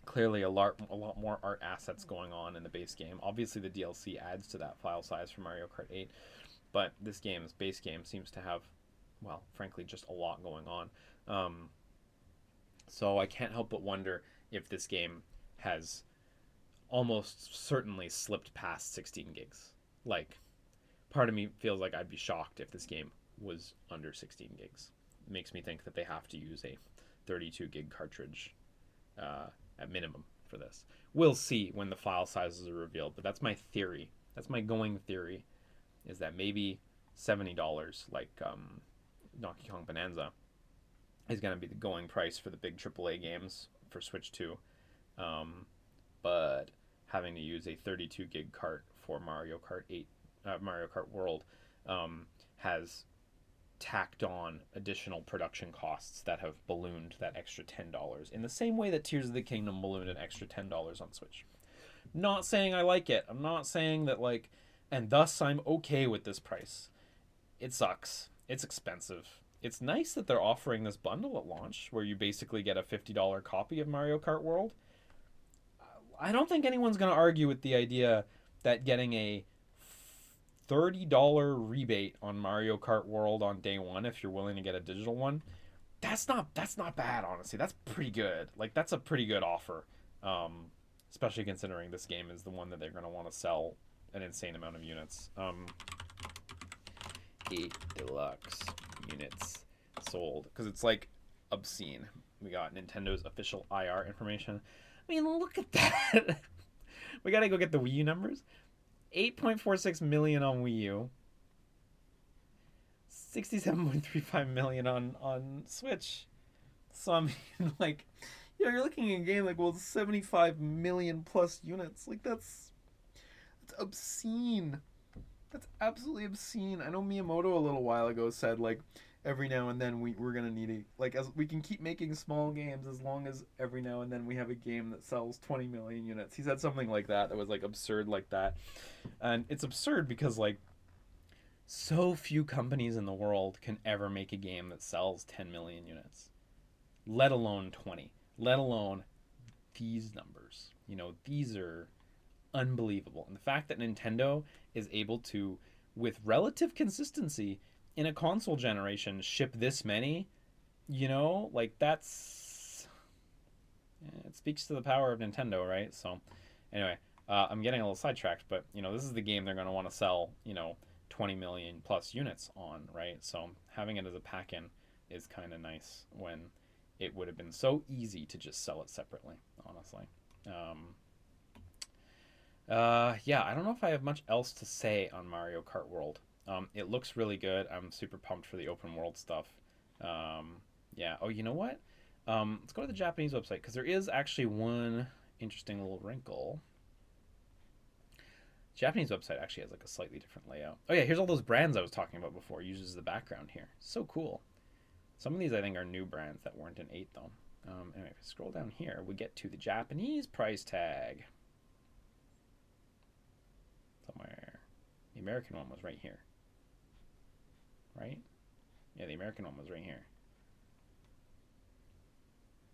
Clearly a lot more art assets going on in the base game. Obviously the DLC adds to that file size for Mario Kart 8, but this base game seems to have, well, frankly, just a lot going on. So I can't help but wonder if this game has almost certainly slipped past 16 gigs. Like, part of me feels like I'd be shocked if this game was under 16 gigs. It makes me think that they have to use a 32 gig cartridge at minimum for this. We'll see when the file sizes are revealed, but that's my theory. That's my going theory, is that maybe $70, like Donkey Kong Bananza, is going to be the going price for the big AAA games for Switch 2. But having to use a 32 gig cart for Mario Kart World has tacked on additional production costs that have ballooned that extra $10 in the same way that Tears of the Kingdom ballooned an extra $10 on Switch. Not saying I like it. I'm not saying that, like, and thus I'm okay with this price. It sucks. It's expensive. It's nice that they're offering this bundle at launch where you basically get a $50 copy of Mario Kart World. I don't think anyone's going to argue with the idea that getting a $30 rebate on Mario Kart World on day one, if you're willing to get a digital one, that's not bad, honestly. That's pretty good. Like, that's a pretty good offer, especially considering this game is the one that they're going to want to sell an insane amount of units. 8 deluxe units sold, because it's like obscene. We got Nintendo's official IR information. I mean, look at that. We gotta go get the Wii U numbers. 8.46 million on Wii U. 67.35 million on Switch. So, I mean, like, you know, you're looking at a game like, well, 75 million plus units. Like, that's obscene. That's absolutely obscene. I know Miyamoto a little while ago said, like, every now and then we're gonna need a, like, as we can keep making small games as long as every now and then we have a game that sells 20 million units. He said something like that was like absurd like that. And it's absurd because, like, so few companies in the world can ever make a game that sells 10 million units, let alone 20, let alone these numbers. You know, these are unbelievable. And the fact that Nintendo is able to, with relative consistency in a console generation, ship this many, you know, like, that's, it speaks to the power of Nintendo, right? So anyway, I'm getting a little sidetracked, but, you know, this is the game they're going to want to sell, you know, 20 million plus units on, right? So having it as a pack-in is kind of nice when it would have been so easy to just sell it separately, honestly. Yeah, I don't know if I have much else to say on Mario Kart World. It looks really good. I'm super pumped for the open world stuff. Yeah. Oh, you know what? Let's go to the Japanese website, because there is actually one interesting little wrinkle. Japanese website actually has like a slightly different layout. Oh yeah, here's all those brands I was talking about before. Uses the background here. So cool. Some of these I think are new brands that weren't in 8 though. Anyway, if we scroll down here, we get to the Japanese price tag. Somewhere. The American one was right here. Right? Yeah, the American one was right here.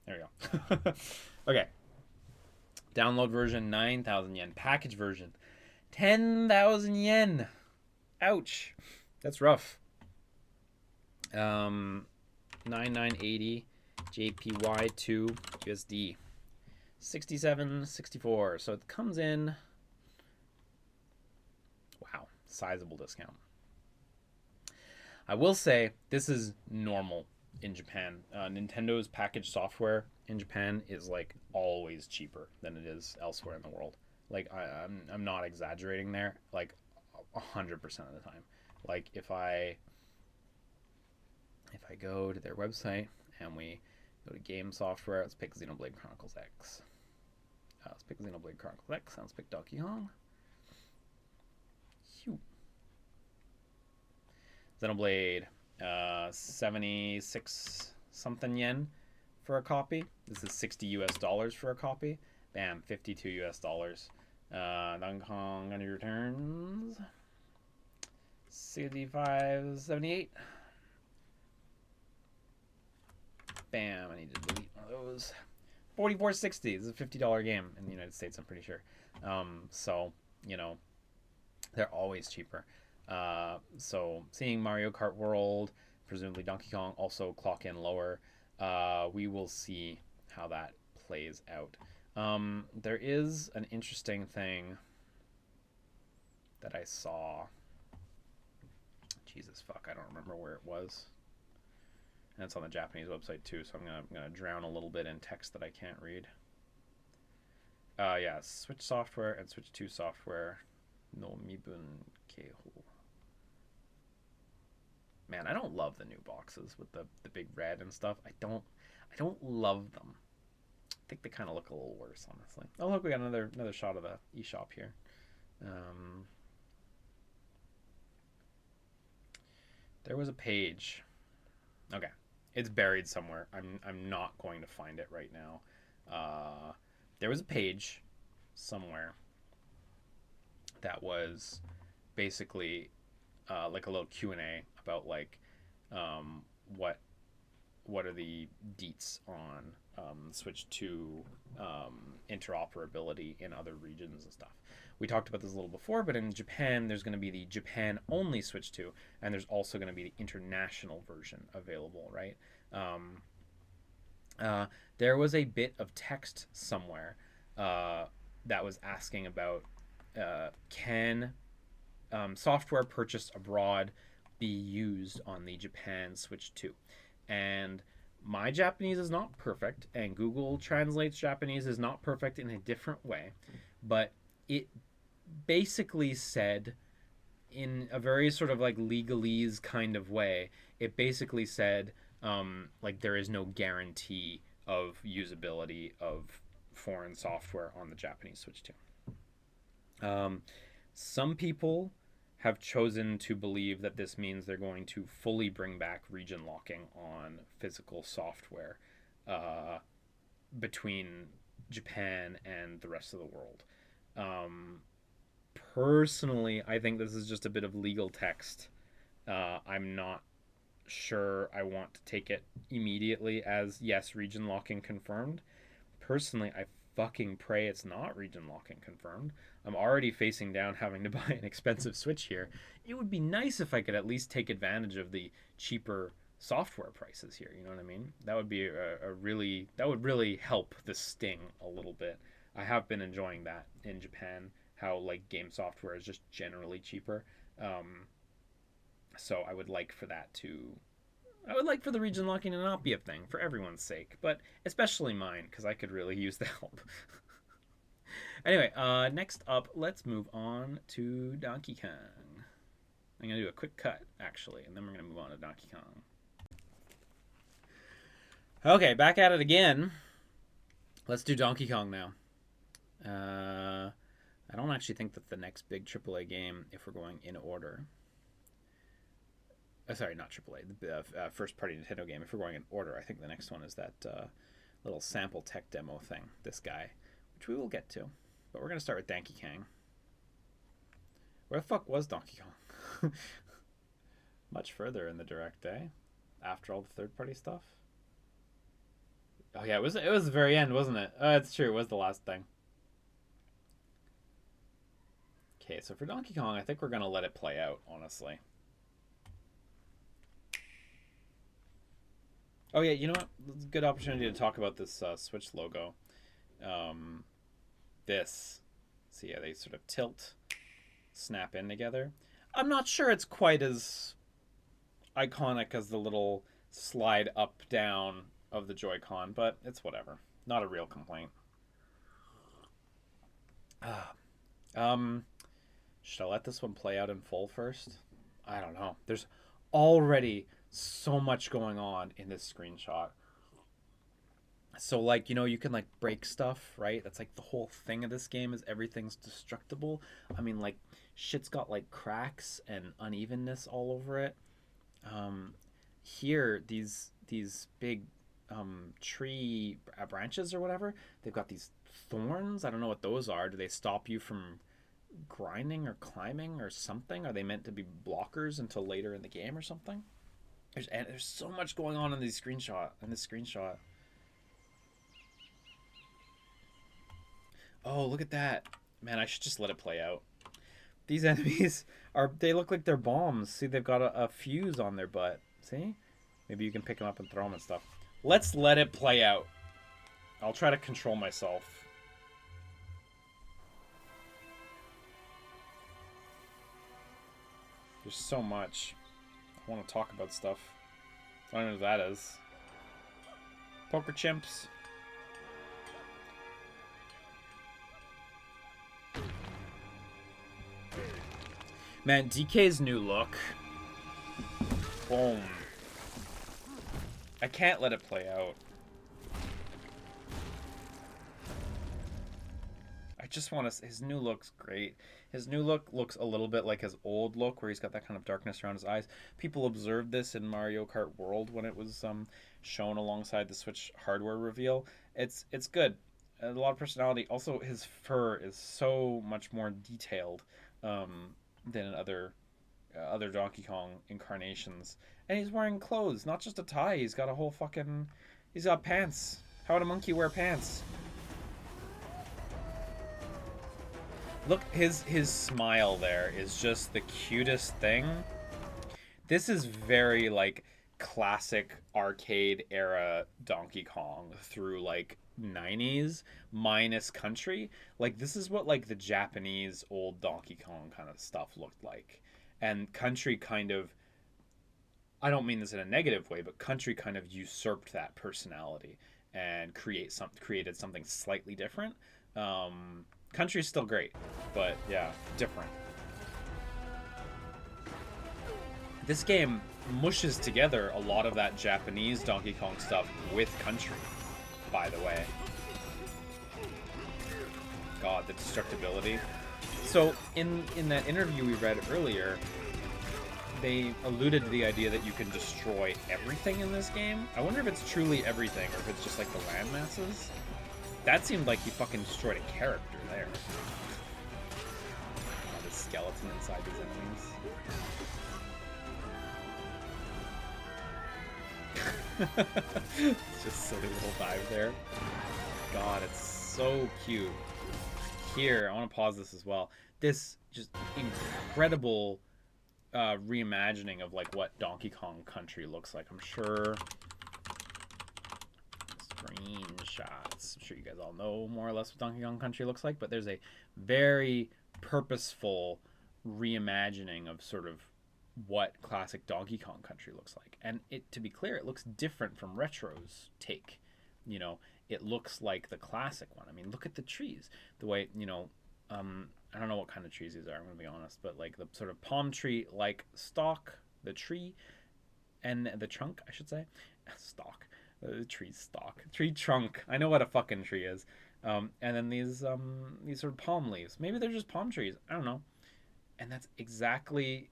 There we go. Okay. Download version, 9,000 yen. Package version, 10,000 yen. Ouch. That's rough. 9980 JPY2 USD. 67.64. So it comes in, wow, sizable discount. I will say this is normal in Japan. Nintendo's packaged software in Japan is like always cheaper than it is elsewhere in the world. Like, I'm not exaggerating there. Like 100% of the time. Like, if I go to their website and we go to game software, let's pick Xenoblade Chronicles X. Let's pick Xenoblade Chronicles X. Let's pick Donkey Kong. Xenoblade, 76 something yen for a copy. This is $60 US for a copy. Bam, $52 US. Donkey Kong on your returns. 65.78. Bam, I need to delete one of those. 44.60. This is a $50 game in the United States, I'm pretty sure. So, you know, they're always cheaper. So seeing Mario Kart World, presumably Donkey Kong, also clock in lower. We will see how that plays out. There is an interesting thing that I saw. Jesus fuck, I don't remember where it was. And it's on the Japanese website too, so I'm gonna drown a little bit in text that I can't read. Yeah, Switch software and Switch 2 software. No Mibun Keiho. Man, I don't love the new boxes with the big red and stuff. I don't love them. I think they kind of look a little worse, honestly. Oh look, we got another shot of the eShop here. There was a page. Okay, it's buried somewhere. I'm not going to find it right now. There was a page somewhere that was basically like a little Q&A about like what are the deets on Switch 2 interoperability in other regions and stuff. We talked about this a little before, but in Japan there's going to be the Japan only Switch 2, and there's also going to be the international version available, right? There was a bit of text somewhere that was asking about can software purchased abroad be used on the Japan Switch 2? And my Japanese is not perfect, and Google translates Japanese is not perfect in a different way, but it basically said, in a very sort of like legalese kind of way, it basically said like there is no guarantee of usability of foreign software on the Japanese Switch 2. Some people have chosen to believe that this means they're going to fully bring back region locking on physical software between Japan and the rest of the world. Personally, I think this is just a bit of legal text. I'm not sure I want to take it immediately as yes, region locking confirmed. Personally, I fucking pray it's not region locking confirmed. I'm already facing down having to buy an expensive Switch here. It would be nice if I could at least take advantage of the cheaper software prices here. You know what I mean? That would be that would really help the sting a little bit. I have been enjoying that in Japan, how like game software is just generally cheaper. So I would like for the region locking to not be a thing for everyone's sake, but especially mine, because I could really use the help. Anyway, next up, let's move on to Donkey Kong. I'm going to do a quick cut, actually, and then we're going to move on to Donkey Kong. Okay, back at it again. Let's do Donkey Kong now. I don't actually think that the next big AAA game, if we're going in order... sorry, not AAA, the first-party Nintendo game, if we're going in order, I think the next one is that little sample tech demo thing, this guy, which we will get to. But we're going to start with Donkey Kong. Where the fuck was Donkey Kong? Much further in the direct, eh? After all the third-party stuff? Oh yeah, it was the very end, wasn't it? It's true, it was the last thing. Okay, so for Donkey Kong, I think we're going to let it play out, honestly. Oh yeah, you know what? It's a good opportunity to talk about this Switch logo. So yeah, they sort of tilt, snap in together. I'm not sure it's quite as iconic as the little slide up, down of the Joy-Con, but it's whatever. Not a real complaint. Should I let this one play out in full first? I don't know. There's already so much going on in this screenshot. So like, you know, you can like break stuff, right? That's like the whole thing of this game is everything's destructible. I mean, like shit's got like cracks and unevenness all over it. Here, these big tree branches or whatever, they've got these thorns. I don't know what those are. Do they stop you from grinding or climbing or something? Are they meant to be blockers until later in the game or something? There's so much going on in this screenshot. Oh, look at that. Man, I should just let it play out. These enemies they look like they're bombs. See, they've got a fuse on their butt. See? Maybe you can pick them up and throw them and stuff. Let's let it play out. I'll try to control myself. There's so much. I want to talk about stuff. I don't know what that is. Poker chimps. Man, DK's new look. Boom. I can't let it play out. I just want to... His new look's great. His new look looks a little bit like his old look, where he's got that kind of darkness around his eyes. People observed this in Mario Kart World when it was shown alongside the Switch hardware reveal. It's good. A lot of personality. Also, his fur is so much more detailed than in other Donkey Kong incarnations. And he's wearing clothes, not just a tie. He's got a whole fucking... He's got pants. How would a monkey wear pants? Look, his smile there is just the cutest thing. This is very, like, classic arcade era Donkey Kong through, like, 90s minus country. Like, this is what, like, the Japanese old Donkey Kong kind of stuff looked like. And country kind of... I don't mean this in a negative way, but country kind of usurped that personality and created something slightly different. Country's still great, but yeah, different. This game mushes together a lot of that Japanese Donkey Kong stuff with country, by the way. God, the destructibility. So, in that interview we read earlier, they alluded to the idea that you can destroy everything in this game. I wonder if it's truly everything, or if it's just like the land masses. That seemed like he fucking destroyed a character there. Oh, the skeleton inside these enemies. It's just silly little dive there. God, it's so cute. Here, I want to pause this as well. This just incredible reimagining of like what Donkey Kong Country looks like. I'm sure... Screenshots. I'm sure you guys all know more or less what Donkey Kong Country looks like, but there's a very purposeful reimagining of sort of what classic Donkey Kong Country looks like. And to be clear, it looks different from Retro's take. You know, it looks like the classic one. I mean, look at the trees. The way, you know, I don't know what kind of trees these are, I'm going to be honest, but like the sort of palm tree-like stalk, the tree, and the trunk, I should say. Stalk. The tree stalk. Tree trunk. I know what a fucking tree is. And then these sort of palm leaves. Maybe they're just palm trees. I don't know. And that's exactly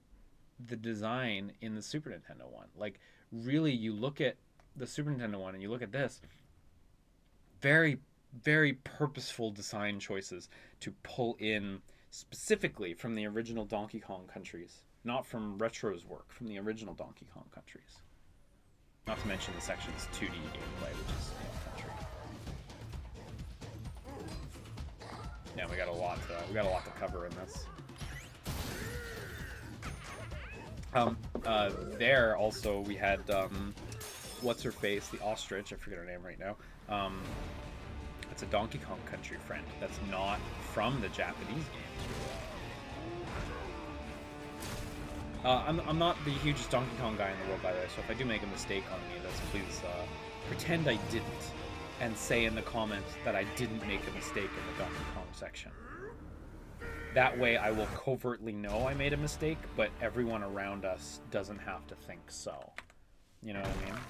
the design in the Super Nintendo one. Like, really, you look at the Super Nintendo one and you look at this. Very, very purposeful design choices to pull in specifically from the original Donkey Kong countries. Not from Retro's work, from the original Donkey Kong countries. Not to mention the section's 2D gameplay, which is country. Yeah, we got a lot to cover in this. There also we had what's her face, the ostrich. I forget her name right now. It's a Donkey Kong Country friend that's not from the Japanese games. I'm not the hugest Donkey Kong guy in the world, by the way, so if I do make a mistake on any of this, please pretend I didn't, and say in the comments that I didn't make a mistake in the Donkey Kong section. That way I will covertly know I made a mistake, but everyone around us doesn't have to think so. You know what I mean?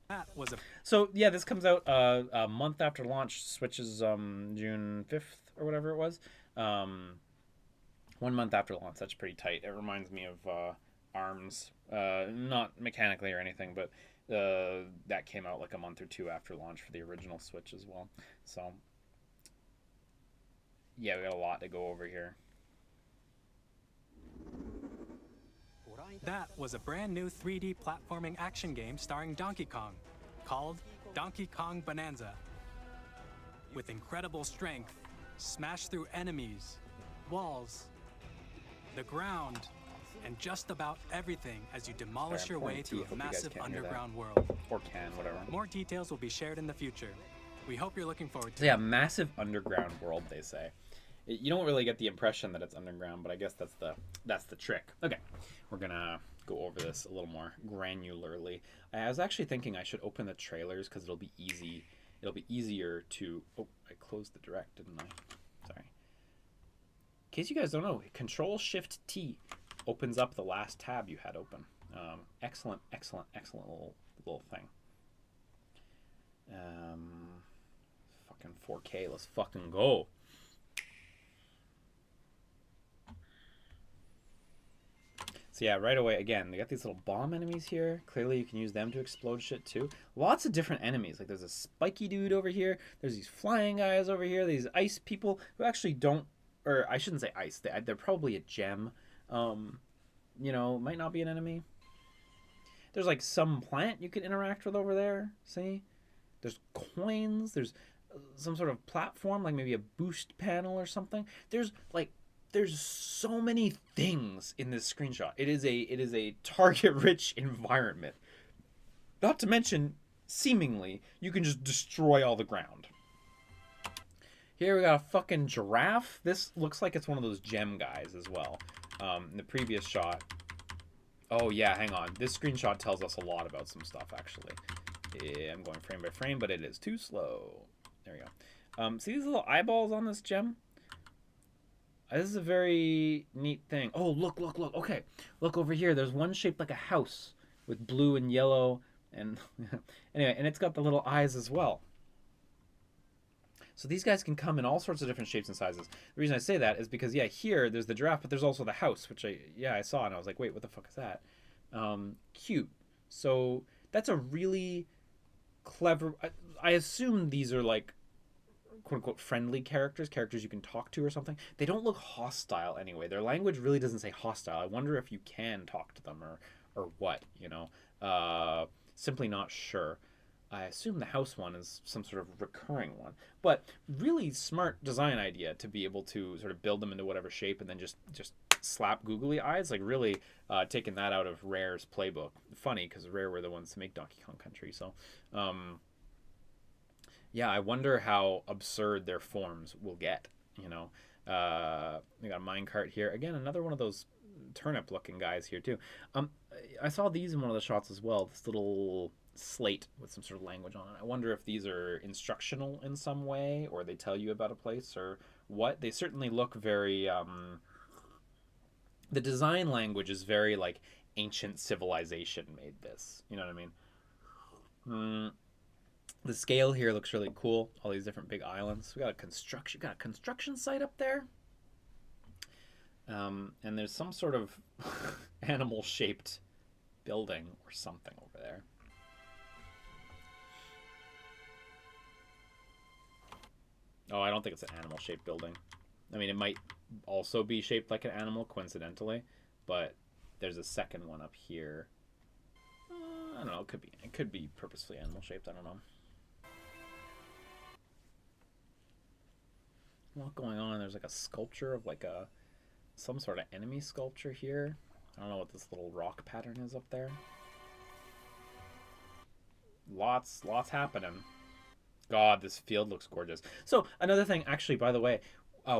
That was a... So, yeah, this comes out a month after launch. Switch is June 5th or whatever it was. 1 month after launch. That's pretty tight. It reminds me of ARMS. Not mechanically or anything, but that came out like a month or two after launch for the original Switch as well. So, yeah, we got a lot to go over here. That was a brand new 3D platforming action game starring Donkey Kong, called Donkey Kong Bananza. With incredible strength, smash through enemies, walls, the ground, and just about everything as you demolish your way through a massive underground world. Or can, whatever. More details will be shared in the future. We hope you're looking forward to it. Yeah, massive underground world, they say. You don't really get the impression that it's underground, but I guess that's the trick. Okay, we're gonna go over this a little more granularly. I was actually thinking I should open the trailers because it'll be easy. It'll be easier to. Oh, I closed the direct, didn't I? Sorry. In case you guys don't know, Control-Shift-T opens up the last tab you had open. Excellent little thing. Fucking 4K. Let's fucking go. So yeah, right away, again, they got these little bomb enemies here. Clearly you can use them to explode shit too. Lots of different enemies. Like there's a spiky dude over here. There's these flying guys over here. These ice people who actually don't, or I shouldn't say ice. They're probably a gem. You know, might not be an enemy. There's like some plant you can interact with over there. See? There's coins. There's some sort of platform, like maybe a boost panel or something. There's so many things in this screenshot. It is a target-rich environment. Not to mention, seemingly, you can just destroy all the ground. Here we got a fucking giraffe. This looks like it's one of those gem guys as well. In the previous shot. Oh yeah, hang on. This screenshot tells us a lot about some stuff, actually. Yeah, I'm going frame by frame, but it is too slow. There we go. See these little eyeballs on this gem? This is a very neat thing. Oh, look. Okay, look over here. There's one shaped like a house with blue and yellow. And anyway, and it's got the little eyes as well. So these guys can come in all sorts of different shapes and sizes. The reason I say that is because, yeah, here there's the giraffe, but there's also the house, which I saw, and I was like, wait, what the fuck is that? Cute. So that's a really clever... I assume these are like, quote-unquote, friendly characters you can talk to or something. They don't look hostile anyway. Their language really doesn't say hostile. I wonder if you can talk to them or what, you know? Simply not sure. I assume the house one is some sort of recurring one. But really smart design idea to be able to sort of build them into whatever shape and then just slap googly eyes. Like really taking that out of Rare's playbook. Funny, because Rare were the ones to make Donkey Kong Country. So, yeah, I wonder how absurd their forms will get, you know. We got a minecart here. Again, another one of those turnip-looking guys here, too. I saw these in one of the shots as well. This little slate with some sort of language on it. I wonder if these are instructional in some way, or they tell you about a place, or what. They certainly look very... the design language is very, like, ancient civilization made this. You know what I mean? The scale here looks really cool. All these different big islands. We got a construction site up there. And there's some sort of animal-shaped building or something over there. Oh, I don't think it's an animal-shaped building. I mean, it might also be shaped like an animal, coincidentally, but there's a second one up here. I don't know. It could be purposefully animal-shaped. I don't know. A lot going on. There's like a sculpture of like some sort of enemy sculpture here. I don't know what this little rock pattern is up there. Lots happening. God, this field looks gorgeous. So another thing, actually, by the way,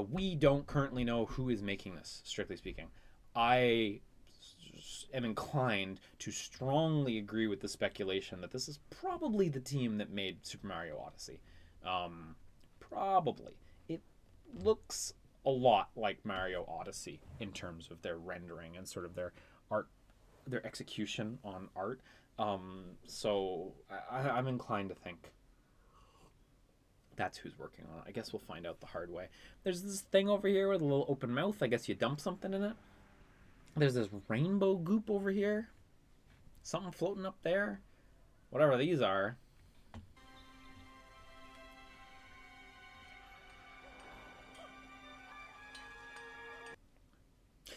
we don't currently know who is making this, strictly speaking. I am inclined to strongly agree with the speculation that this is probably the team that made Super Mario Odyssey. Probably. It looks a lot like Mario Odyssey in terms of their rendering and sort of their art, their execution on art. So I'm inclined to think that's who's working on it. I guess we'll find out the hard way. There's this thing over here with a little open mouth. I guess you dump something in it. There's this rainbow goop over here. Something floating up there. Whatever these are.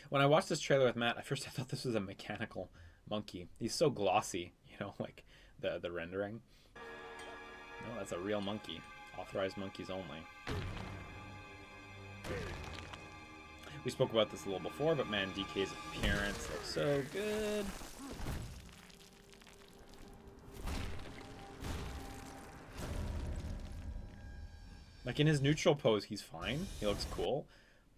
When I watched this trailer with Matt, at first I thought this was a mechanical monkey. He's so glossy, you know, like the rendering. No, that's a real monkey. Authorized monkeys only. We spoke about this a little before, but man, DK's appearance looks so good. Like, in his neutral pose, he's fine. He looks cool.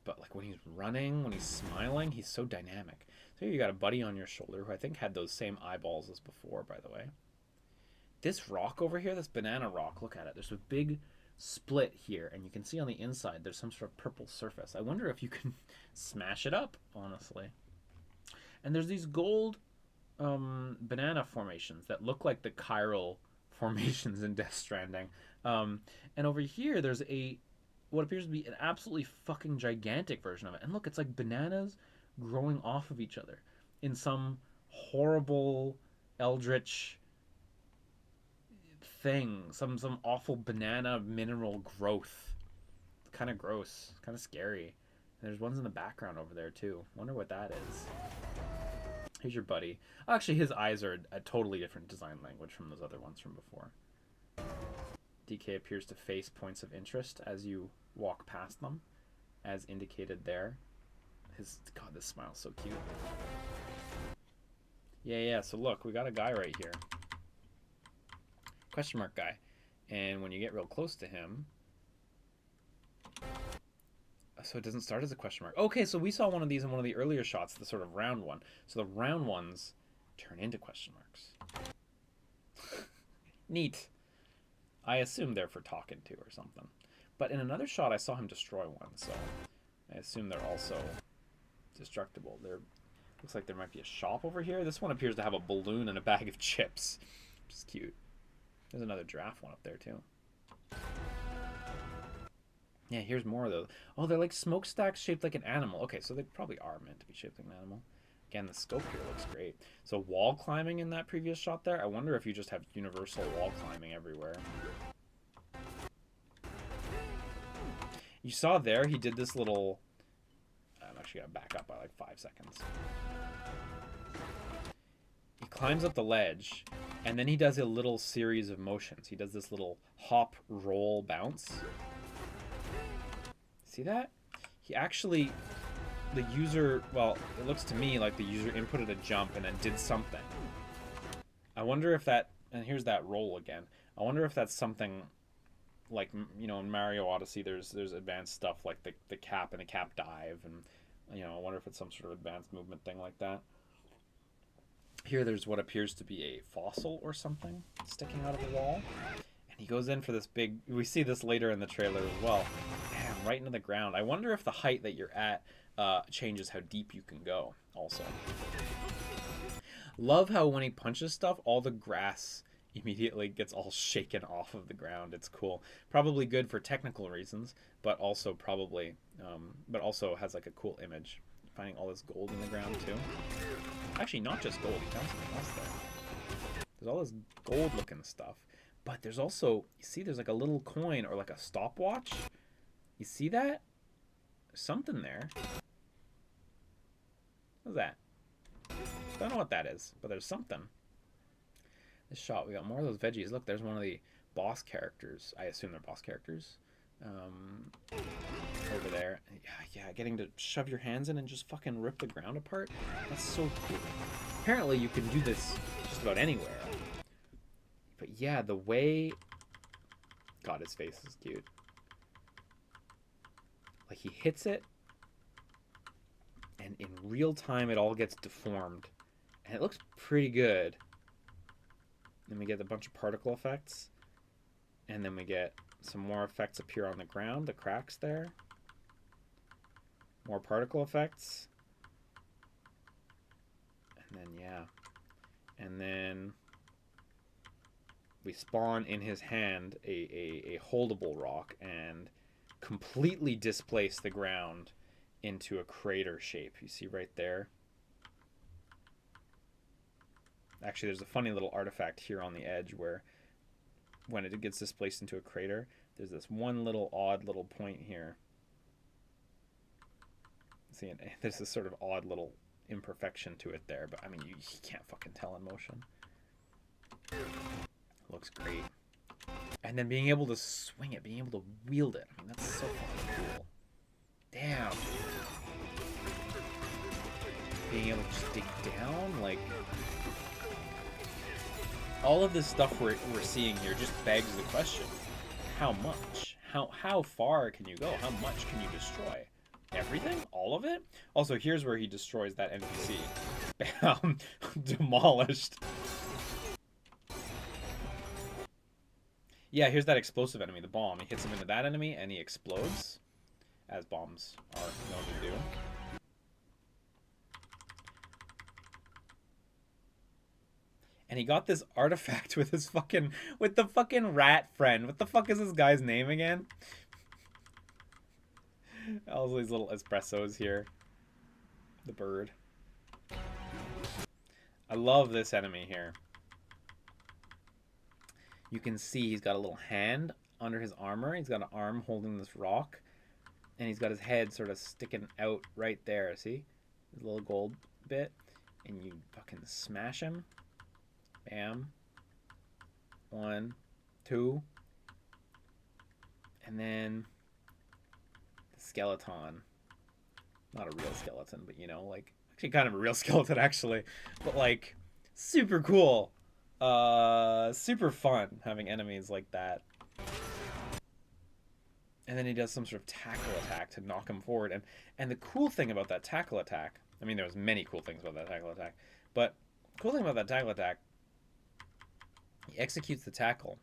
But, like, when he's running, when he's smiling, he's so dynamic. So here you got a buddy on your shoulder who I think had those same eyeballs as before, by the way. This rock over here, this banana rock, look at it. There's a big split here, and you can see on the inside there's some sort of purple surface. I wonder if you can smash it up, honestly. And there's these gold banana formations that look like the chiral formations in Death Stranding. And over here there's what appears to be an absolutely fucking gigantic version of it. And look, it's like bananas growing off of each other in some horrible eldritch thing, some awful banana mineral growth. It's kind of gross, kind of scary. And there's ones in the background over there too. Wonder what that is. Here's your buddy. Actually, his eyes are a totally different design language from those other ones from before. DK appears to face points of interest as you walk past them, as indicated there. God, this smile's so cute. Yeah, so look, we got a guy right here. Question mark guy. And when you get real close to him... So it doesn't start as a question mark. Okay, so we saw one of these in one of the earlier shots, the sort of round one. So the round ones turn into question marks. Neat. I assume they're for talking to or something. But in another shot, I saw him destroy one, so I assume they're also destructible. Looks like there might be a shop over here. This one appears to have a balloon and a bag of chips, which is cute. There's another giraffe one up there, too. Yeah, here's more of those. Oh, they're like smokestacks shaped like an animal. Okay, so they probably are meant to be shaped like an animal. Again, the scope here looks great. So wall climbing in that previous shot there, I wonder if you just have universal wall climbing everywhere. You saw there, he did this little... I'm actually going to back up by like 5 seconds. He climbs up the ledge, and then he does a little series of motions. He does this little hop, roll, bounce. See that? He actually... The user, well, it looks to me like the user inputted a jump and then did something. I wonder if that, and here's that roll again. I wonder if that's something like, you know, in Mario Odyssey, there's advanced stuff like the cap and the cap dive, and, you know, I wonder if it's some sort of advanced movement thing like that. Here there's what appears to be a fossil or something sticking out of the wall. And he goes in for this big, we see this later in the trailer as well. Damn, right into the ground. I wonder if the height that you're at changes how deep you can go also. Love how when he punches stuff, all the grass immediately gets all shaken off of the ground. It's cool. Probably good for technical reasons, but also probably, but also has like a cool image. Finding all this gold in the ground too. Actually, not just gold. He found something else there. There's all this gold looking stuff, but there's also, you see, there's like a little coin or like a stopwatch. You see that? There's something there. What's that? Don't know what that is, but there's something. This shot, we got more of those veggies. Look, there's one of the boss characters. I assume they're boss characters. Over there. Yeah, getting to shove your hands in and just fucking rip the ground apart. That's so cool. Apparently you can do this just about anywhere. But yeah, the way... God, his face is cute. Like, he hits it, and in real time it all gets deformed. And it looks pretty good. Then we get a bunch of particle effects. And then we get some more effects appear on the ground, the cracks there. More particle effects. And then, yeah. And then we spawn in his hand a holdable rock and completely displace the ground into a crater shape. You see right there? Actually, there's a funny little artifact here on the edge where when it gets displaced into a crater, there's this one little odd little point here. See, there's this sort of odd little imperfection to it there, but I mean, you can't fucking tell in motion. Looks great. And then being able to swing it, being able to wield it. I mean, that's so fucking cool. Damn. Being able to just dig down, like... All of this stuff we're seeing here just begs the question. How much? How far can you go? How much can you destroy? Everything? All of it? Also, here's where he destroys that NPC. Bam! Demolished. Yeah, here's that explosive enemy, the bomb. He hits him into that enemy, and he explodes, as bombs are known to do. And he got this artifact with his with the fucking rat friend. What the fuck is this guy's name again? All these little espressos here. The bird. I love this enemy here. You can see he's got a little hand under his armor. He's got an arm holding this rock. And he's got his head sort of sticking out right there. See? His little gold bit. And you fucking smash him. Bam. 1, 2. And then the skeleton. Not a real skeleton, but you know, like, actually kind of a real skeleton actually. But like, super cool. Super fun having enemies like that. And then he does some sort of tackle attack to knock him forward. And the cool thing about that tackle attack, I mean, there was many cool things about that tackle attack, but the cool thing about that tackle attack, he executes the tackle.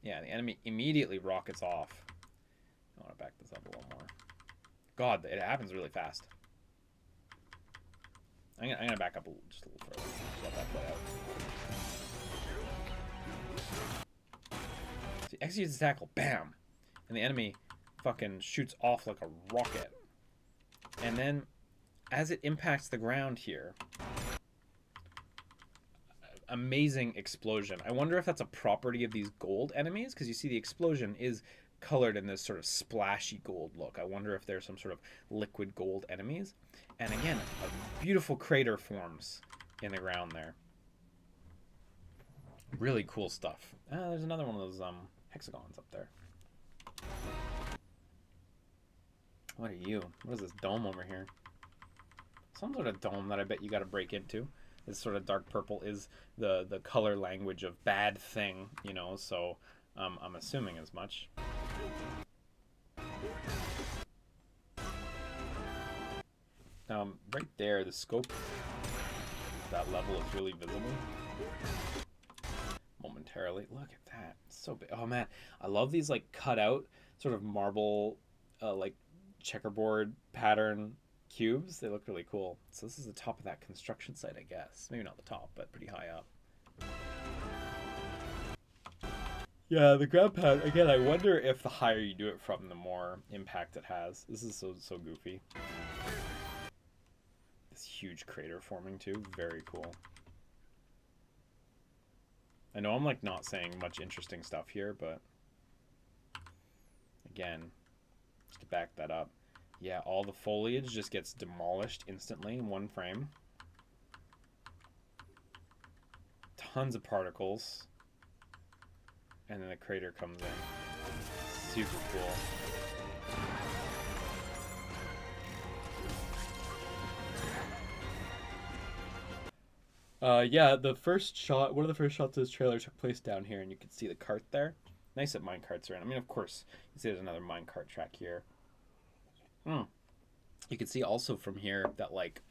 Yeah, the enemy immediately rockets off. I want to back this up a little more. God, it happens really fast. I'm gonna back up just a little further. Just let that play out. So he executes the tackle, bam! And the enemy fucking shoots off like a rocket. And then, as it impacts the ground here, amazing explosion. I wonder if that's a property of these gold enemies, because you see the explosion is colored in this sort of splashy gold look. I wonder if there's some sort of liquid gold enemies. And again, a beautiful crater forms in the ground there. Really cool stuff. There's another one of those hexagons up there. What are you? What is this dome over here? Some sort of dome that I bet you got to break into. This sort of dark purple is the color language of bad thing, you know, so I'm assuming as much. Right there, the scope of that level is really visible. Momentarily. Look at that. It's so big. Oh man, I love these like cut out sort of marble like checkerboard pattern cubes. They look really cool. So this is the top of that construction site, I guess. Maybe not the top, but pretty high up. Yeah, the ground pad, again, I wonder if the higher you do it from, the more impact it has. This is so goofy. This huge crater forming too. Very cool. I know I'm like not saying much interesting stuff here, but again, just to back that up. Yeah, all the foliage just gets demolished instantly in one frame. Tons of particles. And then the crater comes in. Super cool. Yeah, the first shot, one of the first shots of this trailer took place down here, and you can see the cart there. Nice that minecarts are in. I mean, of course, you can see there's another minecart track here. You can see also from here that, like,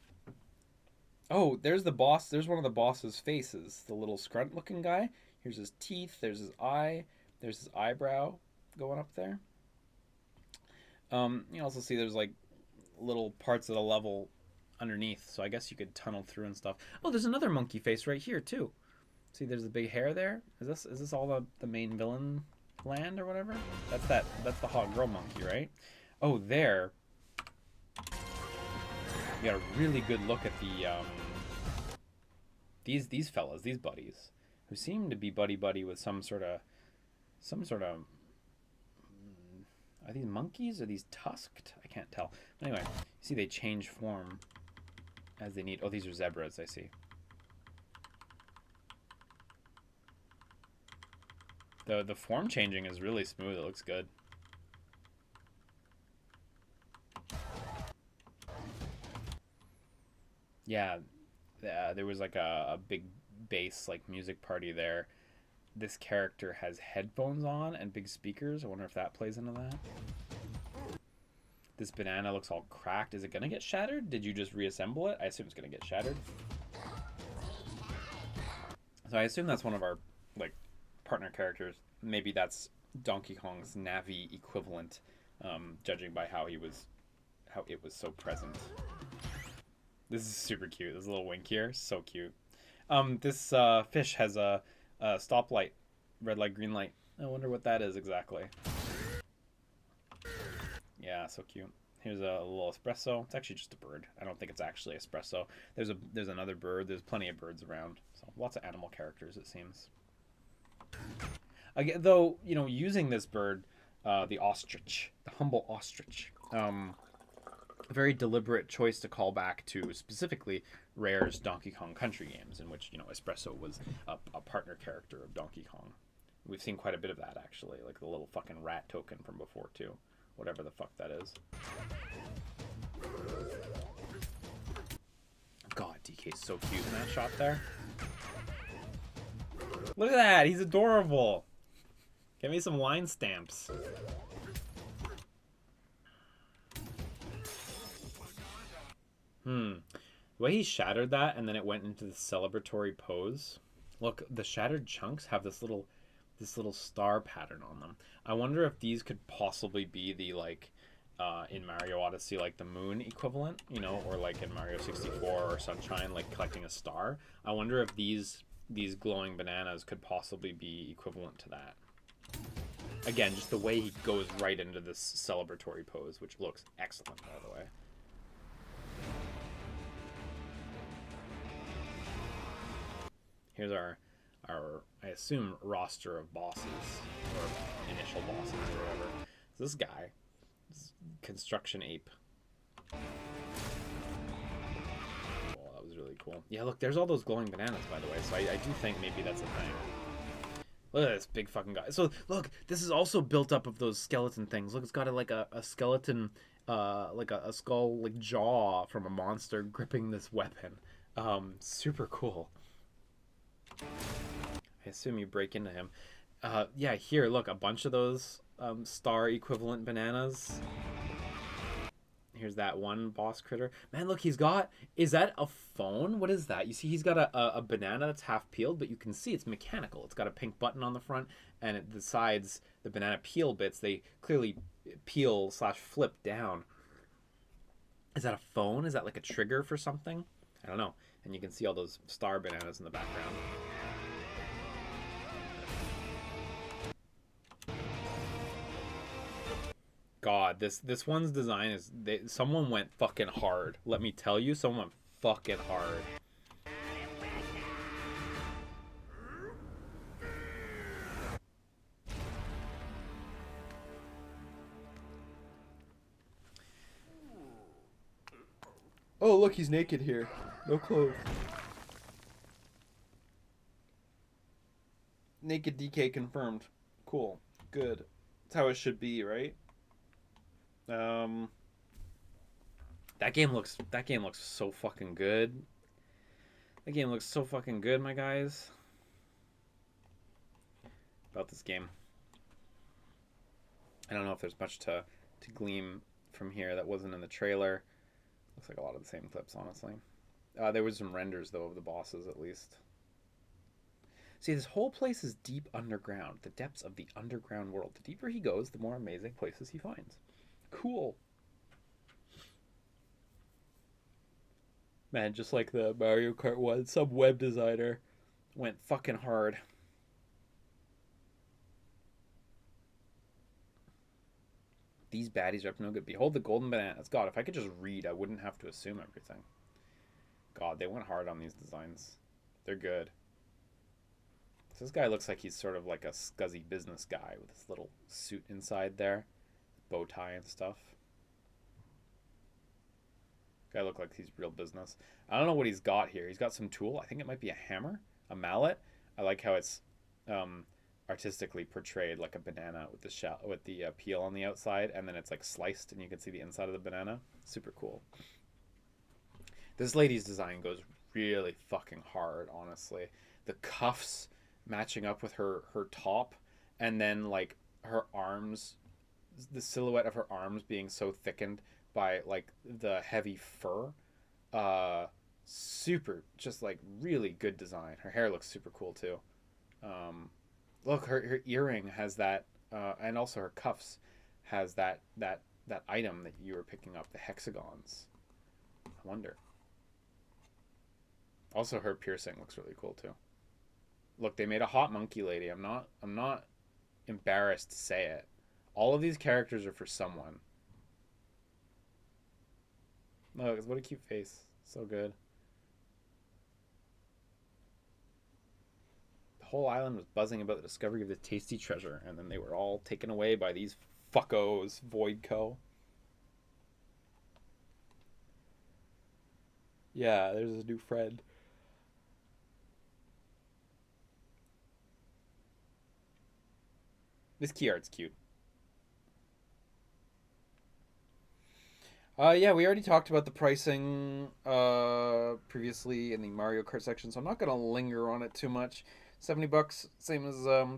oh, there's the boss. There's one of the boss's faces, the little scrunt-looking guy. Here's his teeth. There's his eye. There's his eyebrow going up there. You also see there's, like, little parts of the level underneath, so I guess you could tunnel through and stuff. Oh, there's another monkey face right here too. See, there's the big hair there. Is this all the main villain land or whatever? That's the hot girl monkey, right? Oh, there. You got a really good look at the these fellas, these buddies, who seem to be buddy with some sort of are these monkeys? Are these tusked? I can't tell. But anyway, you see they change form as they need. Oh, these are zebras, I see. The form changing is really smooth. It looks good. Yeah, there was like a big bass like music party there. this character has headphones on and big speakers. I wonder if that plays into that. This banana looks all cracked. Is it gonna get shattered? Did you just reassemble it? I assume it's gonna get shattered. So I assume that's one of our like partner characters. Maybe that's Donkey Kong's Navi equivalent, judging by how it was so present. This is super cute. This little wink here, so cute. This fish has a stoplight, red light, green light. I wonder what that is exactly. Yeah, so cute. Here's a little espresso. It's actually just a bird. I don't think it's actually espresso. There's another bird. There's plenty of birds around. So lots of animal characters, it seems. Again, though, you know, using this bird, the ostrich, the humble ostrich, a very deliberate choice to call back to specifically Rare's Donkey Kong Country games, in which, you know, espresso was a partner character of Donkey Kong. We've seen quite a bit of that, actually, like the little fucking rat token from before, too. Whatever the fuck that is. God, DK's so cute in that shot there. Look at that! He's adorable! Give me some wine stamps. The way he shattered that and then it went into the celebratory pose. Look, the shattered chunks have this little star pattern on them. I wonder if these could possibly be the, like, in Mario Odyssey, like the moon equivalent, you know, or like in Mario 64 or Sunshine, like collecting a star. I wonder if these glowing bananas could possibly be equivalent to that. Again, just the way he goes right into this celebratory pose, which looks excellent, by the way. Here's our I assume roster of bosses, or initial bosses, or whatever. This guy, this construction ape. Oh, that was really cool. Yeah, look, there's all those glowing bananas, by the way, so I do think maybe that's a thing. Look at this big fucking guy. So, look, this is also built up of those skeleton things. Look, it's got a skeleton, like a skull, like jaw from a monster gripping this weapon. Super cool. I assume you break into him. Yeah, here, look, a bunch of those star equivalent bananas. Here's that one boss critter. Man, look, he's got... Is that a phone? What is that? You see, he's got a banana that's half peeled, but you can see it's mechanical. It's got a pink button on the front, and at the sides, the banana peel bits, they clearly peel/flip down. Is that a phone? Is that like a trigger for something? I don't know. And you can see all those star bananas in the background. God, this one's design is... someone went fucking hard. Let me tell you, someone went fucking hard. Oh, look, he's naked here. No clothes. Naked DK confirmed. Cool. Good. That's how it should be, right? That game looks so fucking good. That game looks so fucking good, my guys. About this game. I don't know if there's much to glean from here that wasn't in the trailer. Looks like a lot of the same clips, honestly. There was some renders, though, of the bosses, at least. See, this whole place is deep underground. The depths of the underground world. The deeper he goes, the more amazing places he finds. Cool. Man, just like the Mario Kart 1, some web designer went fucking hard. These baddies are up to no good. Behold the golden bananas. God, if I could just read, I wouldn't have to assume everything. God, they went hard on these designs. They're good. So this guy looks like he's sort of like a scuzzy business guy with his little suit inside there. Bow tie and stuff. Guy look like he's real business. I don't know what he's got here. He's got some tool. I think it might be a hammer, a mallet. I like how it's artistically portrayed like a banana with the shell, with the peel on the outside, and then it's like sliced, and you can see the inside of the banana. Super cool. This lady's design goes really fucking hard, honestly. The cuffs, matching up with her top, and then like her arms, the silhouette of her arms being so thickened by like the heavy fur. Super, just like really good design. Her hair looks super cool too. Look, her earring has that, and also her cuffs has that item that you were picking up, the hexagons. I wonder. Also, her piercing looks really cool too. Look, they made a hot monkey lady. I'm not embarrassed to say it. All of these characters are for someone. Look, what a cute face. So good. The whole island was buzzing about the discovery of the tasty treasure, and then they were all taken away by these fuckos, Voidco. Yeah, there's his new friend. This key art's cute. Yeah, we already talked about the pricing previously in the Mario Kart section, so I'm not gonna linger on it too much. $70, same as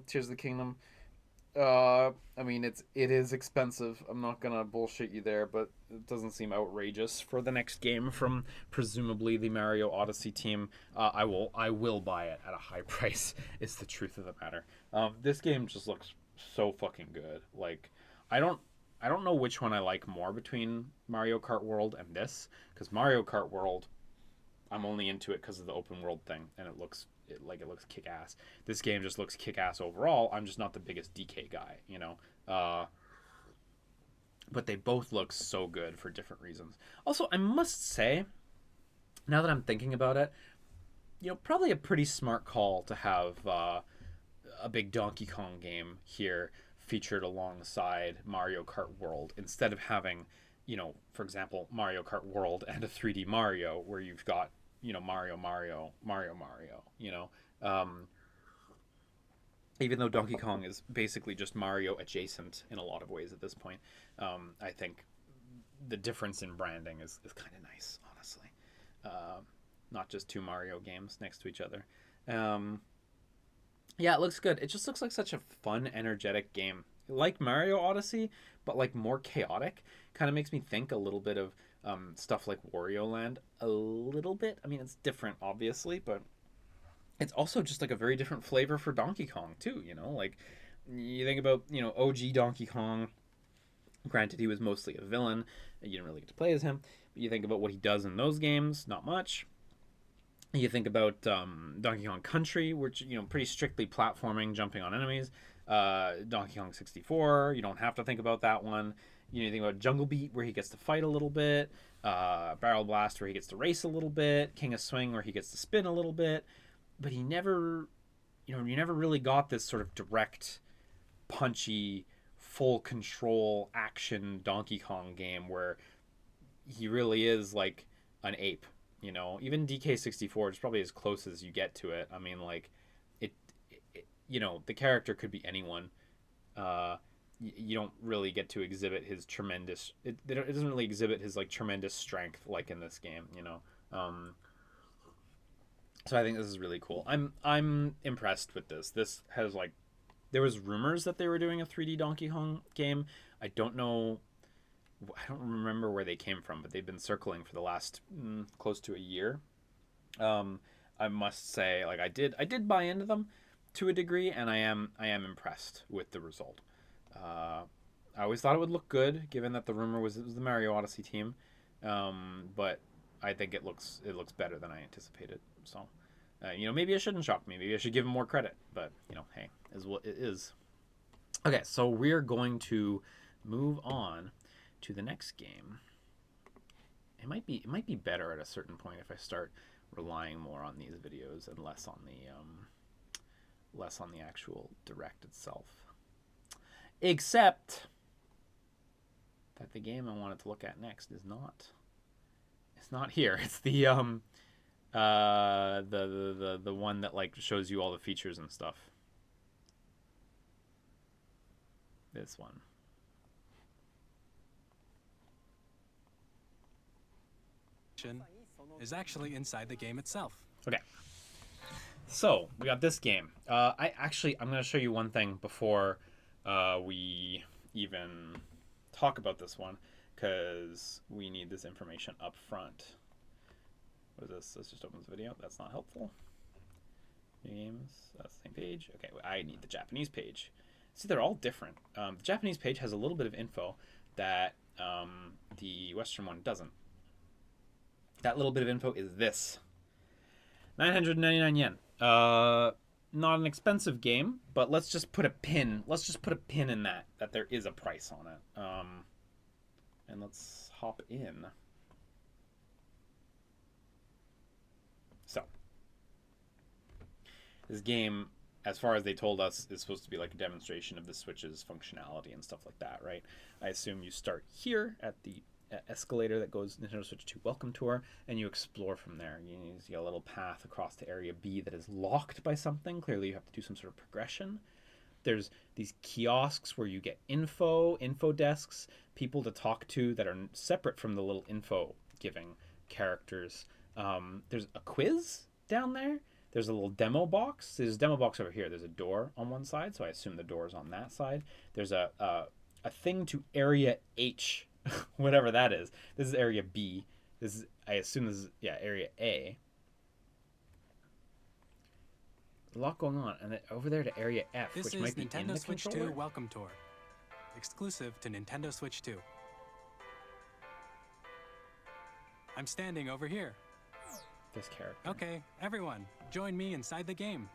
Tears of the Kingdom. I mean, it is expensive. I'm not gonna bullshit you there, but it doesn't seem outrageous for the next game from presumably the Mario Odyssey team. I will buy it at a high price. Is the truth of the matter. This game just looks so fucking good. Like, I don't know which one I like more between Mario Kart World and this, because Mario Kart World, I'm only into it because of the open world thing, and it looks kick-ass. This game just looks kick-ass overall. I'm just not the biggest DK guy, you know. But they both look so good for different reasons. Also, I must say, now that I'm thinking about it, you know, probably a pretty smart call to have a big Donkey Kong game here featured alongside Mario Kart World, instead of having, you know, for example, Mario Kart World and a 3D Mario where you've got, you know, Mario, you know. Even though Donkey Kong is basically just Mario adjacent in a lot of ways at this point, I think the difference in branding is kind of nice, honestly. Not just two Mario games next to each other. Yeah, it looks good. It just looks like such a fun, energetic game. Like Mario Odyssey, but like more chaotic. Kind of makes me think a little bit of stuff like Wario Land. A little bit. I mean, it's different, obviously, but it's also just like a very different flavor for Donkey Kong, too, you know? Like, you think about, you know, OG Donkey Kong. Granted, he was mostly a villain. You didn't really get to play as him. But you think about what he does in those games, not much. You think about Donkey Kong Country, which, you know, pretty strictly platforming, jumping on enemies. Donkey Kong 64, you don't have to think about that one. You think about Jungle Beat, where he gets to fight a little bit. Barrel Blast, where he gets to race a little bit. King of Swing, where he gets to spin a little bit. But he never, you never really got this sort of direct, punchy, full control action Donkey Kong game where he really is like an ape. You know, even DK64 is probably as close as you get to it. I mean, like, it you know, the character could be anyone. You don't really get to exhibit his tremendous. It doesn't really exhibit his like tremendous strength like in this game. You know, so I think this is really cool. I'm impressed with this. This has like, there was rumors that they were doing a 3D Donkey Kong game. I don't remember where they came from, but they've been circling for the last close to a year. I must say, like, I did buy into them to a degree, and I am impressed with the result. I always thought it would look good, given that the rumor was it was the Mario Odyssey team, but I think it looks better than I anticipated. So, you know, maybe I shouldn't shock me. Maybe I should give him more credit. But, you know, hey, is what it is. Okay, so we're going to move on to the next game. It might be better at a certain point if I start relying more on these videos and less on the actual direct itself. Except that the game I wanted to look at next is not. It's not here. It's the one that like shows you all the features and stuff. This one. Is actually inside the game itself. Okay. So we got this game. I'm going to show you one thing before we even talk about this one, because we need this information up front. What is this? This just opens the video. That's not helpful. New games. That's the same page. Okay, I need the Japanese page. See, they're all different. The Japanese page has a little bit of info that the Western one doesn't. That little bit of info is this. 999 yen. Not an expensive game, but let's just put a pin. Let's just put a pin in that there is a price on it. And let's hop in. So, this game, as far as they told us, is supposed to be like a demonstration of the Switch's functionality and stuff like that, right? I assume you start here at the escalator that goes Nintendo Switch 2 Welcome Tour, and you explore from there. You see a little path across to Area B that is locked by something. Clearly you have to do some sort of progression. There's these kiosks where you get info desks, people to talk to that are separate from the little info giving characters. There's a quiz down there. There's a little demo box. There's a demo box over here. There's a door on one side, so I assume the door is on that side. There's a thing to Area H, whatever that is. This is Area B. I assume this is, Area A. A lot going on, and then over there to Area F, which might be in the Nintendo Switch controller. 2 Welcome Tour, exclusive to Nintendo Switch 2. I'm standing over here. This character. Okay, everyone, join me inside the game.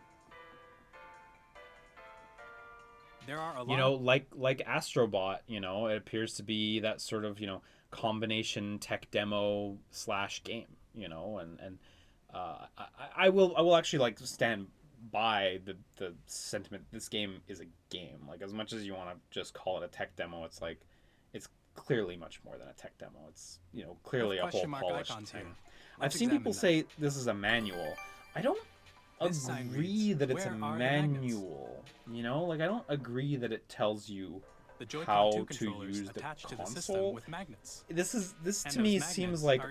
There are a lot. Like Astrobot, it appears to be that sort of, combination tech demo / game, and I will actually stand by the sentiment. This game is a game. Like, as much as you want to just call it a tech demo, it's clearly much more than a tech demo. It's, clearly a whole polished thing. I've seen people say this is a manual. I don't agree that it's a manual. I don't agree that it tells you how to use the console. With magnets. This to me seems like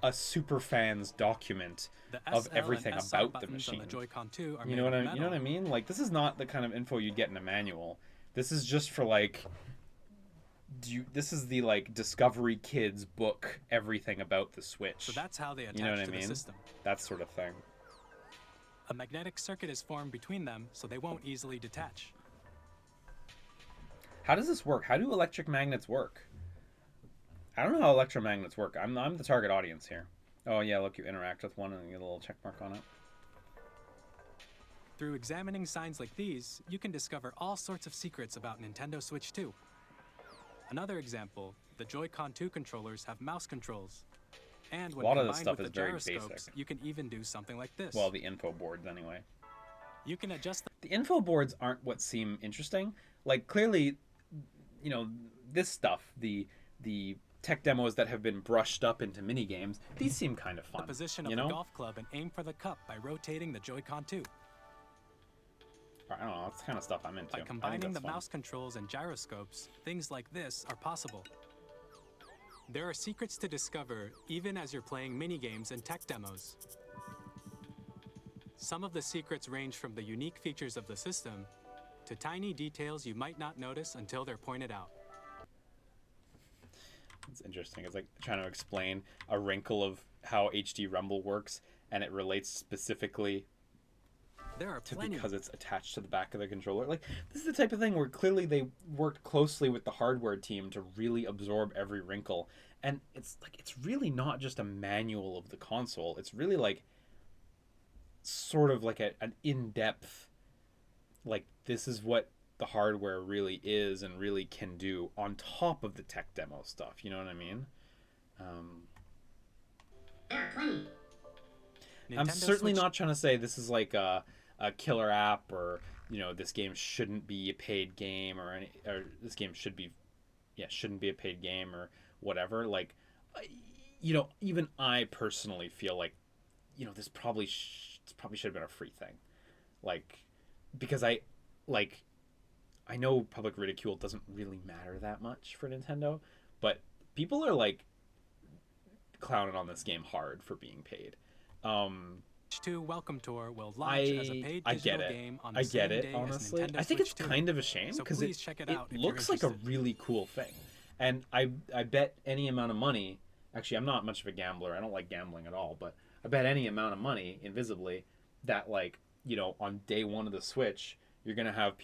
a super fan's document of everything about the machine. You know what I mean? Like, this is not the kind of info you'd get in a manual. This is just for this is the Discovery Kids book, everything about the Switch. So that's how they attach you know what to I mean? The system. That sort of thing. A magnetic circuit is formed between them, so they won't easily detach. How does this work? How do electric magnets work? I don't know how electromagnets work. I'm the target audience here. Oh yeah, look, you interact with one and you get a little check mark on it. Through examining signs like these, you can discover all sorts of secrets about Nintendo Switch 2. Another example, the Joy-Con 2 controllers have mouse controls. And when a lot of this combined stuff with is the very gyroscopes, basic. you can even do something like this. Well, the info boards anyway. You can adjust the info boards aren't what seem interesting. Clearly, this stuff, the tech demos that have been brushed up into mini games, these seem kind of fun. the position of the golf club and aim for the cup by rotating the Joy-Con 2. I don't know, that's the kind of stuff I'm into. By combining the mouse controls and gyroscopes, things like this are possible. There are secrets to discover even as you're playing mini-games and tech demos. Some of the secrets range from the unique features of the system to tiny details you might not notice until they're pointed out. It's interesting. It's like trying to explain a wrinkle of how HD Rumble works, and it relates specifically because it's attached to the back of the controller. This is the type of thing where clearly they worked closely with the hardware team to really absorb every wrinkle. And it's really not just a manual of the console. It's really sort of an in-depth, this is what the hardware really is and really can do on top of the tech demo stuff. You know what I mean? I'm certainly not trying to say this is a killer app, or this game shouldn't be a paid game, or this game shouldn't be a paid game, or whatever. Even I personally feel this probably should have been a free thing, because I know public ridicule doesn't really matter that much for Nintendo, but people are clowning on this game hard for being paid. 2 Welcome Tour will launch as a paid digital game on the same day honestly. as Nintendo I think Switch it's 2. kind of a shame So because please check it out if you're looks like a interested. really cool thing. And I bet any amount of money, actually I'm not much of a gambler, I don't like gambling at all, but I bet any amount of money, invisibly, that like, you know, on day one of the Switch, you're going to have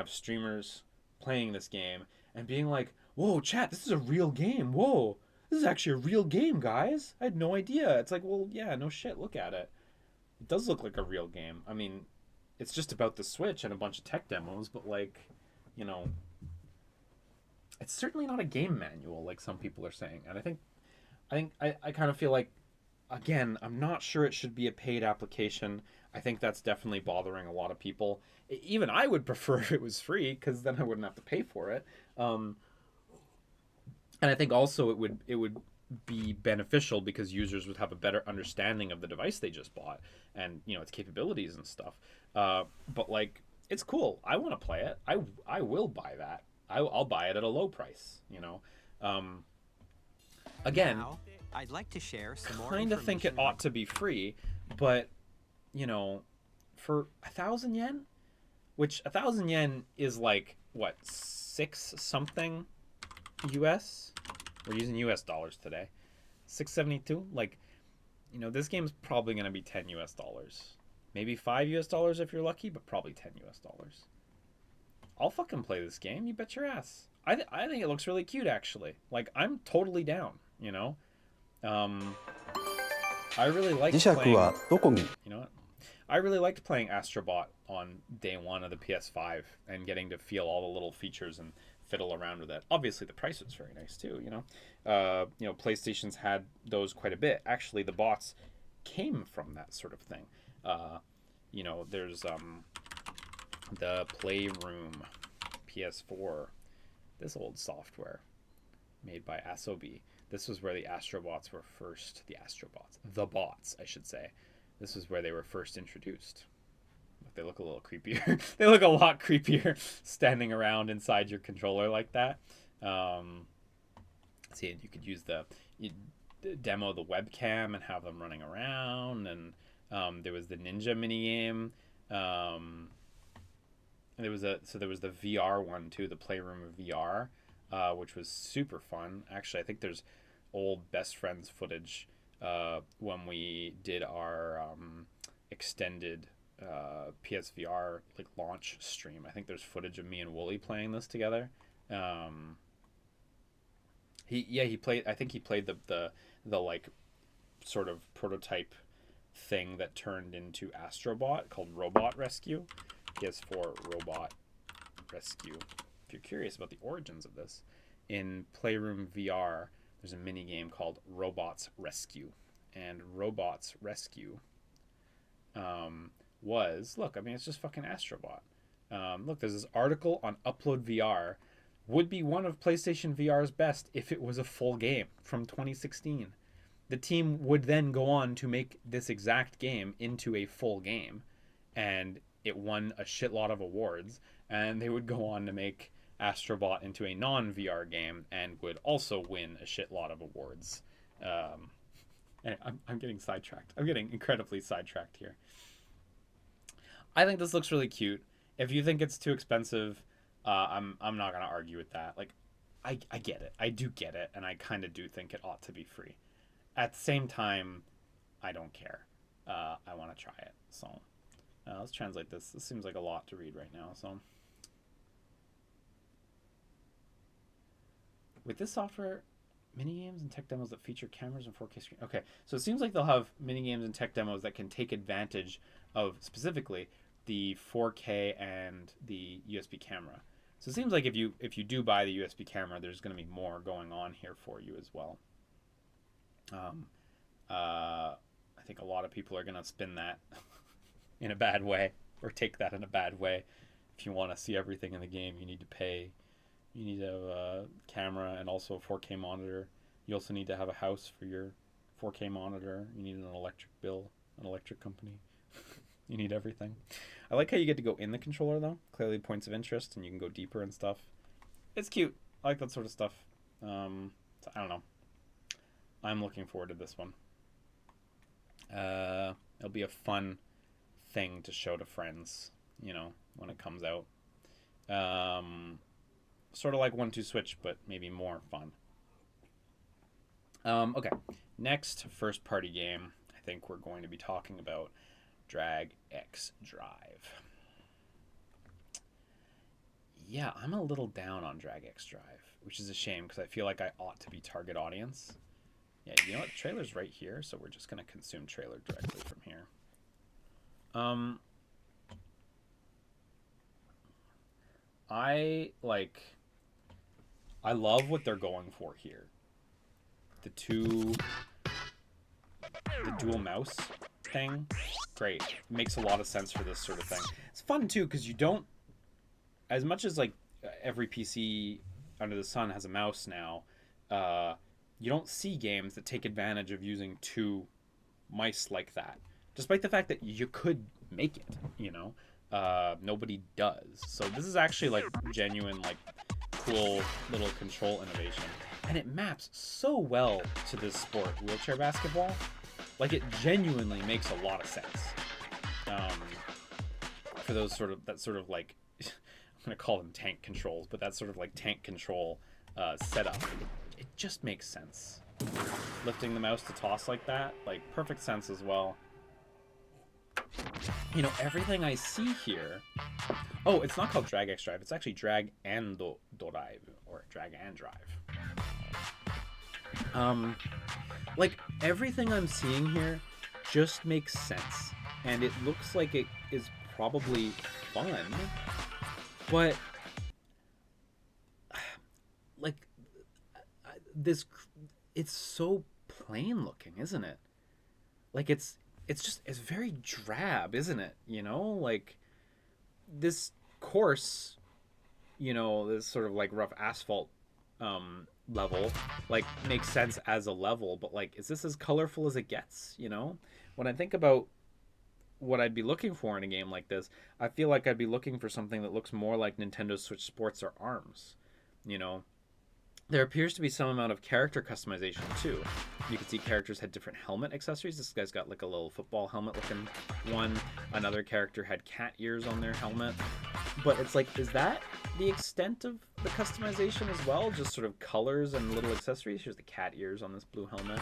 streamers playing this game and being like, whoa, chat, this is a real game, whoa, this is actually a real game, guys, I had no idea. It's like, well, yeah, no shit, look at it. It does look like a real game. I mean, it's just about the Switch and a bunch of tech demos, but like, you know, it's certainly not a game manual like some people are saying. And I kind of feel like, again, I'm not sure it should be a paid application. I think that's definitely bothering a lot of people. Even I would prefer if it was free, because then I wouldn't have to pay for it. And I think also it would be beneficial because users would have a better understanding of the device they just bought and, you know, its capabilities and stuff. But like, it's cool. I want to play it. I will buy that. I'll buy it at a low price, you know. Again, Now, I'd like to share some more kind of think it ought to be free, but, you know, for 1,000 yen, which 1,000 yen is like, what, 6 something US? We're using US dollars today. 672? Like, you know, this game's probably going to be 10 US dollars. Maybe 5 US dollars if you're lucky, but probably 10 US dollars. I'll fucking play this game, you bet your ass. I think it looks really cute, actually. Like, I'm totally down, you know? I really like playing... You know what? I really liked playing Astrobot on day one of the PS5 and getting to feel all the little features and fiddle around with it. Obviously, the price was very nice, too, you know? You know, PlayStation's had those quite a bit. Actually, the bots came from that sort of thing. You know, there's... the Playroom PS4, this old software made by Asobi. This was where the Astrobots were first, the bots, I should say. This was where they were first introduced. They look a little creepier. They look a lot creepier standing around inside your controller like that. See, you could use you demo the webcam and have them running around, and there was the ninja minigame. There was the VR one too, the Playroom VR, which was super fun. Actually, I think there's old best friends footage when we did our extended PSVR like launch stream. I think there's footage of me and Wooly playing this together. He played. I think he played the like sort of prototype thing that turned into Astrobot called Robot Rescue. PS4 Robot Rescue. If you're curious about the origins of this, in Playroom VR, there's a mini game called Robots Rescue, and Robots Rescue it's just fucking Astrobot. Look, there's this article on Upload VR. Would be one of PlayStation VR's best if it was a full game from 2016. The team would then go on to make this exact game into a full game, and it won a shitload of awards, and they would go on to make Astrobot into a non-VR game and would also win a shitload of awards. And I'm getting sidetracked. I'm getting incredibly sidetracked here. I think this looks really cute. If you think it's too expensive, I'm not gonna argue with that. Like, I get it. I do get it, and I kind of do think it ought to be free. At the same time, I don't care. I want to try it. So let's translate this. This seems like a lot to read right now. So with this software, minigames and tech demos that feature cameras and 4K screen. Okay, so it seems like they'll have minigames and tech demos that can take advantage of specifically the 4K and the USB camera. So it seems like if you do buy the USB camera, there's going to be more going on here for you as well. I think a lot of people are going to spin that in a bad way, or take that in a bad way. If you want to see everything in the game, you need to pay. You need to have a camera and also a 4K monitor. You also need to have a house for your 4K monitor. You need an electric bill, an electric company. You need everything. I like how you get to go in the controller, though. Clearly points of interest, and you can go deeper and stuff. It's cute. I like that sort of stuff. So I don't know. I'm looking forward to this one. It'll be a fun thing to show to friends, you know, when it comes out. Sort of like 1-2 Switch, but maybe more fun. Okay, next first party game I think we're going to be talking about Drag X Drive. Yeah, I'm a little down on Drag X Drive, which is a shame because I feel like I ought to be target audience. Yeah, you know what? Trailer's right here, so we're just going to consume trailer directly from here. I love what they're going for here. The dual mouse thing, great. It makes a lot of sense for this sort of thing. It's fun too because you don't, as much as like every PC under the sun has a mouse now, you don't see games that take advantage of using two mice like that, despite the fact that you could make it, you know. Nobody does. So this is actually like genuine, like cool little control innovation, and it maps so well to this sport, wheelchair basketball. Like, it genuinely makes a lot of sense for those sort of like I'm gonna call them tank controls, but that sort of like tank control setup. It just makes sense. Lifting the mouse to toss like that, like, perfect sense as well. You know, everything I see here. Oh, it's not called Drag X Drive. It's actually Drag and Drive, or Drag and Drive. Like, everything I'm seeing here just makes sense, and it looks like it is probably fun, but like this, it's so plain looking, isn't it? Like, it's very drab, isn't it? You know, like this course, you know, this sort of like rough asphalt level, like, makes sense as a level, but like, is this as colorful as it gets? You know, when I think about what I'd be looking for in a game like this, I feel like I'd be looking for something that looks more like Nintendo Switch Sports or ARMS. You know, there appears to be some amount of character customization too. You can see characters had different helmet accessories. This guy's got like a little football helmet looking one. Another character had cat ears on their helmet. But it's like, is that the extent of the customization as well? Just sort of colors and little accessories? Here's the cat ears on this blue helmet.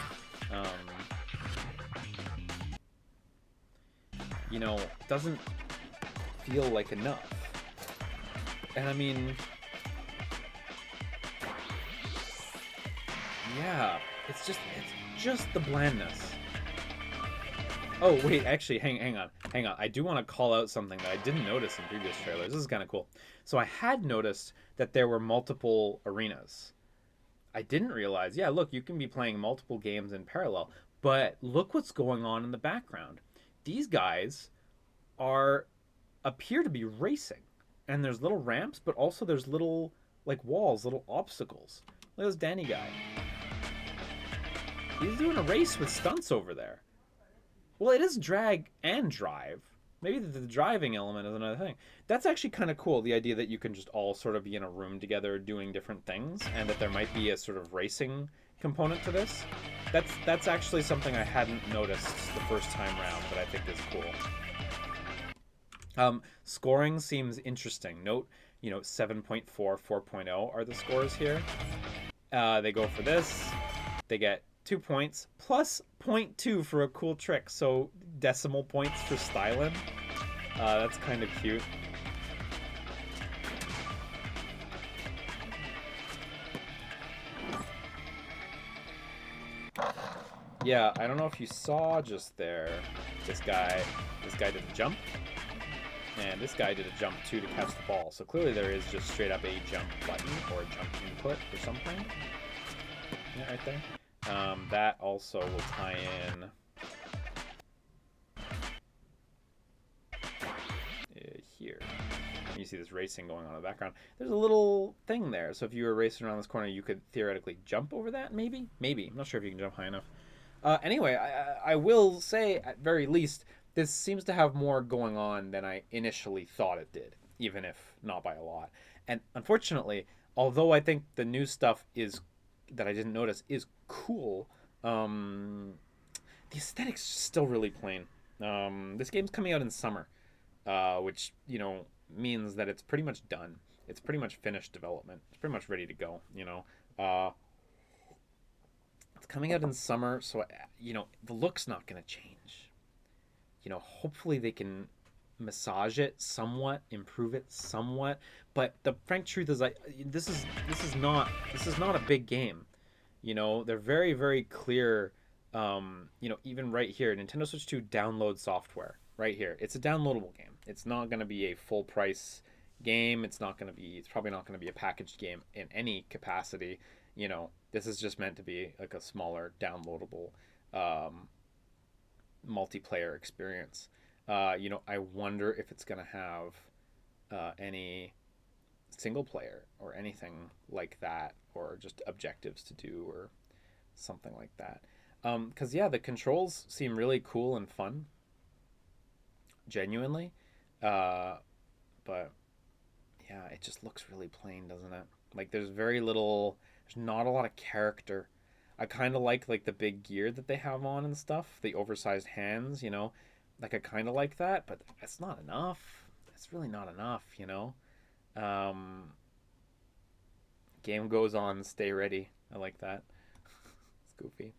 You know, doesn't feel like enough. And I mean, yeah, it's just the blandness. Oh wait, actually, hang on. I do want to call out something that I didn't notice in previous trailers. This is kind of cool. So I had noticed that there were multiple arenas. I didn't realize, yeah, look, you can be playing multiple games in parallel, but look what's going on in the background. These guys appear to be racing, and there's little ramps, but also there's little like walls, little obstacles. Look at this Danny guy. He's doing a race with stunts over there. Well, it is drag and drive. Maybe the driving element is another thing. That's actually kind of cool, the idea that you can just all sort of be in a room together doing different things, and that there might be a sort of racing component to this. That's actually something I hadn't noticed the first time around, but I think is cool. Scoring seems interesting. Note, you know, 7.4, 4.0 are the scores here. They go for this. They get 2 points plus 0.2 for a cool trick. So decimal points for styling. That's kind of cute. Yeah, I don't know if you saw just there. This guy did a jump. And this guy did a jump too to catch the ball. So clearly there is just straight up a jump button or a jump input or something. Yeah, right there. That also will tie in here. You see this racing going on in the background. There's a little thing there. So if you were racing around this corner, you could theoretically jump over that, maybe? Maybe. I'm not sure if you can jump high enough. Anyway, I will say, at very least, this seems to have more going on than I initially thought it did, even if not by a lot. And unfortunately, although I think the new stuff that I didn't notice is cool, the aesthetics still really plain. This game's coming out in summer, which, you know, means that it's pretty much done. It's pretty much finished development. It's pretty much ready to go, you know. It's coming out in summer, so, you know, the look's not going to change. You know, hopefully they can massage it somewhat, improve it somewhat, but the frank truth is, this is not a big game. You know, they're very, very clear. You know, even right here, Nintendo Switch 2 download software right here. It's a downloadable game. It's not going to be a full price game. It's probably not going to be a packaged game in any capacity. You know, this is just meant to be like a smaller downloadable multiplayer experience. You know, I wonder if it's going to have any single player or anything like that, or just objectives to do or something like that. Because, yeah, the controls seem really cool and fun. Genuinely. But, yeah, it just looks really plain, doesn't it? Like, there's not a lot of character. I kind of like the big gear that they have on and stuff. The oversized hands, you know. Like, I kind of like that, but it's not enough. It's really not enough, you know. Game goes on, stay ready. I like that. It's goofy.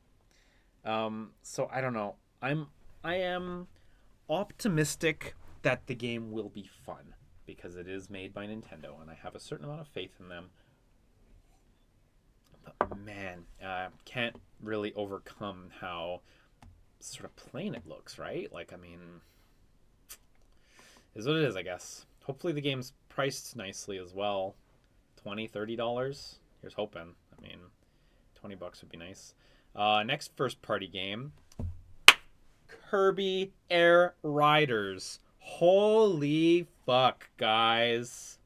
So I don't know. I am optimistic that the game will be fun because it is made by Nintendo and I have a certain amount of faith in them. But man, can't really overcome how sort of plain it looks, right? Like, I mean, is what it is, I guess. Hopefully the game's priced nicely as well. $20-$30. Here's hoping. I mean, $20 would be nice. Next first party game, Kirby Air Riders. Holy fuck, guys.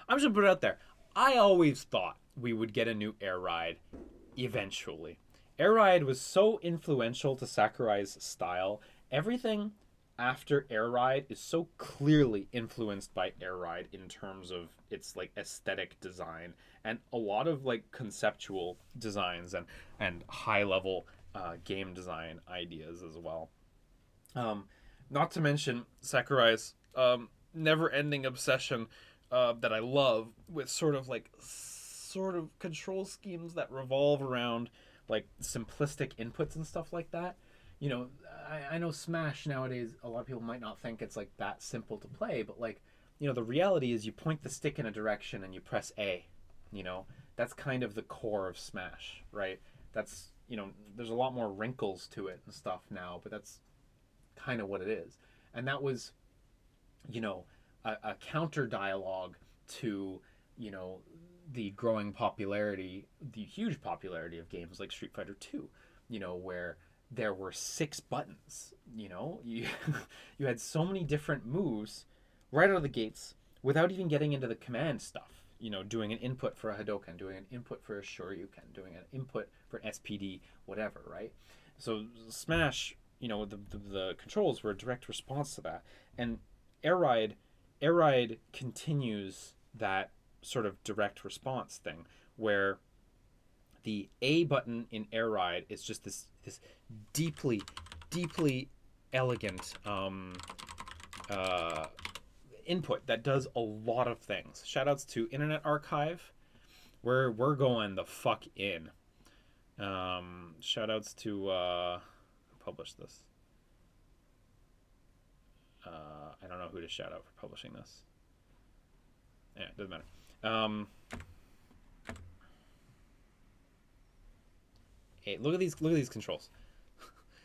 I'm just gonna put it out there. I always thought we would get a new Air Ride eventually. Air Ride was so influential to Sakurai's style. Everything after Air Ride is so clearly influenced by Air Ride in terms of its like aesthetic design and a lot of like conceptual designs and high level game design ideas as well. Not to mention Sakurai's never ending obsession that I love with sort of control schemes that revolve around like simplistic inputs and stuff like that. You know, I know Smash nowadays, a lot of people might not think it's like that simple to play, but like, you know, the reality is you point the stick in a direction and you press A, you know, that's kind of the core of Smash, right? That's, you know, there's a lot more wrinkles to it and stuff now, but that's kind of what it is. And that was, you know, a counter dialogue to, you know, the growing popularity, the huge popularity of games like Street Fighter 2, you know, where there were 6 buttons, you know, you had so many different moves right out of the gates without even getting into the command stuff, you know, doing an input for a Hadoken, doing an input for a Shoryuken, doing an input for an SPD, whatever, right? So Smash, you know, the controls were a direct response to that. And Air Ride continues that sort of direct response thing where the A button in Air Ride is just this deeply elegant input that does a lot of things. Shoutouts to Internet Archive. We're going the fuck in. Shoutouts to who published this. I don't know who to shout out for publishing this. Yeah, it doesn't matter. Hey, look at these controls.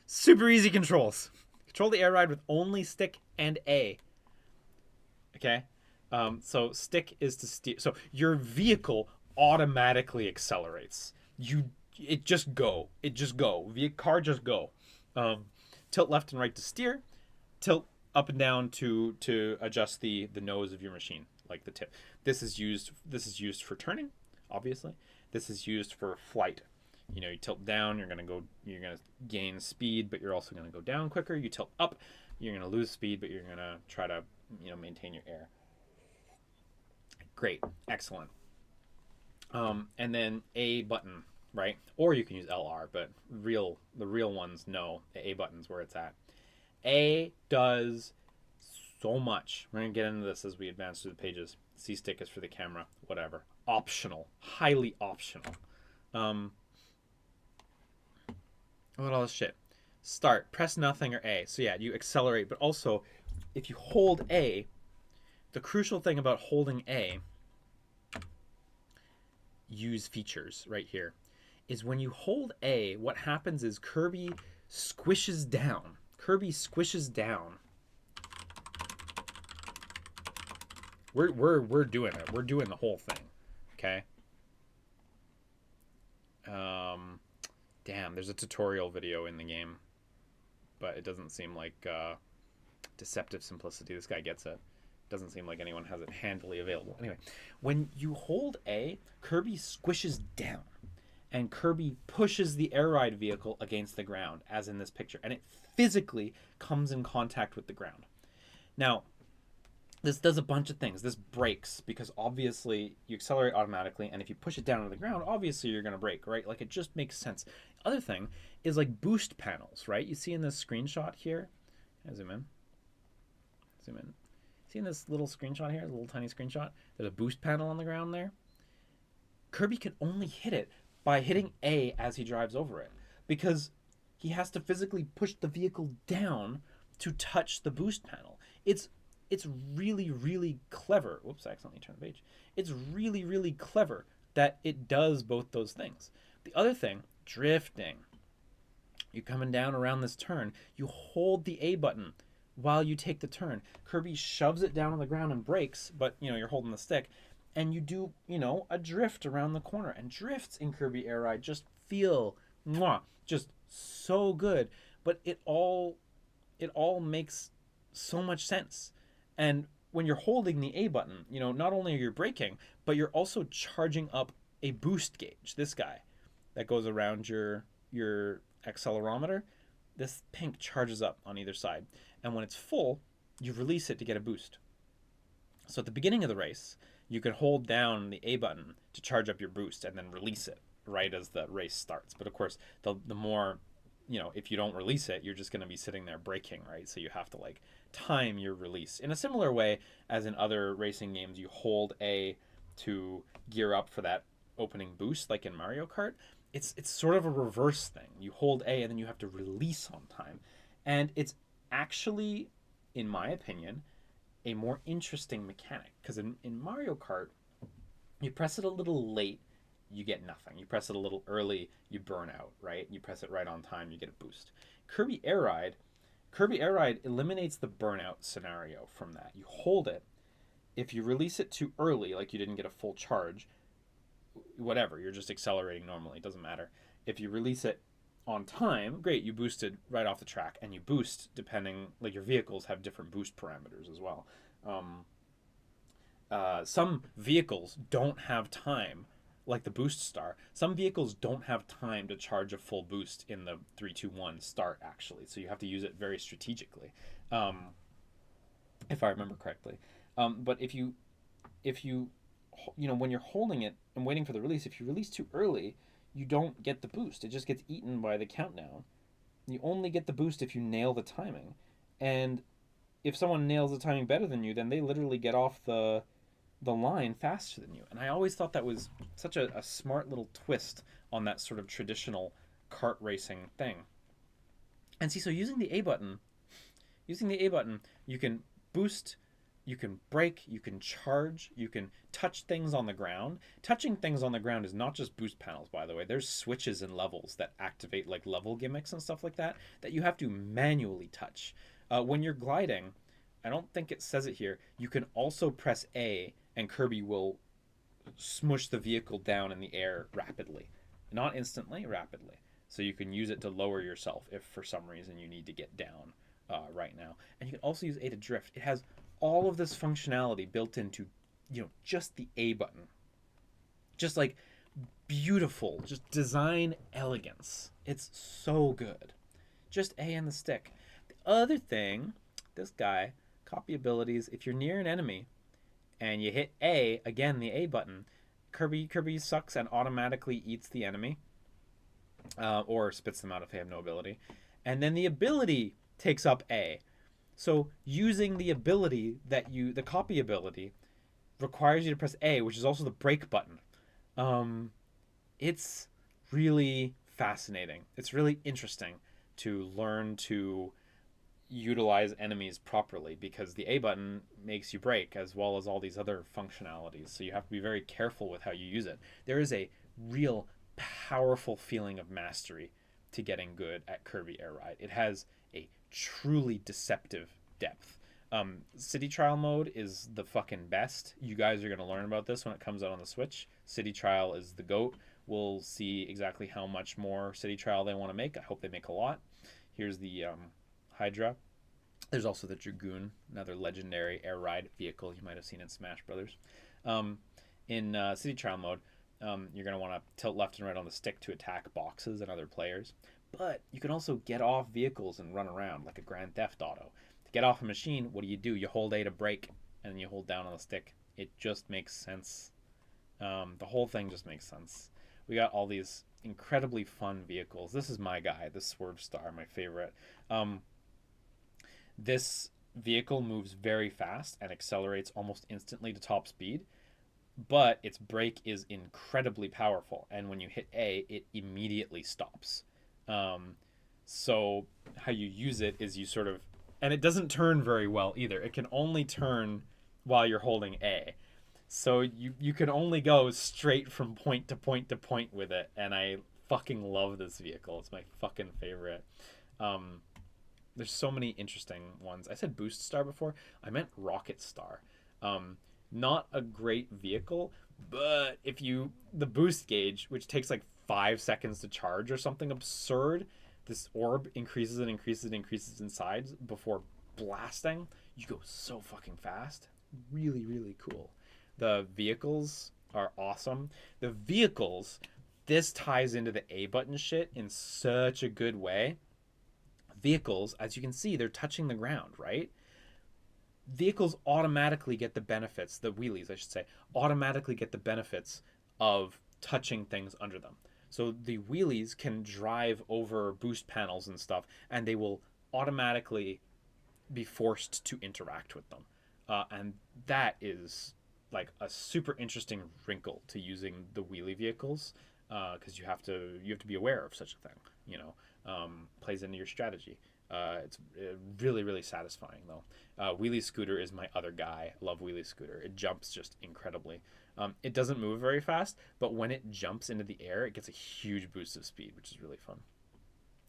Super easy controls. Control the Air Ride with only stick and A. Okay? So stick is to steer. So your vehicle automatically accelerates. It just go. Car just go. Tilt left and right to steer. Tilt up and down to adjust the nose of your machine, like the tip. This is used for turning, obviously. This is used for flight. You know, you tilt down, you're gonna gain speed, but you're also gonna go down quicker. You tilt up, you're gonna lose speed, but you're gonna try to, you know, maintain your air. Great, excellent. And then A button. right? Or you can use LR, but the real ones know the A button's where it's at. A does so much. We're going to get into this as we advance through the pages. C stick is for the camera, whatever. Optional, highly optional. What all this shit? Start, press nothing or A. So yeah, you accelerate, but also if you hold A, the crucial thing about holding A, use features right here, is when you hold A, what happens is Kirby squishes down. Kirby squishes down. We're doing it. We're doing the whole thing. Okay. Damn, there's a tutorial video in the game, but it doesn't seem like deceptive simplicity. This guy gets it. Doesn't seem like anyone has it handily available. Anyway, when you hold A, Kirby squishes down, and Kirby pushes the air ride vehicle against the ground, as in this picture, and it physically comes in contact with the ground. Now, this does a bunch of things. This brakes, because obviously you accelerate automatically, and if you push it down to the ground, obviously you're going to brake, right? Like, it just makes sense. Other thing is like boost panels, right? You see in this screenshot here, I zoom in. See in this little screenshot here, a little tiny screenshot, there's a boost panel on the ground there. Kirby can only hit it by hitting A as he drives over it, because he has to physically push the vehicle down to touch the boost panel. It's really, really clever. Whoops, I accidentally turned the page. It's really, really clever that it does both those things. The other thing, drifting. You're coming down around this turn. You hold the A button while you take the turn. Kirby shoves it down on the ground and brakes, but, you're holding the stick. And you do, a drift around the corner. And drifts in Kirby Air Ride just feel, just so good. But it all makes so much sense. And when you're holding the A button, not only are you braking, but you're also charging up a boost gauge. This guy that goes around your accelerometer, this pink charges up on either side. And when it's full, you release it to get a boost. So at the beginning of the race, you can hold down the A button to charge up your boost and then release it right as the race starts. But of course, the more, if you don't release it, you're just going to be sitting there braking, right? So you have to time your release. In a similar way as in other racing games, you hold A to gear up for that opening boost, like in Mario Kart. It's sort of a reverse thing. You hold A and then you have to release on time. And it's actually, in my opinion, a more interesting mechanic. Because in Mario Kart, you press it a little late, you get nothing. You press it a little early, you burn out, right? You press it right on time, you get a boost. Kirby Air Ride eliminates the burnout scenario from that. You hold it. If you release it too early, like you didn't get a full charge, whatever, you're just accelerating normally, it doesn't matter. If you release it on time, great, you boosted right off the track, and you boost depending, your vehicles have different boost parameters as well. Some vehicles don't have time, like the Boost Star. Some vehicles don't have time to charge a full boost in the 3, 2, 1 start, actually. So you have to use it very strategically, if I remember correctly. But if you when you're holding it and waiting for the release, if you release too early, you don't get the boost. It just gets eaten by the countdown. You only get the boost if you nail the timing. And if someone nails the timing better than you, then they literally get off the line faster than you. And I always thought that was such a smart little twist on that sort of traditional kart racing thing. And see, so using the A button, you can boost, you can brake, you can charge, you can touch things on the ground. Touching things on the ground is not just boost panels, by the way. There's switches and levels that activate level gimmicks and stuff like that you have to manually touch. When you're gliding, I don't think it says it here, you can also press A and Kirby will smush the vehicle down in the air rapidly. Not instantly, rapidly. So you can use it to lower yourself if for some reason you need to get down right now. And you can also use A to drift. It has all of this functionality built into, just the A button. Just beautiful, just design elegance. It's so good. Just A and the stick. The other thing, this guy, copy abilities, if you're near an enemy and you hit A, again the A button, Kirby sucks and automatically eats the enemy. or spits them out if they have no ability. And then the ability takes up A. So using the ability the copy ability, requires you to press A, which is also the break button. It's really fascinating. It's really interesting to learn to utilize enemies properly, because the A button makes you break as well as all these other functionalities. So you have to be very careful with how you use it. There is a real powerful feeling of mastery to getting good at Kirby Air Ride. It has a truly deceptive depth. City Trial mode is the fucking best. You guys are going to learn about this when it comes out on the Switch. City Trial is the GOAT. We'll see exactly how much more City Trial they want to make. I hope they make a lot. Here's the Hydra. There's also the Dragoon, another legendary air ride vehicle you might have seen in Smash Brothers. In City Trial mode, you're going to want to tilt left and right on the stick to attack boxes and other players. But you can also get off vehicles and run around like a Grand Theft Auto. To get off a machine, what do? You hold A to brake, and then you hold down on the stick. It just makes sense. The whole thing just makes sense. We got all these incredibly fun vehicles. This is my guy, the Swerve Star, my favorite. This vehicle moves very fast and accelerates almost instantly to top speed, but its brake is incredibly powerful, and when you hit A, it immediately stops. So how you use it is you sort of, and it doesn't turn very well either. It can only turn while you're holding A. So you can only go straight from point to point to point with it, and I fucking love this vehicle. It's my fucking favorite. There's so many interesting ones. I said Boost Star before. I meant Rocket Star. Not a great vehicle, but the boost gauge, which takes like 5 seconds to charge or something absurd, this orb increases and increases and increases in size before blasting. You go so fucking fast. Really, really cool. The vehicles are awesome. The vehicles, this ties into the A button shit in such a good way. Vehicles, as you can see, they're touching the ground, right? Vehicles automatically get the benefits, the wheelies, I should say, automatically get the benefits of touching things under them. So the wheelies can drive over boost panels and stuff, and they will automatically be forced to interact with them. And that is like a super interesting wrinkle to using the wheelie vehicles, because you have to be aware of such a thing, plays into your strategy. It's really, really satisfying though. Wheelie Scooter is my other guy. I love Wheelie Scooter. It jumps just incredibly. It doesn't move very fast, but when it jumps into the air, it gets a huge boost of speed, which is really fun.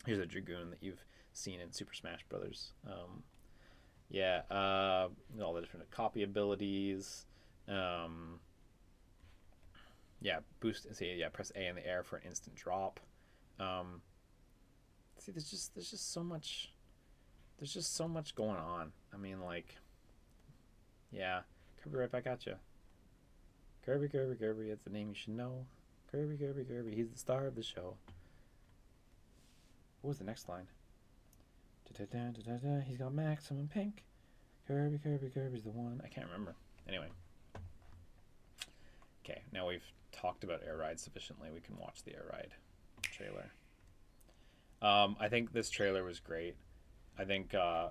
Here's a Dragoon that you've seen in Super Smash Brothers. All the different copy abilities. Boost. Press A in the air for an instant drop. See, there's just so much. There's just so much going on. I mean, like, yeah, Kirby right back at you. Kirby, it's the name you should know. Kirby, he's the star of the show. What was the next line? He's got maximum pink. Kirby's the one. I can't remember. Anyway. Okay, now we've talked about Air Ride sufficiently. We can watch the Air Ride trailer. I think this trailer was great. I think I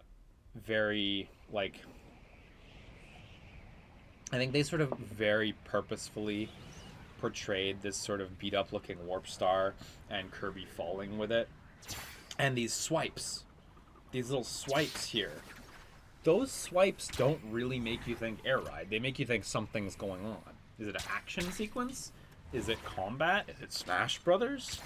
think they sort of very purposefully portrayed this sort of beat up looking Warp Star and Kirby falling with it. And these swipes, these little swipes here, those swipes don't really make you think Air Ride. They make you think something's going on. Is it an action sequence? Is it combat? Is it Smash Brothers?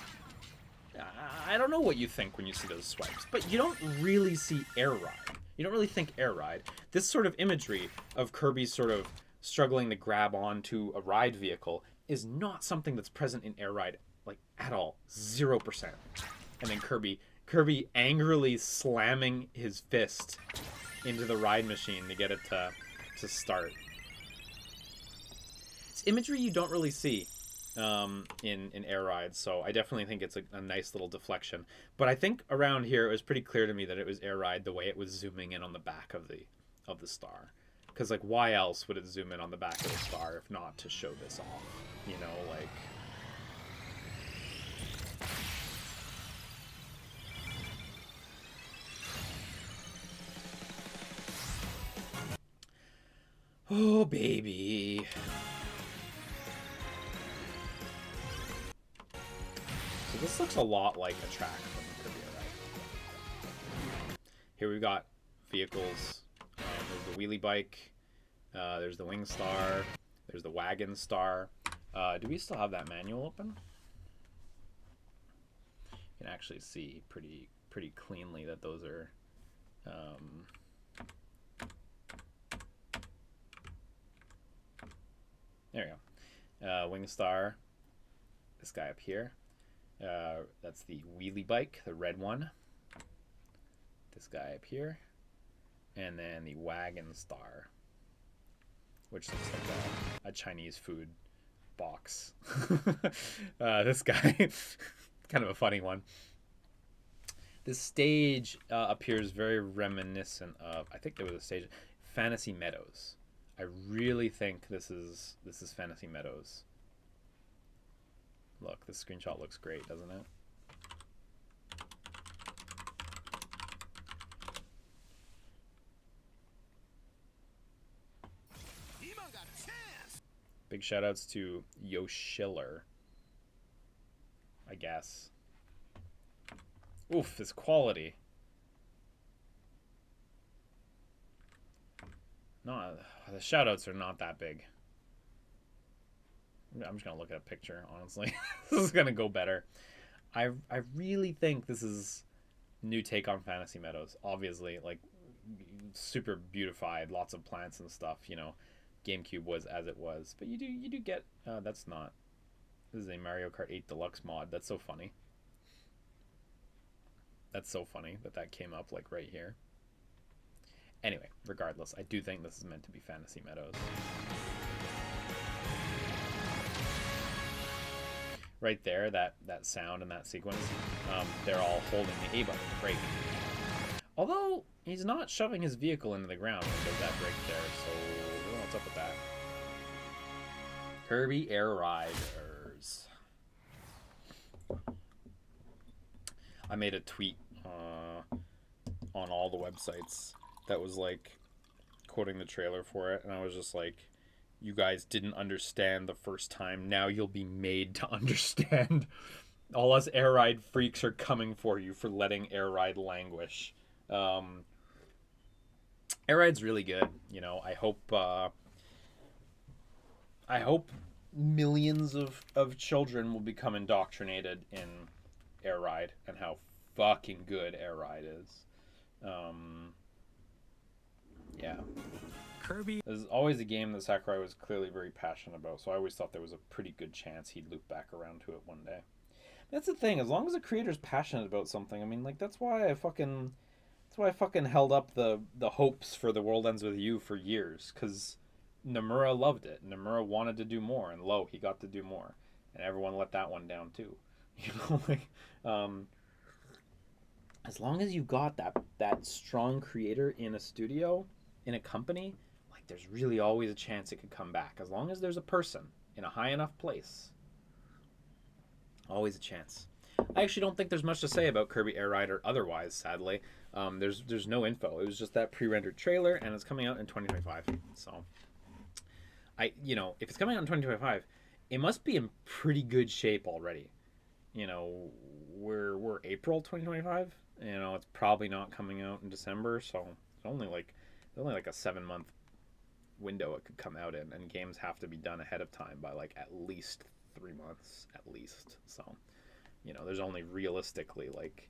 I don't know what you think when you see those swipes, but you don't really see Air Ride. You don't really think Air Ride. This sort of imagery of Kirby sort of struggling to grab onto a ride vehicle is not something that's present in Air Ride, like, at all. 0%. And then Kirby angrily slamming his fist into the ride machine to get it to start. It's imagery you don't really see in Air Ride, so I definitely think it's a nice little deflection. But I think around here it was pretty clear to me that it was Air Ride the way it was zooming in on the back of the star. Because, like, why else would it zoom in on the back of the star if not to show this off? You know, like... Oh, baby. So this looks a lot like a track from Kirby Air Riders. Here we've got vehicles. There's the wheelie bike. There's the wing star. There's the wagon star. Do we still have that manual open? You can actually see pretty cleanly that those are there we go. Wing star, this guy up here, that's the wheelie bike, the red one, this guy up here, and then the wagon star, which looks like a Chinese food box. This guy, kind of a funny one. This stage appears very reminiscent of, I think there was a stage, Fantasy Meadows. I really think this is Fantasy Meadows. Look, this screenshot looks great, doesn't it? Big shout outs to Yoshiller, I guess. Oof, this quality. No, the shout outs are not that big. I'm just gonna look at a picture, honestly. This is gonna go better. I really think this is a new take on Fantasy Meadows. Obviously, like, super beautified, lots of plants and stuff, you know. GameCube was as it was, but you do get that's not. This is a Mario Kart 8 Deluxe mod. That's so funny. That's so funny that came up like right here. Anyway, regardless, I do think this is meant to be Fantasy Meadows. Right there, that sound and that sequence, they're all holding the A button to brake. Although he's not shoving his vehicle into the ground when he does that brake there, so I don't know what's up with that. Kirby Air Riders. I made a tweet on all the websites that was like quoting the trailer for it, and I was just like, you guys didn't understand the first time, now you'll be made to understand. All us air ride freaks are coming for you for letting air ride languish. Air ride's really good, you know. I hope millions of children will become indoctrinated in air ride and how fucking good air ride is. Yeah. Kirby. There's always a game that Sakurai was clearly very passionate about, so I always thought there was a pretty good chance he'd loop back around to it one day. That's the thing, as long as a creator's passionate about something, I mean, like, that's why I fucking held up the hopes for The World Ends With You for years, because Nomura loved it. Nomura wanted to do more, and lo, he got to do more. And everyone let that one down too. You know, like, as long as you got that strong creator in a studio, in a company, like, there's really always a chance it could come back. As long as there's a person in a high enough place, always a chance. I actually don't think there's much to say about Kirby Air Rider otherwise, sadly. There's no info. It was just that pre-rendered trailer, and it's coming out in 2025. So, if it's coming out in 2025, it must be in pretty good shape already. You know, we're April 2025. You know, it's probably not coming out in December, so it's only like a 7-month window it could come out in, and games have to be done ahead of time by like at least 3 months, at least. So, you know, there's only realistically like,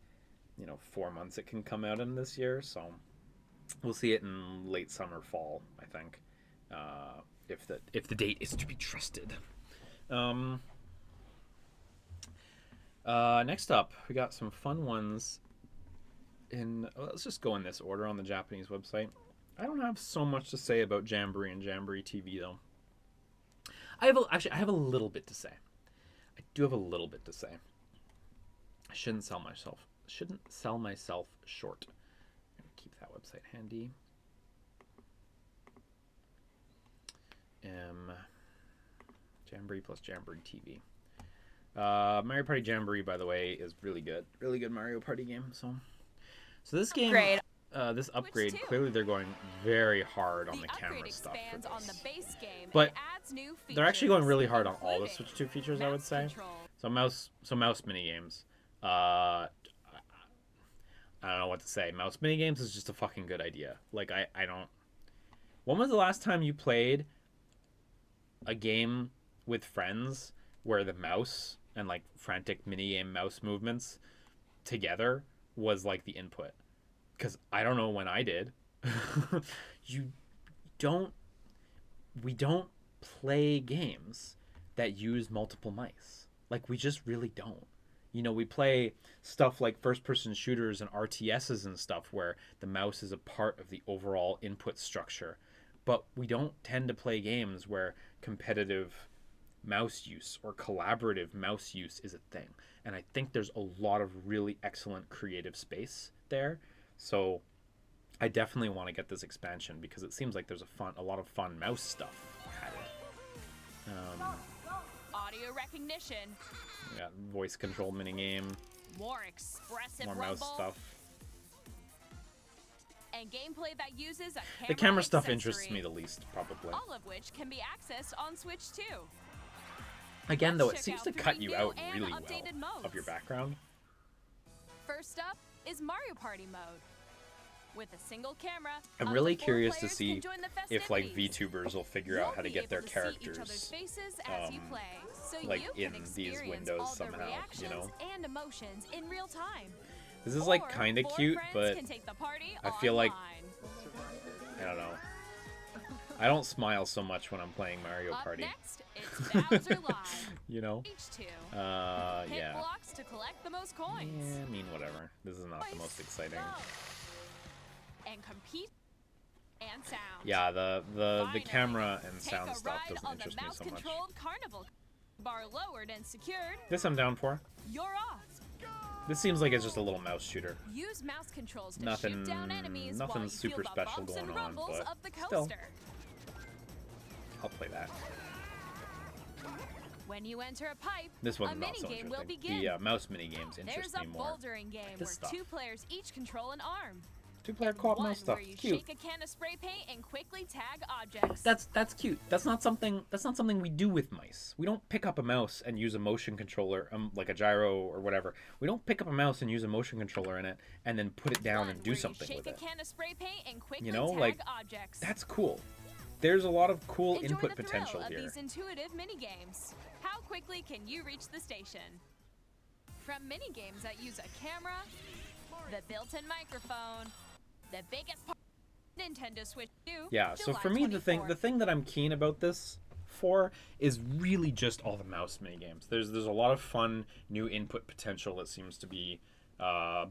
4 months it can come out in this year, so we'll see it in late summer, fall, I think, if the date is to be trusted. Next up, we got some fun ones. Let's just go in this order on the Japanese website. I don't have so much to say about Jamboree and Jamboree TV though. I have a little bit to say. I do have a little bit to say. I shouldn't sell myself short. I'm gonna keep that website handy. Jamboree plus Jamboree TV. Mario Party Jamboree, by the way, is really good. Really good Mario Party game. So this game, Great. this upgrade, Switch 2. clearly they're going very hard on the camera upgrade stuff for expands on the this. base game But and adds new features, they're actually going really hard on all the including Switch 2 features, I would mouse say. control. So mouse mini games. I don't know what to say. Mouse mini games is just a fucking good idea. Like I don't. When was the last time you played a game with friends where the mouse and like frantic mini game mouse movements together was like the input? Because I don't know when I did. We don't play games that use multiple mice. Like, we just really don't. You know, we play stuff like first-person shooters and RTSs and stuff where the mouse is a part of the overall input structure. But we don't tend to play games where competitive mouse use or collaborative mouse use is a thing. And I think there's a lot of really excellent creative space there. So I definitely want to get this expansion because it seems like there's a lot of fun mouse stuff added. Audio recognition. We got voice control minigame, More expressive more rumble. mouse stuff. And gameplay that uses a The camera stuff accessory, interests me the least, probably. all of which can be accessed on Switch 2. Again, though, it Let's seems check to out cut three you new out and really updated well modes. of your background. First up is Mario Party mode. With a single camera, I'm up to really 4 curious to players see can join the if like festivities. VTubers will figure You'll out how to be get their able to see each other's characters faces as you play, so like you in can these experience windows all the somehow, reactions you know? and emotions in real time. This is like Or kind of 4 cute, friends but can take the party I feel like online. I don't know. I don't smile so much when I'm playing Mario Up Party. next, it's Bowser Live. You know? H2. Hit Yeah. blocks to collect the most coins. Yeah, I mean, whatever. This is not the most exciting. Go. And compete and sound. Yeah, the Finally, camera and take sound a stuff ride doesn't on the interest me so much. mouse-controlled carnival. Bar lowered and secured. This I'm down for. You're off. This seems like it's just a little mouse shooter. Use mouse controls to Nothing- shoot down enemies nothing while you super feel the special bumps and going on, rumbles but of the still. coaster. I'll play that. When you enter a pipe, This one's a not so minigame will interesting. begin. The mouse mini games There's interest a me more. bouldering game This where stuff. 2 players each control an arm. Two-player And co-op one mouse stuff. where you Cute. shake a can of spray paint and quickly tag objects. That's cute. That's not something we do with mice. We don't pick up a mouse and use a motion controller, like a gyro or whatever. We don't pick up a mouse and use a motion controller in it and then put it down One and do where you something shake with a it. can of spray paint and quickly You know, tag like objects. that's cool. There's a lot of cool Enjoy input the thrill potential of here. these intuitive mini games. How quickly can you reach the station? From mini games that use a camera, the built-in microphone, the biggest part of Nintendo Switch 2. Yeah, so July for me the 24th. thing that I'm keen about this for is really just all the mouse mini games. There's a lot of fun new input potential that seems to be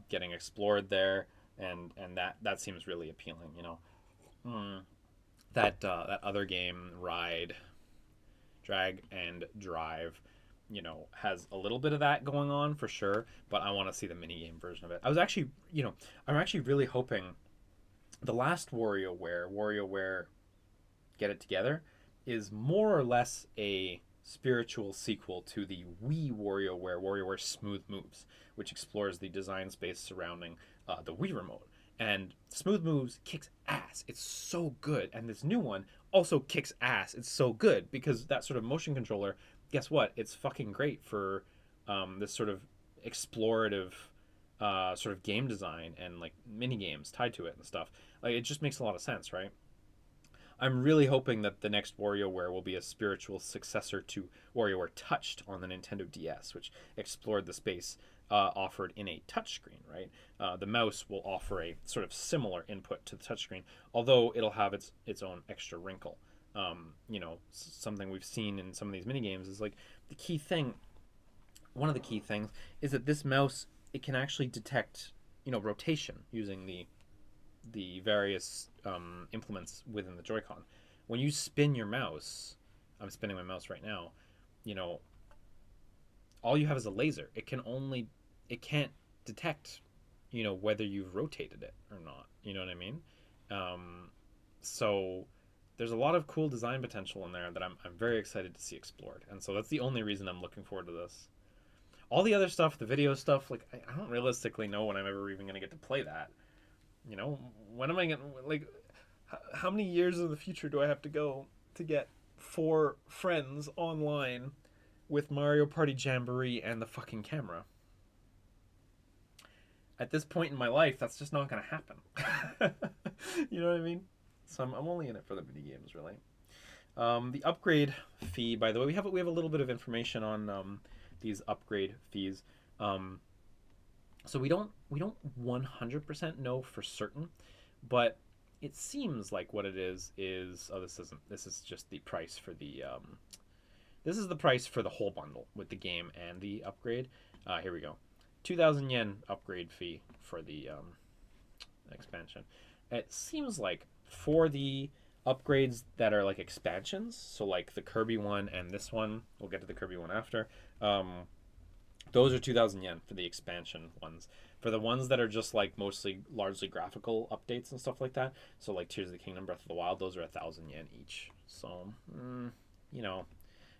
getting explored there, and that seems really appealing, you know. That other game, Drag and Drive, you know, has a little bit of that going on for sure, but I want to see the minigame version of it. I'm actually really hoping the last WarioWare Get It Together is more or less a spiritual sequel to the Wii WarioWare Smooth Moves, which explores the design space surrounding the Wii remote. And Smooth Moves kicks ass. It's so good. And this new one also kicks ass. It's so good because that sort of motion controller, guess what? It's fucking great for this sort of explorative sort of game design and like mini games tied to it and stuff. Like, it just makes a lot of sense, right? I'm really hoping that the next WarioWare will be a spiritual successor to WarioWare Touched on the Nintendo DS, which explored the space offered in a touchscreen, right? The mouse will offer a sort of similar input to the touchscreen, although it'll have its own extra wrinkle. You know, something we've seen in some of these mini games is like one of the key things is that this mouse, it can actually detect, you know, rotation using the various implements within the Joy-Con. When you spin your mouse, I'm spinning my mouse right now, you know, all you have is a laser. It can't detect, you know, whether you've rotated it or not. You know what I mean? So there's a lot of cool design potential in there that I'm very excited to see explored. And so that's the only reason I'm looking forward to this. All the other stuff, the video stuff, like I don't realistically know when I'm ever even going to get to play that. You know, when am I gonna, like, how many years in the future do I have to go to get 4 friends online with Mario Party Jamboree and the fucking camera? At this point in my life, that's just not gonna happen. You know what I mean? So I'm only in it for the mini games, really. The upgrade fee, by the way, we have a little bit of information on these upgrade fees. So we don't 100% know for certain, but it seems like what it is oh, this is just the price for the this is the price for the whole bundle with the game and the upgrade. Here we go. 2,000 yen upgrade fee for the expansion. It seems like for the upgrades that are like expansions, so like the Kirby one and this one, we'll get to the Kirby one after, those are 2,000 yen for the expansion ones. For the ones that are just like mostly largely graphical updates and stuff like that, so like Tears of the Kingdom, Breath of the Wild, those are 1,000 yen each. So you know,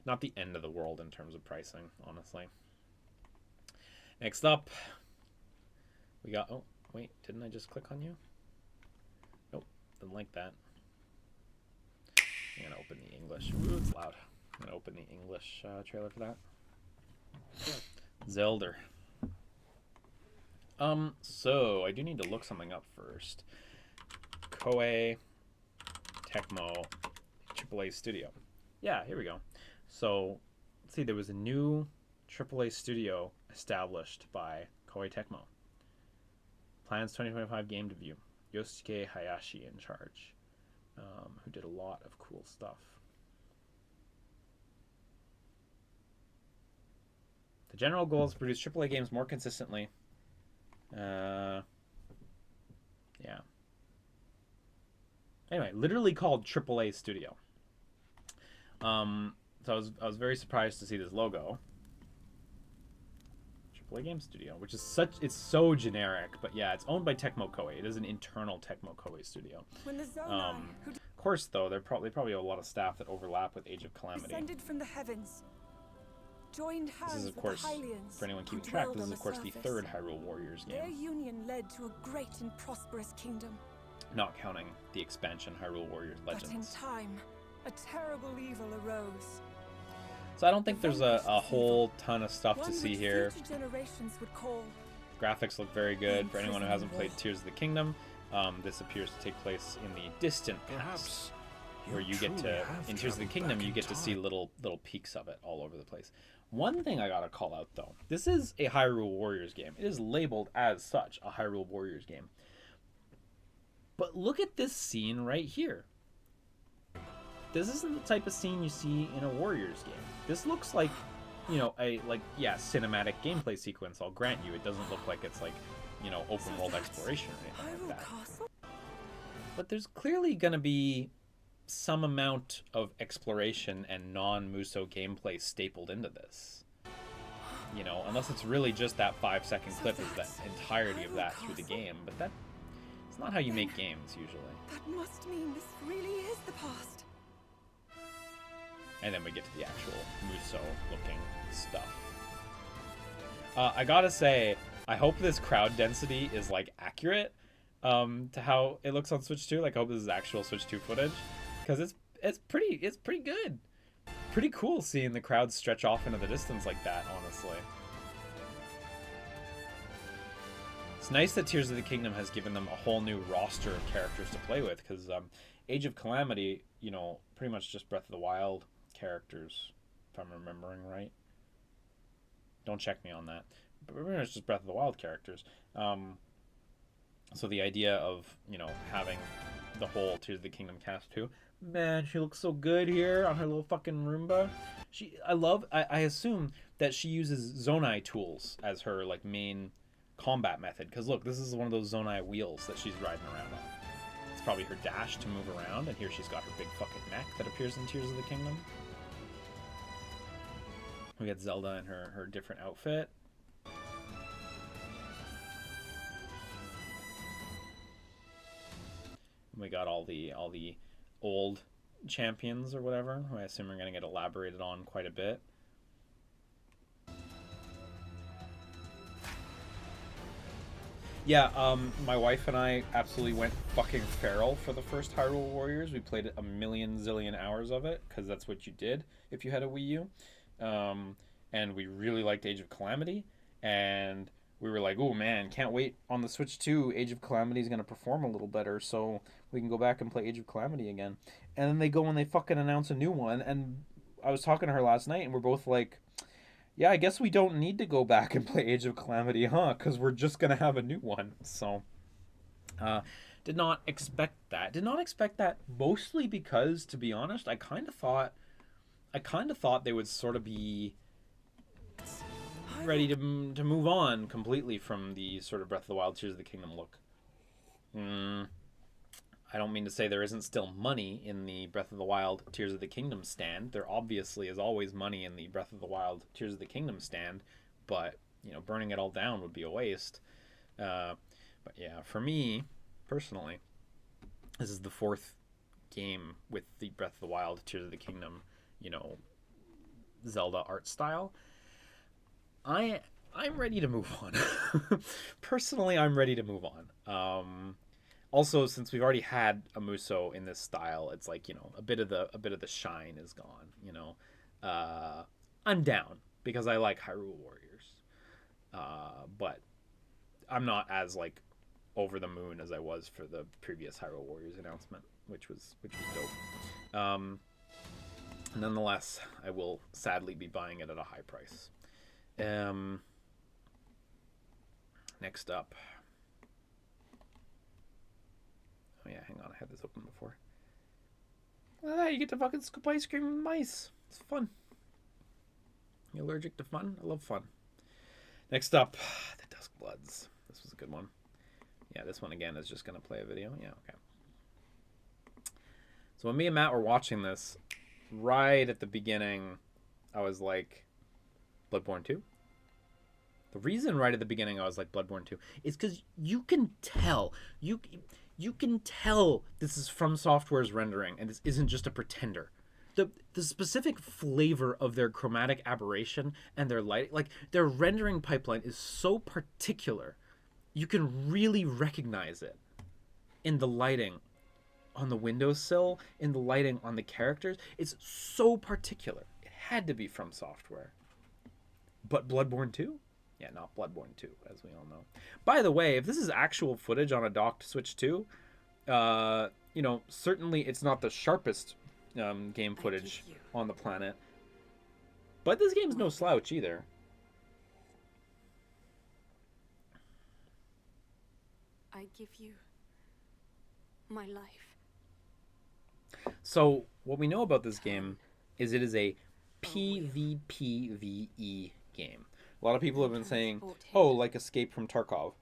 not the end of the world in terms of pricing, honestly. Next up, we got, oh wait, didn't I just click on you? Nope, didn't like that. I'm gonna open the English. Ooh, it's loud. I'm gonna open the English trailer for that. Zelda. So I do need to look something up first. Koei Tecmo AAA Studio. Yeah, here we go. So let's see, there was a new AAA studio established by Koei Tecmo. Plans 2025 game debut. Yosuke Hayashi in charge, who did a lot of cool stuff. The general goal is to produce AAA games more consistently. Yeah. Anyway, literally called AAA Studio. So I was very surprised to see this logo. AAA Game Studio, which is it's so generic, but yeah, it's owned by Tecmo Koei. It is an internal Tecmo Koei studio. Of course, though, they probably have a lot of staff that overlap with Age of Calamity. Descended from the heavens. Joined hands This is, of with course, the Hylians, for anyone keeping who track, dwelled this is, on of course, the surface. 3rd Hyrule Warriors Their game, union led to a great and prosperous kingdom. not counting the expansion Hyrule Warriors Legends. But in time, a terrible evil arose. So I don't think there's a whole ton of stuff to see here. Future generations would call. Graphics look very good for anyone who hasn't played Tears of the Kingdom. This appears to take place in the distant past, where you get to, in Tears of the Kingdom, you get to see little peaks of it all over the place. One thing I gotta call out, though, this is a Hyrule Warriors game. It is labeled as such, a Hyrule Warriors game. But look at this scene right here. This isn't the type of scene you see in a Warriors game. This looks like, you know, cinematic gameplay sequence, I'll grant you. It doesn't look like it's like, you know, open world exploration or anything like that. But there's clearly gonna be some amount of exploration and non-Muso gameplay stapled into this. You know, unless it's really just that 5-second clip is the entirety of that through the game. But it's not how you make games, usually. That must mean this really is the past. And then we get to the actual Muso-looking stuff. I gotta say, I hope this crowd density is, like, accurate to how it looks on Switch 2. Like, I hope this is actual Switch 2 footage. Because it's pretty good. Pretty cool seeing the crowd stretch off into the distance like that, honestly. It's nice that Tears of the Kingdom has given them a whole new roster of characters to play with, because Age of Calamity, you know, pretty much just Breath of the Wild characters, if I'm remembering right. Don't check me on that. But pretty much just Breath of the Wild characters. So the idea of, you know, having the whole Tears of the Kingdom cast too. Man, she looks so good here on her little fucking Roomba. I assume that she uses Zonai tools as her, like, main combat method. Because look, this is one of those Zonai wheels that she's riding around on. It's probably her dash to move around, and here she's got her big fucking neck that appears in Tears of the Kingdom. We got Zelda in her different outfit. We got all the old champions or whatever, who I assume are going to get elaborated on quite a bit. Yeah, my wife and I absolutely went fucking feral for the first Hyrule Warriors. We played a million zillion hours of it, because that's what you did if you had a Wii U. And we really liked Age of Calamity, and we were like, oh man, can't wait on the Switch 2. Age of Calamity is going to perform a little better, so we can go back and play Age of Calamity again. And then they go and they fucking announce a new one, and I was talking to her last night, and we're both like, yeah, I guess we don't need to go back and play Age of Calamity, huh? Because we're just going to have a new one. So, did not expect that. Did not expect that mostly because, to be honest, I kind of thought they would sort of be ready to move on completely from the sort of Breath of the Wild, Tears of the Kingdom look. I don't mean to say there isn't still money in the Breath of the Wild, Tears of the Kingdom stand. There obviously is always money in the Breath of the Wild, Tears of the Kingdom stand, but, you know, burning it all down would be a waste. But yeah, for me, personally, this is the fourth game with the Breath of the Wild, Tears of the Kingdom, you know, Zelda art style. I'm ready to move on. Personally, I'm ready to move on. Also, since we've already had a Musou in this style, it's like, you know, a bit of the shine is gone. You know, I'm down because I like Hyrule Warriors, but I'm not as like over the moon as I was for the previous Hyrule Warriors announcement, which was dope. Nonetheless, I will sadly be buying it at a high price. Next up. Oh yeah, hang on, I had this open before. Look at that, you get to fucking scoop ice cream with mice. It's fun. You allergic to fun? I love fun. Next up, the Duskbloods. This was a good one. Yeah, this one again is just going to play a video. Yeah, okay. So when me and Matt were watching this, right at the beginning, I was like, Bloodborne 2? The reason right at the beginning I was like Bloodborne 2 is because you can tell. You can tell this is From Software's rendering, and this isn't just a pretender. The specific flavor of their chromatic aberration and their lighting, like their rendering pipeline is so particular. You can really recognize it in the lighting on the windowsill, in the lighting on the characters. It's so particular. It had to be From Software. But Bloodborne 2? Yeah, not Bloodborne 2, as we all know. By the way, if this is actual footage on a docked Switch 2, you know, certainly it's not the sharpest game footage on the planet. But this game's no slouch either. I give you my life. So, what we know about this game is it is a PvPvE game. A lot of people have been saying, oh, like Escape from Tarkov.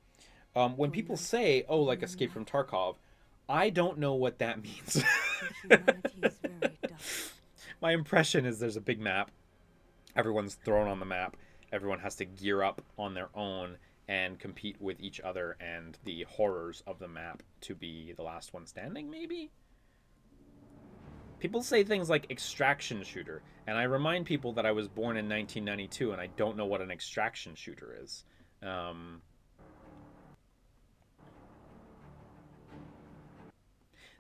When people say, oh, like Escape from Tarkov, I don't know what that means. My impression is there's a big map. Everyone's thrown on the map. Everyone has to gear up on their own and compete with each other and the horrors of the map to be the last one standing, maybe? People say things like extraction shooter, and I remind people that I was born in 1992 and I don't know what an extraction shooter is.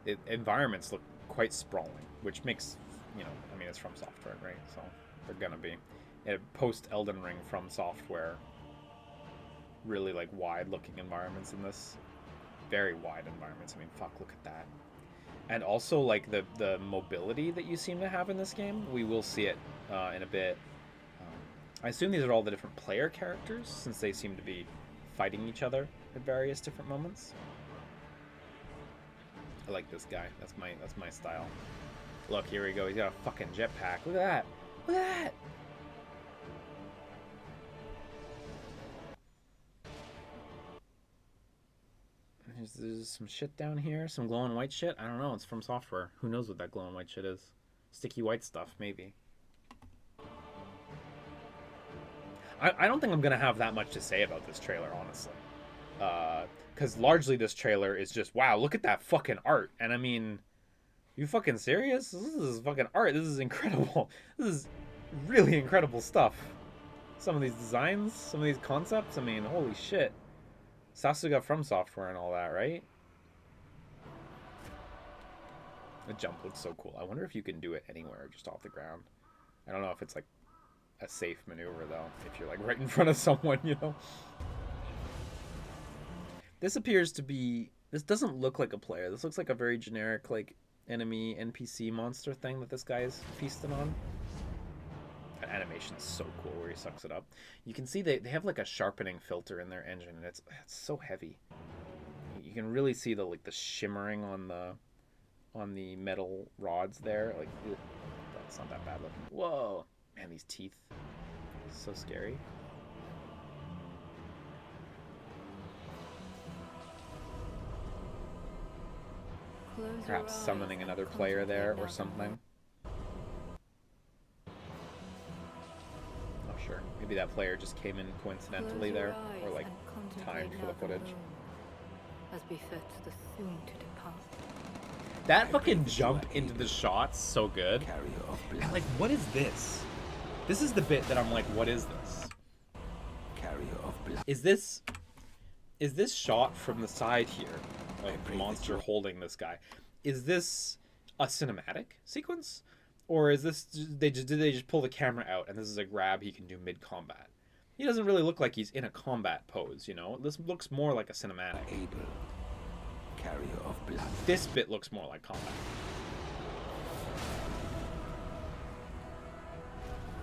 The environments look quite sprawling, which makes, you know, I mean, it's From Software, right? So they're gonna be. Post Elden Ring From Software, really like wide-looking environments in this. Very wide environments. I mean, fuck, look at that. And also, like, the mobility that you seem to have in this game, we will see it in a bit. I assume these are all the different player characters, since they seem to be fighting each other at various different moments. I like this guy. That's my style. Look, here we go. He's got a fucking jetpack. Look at that. Look at that. There's some shit down here. Some glowing white shit. I don't know. It's From Software. Who knows what that glowing white shit is? Sticky white stuff, maybe. I don't think I'm going to have that much to say about this trailer, honestly. Because largely this trailer is just, wow, look at that fucking art. And I mean, you fucking serious? This is fucking art. This is incredible. This is really incredible stuff. Some of these designs, some of these concepts, I mean, holy shit. Sasuga from Software and all that, right? The jump looks so cool. I wonder if you can do it anywhere, just off the ground. I don't know if it's like a safe maneuver though, if you're like right in front of someone, you know. This appears to be. This doesn't look like a player. This looks like a very generic like enemy NPC monster thing that this guy is feasting on. That animation's so cool where he sucks it up. You can see they have like a sharpening filter in their engine, and it's so heavy. You can really see the like the shimmering on the metal rods there. Like, ugh, that's not that bad looking. Whoa, man, these teeth, so scary. Perhaps summoning another player there or something. Not sure. Maybe that player just came in coincidentally there, or like timed for the footage. As befits the soon to depart. That fucking jump into the shot's so good. And like, what is this? This is the bit that I'm like, what is this? Is this shot from the side here, like the monster holding this guy? Is this a cinematic sequence, or is this did they just pull the camera out and this is a grab he can do mid combat? He doesn't really look like he's in a combat pose, you know. This looks more like a cinematic. Carrier of blood. This bit looks more like combat.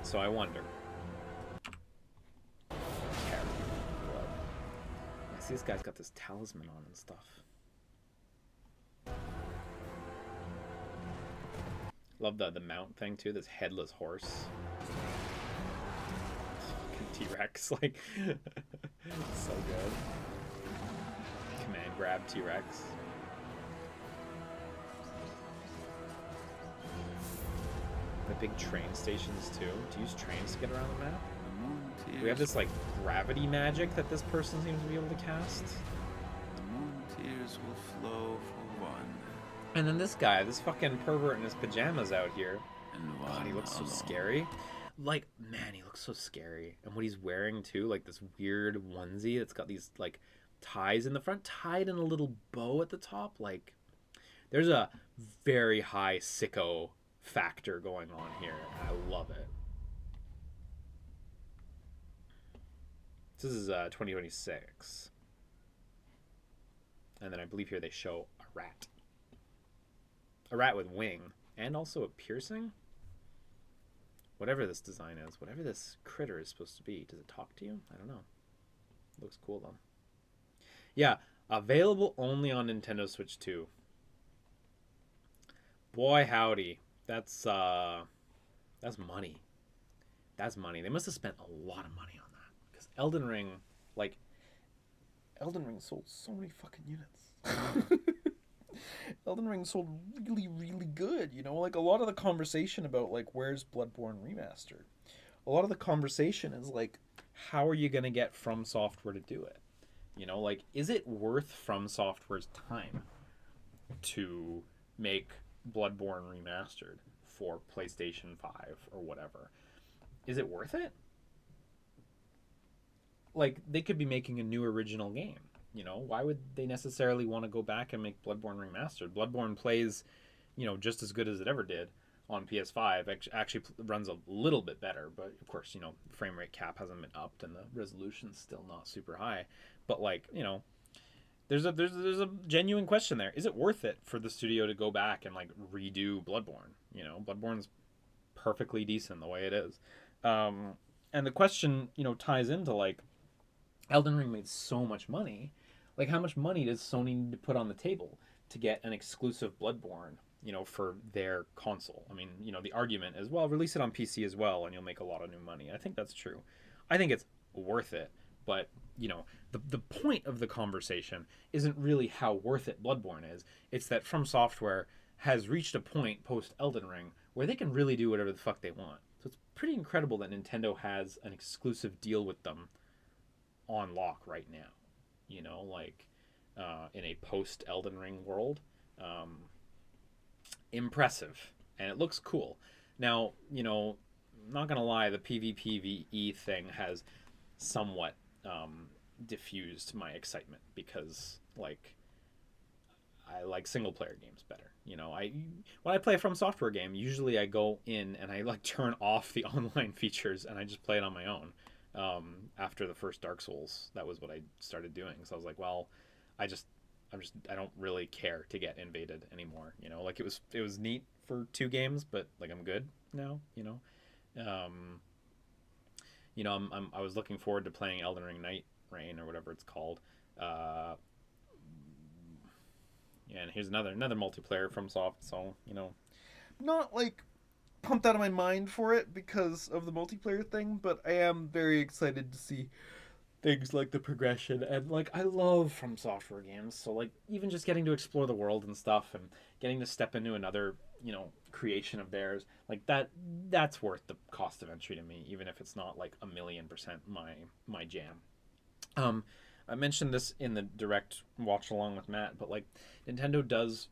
So I wonder. Carrier of blood. I see this guy's got this talisman on and stuff. Love the mount thing too, this headless horse. T-Rex, like, so good. Command grab T-Rex. The big train stations too. Do you use trains to get around the map? We have this like gravity magic that this person seems to be able to cast. The moon tears will flow for one. And then this guy, this fucking pervert in his pajamas out here. God, he looks so scary. Like, man, he looks so scary. And what he's wearing too, like this weird onesie that's got these like ties in the front, tied in a little bow at the top. Like, there's a very high sicko factor going on here. And I love it. This is 2026. And then I believe here they show a rat. A rat with wing. And also a piercing. Whatever this design is, whatever this critter is supposed to be. Does it talk to you? I don't know. Looks cool though. Yeah, available only on Nintendo Switch 2. Boy howdy. That's money. That's money. They must have spent a lot of money on that. Because Elden Ring sold so many fucking units. Elden Ring sold really, really good. You know, like a lot of the conversation about like where's Bloodborne Remastered, a lot of the conversation is like, how are you gonna get From Software to do it? You know, like, is it worth From Software's time to make Bloodborne Remastered for PlayStation 5 or whatever? Is it worth it? Like, they could be making a new original game. You know, why would they necessarily want to go back and make Bloodborne Remastered? Bloodborne plays, you know, just as good as it ever did on PS5. Actually runs a little bit better, but of course, you know, frame rate cap hasn't been upped and the resolution's still not super high. But like, you know, there's a genuine question there. Is it worth it for the studio to go back and like redo Bloodborne? You know, Bloodborne's perfectly decent the way it is. And the question, you know, ties into like, Elden Ring made so much money. Like, how much money does Sony need to put on the table to get an exclusive Bloodborne, you know, for their console? I mean, you know, the argument is, well, release it on PC as well and you'll make a lot of new money. I think that's true. I think it's worth it. But, you know, the point of the conversation isn't really how worth it Bloodborne is. It's that From Software has reached a point post Elden Ring where they can really do whatever the fuck they want. So it's pretty incredible that Nintendo has an exclusive deal with them on lock right now, you know, like in a post Elden Ring world. Impressive, and it looks cool. Now, you know, I'm not gonna lie, the PvPvE thing has somewhat diffused my excitement because like I like single player games better. You know, when I play a From Software game, usually I go in and I like turn off the online features and I just play it on my own. After the first Dark Souls, that was what I started doing. So I was like, well, I don't really care to get invaded anymore. You know, like it was neat for 2 games, but like I'm good now. You know, I was looking forward to playing Elden Ring Night Rain or whatever it's called. Yeah, and here's another multiplayer from Soft. So you know, not like pumped out of my mind for it because of the multiplayer thing, but I am very excited to see things like the progression. And like I love From Software games, so like even just getting to explore the world and stuff and getting to step into another, you know, creation of theirs, like that's worth the cost of entry to me, even if it's not like 1,000,000% my jam. I mentioned this in the direct watch along with Matt, but like Nintendo does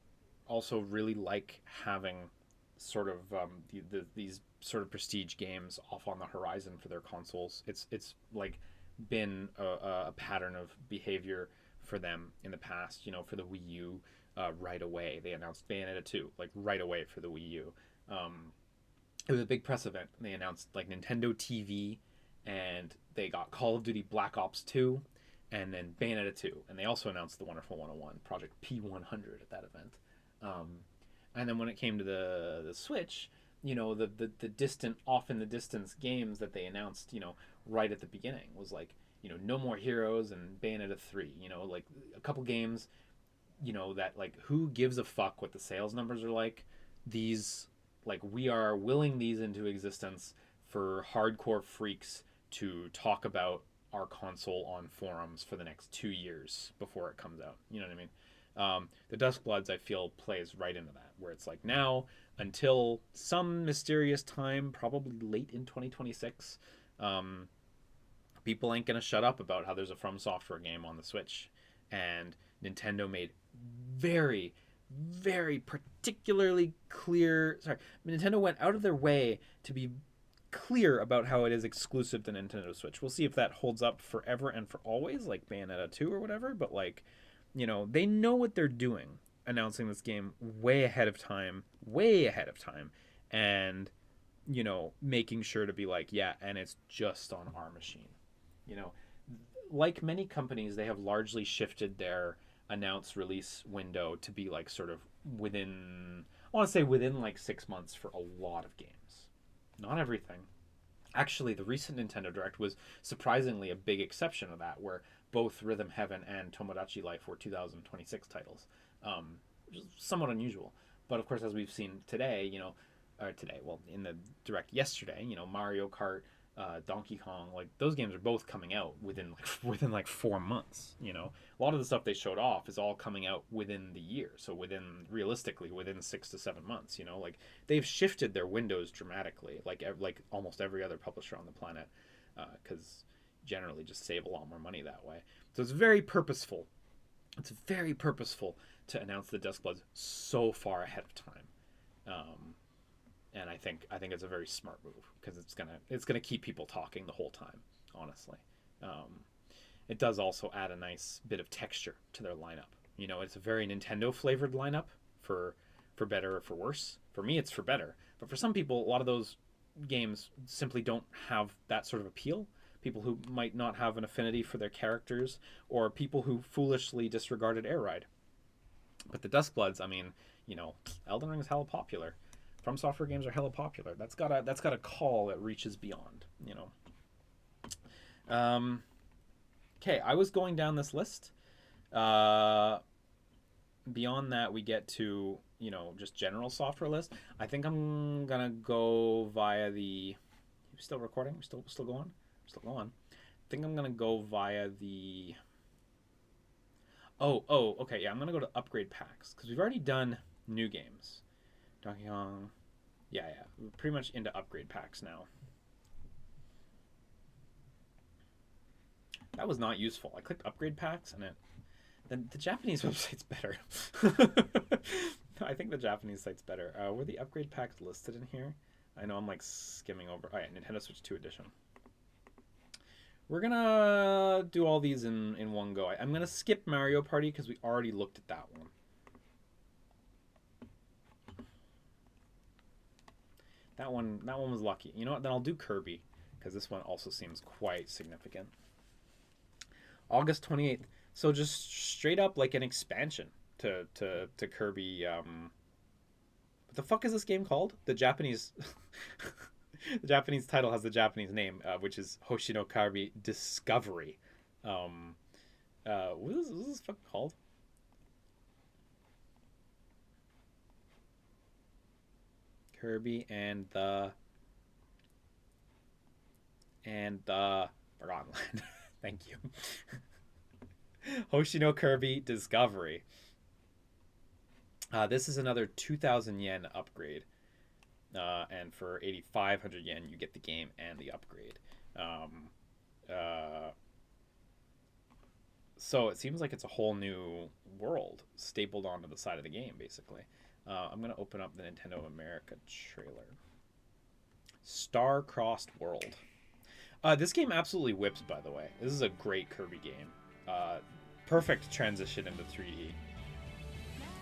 also really like having sort of these sort of prestige games off on the horizon for their consoles. It's like been a pattern of behavior for them in the past. You know, for the Wii U, right away they announced Bayonetta 2, like right away for the Wii U. It was a big press event. They announced like Nintendo TV, and they got Call of Duty Black Ops 2, and then Bayonetta 2, and they also announced the Wonderful 101 Project P100 at that event. And then when it came to the Switch, you know, the distant, off in the distance games that they announced, you know, right at the beginning was like, you know, No More Heroes and Bayonetta 3, you know, like a couple games, you know, that like who gives a fuck what the sales numbers are like. These, like, we are willing these into existence for hardcore freaks to talk about our console on forums for the next 2 years before it comes out. You know what I mean? The Duskbloods, I feel, plays right into that, where it's like now until some mysterious time, probably late in 2026, people ain't gonna shut up about how there's a From Software game on the Switch. And Nintendo made very, very particularly clear. Sorry, Nintendo went out of their way to be clear about how it is exclusive to Nintendo Switch. We'll see if that holds up forever and for always, like Bayonetta 2 or whatever. But like, you know, they know what they're doing, announcing this game way ahead of time, and you know, making sure to be like, yeah, and it's just on our machine. You know, like many companies, they have largely shifted their announce release window to be like sort of within, I want to say within like 6 months for a lot of games. Not everything. Actually, the recent Nintendo Direct was surprisingly a big exception of that, where both Rhythm Heaven and Tomodachi Life were 2026 titles, which is somewhat unusual. But of course, as we've seen today, you know, in the Direct yesterday, you know, Mario Kart, Donkey Kong, like those games are both coming out within 4 months. You know, a lot of the stuff they showed off is all coming out within the year, so realistically within 6 to 7 months. You know, like they've shifted their windows dramatically, like almost every other publisher on the planet, because generally just save a lot more money that way. So it's very purposeful. It's very purposeful to announce the Duskbloods so far ahead of time. And I think it's a very smart move, because it's gonna keep people talking the whole time. Honestly, it does also add a nice bit of texture to their lineup. You know, it's a very Nintendo flavored lineup for better or for worse. For me, it's for better, but for some people, a lot of those games simply don't have that sort of appeal. People who might not have an affinity for their characters, or people who foolishly disregarded Air Ride. But the Duskbloods, I mean, you know, Elden Ring is hella popular. From Software games are hella popular. That's got a call that reaches beyond, you know. Okay, I was going down this list. Beyond that, we get to, you know, just general software list. I think I'm gonna go via the. Still recording? Still going? Still going. I think I'm gonna go via the. Oh, okay, yeah. I'm gonna go to upgrade packs, because we've already done new games. Donkey Kong. Yeah. We're pretty much into upgrade packs now. That was not useful. I clicked upgrade packs, and the Japanese website's better. I think the Japanese site's better. Were the upgrade packs listed in here? I know I'm like skimming over. Oh yeah, Nintendo Switch 2 edition. We're gonna do all these in one go. I'm gonna skip Mario Party because we already looked at that one. That one was lucky. You know what? Then I'll do Kirby because this one also seems quite significant. August 28th. So just straight up like an expansion to Kirby. What the fuck is this game called? The Japanese the Japanese title has the Japanese name, which is Hoshino Kirby Discovery. What is this fucking called? Kirby and the Forgotten Land. Thank you. Hoshino Kirby Discovery. This is another 2,000 yen upgrade. And for 8,500 yen, you get the game and the upgrade. So it seems like it's a whole new world stapled onto the side of the game, basically. I'm going to open up the Nintendo of America trailer. Star-Crossed World. This game absolutely whips, by the way. This is a great Kirby game. Perfect transition into 3D.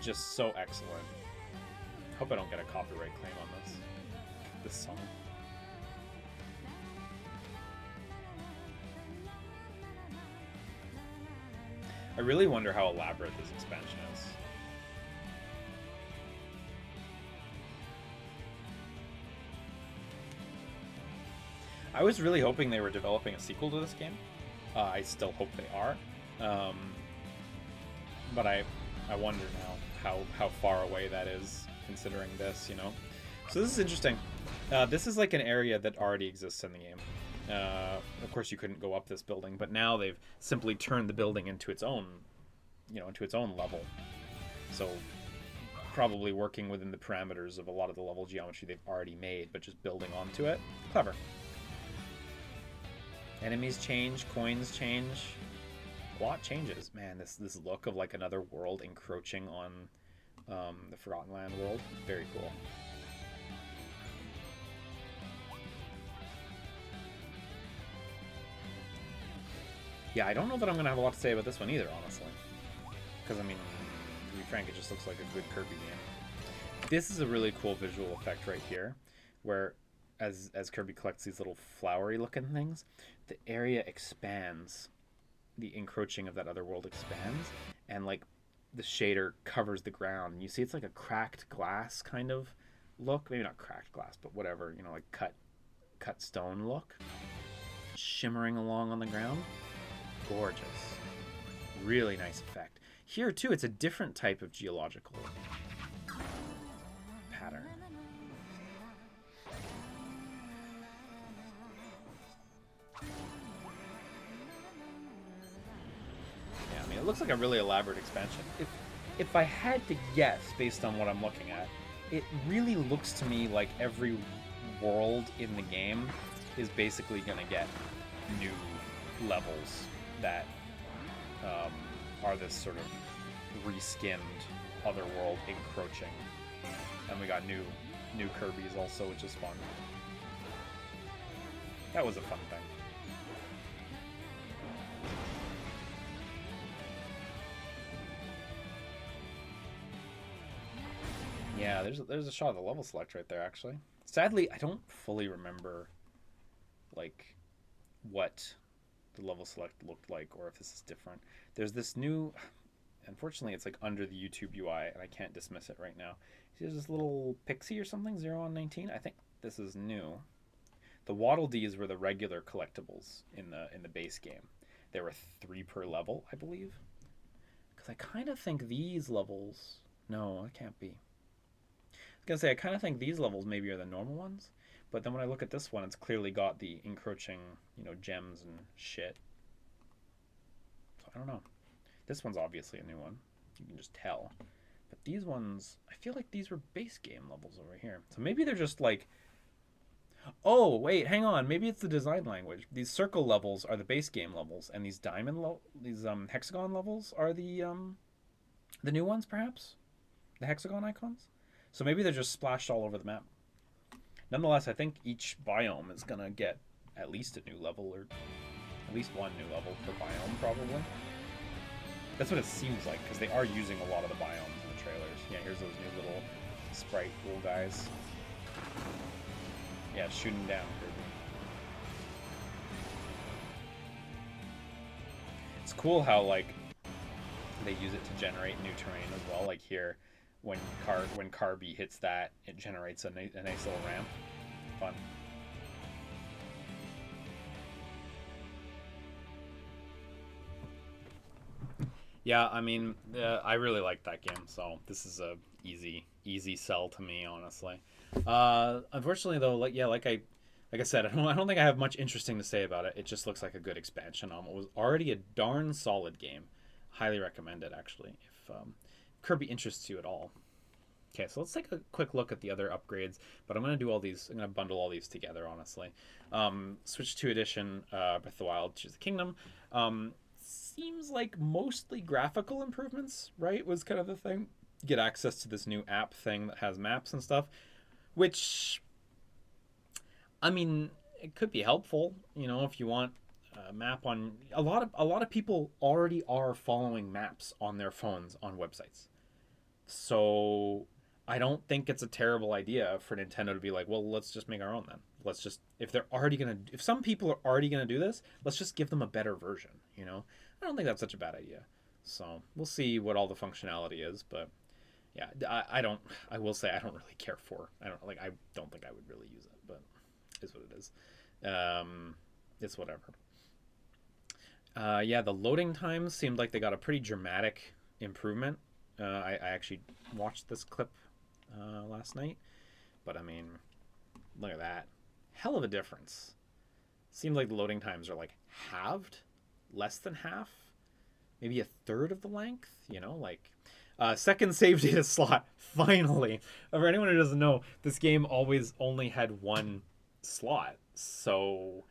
Just so excellent. Hope I don't get a copyright claim on this song. I really wonder how elaborate this expansion is. I was really hoping they were developing a sequel to this game. I still hope they are. But I wonder now how far away that is, considering this, you know? So this is interesting. This is like an area that already exists in the game. Of course, you couldn't go up this building, but now they've simply turned the building into its own, you know, into its own level. So probably working within the parameters of a lot of the level geometry they've already made, but just building onto it. Clever. Enemies change, coins change. A lot changes. Man, this look of like another world encroaching on the Forgotten Land world. Very cool. Yeah, I don't know that I'm going to have a lot to say about this one either, honestly. Because, I mean, to be frank, it just looks like a good Kirby game. This is a really cool visual effect right here, where as Kirby collects these little flowery looking things, the area expands. The encroaching of that other world expands, and like the shader covers the ground. And you see it's like a cracked glass kind of look. Maybe not cracked glass, but whatever, you know, like cut stone look. Shimmering along on the ground. Gorgeous. Really nice effect. Here too, it's a different type of geological pattern. Yeah, I mean, it looks like a really elaborate expansion. If I had to guess, based on what I'm looking at, it really looks to me like every world in the game is basically going to get new levels that are this sort of reskinned otherworld encroaching. And we got new Kirby's also, which is fun. That was a fun thing. Yeah, there's a shot of the level select right there, actually. Sadly, I don't fully remember, like, what the level select looked like, or if this is different. There's this new, unfortunately, it's like under the YouTube UI, and I can't dismiss it right now. There's this little pixie or something, 0 on 19. I think this is new. The Waddle Dees were the regular collectibles in the base game. There were 3 per level, I believe. Because I kind of think these levels, no, it can't be. I was gonna say, I kind of think these levels maybe are the normal ones, but then when I look at this one, it's clearly got the encroaching, you know, gems and shit. So I don't know. This one's obviously a new one. You can just tell. But these ones, I feel like these were base game levels over here. So maybe they're just like, oh, wait, hang on. Maybe it's the design language. These circle levels are the base game levels, and these hexagon levels are the new ones, perhaps? The hexagon icons? So maybe they're just splashed all over the map. Nonetheless, I think each biome is going to get at least a new level, or at least one new level per biome, probably. That's what it seems like, because they are using a lot of the biomes in the trailers. Yeah, here's those new little sprite cool guys. Yeah, shooting down, Kirby. It's cool how, like, they use it to generate new terrain as well. Like here, when Kirby hits that, it generates a nice little ramp. Fun. Yeah, I mean, I really like that game, so this is a easy sell to me, honestly. Unfortunately, though, like I said, I don't think I have much interesting to say about it. It just looks like a good expansion on what was already a darn solid game. Highly recommend it, actually, if Kirby interests you at all. Okay, so let's take a quick look at the other upgrades, but I'm going to do all these, I'm going to bundle all these together, honestly. Switch 2 Edition, Breath of the Wild, Tears of the Kingdom. Seems like mostly graphical improvements, right, was kind of the thing. Get access to this new app thing that has maps and stuff, which, I mean, it could be helpful, you know, if you want a map on... A lot of people already are following maps on their phones on websites. So I don't think it's a terrible idea for Nintendo to be like, well, let's just make our own then. Let's just, if some people are already gonna do this, let's just give them a better version, you know? I don't think that's such a bad idea. So we'll see what all the functionality is, but yeah, I will say I don't really care for. I don't think I would really use it, but is what it is. It's whatever. Yeah, the loading times seemed like they got a pretty dramatic improvement. I actually watched this clip last night, but I mean, look at that. Hell of a difference. Seemed like the loading times are like halved, less than half, maybe a third of the length, you know, like second save data slot, finally. For anyone who doesn't know, this game always only had one slot, so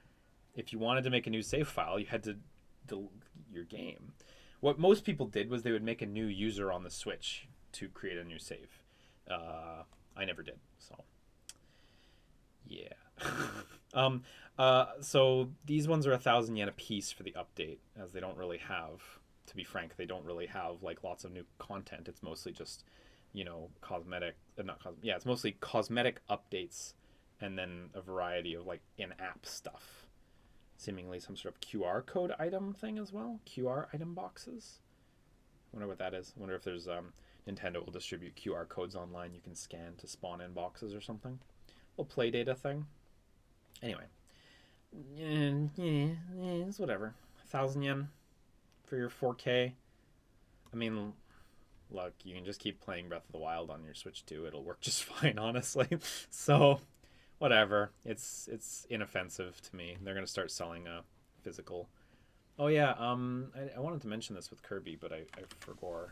if you wanted to make a new save file, you had to delete your game. What most people did was they would make a new user on the Switch to create a new save. I never did, so yeah. So these ones are 1,000 yen a piece for the update, as they don't really have, to be frank, they don't really have like lots of new content. It's mostly just, you know, it's mostly cosmetic updates and then a variety of like in-app stuff. Seemingly some sort of QR code item thing as well. QR item boxes. Wonder what that is. Wonder if there's Nintendo will distribute QR codes online you can scan to spawn in boxes or something. Little play data thing. Anyway, it's whatever. 1,000 yen for your 4K. I mean, look, you can just keep playing Breath of the Wild on your Switch 2. It'll work just fine, honestly. So, whatever. It's inoffensive to me. They're gonna start selling a physical. Oh yeah. I wanted to mention this with Kirby, but I forgot.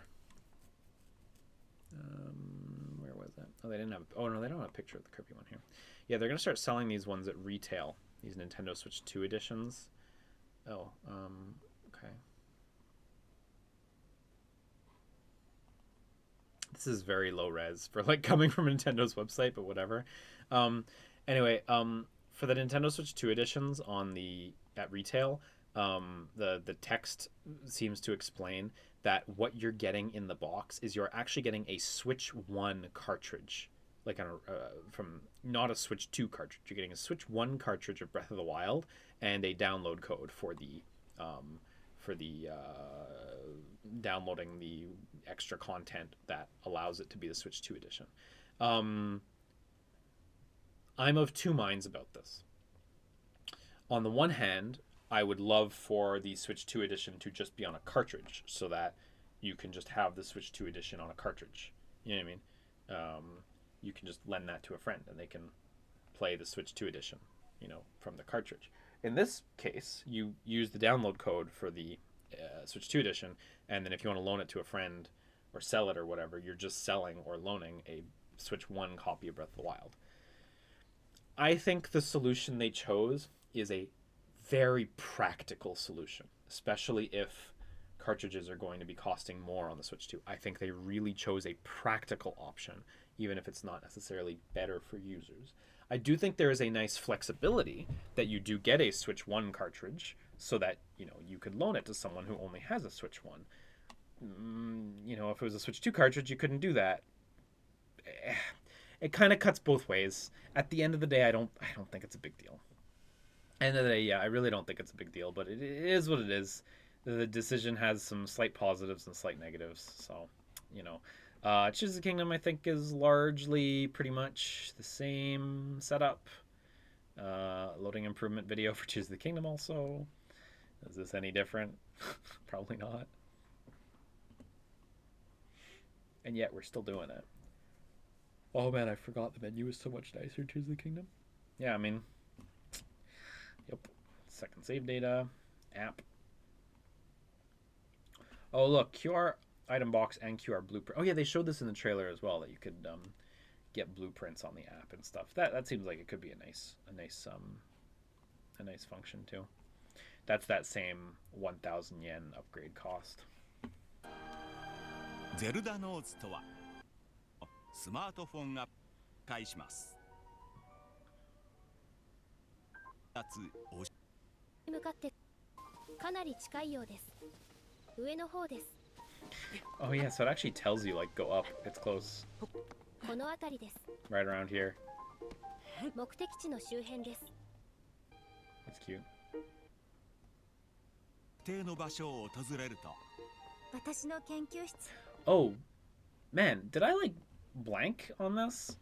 Where was that? Oh, they didn't have. Oh no, they don't have a picture of the Kirby one here. Yeah, they're gonna start selling these ones at retail. These Nintendo Switch 2 editions. Oh, okay. This is very low res for like coming from Nintendo's website, but whatever. Anyway, for the Nintendo Switch 2 editions at retail, the text seems to explain that what you're getting in the box is you're actually getting a Switch 1 cartridge, like from not a Switch 2 cartridge. You're getting a Switch 1 cartridge of Breath of the Wild and a download code for the downloading the extra content that allows it to be the Switch 2 edition. I'm of two minds about this. On the one hand, I would love for the Switch 2 edition to just be on a cartridge so that you can just have the Switch 2 edition on a cartridge. You know what I mean? You can just lend that to a friend and they can play the Switch 2 edition, you know, from the cartridge. In this case, you use the download code for the Switch 2 edition, and then if you want to loan it to a friend or sell it or whatever, you're just selling or loaning a Switch 1 copy of Breath of the Wild. I think the solution they chose is a very practical solution, especially if cartridges are going to be costing more on the Switch 2. I think they really chose a practical option, even if it's not necessarily better for users. I do think there is a nice flexibility that you do get a Switch 1 cartridge so that, you know, you could loan it to someone who only has a Switch 1. You know, if it was a Switch 2 cartridge, you couldn't do that. It kind of cuts both ways. At the end of the day, I don't think it's a big deal. End of the day, yeah, I really don't think it's a big deal, but it is what it is. The decision has some slight positives and slight negatives, so, you know. Tears of the Kingdom, I think, is largely pretty much the same setup. Loading improvement video for Tears of the Kingdom also. Is this any different? Probably not. And yet we're still doing it. Oh man, I forgot the menu was so much nicer, Tears of the Kingdom. Yeah, I mean, yep. Second save data, app. Oh look, QR item box and QR blueprint. Oh yeah, they showed this in the trailer as well, that you could get blueprints on the app and stuff. That seems like it could be a nice function too. That's that same 1,000 yen upgrade cost. ゼルダノーツとはスマートフォンが開します。向かってかなり近いようです。上の方です。 Oh yeah, so it actually tells you like go up. It's close. この辺りです。 Right around here. 目的地の周辺です。 That's cute. 定の場所を訪れると。私の研究室。 Oh, man, did I like blank on this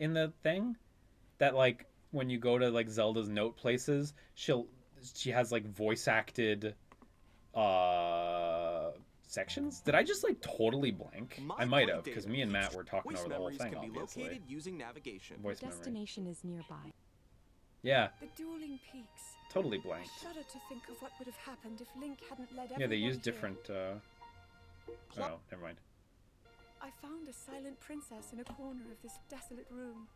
in the thing? That like when you go to like Zelda's note places, she has like voice acted sections. Did I just like totally blank? I might have, because me and Matt were talking over the whole thing, obviously. Using navigation. Voice memory. Destination is nearby. Yeah. The dueling peaks. Totally blanked. I shudder to think of what would have happened if Link hadn't led everyone. Yeah, they used here. different oh, never mind. I found a silent princess in a corner of this desolate room.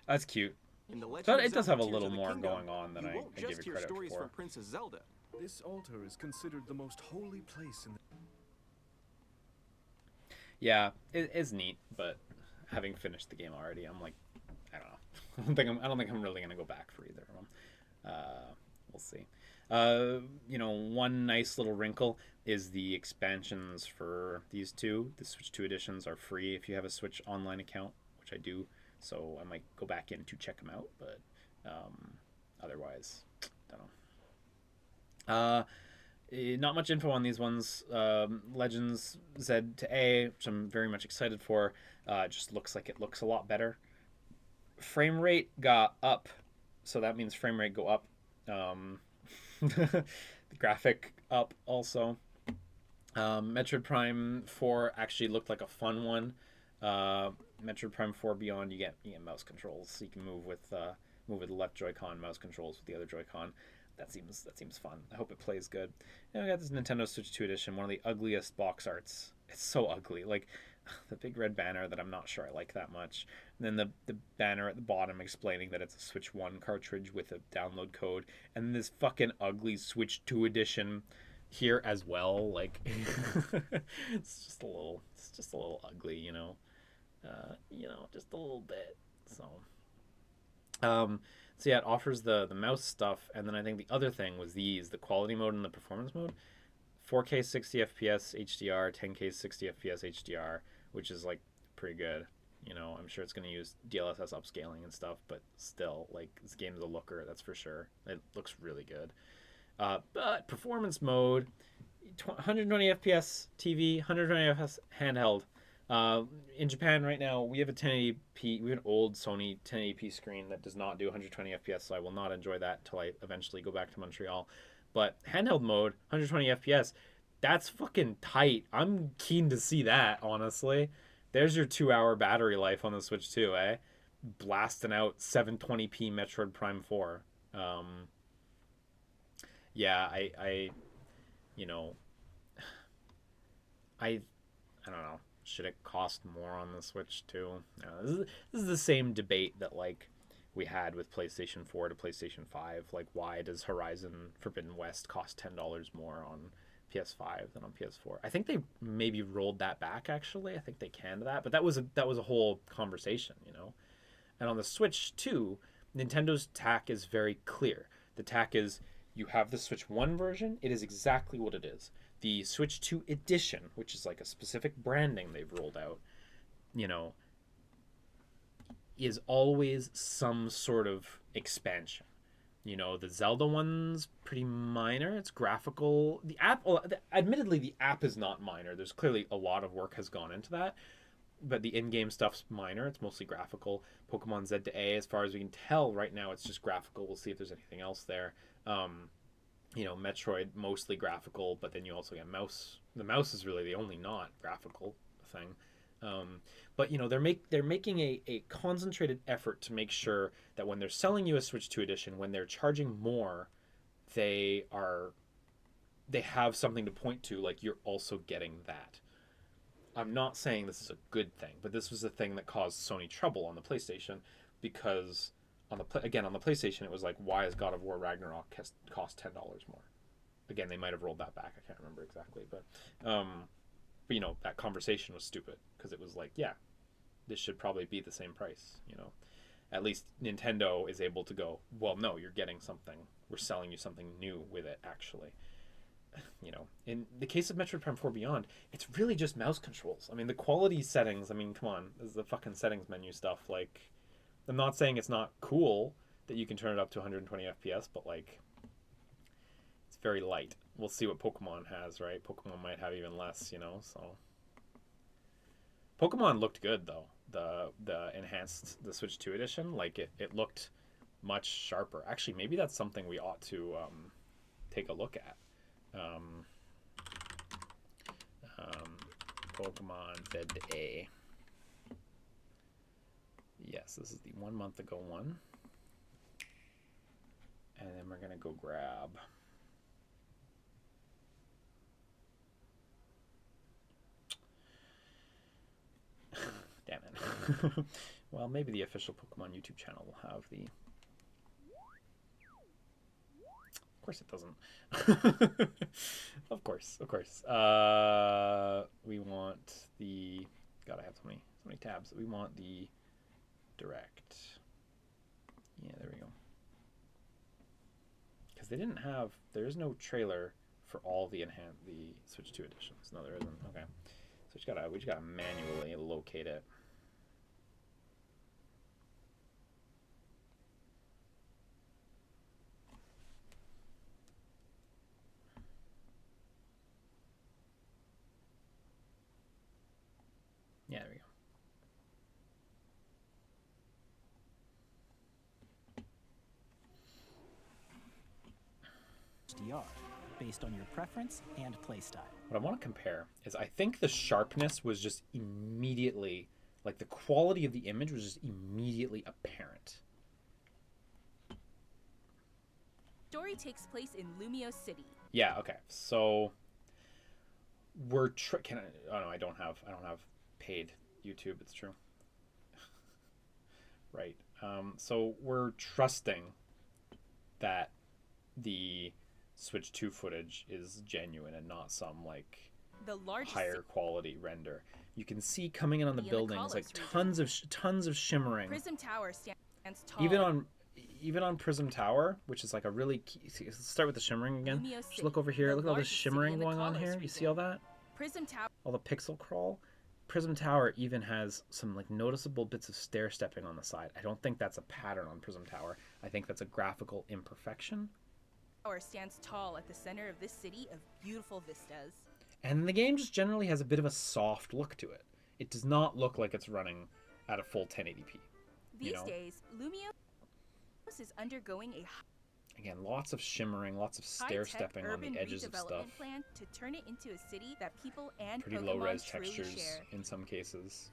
That's cute. So it does have a little more going on than I give it credit for. From Princess Zelda. This altar is considered the most holy place in the... Yeah, it is neat, but having finished the game already, I'm like, I don't know. I don't think I'm really gonna go back for either of them. We'll see. You know, one nice little wrinkle is the expansions for these two. The Switch 2 editions are free if you have a Switch Online account, which I do. So I might go back in to check them out, but otherwise, don't know. Not much info on these ones. Legends Z to A, which I'm very much excited for. Just looks like it looks a lot better. Frame rate got up, so that means frame rate go up. The graphic up also. Metroid Prime 4 actually looked like a fun one. Metroid Prime 4 Beyond, you get mouse controls, so you can move with the left Joy-Con, mouse controls with the other Joy-Con. That seems fun. I hope it plays good. And we got this Nintendo Switch 2 edition, one of the ugliest box arts. It's so ugly. Like the big red banner that I'm not sure I like that much. And then the banner at the bottom explaining that it's a Switch 1 cartridge with a download code. And then this fucking ugly Switch 2 edition here as well. Like it's just a little ugly, you know. Just a little bit. So yeah, it offers the mouse stuff, and then I think the other thing was the quality mode and the performance mode. 4K 60 FPS HDR, 10K 60 FPS HDR, which is like pretty good. You know, I'm sure it's going to use DLSS upscaling and stuff, but still, like, this game's a looker, that's for sure. It looks really good. But performance mode, 120 FPS TV, 120 FPS handheld. In Japan right now, we have a 1080p, we have an old Sony 1080p screen that does not do 120 FPS, so I will not enjoy that until I eventually go back to Montreal. But handheld mode, 120 FPS, that's fucking tight. I'm keen to see that, honestly. There's your 2-hour battery life on the Switch 2, eh? Blasting out 720p Metroid Prime 4. Yeah, I don't know. Should it cost more on the Switch 2? This is the same debate that, like, we had with PlayStation 4 to PlayStation 5. Like, why does Horizon Forbidden West cost $10 more on PS5 than on PS4? I think they maybe rolled that back, actually. I think they canned that. But that was a whole conversation, you know? And on the Switch 2, Nintendo's tack is very clear. The tack is you have the Switch 1 version. It is exactly what it is. The Switch 2 edition, which is like a specific branding they've rolled out, you know, is always some sort of expansion. You know, the Zelda one's pretty minor. It's graphical. The app, well, admittedly, the app is not minor. There's clearly a lot of work has gone into that. But the in-game stuff's minor. It's mostly graphical. Pokemon Z to A, as far as we can tell right now, it's just graphical. We'll see if there's anything else there. You know, Metroid, mostly graphical, but then you also get mouse. The mouse is really the only not graphical thing. But, you know, they're making a concentrated effort to make sure that when they're selling you a Switch 2 edition, when they're charging more, they have something to point to, like, you're also getting that. I'm not saying this is a good thing, but this was the thing that caused Sony trouble on the PlayStation, because on the PlayStation it was like, why is God of War Ragnarok cost $10 more? Again, they might have rolled that back. I can't remember exactly, but you know, that conversation was stupid, because it was like, yeah, this should probably be the same price. You know, at least Nintendo is able to go, well, no, you're getting something. We're selling you something new with it, actually. You know, in the case of Metroid Prime 4 Beyond, it's really just mouse controls. I mean, the quality settings, I mean, come on, this is the fucking settings menu stuff. Like, I'm not saying it's not cool that you can turn it up to 120 FPS, but, like, it's very light. We'll see what Pokemon has, right? Pokemon might have even less, you know, so. Pokemon looked good, though. The enhanced, the Switch 2 edition, like, it looked much sharper. Actually, maybe that's something we ought to take a look at. Pokemon ZA. Yes, this is the 1 month ago one. And then we're going to go grab... Damn it. Well, maybe the official Pokemon YouTube channel will have the... Of course it doesn't. Of course. We want the... God, I have so many tabs. We want the direct. Yeah, there we go. Because they didn't have... There is no trailer for all the Switch 2 editions. No, there isn't. Okay. So we just gotta manually locate it. Yeah, there we go. HDR, based on your preference and playstyle. What I want to compare is, I think the sharpness was just immediately, like, the quality of the image was just immediately apparent. Story takes place in Lumio City. Yeah, okay. So we're oh no, I don't have paid YouTube, it's true. Right. So we're trusting that the Switch 2 footage is genuine and not some, like, higher quality render. You can see coming in on the buildings, like, tons of shimmering. Prism Tower stands tall. Even on Prism Tower, which is like a really key... Let's start with the shimmering again. Just look over here. Look at all this shimmering going on here. You see all that? Prism Tower. All the pixel crawl. Prism Tower even has some, like, noticeable bits of stair stepping on the side. I don't think that's a pattern on Prism Tower. I think that's a graphical imperfection. Tower stands tall at the center of this city of beautiful vistas. And the game just generally has a bit of a soft look to it. It does not look like it's running at a full 1080p. These days, Lumio is undergoing again, lots of shimmering, lots of stair stepping on the edges of stuff. Plan to turn it into a city that people and pretty Pokemon low res truly textures share. in some cases.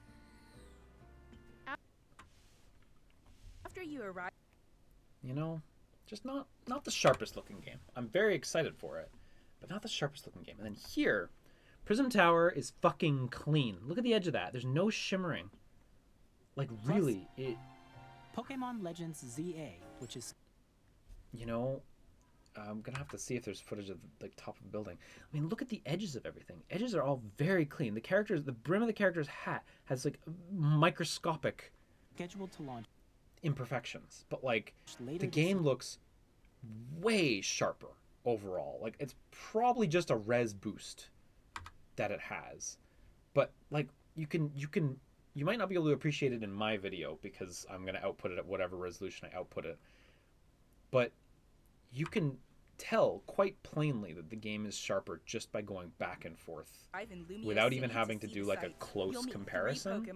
After you arrive, you know, just not the sharpest looking game. I'm very excited for it, but not the sharpest looking game. And then here, Prism Tower is fucking clean. Look at the edge of that. There's no shimmering. Like, really, it... Pokemon Legends ZA, which is... You know, I'm going to have to see if there's footage of the, like, top of the building. I mean, look at the edges of everything. Edges are all very clean. The brim of the character's hat has, like, microscopic... Scheduled to launch... imperfections. But, like, the game looks way sharper overall. Like, it's probably just a res boost that it has. But, like, you might not be able to appreciate it in my video because I'm going to output it at whatever resolution I output it. But you can tell quite plainly that the game is sharper just by going back and forth without even having to do like a close comparison.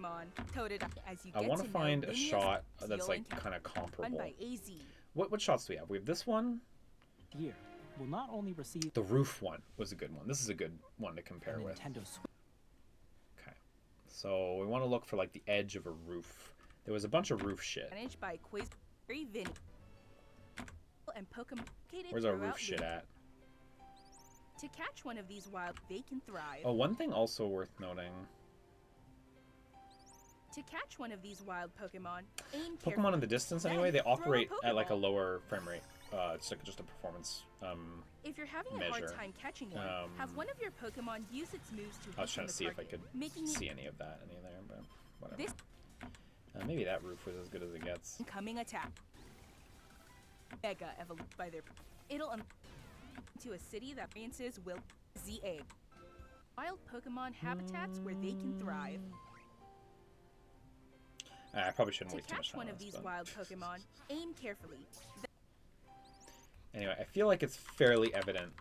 I want to find a shot that's like kind of comparable. What shots do we have? We have this one. Year will not only receive the roof one was a good one. This is a good one to compare with. Okay, so we want to look for like the edge of a roof. There was a bunch of roof shit. Where's our roof shit at? To catch one of these wild, they can thrive. Oh, one thing also worth noting. To catch one of these wild Pokemon, aim Pokemon in the distance anyway, they operate at like a lower frame rate. It's like just a performance if you're having measure. a hard time catching one, have one of your Pokemon use its moves to I was trying to see if I could see any of that in there, but whatever. Maybe that roof was as good as it gets. Incoming attack. Mega evolve by their. It'll to a city that experiences will ZA. Wild Pokemon habitats where they can thrive. I probably shouldn't waste too much time one on of this, these but... wild Pokemon, aim carefully. Anyway, I feel like it's fairly evident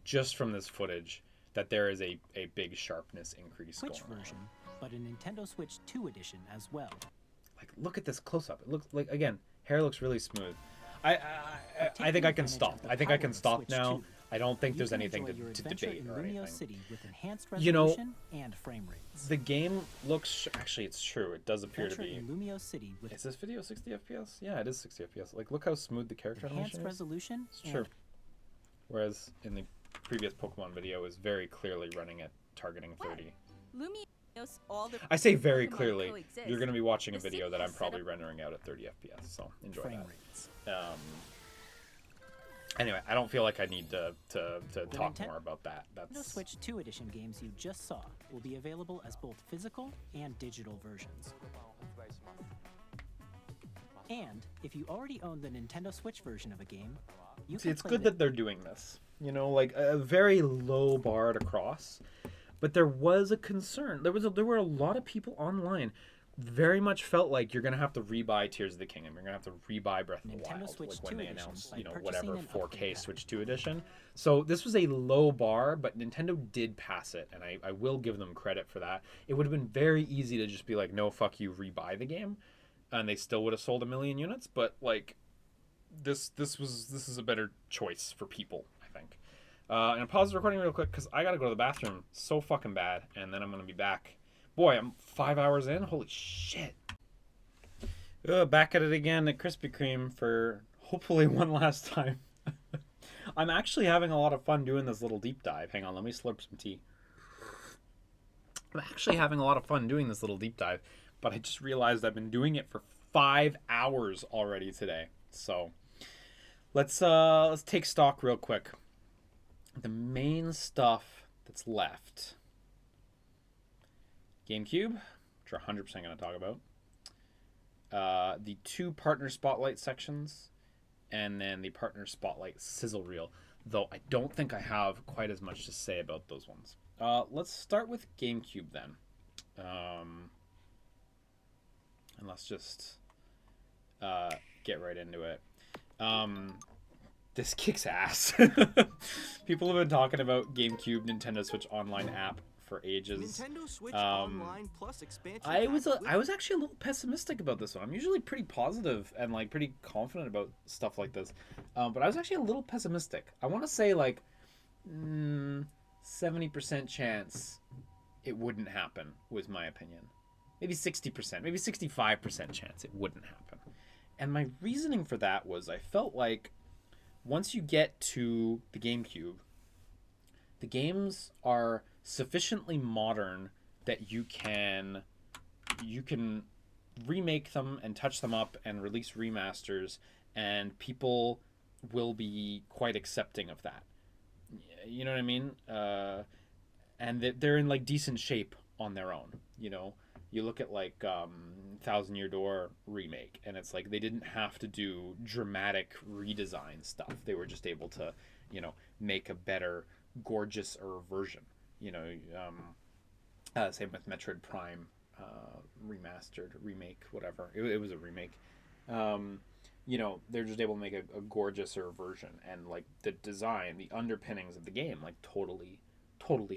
just from this footage that there is a big sharpness increase Switch going version, but a Nintendo Switch 2 edition as well. Like, look at this close-up. It looks like, again, hair looks really smooth. I think I can stop. I think I can stop now. I don't think there's anything to debate or anything. You know, and frame rates. The game looks... Actually, it's true. It does appear to be... City with is this video 60 FPS? Yeah, it is 60 FPS. Like, look how smooth the character animation is. Resolution. It's true. Whereas in the previous Pokemon video, it was very clearly running at targeting 30. I say very clearly. You're going to be watching a video that I'm probably rendering out at 30 FPS, so enjoy that. Anyway, I don't feel like I need to talk more about that. The Switch 2 edition games you just saw will be available as both physical and digital versions. And if you already own the Nintendo Switch version of a game, you see, it's good that they're doing this. You know, like a very low bar to cross. But there was a concern. There were a lot of people online very much felt like you're going to have to rebuy Tears of the Kingdom. You're going to have to rebuy Breath of the Wild, like when they announced, you know, whatever 4K Switch 2 edition. So this was a low bar, but Nintendo did pass it, and I will give them credit for that. It would have been very easy to just be like, no, fuck you, rebuy the game, and they still would have sold 1 million units. But like, this is a better choice for people, I think. And I'll pause the recording real quick because I got to go to the bathroom so fucking bad, and then I'm going to be back. Boy, I'm 5 hours in. Holy shit. Back at it again at Krispy Kreme for hopefully one last time. I'm actually having a lot of fun doing this little deep dive. Hang on, let me slurp some tea. I'm actually having a lot of fun doing this little deep dive, but I just realized I've been doing it for 5 hours already today. So let's take stock real quick. The main stuff that's left. GameCube, which we're 100% going to talk about. The 2 partner spotlight sections, and then the partner spotlight sizzle reel, though I don't think I have quite as much to say about those ones. Let's start with GameCube then. And let's just get right into it. This kicks ass. People have been talking about GameCube Nintendo Switch Online app for ages. Nintendo Switch Online Plus expansion. I was actually a little pessimistic about this one. I'm usually pretty positive and like pretty confident about stuff like this, but I was actually a little pessimistic. I want to say like 70% chance it wouldn't happen was my opinion. Maybe 60%, maybe 65% chance it wouldn't happen. And my reasoning for that was I felt like once you get to the GameCube, the games are sufficiently modern that you can remake them and touch them up and release remasters, and people will be quite accepting of that. You know what I mean? And they're in like decent shape on their own. You know, You look at like Thousand Year Door remake, and it's like they didn't have to do dramatic redesign stuff. They were just able to, you know, make a better, gorgeous version. You know, same with Metroid Prime remastered, remake, whatever. It was a remake. You know, they're just able to make a gorgeouser version, and like the design, the underpinnings of the game, like totally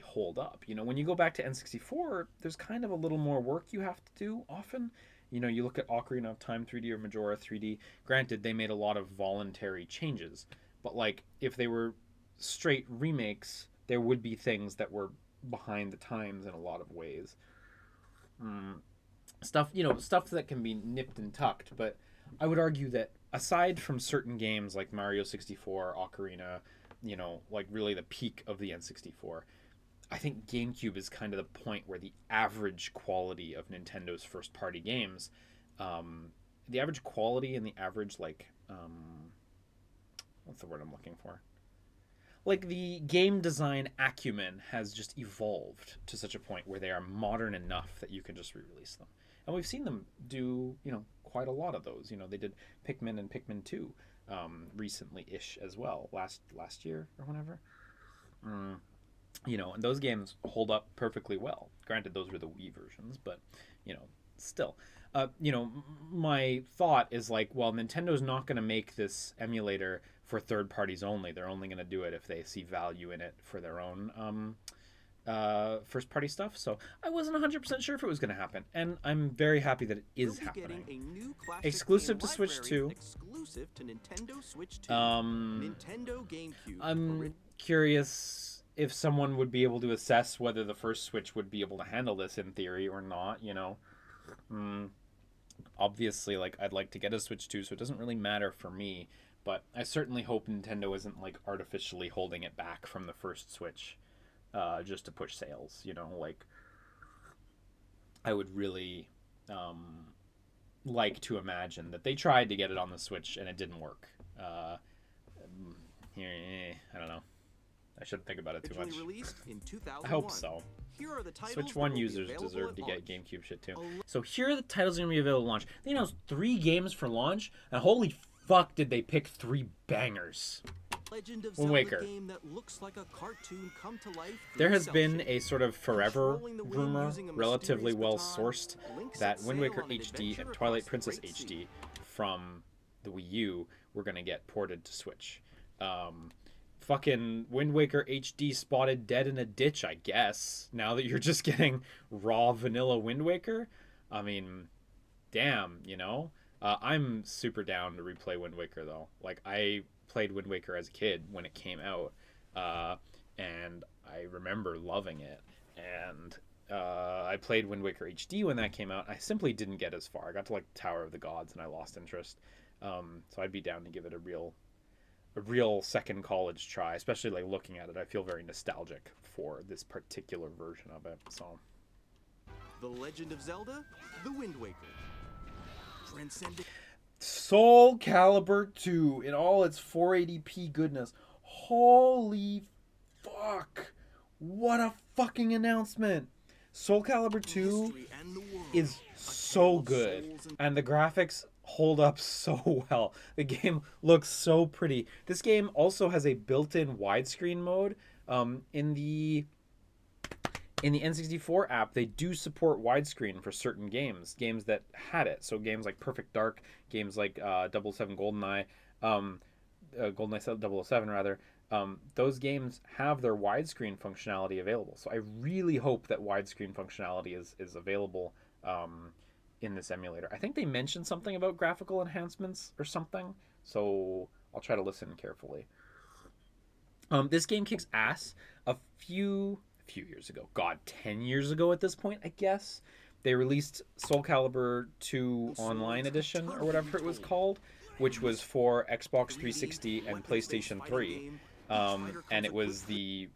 hold up. You know, when you go back to N64, there's kind of a little more work you have to do often. You know, you look at Ocarina of Time 3D or Majora 3D. Granted, they made a lot of voluntary changes, but like if they were straight remakes, there would be things that were behind the times in a lot of ways. Stuff that can be nipped and tucked, but I would argue that aside from certain games like Mario 64, Ocarina, you know, like really the peak of the N64, I think GameCube is kind of the point where the average quality of Nintendo's first-party games, the average quality and the average, like, what's the word I'm looking for? Like, the game design acumen has just evolved to such a point where they are modern enough that you can just re-release them. And we've seen them do, you know, quite a lot of those. You know, they did Pikmin and Pikmin 2 recently-ish as well, last year or whenever. You know, and those games hold up perfectly well. Granted, those were the Wii versions, but, you know, still. You know, my thought is like, well, Nintendo's not going to make this emulator for third parties only. They're only going to do it if they see value in it for their own first party stuff. So I wasn't 100% sure if it was going to happen, and I'm very happy that it is happening. Exclusive to Switch 2. Exclusive to Nintendo Switch 2. Nintendo GameCube. I'm curious if someone would be able to assess whether the first Switch would be able to handle this in theory or not, you know. Obviously, like, I'd like to get a Switch 2, so it doesn't really matter for me, but I certainly hope Nintendo isn't, like, artificially holding it back from the first Switch just to push sales, you know. Like, I would really like to imagine that they tried to get it on the Switch and it didn't work. I don't know. I shouldn't think about it too much. I hope so. Switch 1 users deserve to get GameCube shit too. So here are the titles going to be available at launch. They announced 3 games for launch, and holy fuck did they pick 3 bangers. Wind Waker. There has been a sort of forever rumor, relatively well sourced, that Wind Waker HD and Twilight Princess HD from the Wii U were going to get ported to Switch. Fucking Wind Waker HD spotted dead in a ditch, I guess. Now that you're just getting raw vanilla Wind Waker. I mean, damn, you know? I'm super down to replay Wind Waker, though. Like, I played Wind Waker as a kid when it came out, and I remember loving it. And I played Wind Waker HD when that came out. I simply didn't get as far. I got to, like, Tower of the Gods, and I lost interest. So I'd be down to give it a real second college try, especially like looking at it. I feel very nostalgic for this particular version of it. So, The Legend of Zelda: The Wind Waker. Soul Calibur 2 in all its 480p goodness. Holy fuck! What a fucking announcement! Soul Calibur 2 is so good, and the graphics hold up so well. The game looks so pretty. This game also has a built-in widescreen mode. In the N64 app, they do support widescreen for certain games that had it. So games like Perfect Dark, games like 007 GoldenEye, GoldenEye 007 rather. Those games have their widescreen functionality available. So I really hope that widescreen functionality is available in this emulator. I think they mentioned something about graphical enhancements or something, so I'll try to listen carefully. This game kicks ass. A few years ago, 10 years ago at this point, I guess, they released Soul Calibur 2 Online Edition, or whatever it was called, which was for Xbox 360 and PlayStation 3, and it was the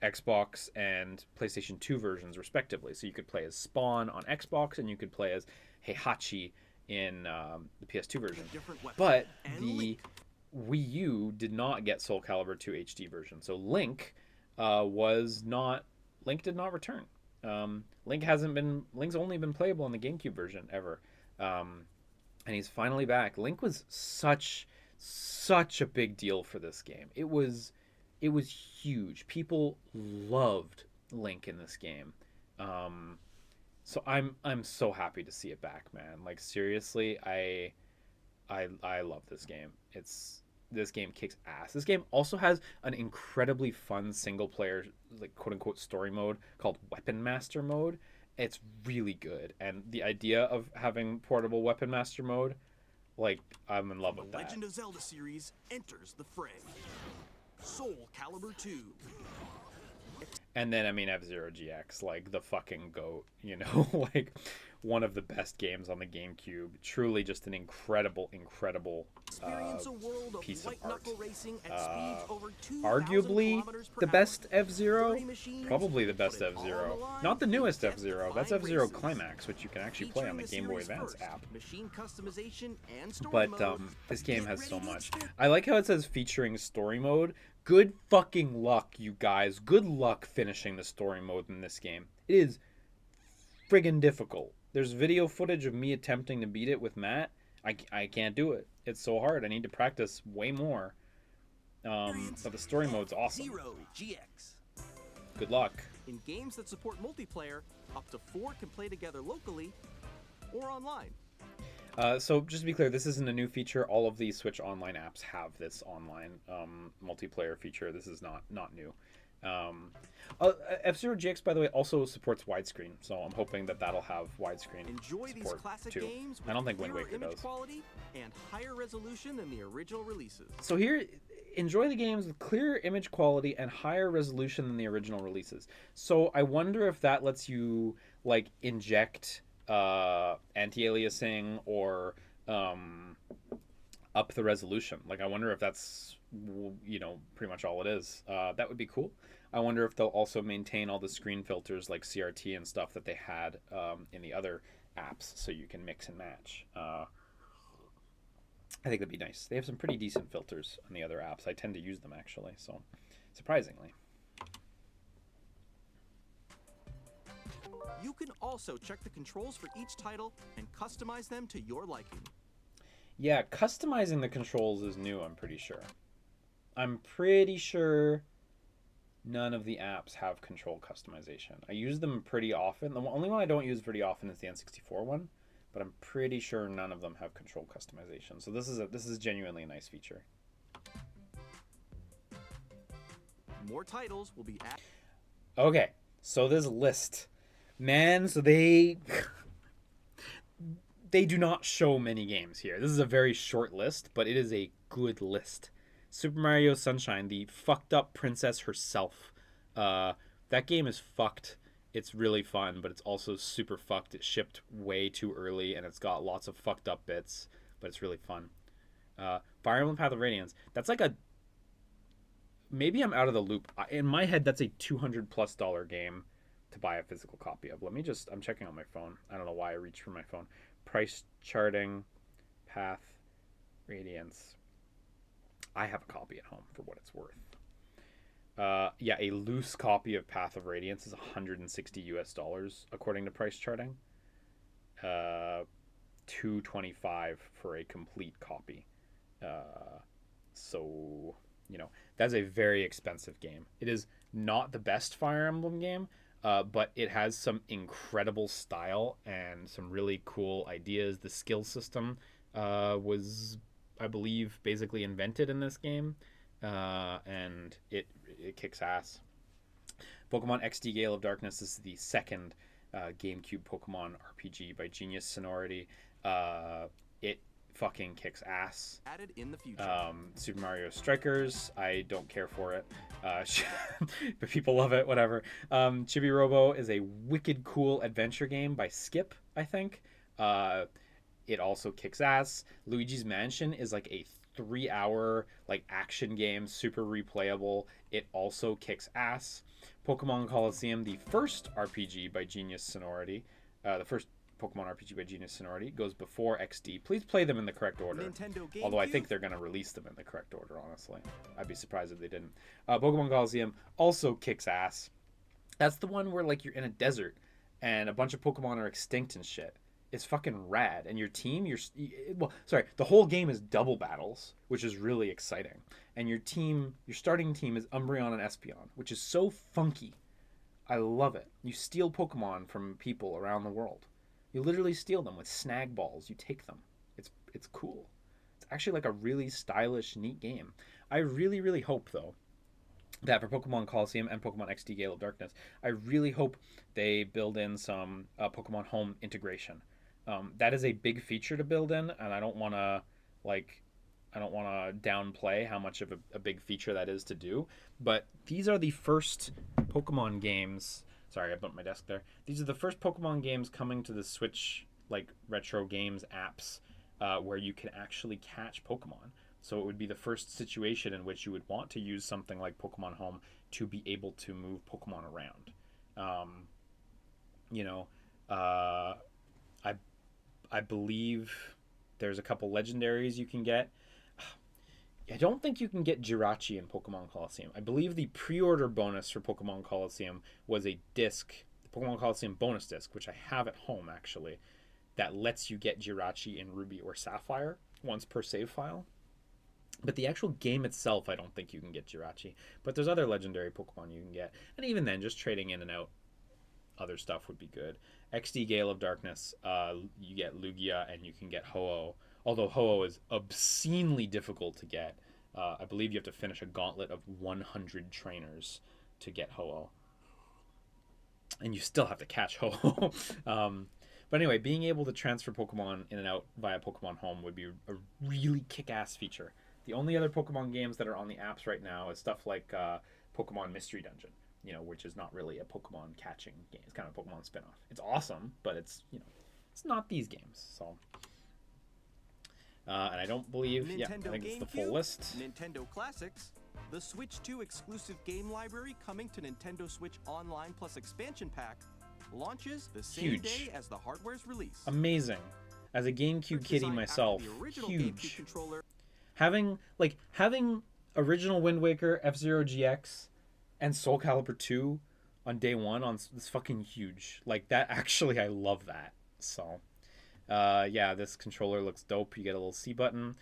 Xbox and PlayStation 2 versions respectively. So you could play as Spawn on Xbox and you could play as Heihachi in the PS2 version. But the Wii U did not get Soul Calibur 2 HD version. So Link did not return. Link's only been playable on the GameCube version ever, and he's finally back. Link was such a big deal for this game. It was huge. People loved Link in this game. So I'm so happy to see it back, man. Like, seriously, I love this game. This game kicks ass. This game also has an incredibly fun single player, like, quote unquote story mode called Weapon Master mode. It's really good, and the idea of having portable Weapon Master mode, like, I'm in love with that. The Legend of Zelda series enters the fray. Soul Calibur 2. And then, I mean, F-Zero GX, like, the fucking GOAT, you know? Like, one of the best games on the GameCube. Truly just an incredible piece of art. Arguably the best F-Zero? Probably the best F-Zero. Not the newest F-Zero. That's F-Zero Climax, which you can actually play on the Game Boy Advance app. But this game has so much. I like how it says featuring story mode. Good fucking luck, you guys. Good luck finishing the story mode in this game. It is friggin' difficult. There's video footage of me attempting to beat it with Matt. I can't do it. It's so hard. I need to practice way more. But the story mode's awesome. Good luck. In games that support multiplayer, up to 4 can play together locally or online. So just to be clear, this isn't a new feature. All of these Switch Online apps have this online multiplayer feature. This is not new. F-Zero GX, by the way, also supports widescreen, so I'm hoping that that'll have widescreen support too. I don't think Wind Waker does. Quality and higher resolution than the original releases. So here, enjoy the games with clearer image quality and higher resolution than the original releases. So I wonder if that lets you, like, inject anti-aliasing or up the resolution. Like, I wonder if that's, you know, pretty much all it is. That would be cool. I wonder if they'll also maintain all the screen filters like CRT and stuff that they had in the other apps, so you can mix and match. I think that'd be nice. They have some pretty decent filters on the other apps. I tend to use them, actually, so surprisingly. You can also check the controls for each title and customize them to your liking. Yeah, customizing the controls is new, I'm pretty sure. I'm pretty sure none of the apps have control customization. I use them pretty often. The only one I don't use pretty often is the N64 one, but I'm pretty sure none of them have control customization. So this is genuinely a nice feature. More titles will be added. Okay, so this list. Man, so they do not show many games here. This is a very short list, but it is a good list. Super Mario Sunshine, the fucked up princess herself. That game is fucked. It's really fun, but it's also super fucked. It shipped way too early, and it's got lots of fucked up bits, but it's really fun. Fire Emblem Path of Radiance. That's like a... Maybe I'm out of the loop. In my head, that's a $200+ game to buy a physical copy of. I'm checking on my phone. I don't know why I reached for my phone. Price charting, Path, Radiance. I have a copy at home for what it's worth. Yeah, a loose copy of Path of Radiance is $160 according to price charting. $225 for a complete copy. So, you know, that's a very expensive game. It is not the best Fire Emblem game, but it has some incredible style and some really cool ideas. The skill system was, I believe, basically invented in this game, and it kicks ass. Pokemon XD Gale of Darkness is the second GameCube Pokemon RPG by Genius Sonority. It fucking kicks ass. Added in the future. Super Mario Strikers, I don't care for it, but people love it, whatever. Chibi Robo is a wicked cool adventure game by Skip, I think. It also kicks ass. Luigi's Mansion is like a 3-hour like action game, super replayable. It also kicks ass. Pokemon Coliseum, the first RPG by Genius Sonority, the first Pokemon RPG by Genius Sonority, goes before XD. Please play them in the correct order. Although I think they're going to release them in the correct order, honestly. I'd be surprised if they didn't. Pokemon Coliseum also kicks ass. That's the one where like you're in a desert and a bunch of Pokemon are extinct and shit. It's fucking rad. And your team, the whole game is double battles, which is really exciting. And your starting team is Umbreon and Espeon, which is so funky. I love it. You steal Pokemon from people around the world. You literally steal them with snag balls. You take them. It's cool. It's actually like a really stylish, neat game. I really, really hope, though, that for Pokemon Coliseum and Pokemon XD Gale of Darkness, I really hope they build in some Pokemon Home integration. That is a big feature to build in, and I don't want to downplay how much of a big feature that is to do. But these are the first Pokemon games. Sorry, I bumped my desk there. These are the first Pokemon games coming to the Switch, like retro games apps, where you can actually catch Pokemon. So it would be the first situation in which you would want to use something like Pokemon Home to be able to move Pokemon around. I believe there's a couple legendaries you can get. I don't think you can get Jirachi in Pokemon Coliseum. I believe the pre-order bonus for Pokemon Coliseum was a disc, the Pokemon Coliseum bonus disc, which I have at home actually, that lets you get Jirachi in Ruby or Sapphire once per save file. But the actual game itself, I don't think you can get Jirachi. But there's other legendary Pokemon you can get. And even then, just trading in and out other stuff would be good. XD Gale of Darkness, you get Lugia and you can get Ho-Oh. Although Ho-Oh is obscenely difficult to get. I believe you have to finish a gauntlet of 100 trainers to get Ho-Oh. And you still have to catch Ho-Oh. But anyway, being able to transfer Pokemon in and out via Pokemon Home would be a really kick-ass feature. The only other Pokemon games that are on the apps right now is stuff like Pokemon Mystery Dungeon, which is not really a Pokemon catching game. It's kind of a Pokemon spin-off. It's awesome, but it's not these games. So, and I don't believe, I think it's the full list. Nintendo Classics, the Switch 2 exclusive game library coming to Nintendo Switch Online Plus expansion pack, launches the same day as the hardware's release. Amazing. As a GameCube kitty myself, huge. Having original Wind Waker, F-Zero GX, and Soul Calibur 2 on day one is fucking huge. Like that, actually, I love that. So, this controller looks dope. You get a little C button.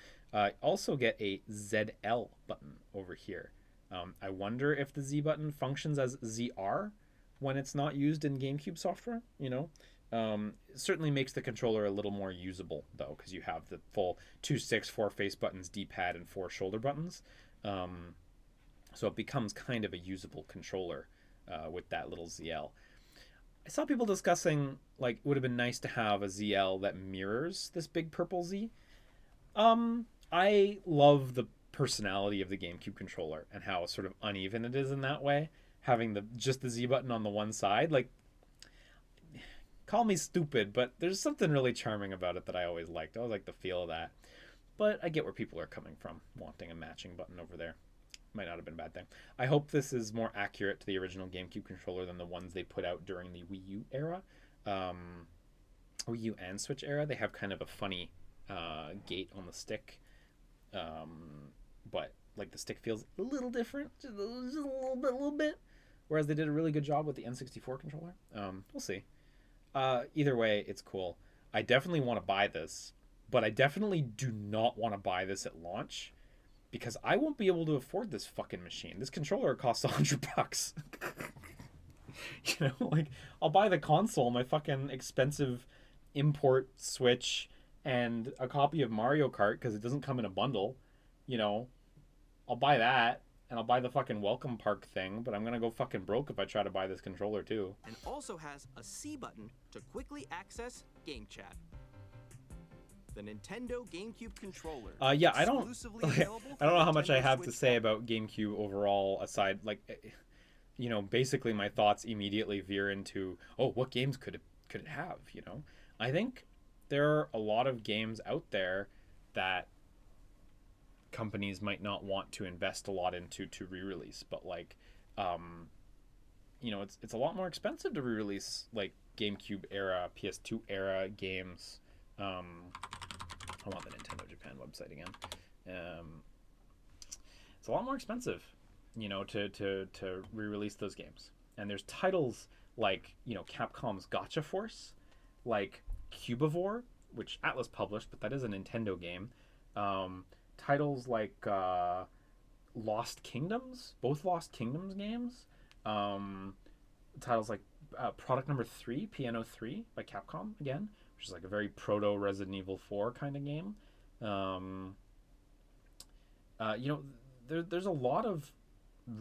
Also get a ZL button over here. I wonder if the Z button functions as ZR when it's not used in GameCube software. It certainly makes the controller a little more usable, though, because you have the full 2, 6, 4 face buttons, D-pad, and 4 shoulder buttons. So it becomes kind of a usable controller with that little ZL. I saw people discussing, like, it would have been nice to have a ZL that mirrors this big purple Z. I love the personality of the GameCube controller and how sort of uneven it is in that way. Having just the Z button on the one side, like, call me stupid, but there's something really charming about it that I always liked. I always like the feel of that. But I get where people are coming from, wanting a matching button over there. Might not have been a bad thing. I hope this is more accurate to the original GameCube controller than the ones they put out during the Wii U era. Wii U and Switch era. They have kind of a funny gate on the stick. But like the stick feels a little different. Just a little bit. Whereas they did a really good job with the N64 controller. We'll see. Either way, it's cool. I definitely want to buy this, but I definitely do not want to buy this at launch because I won't be able to afford this fucking machine. This controller costs $100. Like, I'll buy the console, my fucking expensive import Switch, and a copy of Mario Kart because it doesn't come in a bundle. I'll buy that. And I'll buy the fucking welcome park thing, but I'm going to go fucking broke if I try to buy this controller too. And also has a C button to quickly access Game Chat. The Nintendo GameCube controller. I don't know how much I have to say about GameCube overall, aside, like, basically my thoughts immediately veer into, what games could it have, I think there are a lot of games out there that companies might not want to invest a lot into to re-release, but like it's a lot more expensive to re-release like GameCube era, PS2 era games. I want the Nintendo Japan website again. It's a lot more expensive, to re-release those games. And there's titles like, you know, Capcom's Gotcha Force, like Cubivore, which Atlas published, but that is a Nintendo game. Titles like Lost Kingdoms, both Lost Kingdoms games. Titles like Product Number 3, Piano 3 by Capcom, again, which is like a very proto Resident Evil 4 kind of game. You know, there's a lot of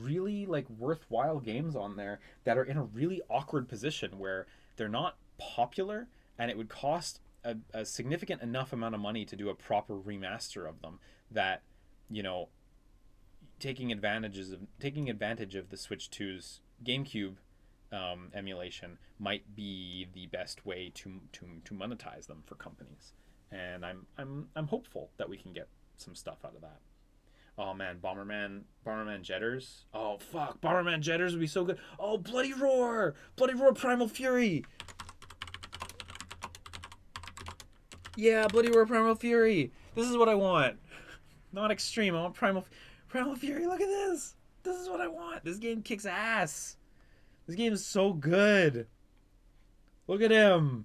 really like worthwhile games on there that are in a really awkward position where they're not popular, and it would cost a significant enough amount of money to do a proper remaster of them that, you know, taking advantage of the Switch 2's GameCube emulation might be the best way to monetize them for companies. And I'm hopeful that we can get some stuff out of that. Oh man, Bomberman Jetters. Oh fuck, Bomberman Jetters would be so good. Oh, Bloody Roar Primal Fury. Yeah, Bloody Roar Primal Fury. This is what I want. Not Extreme. I want Primal Fury. Look at this. This is what I want. This game kicks ass. This game is so good. Look at him.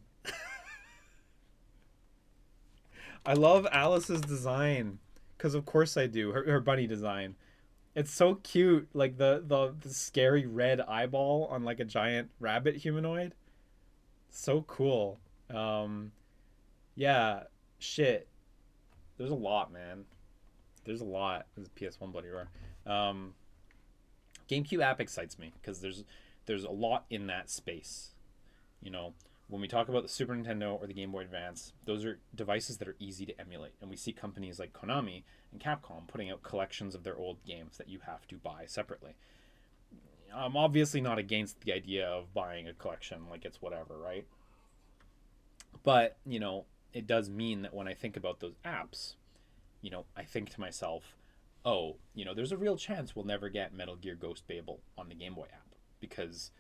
I love Alice's design. Because of course I do. Her bunny design. It's so cute. Like the scary red eyeball on like a giant rabbit humanoid. So cool. Yeah. Shit. There's a lot, man. There's a lot. This is PS1 Bloody Roar. GameCube app excites me because there's a lot in that space. You know, when we talk about the Super Nintendo or the Game Boy Advance, those are devices that are easy to emulate. And we see companies like Konami and Capcom putting out collections of their old games that you have to buy separately. I'm obviously not against the idea of buying a collection, like it's whatever, right? But, you know, it does mean that when I think about those apps, you know, I think to myself, oh, you know, there's a real chance we'll never get Metal Gear Ghost Babel on the Game Boy app, because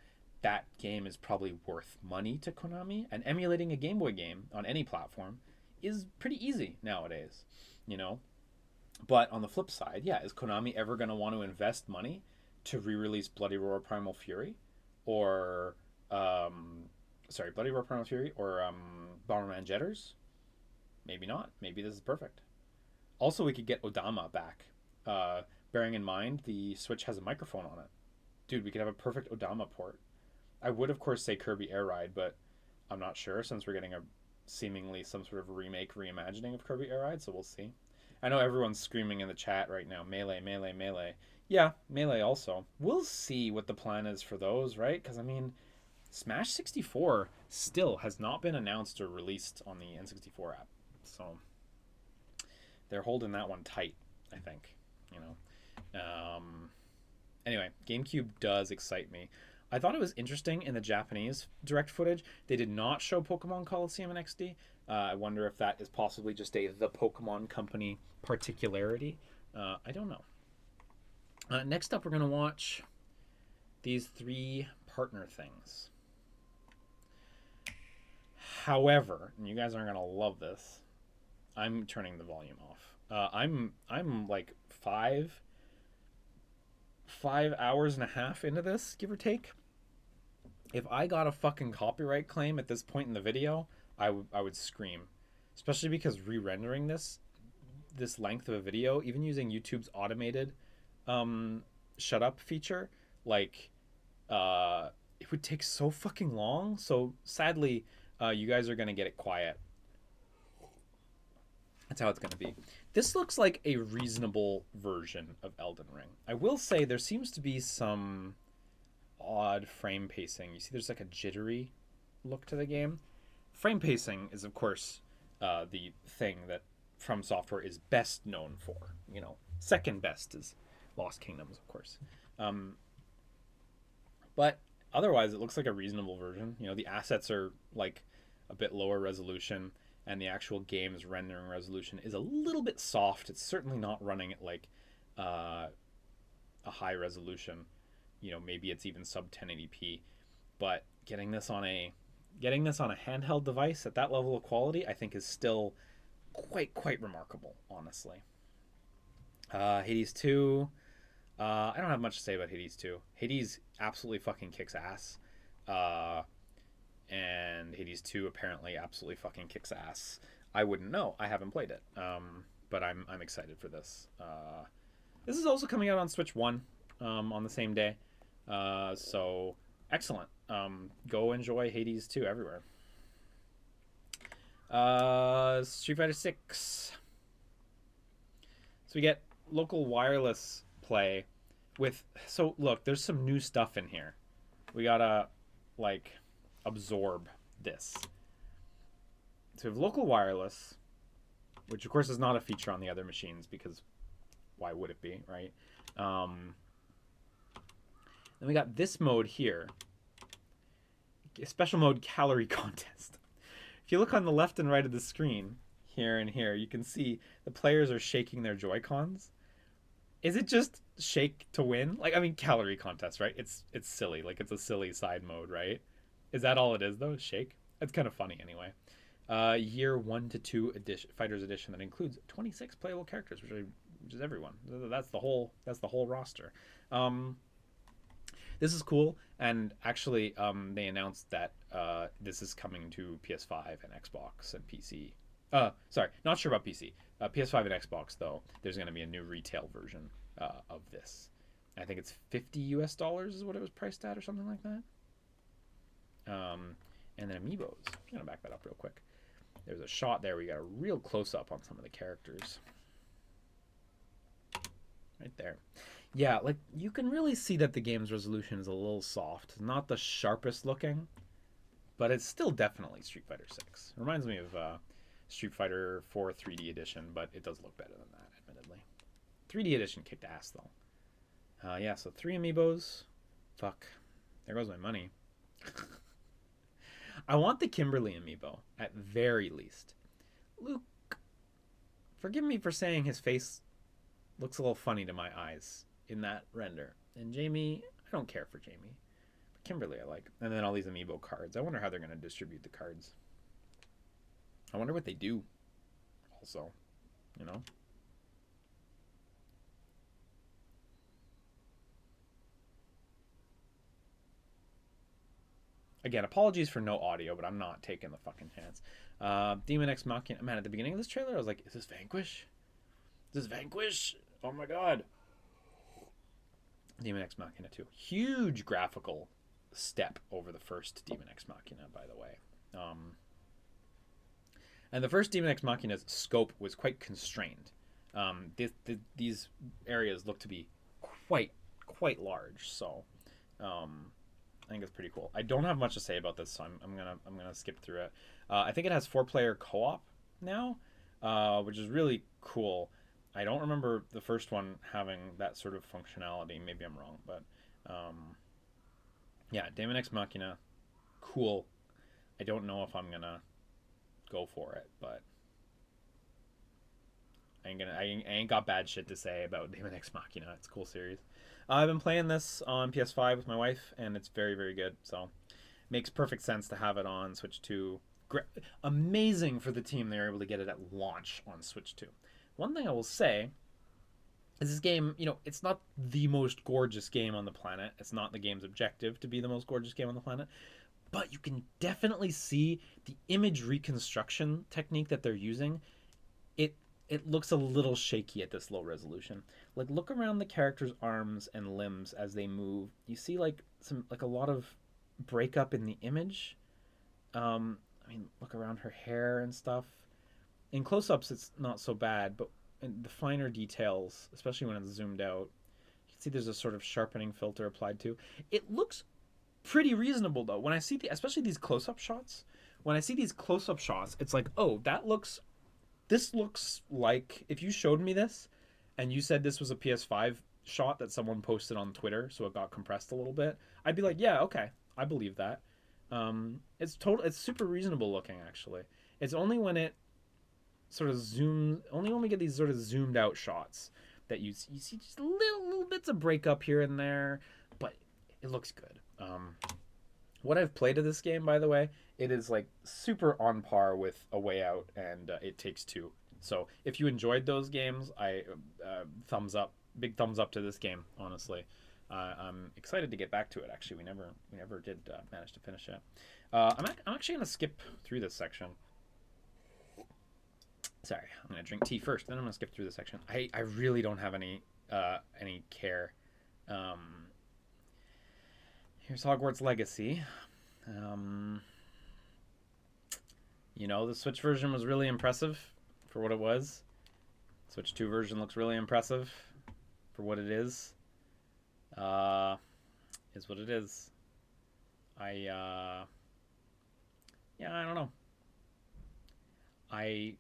that game is probably worth money to Konami, and emulating a Game Boy game on any platform is pretty easy nowadays, you know? But on the flip side, yeah, is Konami ever going to want to invest money to re-release Bloody Roar Primal Fury or Bomberman Jetters? Maybe not. Maybe this is perfect. Also, we could get Odama back. Bearing in mind the Switch has a microphone on it. Dude, we could have a perfect Odama port. I would, of course, say Kirby Air Ride, but I'm not sure since we're getting a seemingly some sort of reimagining of Kirby Air Ride, so we'll see. I know everyone's screaming in the chat right now, Melee. Yeah, Melee also. We'll see what the plan is for those, right? Because, I mean, Smash 64 still has not been announced or released on the N64 app. So they're holding that one tight, I think, you know. Anyway, GameCube does excite me. I thought it was interesting in the Japanese direct footage. They did not show Pokemon Coliseum in XD. I wonder if that is possibly just the Pokemon Company particularity. I don't know. Next up, we're going to watch these 3 partner things. However, and you guys aren't going to love this, I'm turning the volume off. I'm like 5 hours and a half into this, give or take. If I got a fucking copyright claim at this point in the video, I would scream. Especially because re-rendering this length of a video, even using YouTube's automated shut up feature, like it would take so fucking long. So sadly, you guys are gonna get it quiet. That's how it's gonna be. This looks like a reasonable version of Elden Ring. I will say there seems to be some odd frame pacing. You see there's like a jittery look to the game. Frame pacing is, of course, the thing that From Software is best known for. You know, second best is Lost Kingdoms, of course. But otherwise, it looks like a reasonable version. You know, the assets are like a bit lower resolution, and the actual game's rendering resolution is a little bit soft. It's certainly not running at like a high resolution. You know, maybe it's even sub 1080p. But getting this on a handheld device at that level of quality, I think is still quite remarkable, honestly. Hades 2. I don't have much to say about Hades 2. Hades absolutely fucking kicks ass. And Hades 2 apparently absolutely fucking kicks ass. I wouldn't know. I haven't played it. But I'm excited for this. This is also coming out on Switch 1 on the same day. So excellent. Go enjoy Hades 2 everywhere. Street Fighter 6. So we get local wireless play with, so look, there's some new stuff in here. We gotta like absorb this. So we have local wireless, which of course is not a feature on the other machines because why would it be, right? Then we got this mode here, special mode calorie contest. If you look on the left and right of the screen, here and here, you can see the players are shaking their Joy-Cons. Is it just shake to win? Like, I mean, calorie contest, right? It's silly. Like, it's a silly side mode, right? Is that all it is, though? Shake? It's kind of funny, anyway. Year 1 to 2 edition, Fighters Edition that includes 26 playable characters, which is everyone. That's the whole roster. This is cool, and actually, they announced that this is coming to PS5 and Xbox and PC. Sorry, not sure about PC. PS5 and Xbox, though, there's going to be a new retail version of this. I think it's $50 is what it was priced at or something like that. And then amiibos. I'm going to back that up real quick. There's a shot there where you got a real close-up on some of the characters. Right there. Yeah, like, you can really see that the game's resolution is a little soft. Not the sharpest looking, but it's still definitely Street Fighter 6. Reminds me of Street Fighter 4 3D Edition, but it does look better than that, admittedly. 3D Edition kicked ass, though. Yeah, so 3 amiibos. Fuck. There goes my money. I want the Kimberly amiibo, at very least. Luke, forgive me for saying his face looks a little funny to my eyes in that render. And Jamie, I don't care for Jamie. But Kimberly I like. And then all these amiibo cards. I wonder how they're going to distribute the cards. I wonder what they do also, you know? Again, apologies for no audio, but I'm not taking the fucking chance. Demon X Machina. Man, at the beginning of this trailer, I was like, is this Vanquish? Is this Vanquish? Oh my god. Demon X Machina 2. Huge graphical step over the first Demon X Machina, by the way. And the first Demon X Machina's scope was quite constrained. These areas look to be quite large, so I think it's pretty cool. I don't have much to say about this, so I'm gonna skip through it. I think it has 4-player co-op now, which is really cool. I don't remember the first one having that sort of functionality. Maybe I'm wrong, but yeah, Daemon X Machina, cool. I don't know if I'm gonna go for it, but I ain't got bad shit to say about Daemon X Machina. It's a cool series. I've been playing this on PS5 with my wife, and it's very, very good. So, makes perfect sense to have it on Switch 2. Amazing for the team they were able to get it at launch on Switch 2. One thing I will say is this game, you know, it's not the most gorgeous game on the planet. It's not the game's objective to be the most gorgeous game on the planet. But you can definitely see the image reconstruction technique that they're using. It looks a little shaky at this low resolution. Like, look around the character's arms and limbs as they move. You see like a lot of breakup in the image. I mean, look around her hair and stuff. In close-ups, it's not so bad, but in the finer details, especially when it's zoomed out, you can see there's a sort of sharpening filter applied to. It looks pretty reasonable, though. When I see especially these close-up shots, it's like, oh, this looks like, if you showed me this and you said this was a PS5 shot that someone posted on Twitter, so it got compressed a little bit, I'd be like, yeah, okay, I believe that. It's super reasonable looking, actually. It's only when it sort of only when we get these sort of zoomed out shots that you see just little bits of breakup here and there, but it looks good. What I've played of this game, by the way, it is like super on par with A Way Out and It Takes Two. So if you enjoyed those games, I thumbs up big thumbs up to this game, honestly. I'm excited to get back to it. Actually, we never did manage to finish it. I'm actually gonna skip through this section. Sorry, I'm gonna drink tea first, then I'm gonna skip through this section. I really don't have any care. Here's Hogwarts Legacy. You know, the Switch version was really impressive for what it was. Switch 2 version looks really impressive for what it is. Is what it is. Yeah, I don't know. I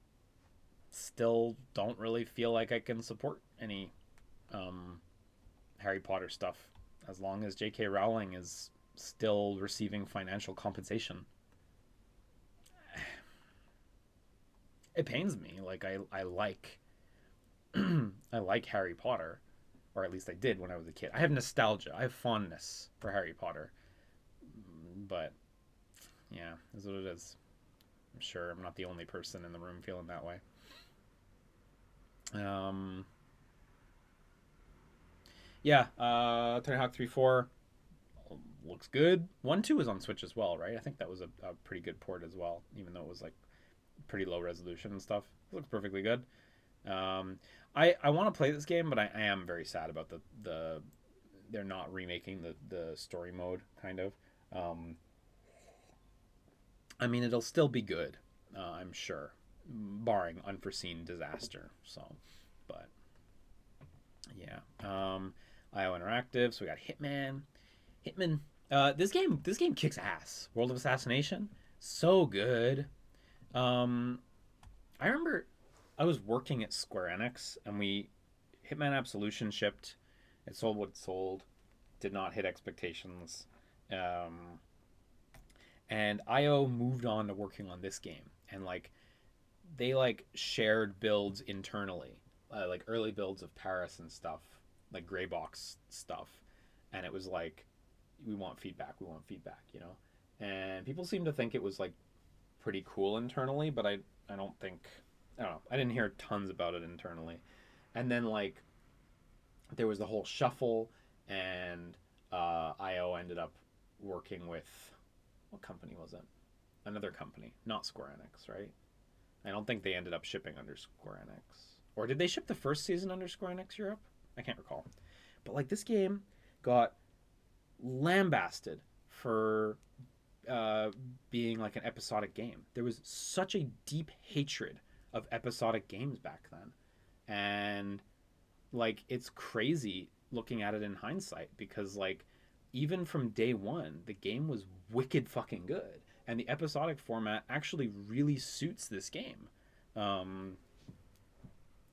still don't really feel like I can support any Harry Potter stuff as long as J.K. Rowling is still receiving financial compensation. It pains me. Like I like I like Harry Potter, or at least I did when I was a kid. I have nostalgia. I have fondness for Harry Potter. But yeah, is what it is. I'm sure I'm not the only person in the room feeling that way. Yeah, Tony Hawk 3.4 looks good. 1.2 is on Switch as well, right? I think that was a pretty good port as well, even though it was like pretty low resolution and stuff. It looks perfectly good. I want to play this game, but I am very sad about the they're not remaking the story mode, kind of. I mean, it'll still be good, I'm sure, barring unforeseen disaster. So, but yeah. IO Interactive. So we got Hitman. This game kicks ass. World of Assassination, so good. I remember I was working at Square Enix, and Hitman Absolution shipped. It sold what it sold. Did not hit expectations. And IO moved on to working on this game, and they shared builds internally, like early builds of Paris and stuff, like gray box stuff, and it was like, we want feedback, you know. And people seem to think it was like pretty cool internally, but I don't know. I didn't hear tons about it internally. And then there was the whole shuffle, and IO ended up working with, what company was it? Another company, not Square Enix, right? I don't think they ended up shipping under Square Enix. Or did they ship the first season under Square Enix Europe? I can't recall. But this game got lambasted for being like an episodic game. There was such a deep hatred of episodic games back then. And it's crazy looking at it in hindsight, because even from day one, the game was wicked fucking good. And the episodic format actually really suits this game.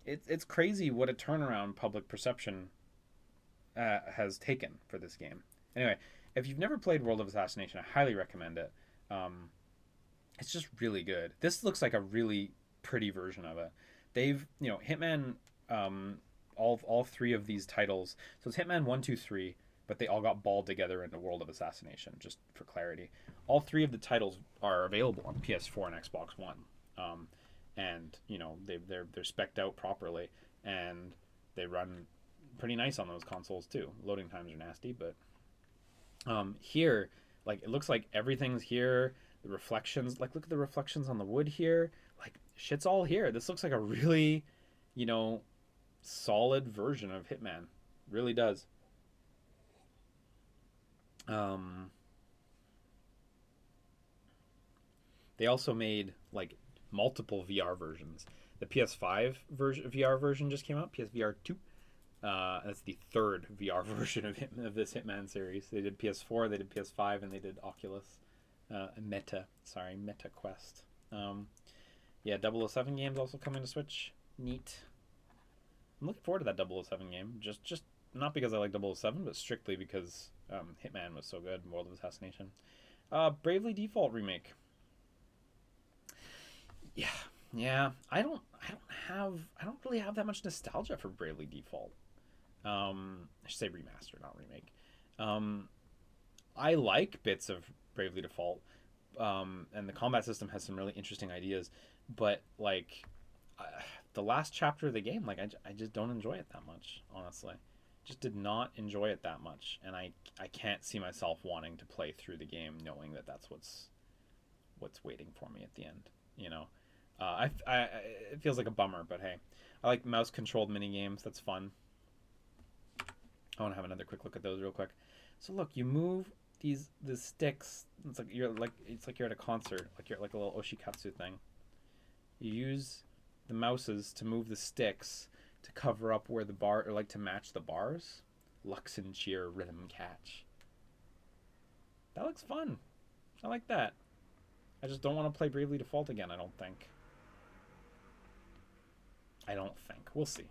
It's crazy what a turnaround public perception has taken for this game. Anyway, if you've never played World of Assassination, I highly recommend it. It's just really good. This looks like a really pretty version of it. They've, Hitman, all three of these titles. So it's Hitman 1, 2, 3, but they all got balled together into World of Assassination, just for clarity. All three of the titles are available on PS4 and Xbox One. And, they're spec'd out properly, and they run pretty nice on those consoles too. Loading times are nasty, but here, it looks like everything's here. The reflections, look at the reflections on the wood here. Shit's all here. This looks like a really, solid version of Hitman. Really does. They also made multiple VR versions. The PS5 VR version just came out. PSVR 2. That's the third VR version of this Hitman series. They did PS4, they did PS5, and they did Oculus. Meta Quest. Yeah, 007 game's also coming to Switch. Neat. I'm looking forward to that 007 game. Just not because I like 007, but strictly because Hitman was so good in World of Assassination. Bravely Default remake. Yeah. I don't really have that much nostalgia for Bravely Default. I should say remaster, not remake. I like bits of Bravely Default, and the combat system has some really interesting ideas, but the last chapter of the game, like I just don't enjoy it that much, honestly. Just did not enjoy it that much, and I can't see myself wanting to play through the game knowing that that's what's waiting for me at the end, you know. It feels like a bummer, but hey, I like mouse controlled mini games. That's fun. I want to have another quick look at those real quick. So look, you move the sticks. It's like you're at a concert, like you're like a little oshikatsu thing. You use the mouses to move the sticks to cover up where the bar, or like to match the bars. Luxon cheer rhythm catch. That looks fun. I like that. I just don't want to play Bravely Default again, I don't think. We'll see.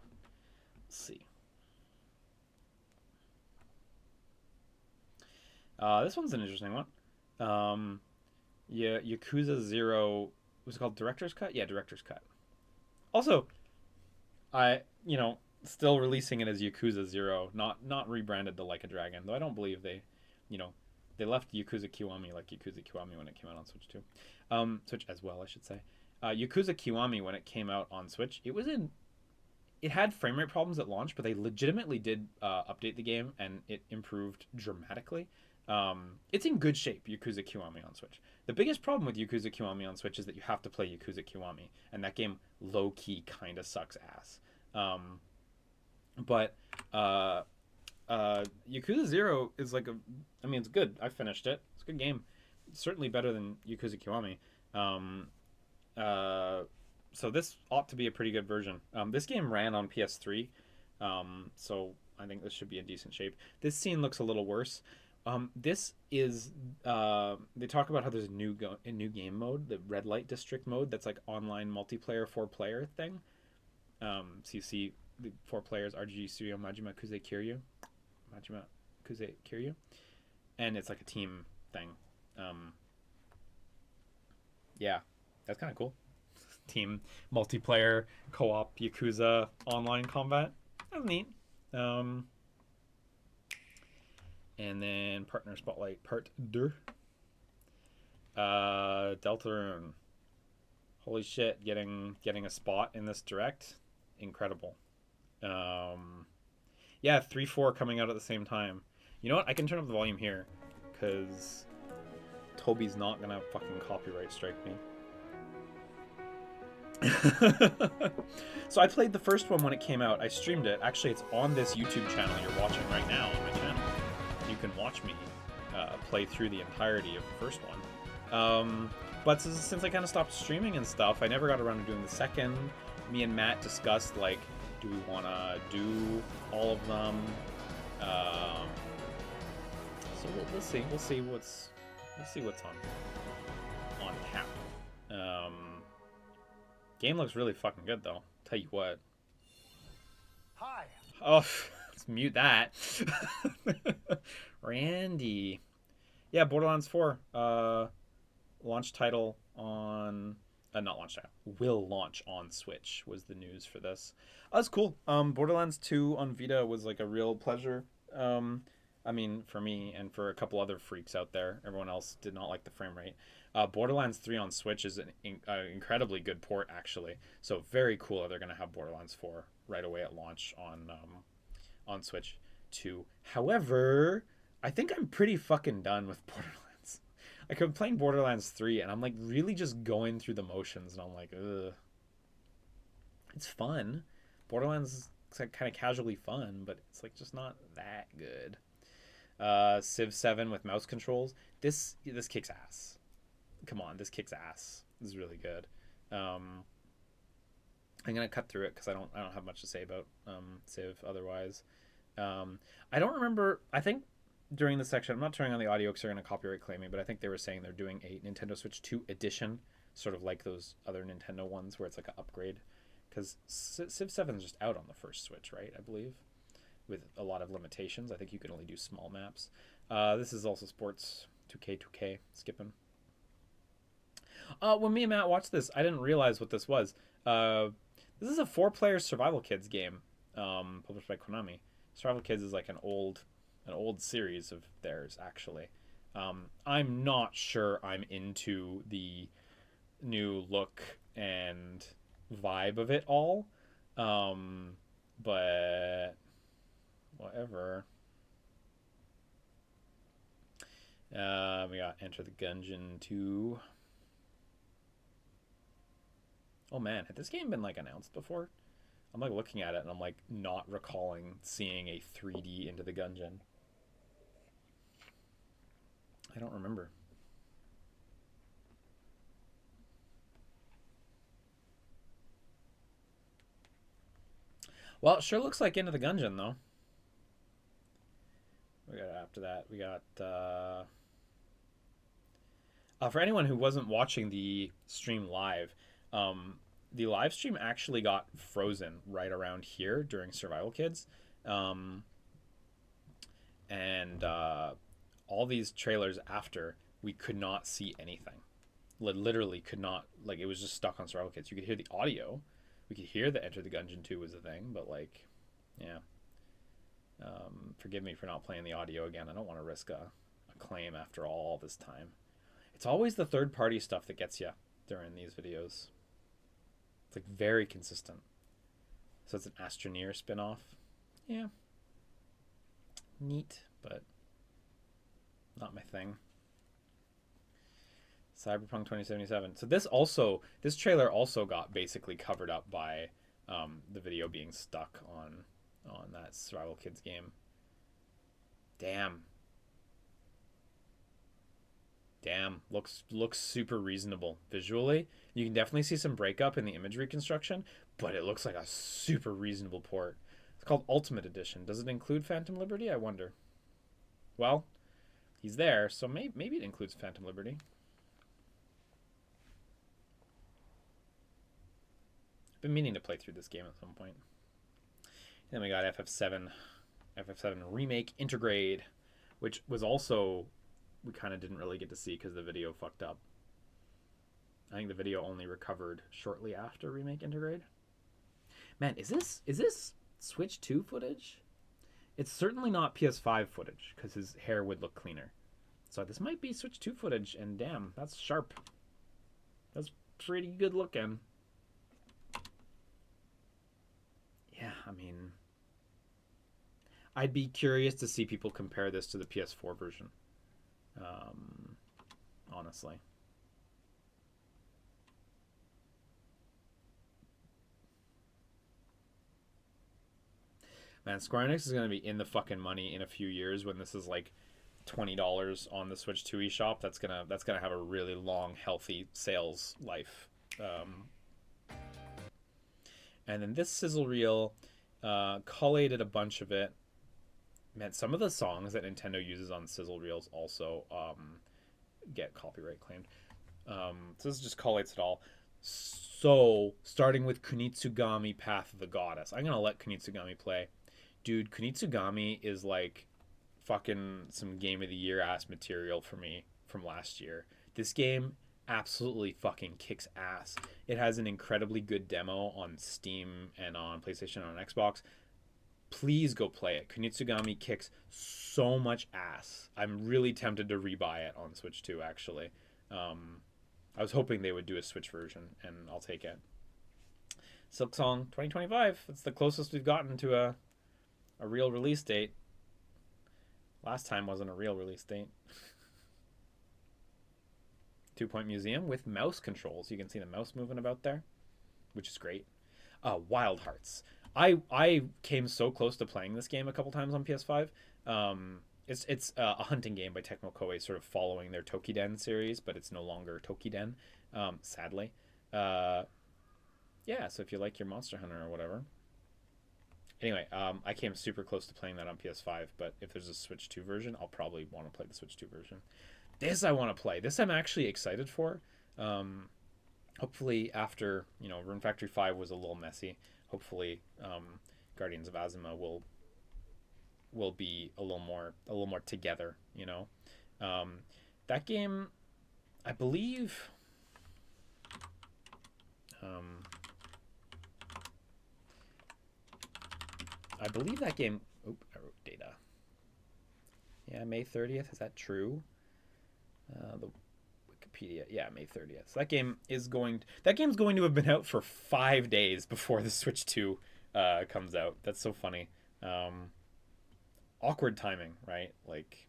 This one's an interesting one. Yeah, Yakuza 0, was it called Director's Cut? Yeah, Director's Cut. Also, still releasing it as Yakuza 0, not rebranded to Like a Dragon, though I don't believe they left Yakuza Kiwami like Yakuza Kiwami when it came out on Switch too. Switch as well, I should say. Yakuza Kiwami, when it came out on Switch, it had frame rate problems at launch, but they legitimately did update the game, and it improved dramatically. It's in good shape, Yakuza Kiwami on Switch. The biggest problem with Yakuza Kiwami on Switch is that you have to play Yakuza Kiwami, and that game low-key kind of sucks ass. But Yakuza 0 is like it's good. I finished it. It's a good game. It's certainly better than Yakuza Kiwami. So this ought to be a pretty good version. This game ran on PS3, so I think this should be in decent shape. This scene looks a little worse. This is they talk about how there's a new game mode, the Red Light District mode, that's like online multiplayer 4-player thing. So you see the 4 players: RGG Studio, Majima Kuze Kiryu, and it's like a team thing. Yeah, that's kind of cool. Team multiplayer co-op Yakuza online combat. That's neat. And then partner spotlight part 2. Deltarune. Holy shit, getting a spot in this direct, incredible. Yeah, 3-4 coming out at the same time. You know what? I can turn up the volume here, because Toby's not gonna fucking copyright strike me. So I played the first one when it came out. I streamed it. Actually, it's on this YouTube channel you're watching right now on my channel. You can watch me play through the entirety of the first one. But since I kind of stopped streaming and stuff, I never got around to doing the second. Me and Matt discussed, like, do we want to do all of them? So we'll see. We'll see what's on tap. Game looks really fucking good, though. Tell you what. Hi. Oh, let's mute that. Randy. Yeah, Borderlands 4. Launch title on... not launch title. Will launch on Switch was the news for this. That's cool. Borderlands 2 on Vita was like a real pleasure. I mean, for me and for a couple other freaks out there. Everyone else did not like the frame rate. Borderlands 3 on Switch is an incredibly good port, actually. So very cool that they're going to have Borderlands 4 right away at launch on Switch 2. However, I think I'm pretty fucking done with Borderlands. Like, I'm playing Borderlands 3, and I'm, like, really just going through the motions, and I'm like, ugh. It's fun. Borderlands is like, kind of casually fun, but it's, like, just not that good. Civ 7 with mouse controls. This kicks ass. Come on, this kicks ass. This is really good. I'm gonna cut through it because I don't have much to say about Civ otherwise. I don't remember. I think during the section, I'm not turning on the audio because they're gonna copyright claim me, but I think they were saying they're doing a Nintendo Switch 2 edition, sort of like those other Nintendo ones where it's like an upgrade. Because Civ 7 is just out on the first Switch, right? I believe, with a lot of limitations. I think you can only do small maps. This is also Sports 2K skipping. When me and Matt watched this, I didn't realize what this was. This is a 4-player Survival Kids game, published by Konami. Survival Kids is like an old series of theirs, actually. I'm not sure I'm into the new look and vibe of it all. But whatever. We got Enter the Gungeon 2. Oh man, had this game been like announced before? I'm like looking at it and I'm like not recalling seeing a 3D Into the Gungeon. I don't remember. Well, it sure looks like Into the Gungeon though. We got after that, we got for anyone who wasn't watching the stream live, the live stream actually got frozen right around here during Survival Kids. And all these trailers after, we could not see anything. Literally could not, like, it was just stuck on Survival Kids. You could hear the audio. We could hear that Enter the Gungeon 2 was a thing, but, like, yeah. Forgive me for not playing the audio again. I don't want to risk a claim after all this time. It's always the third-party stuff that gets you during these videos. It's like very consistent. So it's an Astroneer spin-off. Yeah. Neat, but not my thing. Cyberpunk 2077. So this trailer also got basically covered up by the video being stuck on that Survival Kids game. Damn, looks super reasonable visually. You can definitely see some breakup in the image reconstruction, but it looks like a super reasonable port. It's called Ultimate Edition. Does it include Phantom Liberty? I wonder. Well, he's there, so maybe it includes Phantom Liberty. I've been meaning to play through this game at some point. Then we got FF7 Remake Intergrade, which was also, we kind of didn't really get to see because the video fucked up. I think the video only recovered shortly after Remake Intergrade. Man, is this Switch 2 footage? It's certainly not PS5 footage because his hair would look cleaner. So this might be Switch 2 footage, and damn, that's sharp. That's pretty good looking. Yeah, I mean, I'd be curious to see people compare this to the PS4 version. Honestly. Man, Square Enix is going to be in the fucking money in a few years when this is like $20 on the Switch 2 eShop. That's gonna have a really long, healthy sales life. And then this sizzle reel, collated a bunch of it. Man, some of the songs that Nintendo uses on sizzle reels also get copyright claimed. So this just collates it all. So, starting with Kunitsugami Path of the Goddess. I'm going to let Kunitsugami play. Dude, Kunitsugami is like fucking some Game of the Year ass material for me from last year. This game absolutely fucking kicks ass. It has an incredibly good demo on Steam and on PlayStation and on Xbox. Please go play it. Kunitsugami kicks so much ass. I'm really tempted to rebuy it on Switch 2, actually. I was hoping they would do a Switch version, and I'll take it. Silksong 2025. It's the closest we've gotten to a real release date. Last time wasn't a real release date. 2-point museum with mouse controls. You can see the mouse moving about there, which is great. Wild Hearts. I came so close to playing this game a couple times on PS5. It's a hunting game by Tecmo Koei, sort of following their Tokiden series, but it's no longer Tokiden, sadly. Yeah, so if you like your Monster Hunter or whatever. Anyway, I came super close to playing that on PS5, but if there's a Switch 2 version, I'll probably want to play the Switch 2 version. This I want to play. This I'm actually excited for. Hopefully after, Rune Factory 5 was a little messy. Hopefully Guardians of Azuma will be a little more together, That game, I believe that game, I wrote data. Yeah, May 30th, is that true? The Wikipedia. Yeah, May 30th. So that game's going to have been out for 5 days before the Switch 2 comes out. That's so funny. Awkward timing, right? Like,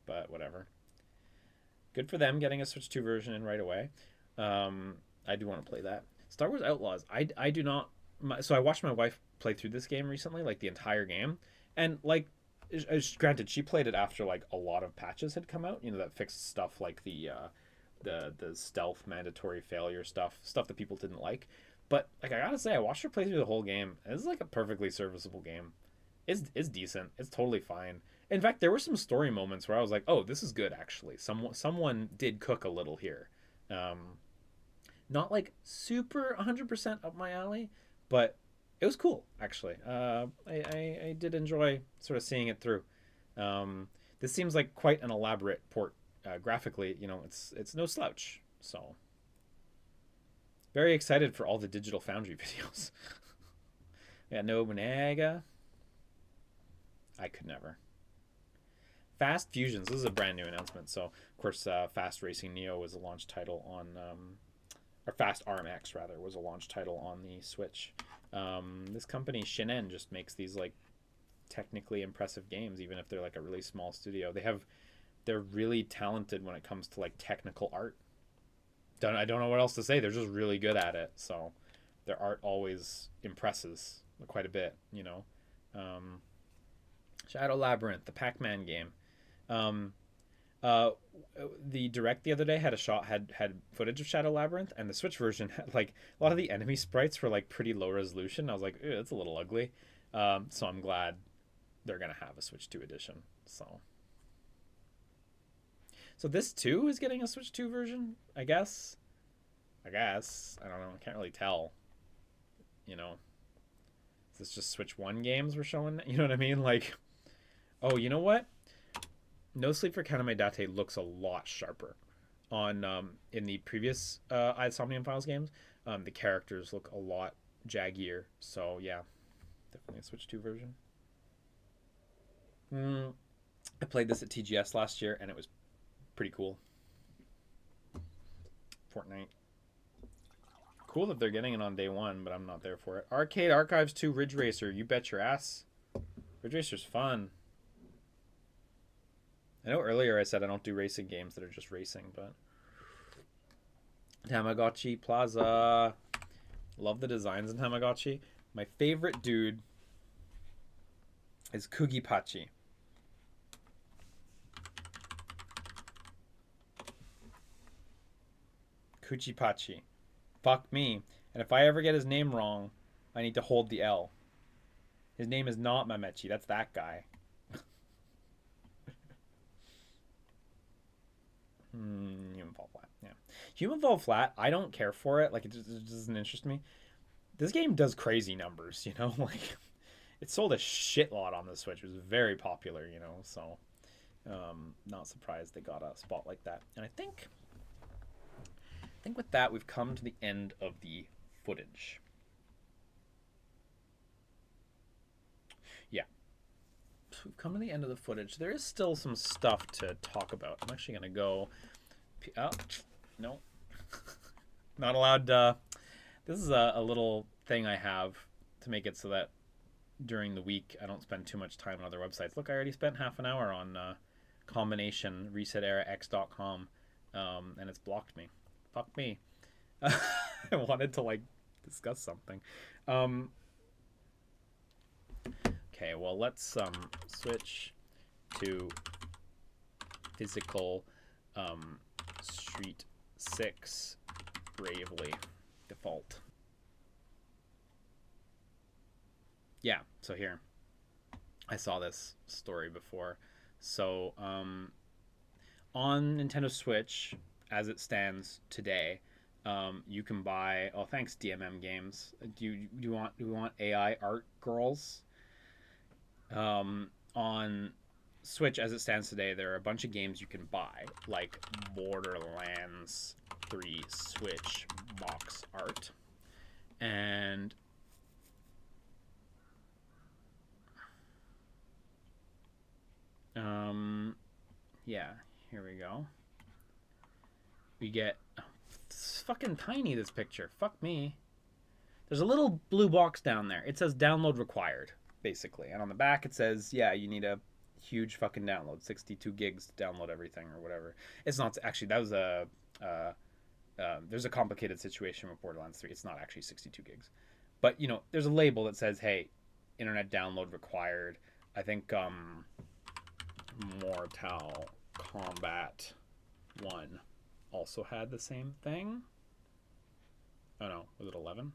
but whatever. Good for them getting a Switch 2 version in right away. I do want to play that. Star Wars Outlaws. I do not. So I watched my wife play through this game recently, like the entire game, and like, granted, she played it after like a lot of patches had come out. You know, that fixed stuff like the stealth mandatory failure stuff that people didn't like. But like, I gotta say, I watched her play through the whole game. This is like a perfectly serviceable game. It's decent. It's totally fine. In fact, there were some story moments where I was like, oh, this is good actually. Someone did cook a little here. Not like super 100% up my alley, but it was cool actually. I did enjoy sort of seeing it through. This seems like quite an elaborate port graphically. You know, it's no slouch. So very excited for all the Digital Foundry videos. We got Nobunaga. I could never. Fast Fusions. This is a brand new announcement. So of course, Fast Racing Neo was a launch title on, or Fast RMX rather was a launch title on the Switch. This company Shinen just makes these like technically impressive games, even if they're like a really small studio. They're really talented when it comes to like technical art. I don't know what else to say. They're just really good at it. So their art always impresses quite a bit, you know. Shadow Labyrinth, the Pac-Man game. The Direct the other day had had footage of Shadow Labyrinth, and the Switch version had like a lot of the enemy sprites were like pretty low resolution. I was like, it's a little ugly. So I'm glad they're gonna have a Switch 2 edition. So this too is getting a Switch 2 version, I guess. I don't know. I can't really tell. You know, is this just Switch 1 games we're showing? You know what I mean? Like, oh, you know what? No Sleep for Kaname Date looks a lot sharper on in the previous Somnium Files games. The characters look a lot jaggier. So yeah, definitely a Switch 2 version. I played this at TGS last year, and it was pretty cool. Fortnite. Cool that they're getting it on day one, but I'm not there for it. Arcade Archives 2 Ridge Racer. You bet your ass. Ridge Racer's fun. I know earlier I said I don't do racing games that are just racing, but... Tamagotchi Plaza. Love the designs in Tamagotchi. My favorite dude is Kugipachi. Kuchipachi. Fuck me. And if I ever get his name wrong, I need to hold the L. His name is not Mamechi. That's that guy. Human Fall Flat. Yeah. Human Fall Flat, I don't care for it. Like, it just doesn't interest me. This game does crazy numbers, you know? Like, it sold a shitload on the Switch. It was very popular, you know? So, not surprised they got a spot like that. And I think with that, we've come to the end of the footage. Yeah. So we've come to the end of the footage. There is still some stuff to talk about. I'm actually going to go... Oh, no. Not allowed... This is a little thing I have to make it so that during the week I don't spend too much time on other websites. Look, I already spent half an hour on combination reseterax.com, and it's blocked me. Fuck me. I wanted to like discuss something. Okay, well, let's switch to physical Street 6 Bravely default. Yeah, so here. I saw this story before. So on Nintendo Switch, as it stands today, you can buy... Oh, thanks, DMM Games. Do you want AI art girls? On Switch, as it stands today, there are a bunch of games you can buy, like Borderlands 3 Switch box art. And... yeah, here we go. we get... Oh, it's fucking tiny, this picture. Fuck me. There's a little blue box down there. It says download required, basically. And on the back it says, yeah, you need a huge fucking download. 62 gigs to download everything or whatever. It's not... Actually, that was a... there's a complicated situation with Borderlands 3. It's not actually 62 gigs. But, you know, there's a label that says, hey, internet download required. I think Mortal Kombat 1 also had the same thing. Oh no, was it 11?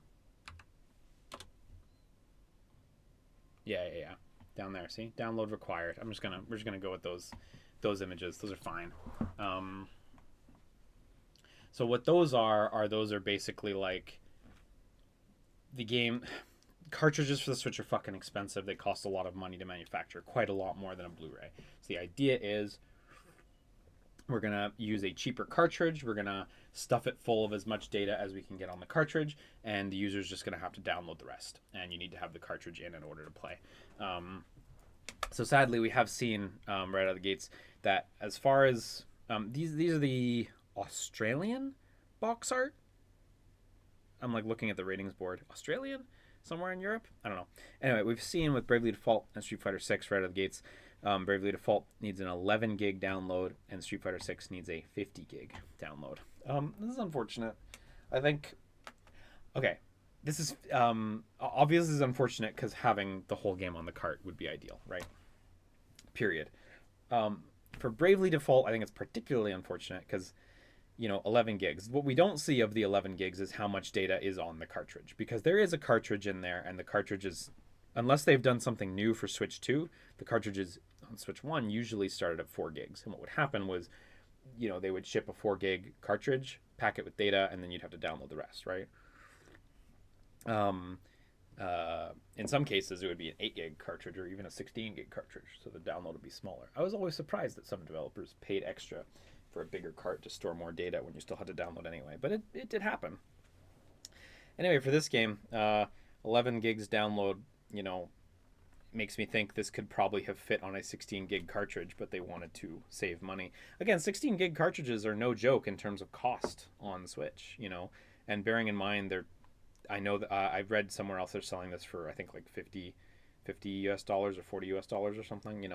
Yeah. Down there, see? Download required. We're just gonna go with those images. Those are fine. So what those are basically like the game cartridges for the Switch are fucking expensive. They cost a lot of money to manufacture, quite a lot more than a Blu-ray. So the idea is we're going to use a cheaper cartridge. We're going to stuff it full of as much data as we can get on the cartridge, and the user's just going to have to download the rest. And you need to have the cartridge in order to play. So sadly, we have seen right out of the gates that as far as these are the Australian box art. I'm like looking at the ratings board. Australian? Somewhere in Europe? I don't know. Anyway, we've seen with Bravely Default and Street Fighter 6 right out of the gates. Bravely Default needs an 11 gig download, and Street Fighter 6 needs a 50 gig download. This is unfortunate. I think... Okay. This is... obviously, this is unfortunate because having the whole game on the cart would be ideal, right? Period. For Bravely Default, I think it's particularly unfortunate because... 11 gigs. What we don't see of the 11 gigs is how much data is on the cartridge, because there is a cartridge in there, and the cartridge is, unless they've done something new for Switch 2, the cartridges on Switch 1 usually started at 4 gigs. And what would happen was, they would ship a 4 gig cartridge, pack it with data, and then you'd have to download the rest, right? In some cases, it would be an 8 gig cartridge or even a 16 gig cartridge, so the download would be smaller. I was always surprised that some developers paid extra for a bigger cart to store more data when you still had to download anyway, but it did happen. Anyway, for this game, 11 gigs download, makes me think this could probably have fit on a 16 gig cartridge, but they wanted to save money. Again, 16 gig cartridges are no joke in terms of cost on the Switch, and bearing in mind I know that I've read somewhere else they're selling this for I think like $50 US or $40 US or something,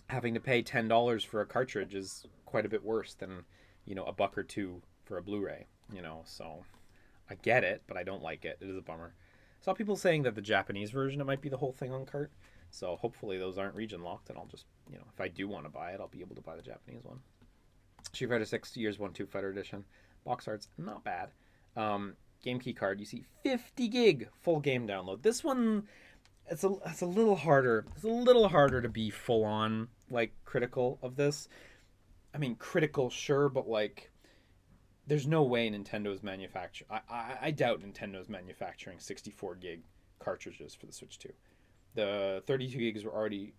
Having to pay $10 for a cartridge is quite a bit worse than, $1 or $2 for a Blu-ray, so I get it, but I don't like it. It is a bummer. I saw people saying that the Japanese version, it might be the whole thing on cart, so hopefully those aren't region locked, and I'll just, if I do want to buy it, I'll be able to buy the Japanese one. Street Fighter 6 Years 1-2 Fighter Edition. Box art's not bad. Game key card, you see 50 gig full game download. This one... It's a little harder. It's a little harder to be full on critical of this. I mean, critical, sure, but there's no way Nintendo's manufacturing. I doubt Nintendo's manufacturing 64 gig cartridges for the Switch 2. The 32 gigs were already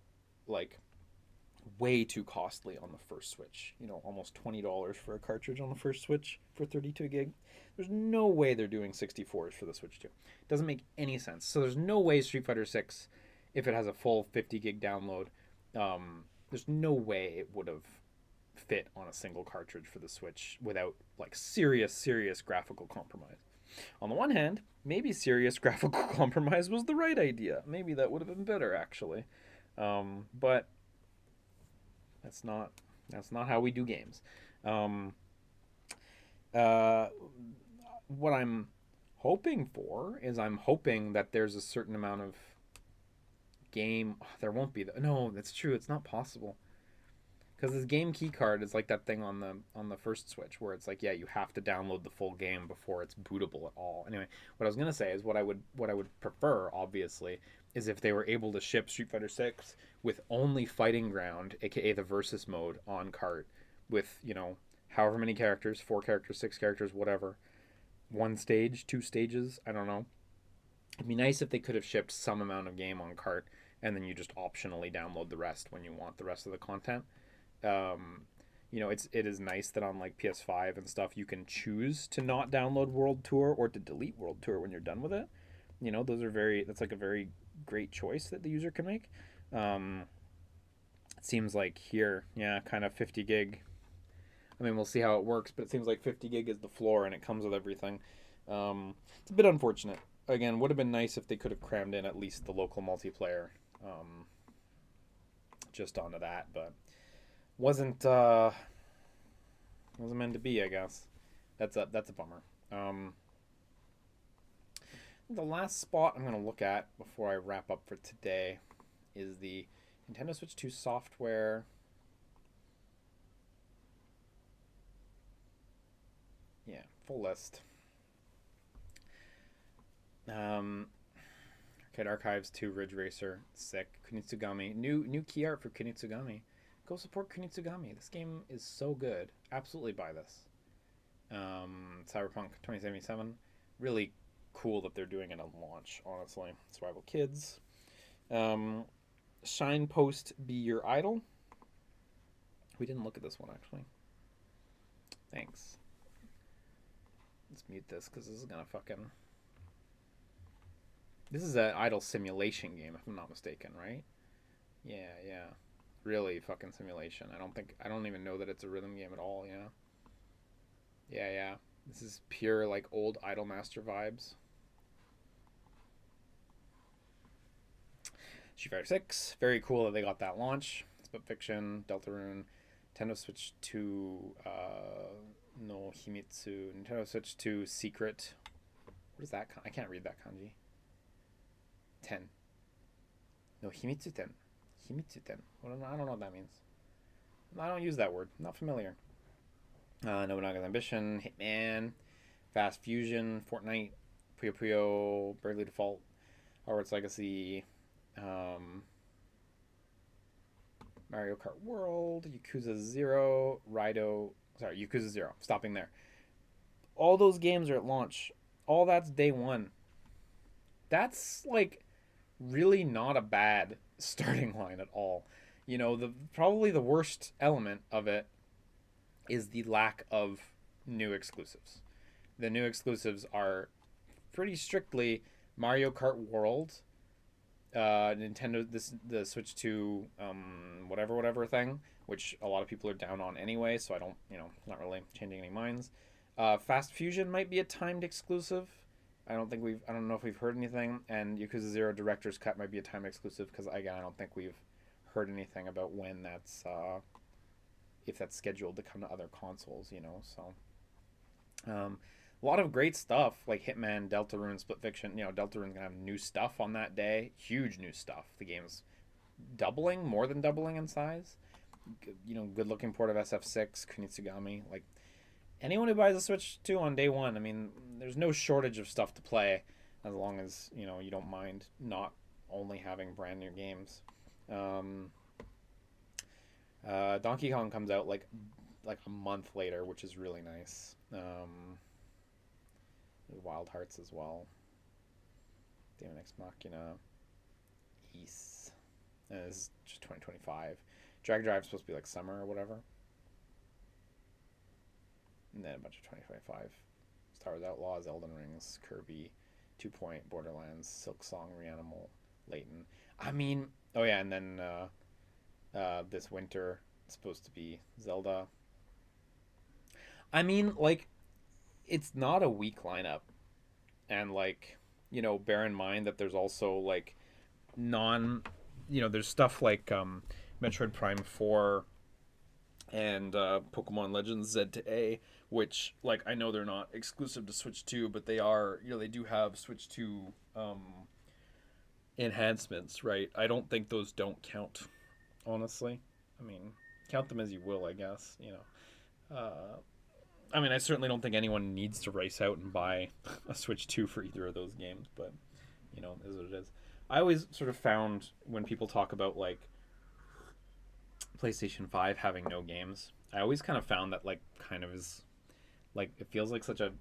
way too costly on the first Switch. Almost $20 for a cartridge on the first Switch for 32 gig. There's no way they're doing 64s for the Switch 2. It doesn't make any sense. So there's no way Street Fighter 6, if it has a full 50 gig download, there's no way it would have fit on a single cartridge for the Switch without serious graphical compromise. On the one hand, maybe serious graphical compromise was the right idea. Maybe that would have been better, actually. But that's not how we do games. What I'm hoping for is I'm hoping that there's a certain amount of game... there won't be... No, that's true. It's not possible. Because this game key card is like that thing on the first Switch where it's like, yeah, you have to download the full game before it's bootable at all. Anyway, what I was going to say is what I would prefer, obviously, is if they were able to ship Street Fighter 6 with only Fighting Ground, aka the Versus mode, on cart with, however many characters, 4 characters, 6 characters, whatever. 1 stage, 2 stages, I don't know. It'd be nice if they could have shipped some amount of game on cart and then you just optionally download the rest when you want the rest of the content. It is nice that on PS5 and stuff you can choose to not download World Tour or to delete World Tour when you're done with it. That's a very great choice that the user can make. It seems like here, yeah, kind of 50 gig. I mean, we'll see how it works, but it seems like 50 gig is the floor, and it comes with everything. It's a bit unfortunate. Again, would have been nice if they could have crammed in at least the local multiplayer just onto that, but wasn't meant to be, I guess. That's a bummer. The last spot I'm going to look at before I wrap up for today is the Nintendo Switch 2 software. Yeah, full list. Arcade Archives 2, Ridge Racer, sick. Kunitsugami, new key art for Kunitsugami. Go support Kunitsugami. This game is so good. Absolutely buy this. Cyberpunk 2077, really cool that they're doing it on launch, honestly. Survival Kids. Shine Post Be Your Idol. We didn't look at this one, actually. Thanks. Let's mute this, because this is gonna fucking... This is an idol simulation game, if I'm not mistaken, right? Yeah. Really fucking simulation. I don't even know that it's a rhythm game at all, Yeah. This is pure, like, old Idolmaster vibes. Street Fighter 6. Very cool that they got that launch. Split Fiction, Deltarune, Nintendo Switch 2, no Himitsu, Nintendo Switch 2 Secret. What is that? I can't read that kanji. 10. No, Himitsu 10. Himitsu 10. I don't know what that means. I don't use that word. I'm not familiar. Nobunaga's Ambition, Hitman, Fast Fusion, Fortnite, Puyo Puyo, Bravely Default, Hogwarts Legacy, Mario Kart World, Yakuza 0, Yakuza 0. Stopping there. All those games are at launch. All that's day one. That's, like, really not a bad starting line at all. You know, probably the worst element of it is the lack of new exclusives. The new exclusives are pretty strictly Mario Kart World, Nintendo, the Switch 2, whatever thing, which a lot of people are down on anyway, so I don't, not really changing any minds. Fast Fusion might be a timed exclusive. I don't know if we've heard anything, and Yakuza 0 Director's Cut might be a timed exclusive, because again, I don't think we've heard anything about when that's, if that's scheduled to come to other consoles, so. A lot of great stuff, like Hitman, Deltarune, Split Fiction. Deltarune's gonna have new stuff on that day. Huge new stuff. The game's more than doubling in size. Good looking port of SF6, Kunitsugami. Like, anyone who buys a Switch 2 on day one, I mean, there's no shortage of stuff to play, as long as, you don't mind not only having brand new games. Donkey Kong comes out like a month later, which is really nice. Wild Hearts as well. Demon X Machina. East. And this is just 2025. Drag Drive's supposed to be like summer or whatever. And then a bunch of 2025. Star Wars Outlaws, Elden Rings, Kirby, 2 Point, Borderlands, Silk Song, Reanimal, Layton. I mean, oh yeah, and then this winter it's supposed to be Zelda. I mean, like, it's not a weak lineup. And, like, bear in mind that there's also, like, there's stuff like Metroid Prime 4 and Pokemon Legends Z to A, which, like, I know they're not exclusive to Switch 2, but they are, they do have Switch 2 enhancements, right? I don't think those don't count, honestly. I mean, count them as you will, I guess, I mean, I certainly don't think anyone needs to race out and buy a Switch 2 for either of those games, but, it is what it is. I always sort of found when people talk about, like, PlayStation 5 having no games, I always kind of found that, like, kind of is, like, it feels like such a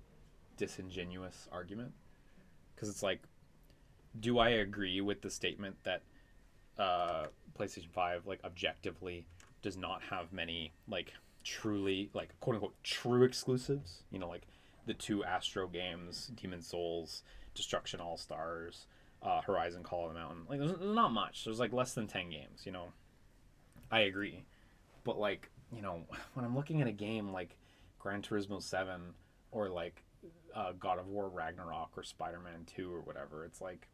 disingenuous argument. Because it's like, do I agree with the statement that PlayStation 5, like, objectively does not have many, like, truly, like, quote unquote true exclusives, like the 2 Astro games, Demon Souls, Destruction All Stars, Horizon Call of the Mountain. Like, there's not much. There's like less than 10 games, I agree. But, like, you know, when I'm looking at a game like Gran Turismo 7 or like God of War Ragnarok or Spider-Man 2 or whatever, it's like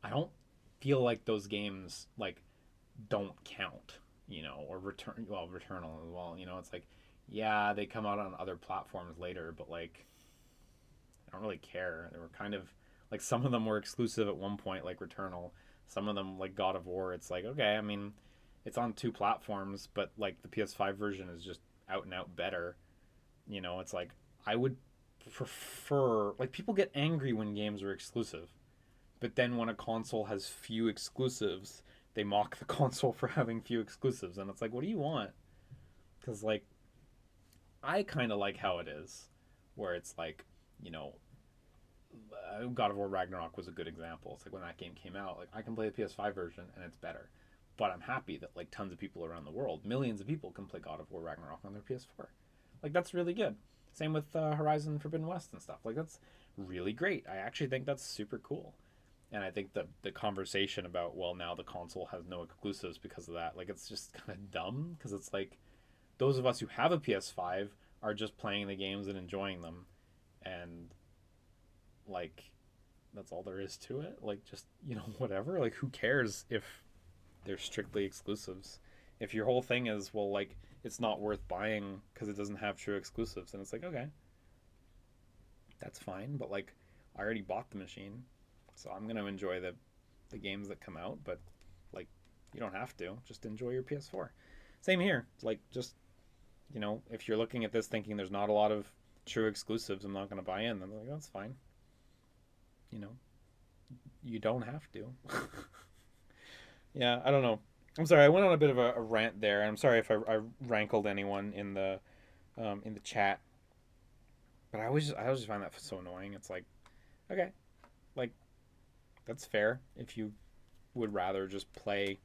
I don't feel like those games like don't count, you know, or Returnal as well, you know. It's like, yeah, they come out on other platforms later, but like I don't really care. They were kind of like, some of them were exclusive at one point, like Returnal. Some of them, like God of War, it's like, okay, I mean, it's on 2 platforms, but like the PS5 version is just out and out better. You know, it's like I would prefer, like, people get angry when games are exclusive, but then when a console has few exclusives, they mock the console for having few exclusives, and it's like, what do you want? Because like I kind of like how it is, where it's like, you know, God of War Ragnarok was a good example. It's like when that game came out, like I can play the PS5 version and it's better. But I'm happy that like tons of people around the world, millions of people, can play God of War Ragnarok on their PS4. Like that's really good. Same with Horizon Forbidden West and stuff. Like that's really great. I actually think that's super cool. And I think the conversation about, well, now the console has no exclusives because of that, like it's just kind of dumb, because it's like those of us who have a PS5 are just playing the games and enjoying them, and like that's all there is to it. Like, just, you know, whatever, like who cares if they're strictly exclusives? If your whole thing is, well, like it's not worth buying because it doesn't have true exclusives, and it's like, okay, that's fine, but like I already bought the machine, so I'm gonna enjoy the games that come out. But like, you don't have to, just enjoy your PS4. Same here. Like, just, you know, if you're looking at this thinking there's not a lot of true exclusives, I'm not gonna buy in, then like, that's fine. You know, you don't have to. Yeah, I don't know. I'm sorry, I went on a bit of a rant there. I'm sorry if I rankled anyone in the chat, but I always just find that so annoying. It's like, okay, like that's fair if you would rather just play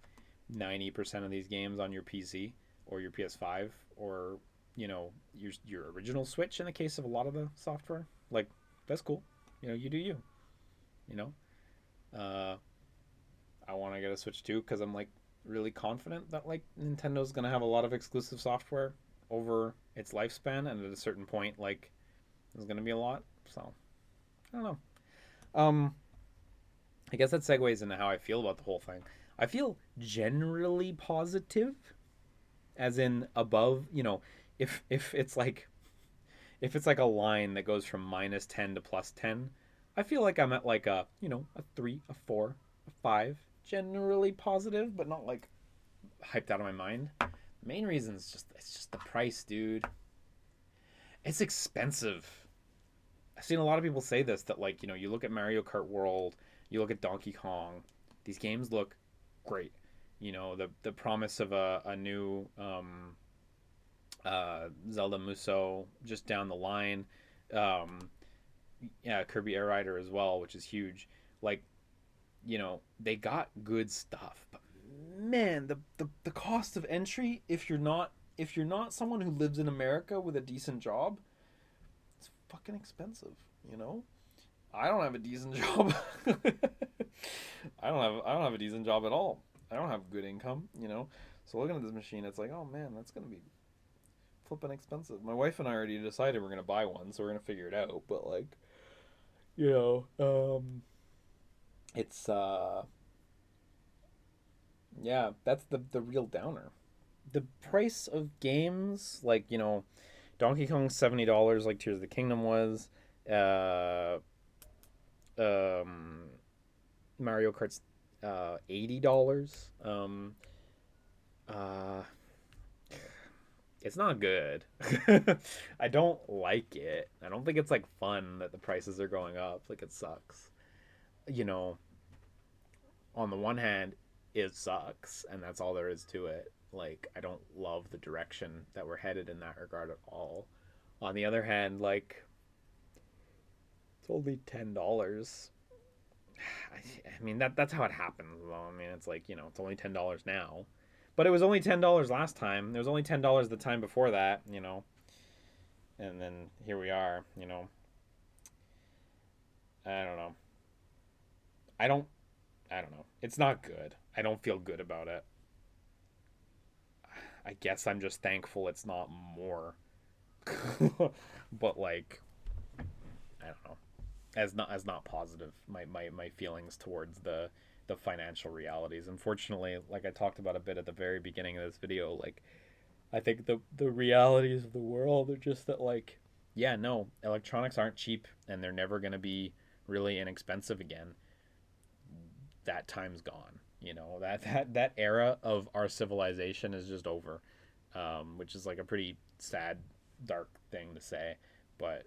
90% of these games on your PC or your PS5, or, you know, your original Switch in the case of a lot of the software. Like, that's cool. You know, you do you. You know, I want to get a Switch too because I'm like really confident that like Nintendo's gonna have a lot of exclusive software over its lifespan, and at a certain point, like there's gonna be a lot. So I don't know. I guess that segues into how I feel about the whole thing. I feel generally positive, as in above, you know, if it's like a line that goes from -10 to +10, I feel like I'm at like a, you know, a 3, a 4, a 5, generally positive, but not like hyped out of my mind. The main reason is it's just the price, dude. It's expensive. I've seen a lot of people say this, that like, you know, you look at Mario Kart World, you look at Donkey Kong, these games look great. You know, the promise of a new Zelda Muso just down the line. Yeah, Kirby Air Rider as well, which is huge. Like, you know, they got good stuff, but man, the cost of entry, if you're not someone who lives in America with a decent job, it's fucking expensive, you know? I don't have a decent job. I don't have a decent job at all. I don't have good income, you know? So looking at this machine, it's like, oh man, that's going to be flipping expensive. My wife and I already decided we're going to buy one, so we're going to figure it out, but like, you know, it's yeah, that's the real downer. The price of games, like, you know, Donkey Kong's $70 like Tears of the Kingdom was. Mario Kart's $80. It's not good. I don't like it. I don't think it's like fun that the prices are going up. Like, it sucks. You know, on the one hand, it sucks, and that's all there is to it. Like, I don't love the direction that we're headed in that regard at all. On the other hand, like, it's only $10. I mean, that's how it happens, though. I mean, it's like, you know, it's only $10 now. But it was only $10 last time. There was only $10 the time before that, you know. And then here we are, you know. I don't know. I don't know. It's not good. I don't feel good about it. I guess I'm just thankful it's not more. But like, I don't know, as not positive, my feelings towards the financial realities. Unfortunately, like I talked about a bit at the very beginning of this video, like I think the realities of the world are just that, like, yeah, no, electronics aren't cheap, and they're never going to be really inexpensive again. That time's gone. You know, that era of our civilization is just over, which is like a pretty sad, dark thing to say, but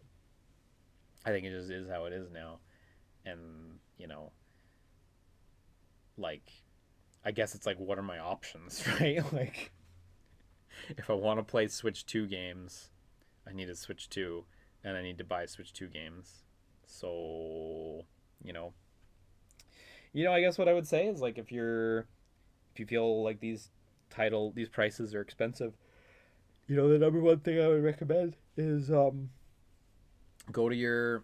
I think it just is how it is now. And, you know, like, I guess it's like, what are my options, right? Like, if I want to play Switch 2 games, I need a Switch 2, and I need to buy Switch 2 games. So, you know, I guess what I would say is, like, if you feel like these prices are expensive, you know, the number one thing I would recommend is go to your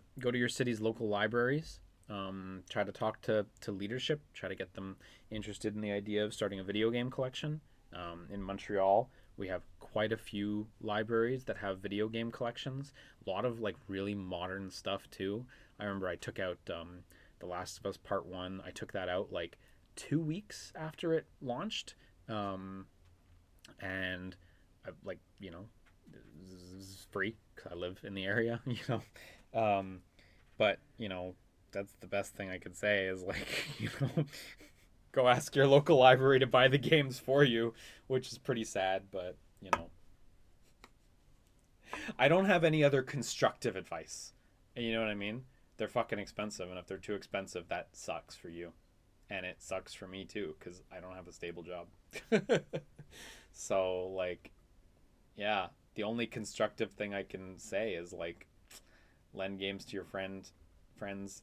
city's local libraries. Try to talk to leadership. Try to get them interested in the idea of starting a video game collection. In Montreal, we have quite a few libraries that have video game collections. A lot of like really modern stuff too. I remember I took out The Last of Us Part 1. I took that out like 2 weeks after it launched. And I, like, you know, this is free because I live in the area, you know. But, you know, that's the best thing I could say is, like, you know, go ask your local library to buy the games for you, which is pretty sad, but, you know. I don't have any other constructive advice. You know what I mean? They're fucking expensive, and if they're too expensive, that sucks for you. And it sucks for me, too, because I don't have a stable job. So, like, yeah, the only constructive thing I can say is, like, lend games to your friends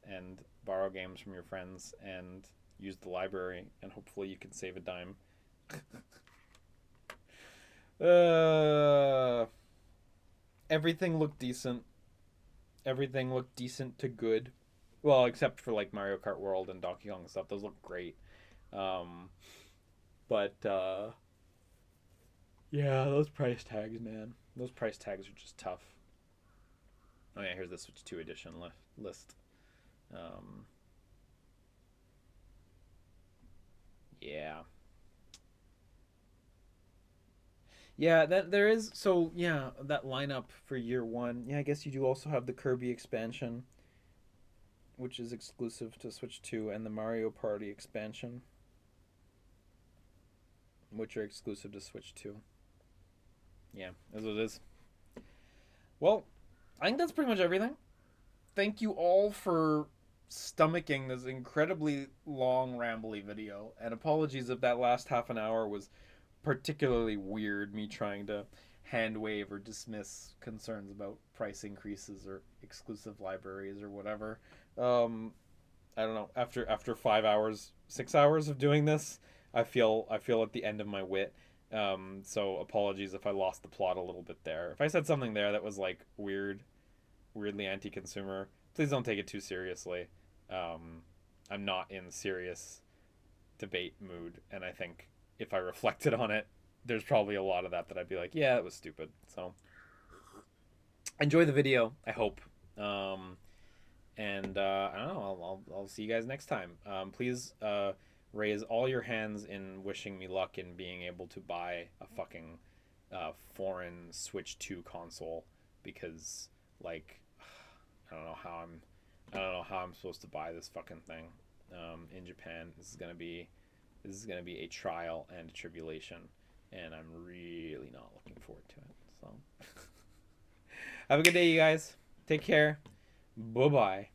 and borrow games from your friends and use the library, and hopefully you can save a dime. Everything looked decent. Everything looked decent to good. Well, except for like Mario Kart World and Donkey Kong stuff. Those look great. But yeah, those price tags, man. Those price tags are just tough. Oh yeah, here's the Switch 2 edition list. Yeah. Yeah, that there is, so yeah, that lineup for year one. Yeah, I guess you do also have the Kirby expansion, which is exclusive to Switch 2, and the Mario Party expansion, which are exclusive to Switch 2. Yeah, as it is. Well, I think that's pretty much everything. Thank you all for stomaching this incredibly long, rambly video, and apologies if that last half an hour was particularly weird, me trying to hand wave or dismiss concerns about price increases or exclusive libraries or whatever. I don't know. After 5 hours, 6 hours of doing this, I feel at the end of my wit. So apologies if I lost the plot a little bit there. If I said something there that was like weirdly anti-consumer, please don't take it too seriously. I'm not in serious debate mood, and I think if I reflected on it, there's probably a lot of that I'd be like, yeah, it was stupid. So enjoy the video, I hope. And I don't know, I'll see you guys next time. Please raise all your hands in wishing me luck in being able to buy a fucking foreign Switch 2 console, because like I don't know how I'm supposed to buy this fucking thing in Japan. This is gonna be a trial and a tribulation, and I'm really not looking forward to it. So have a good day, you guys. Take care. Bye bye.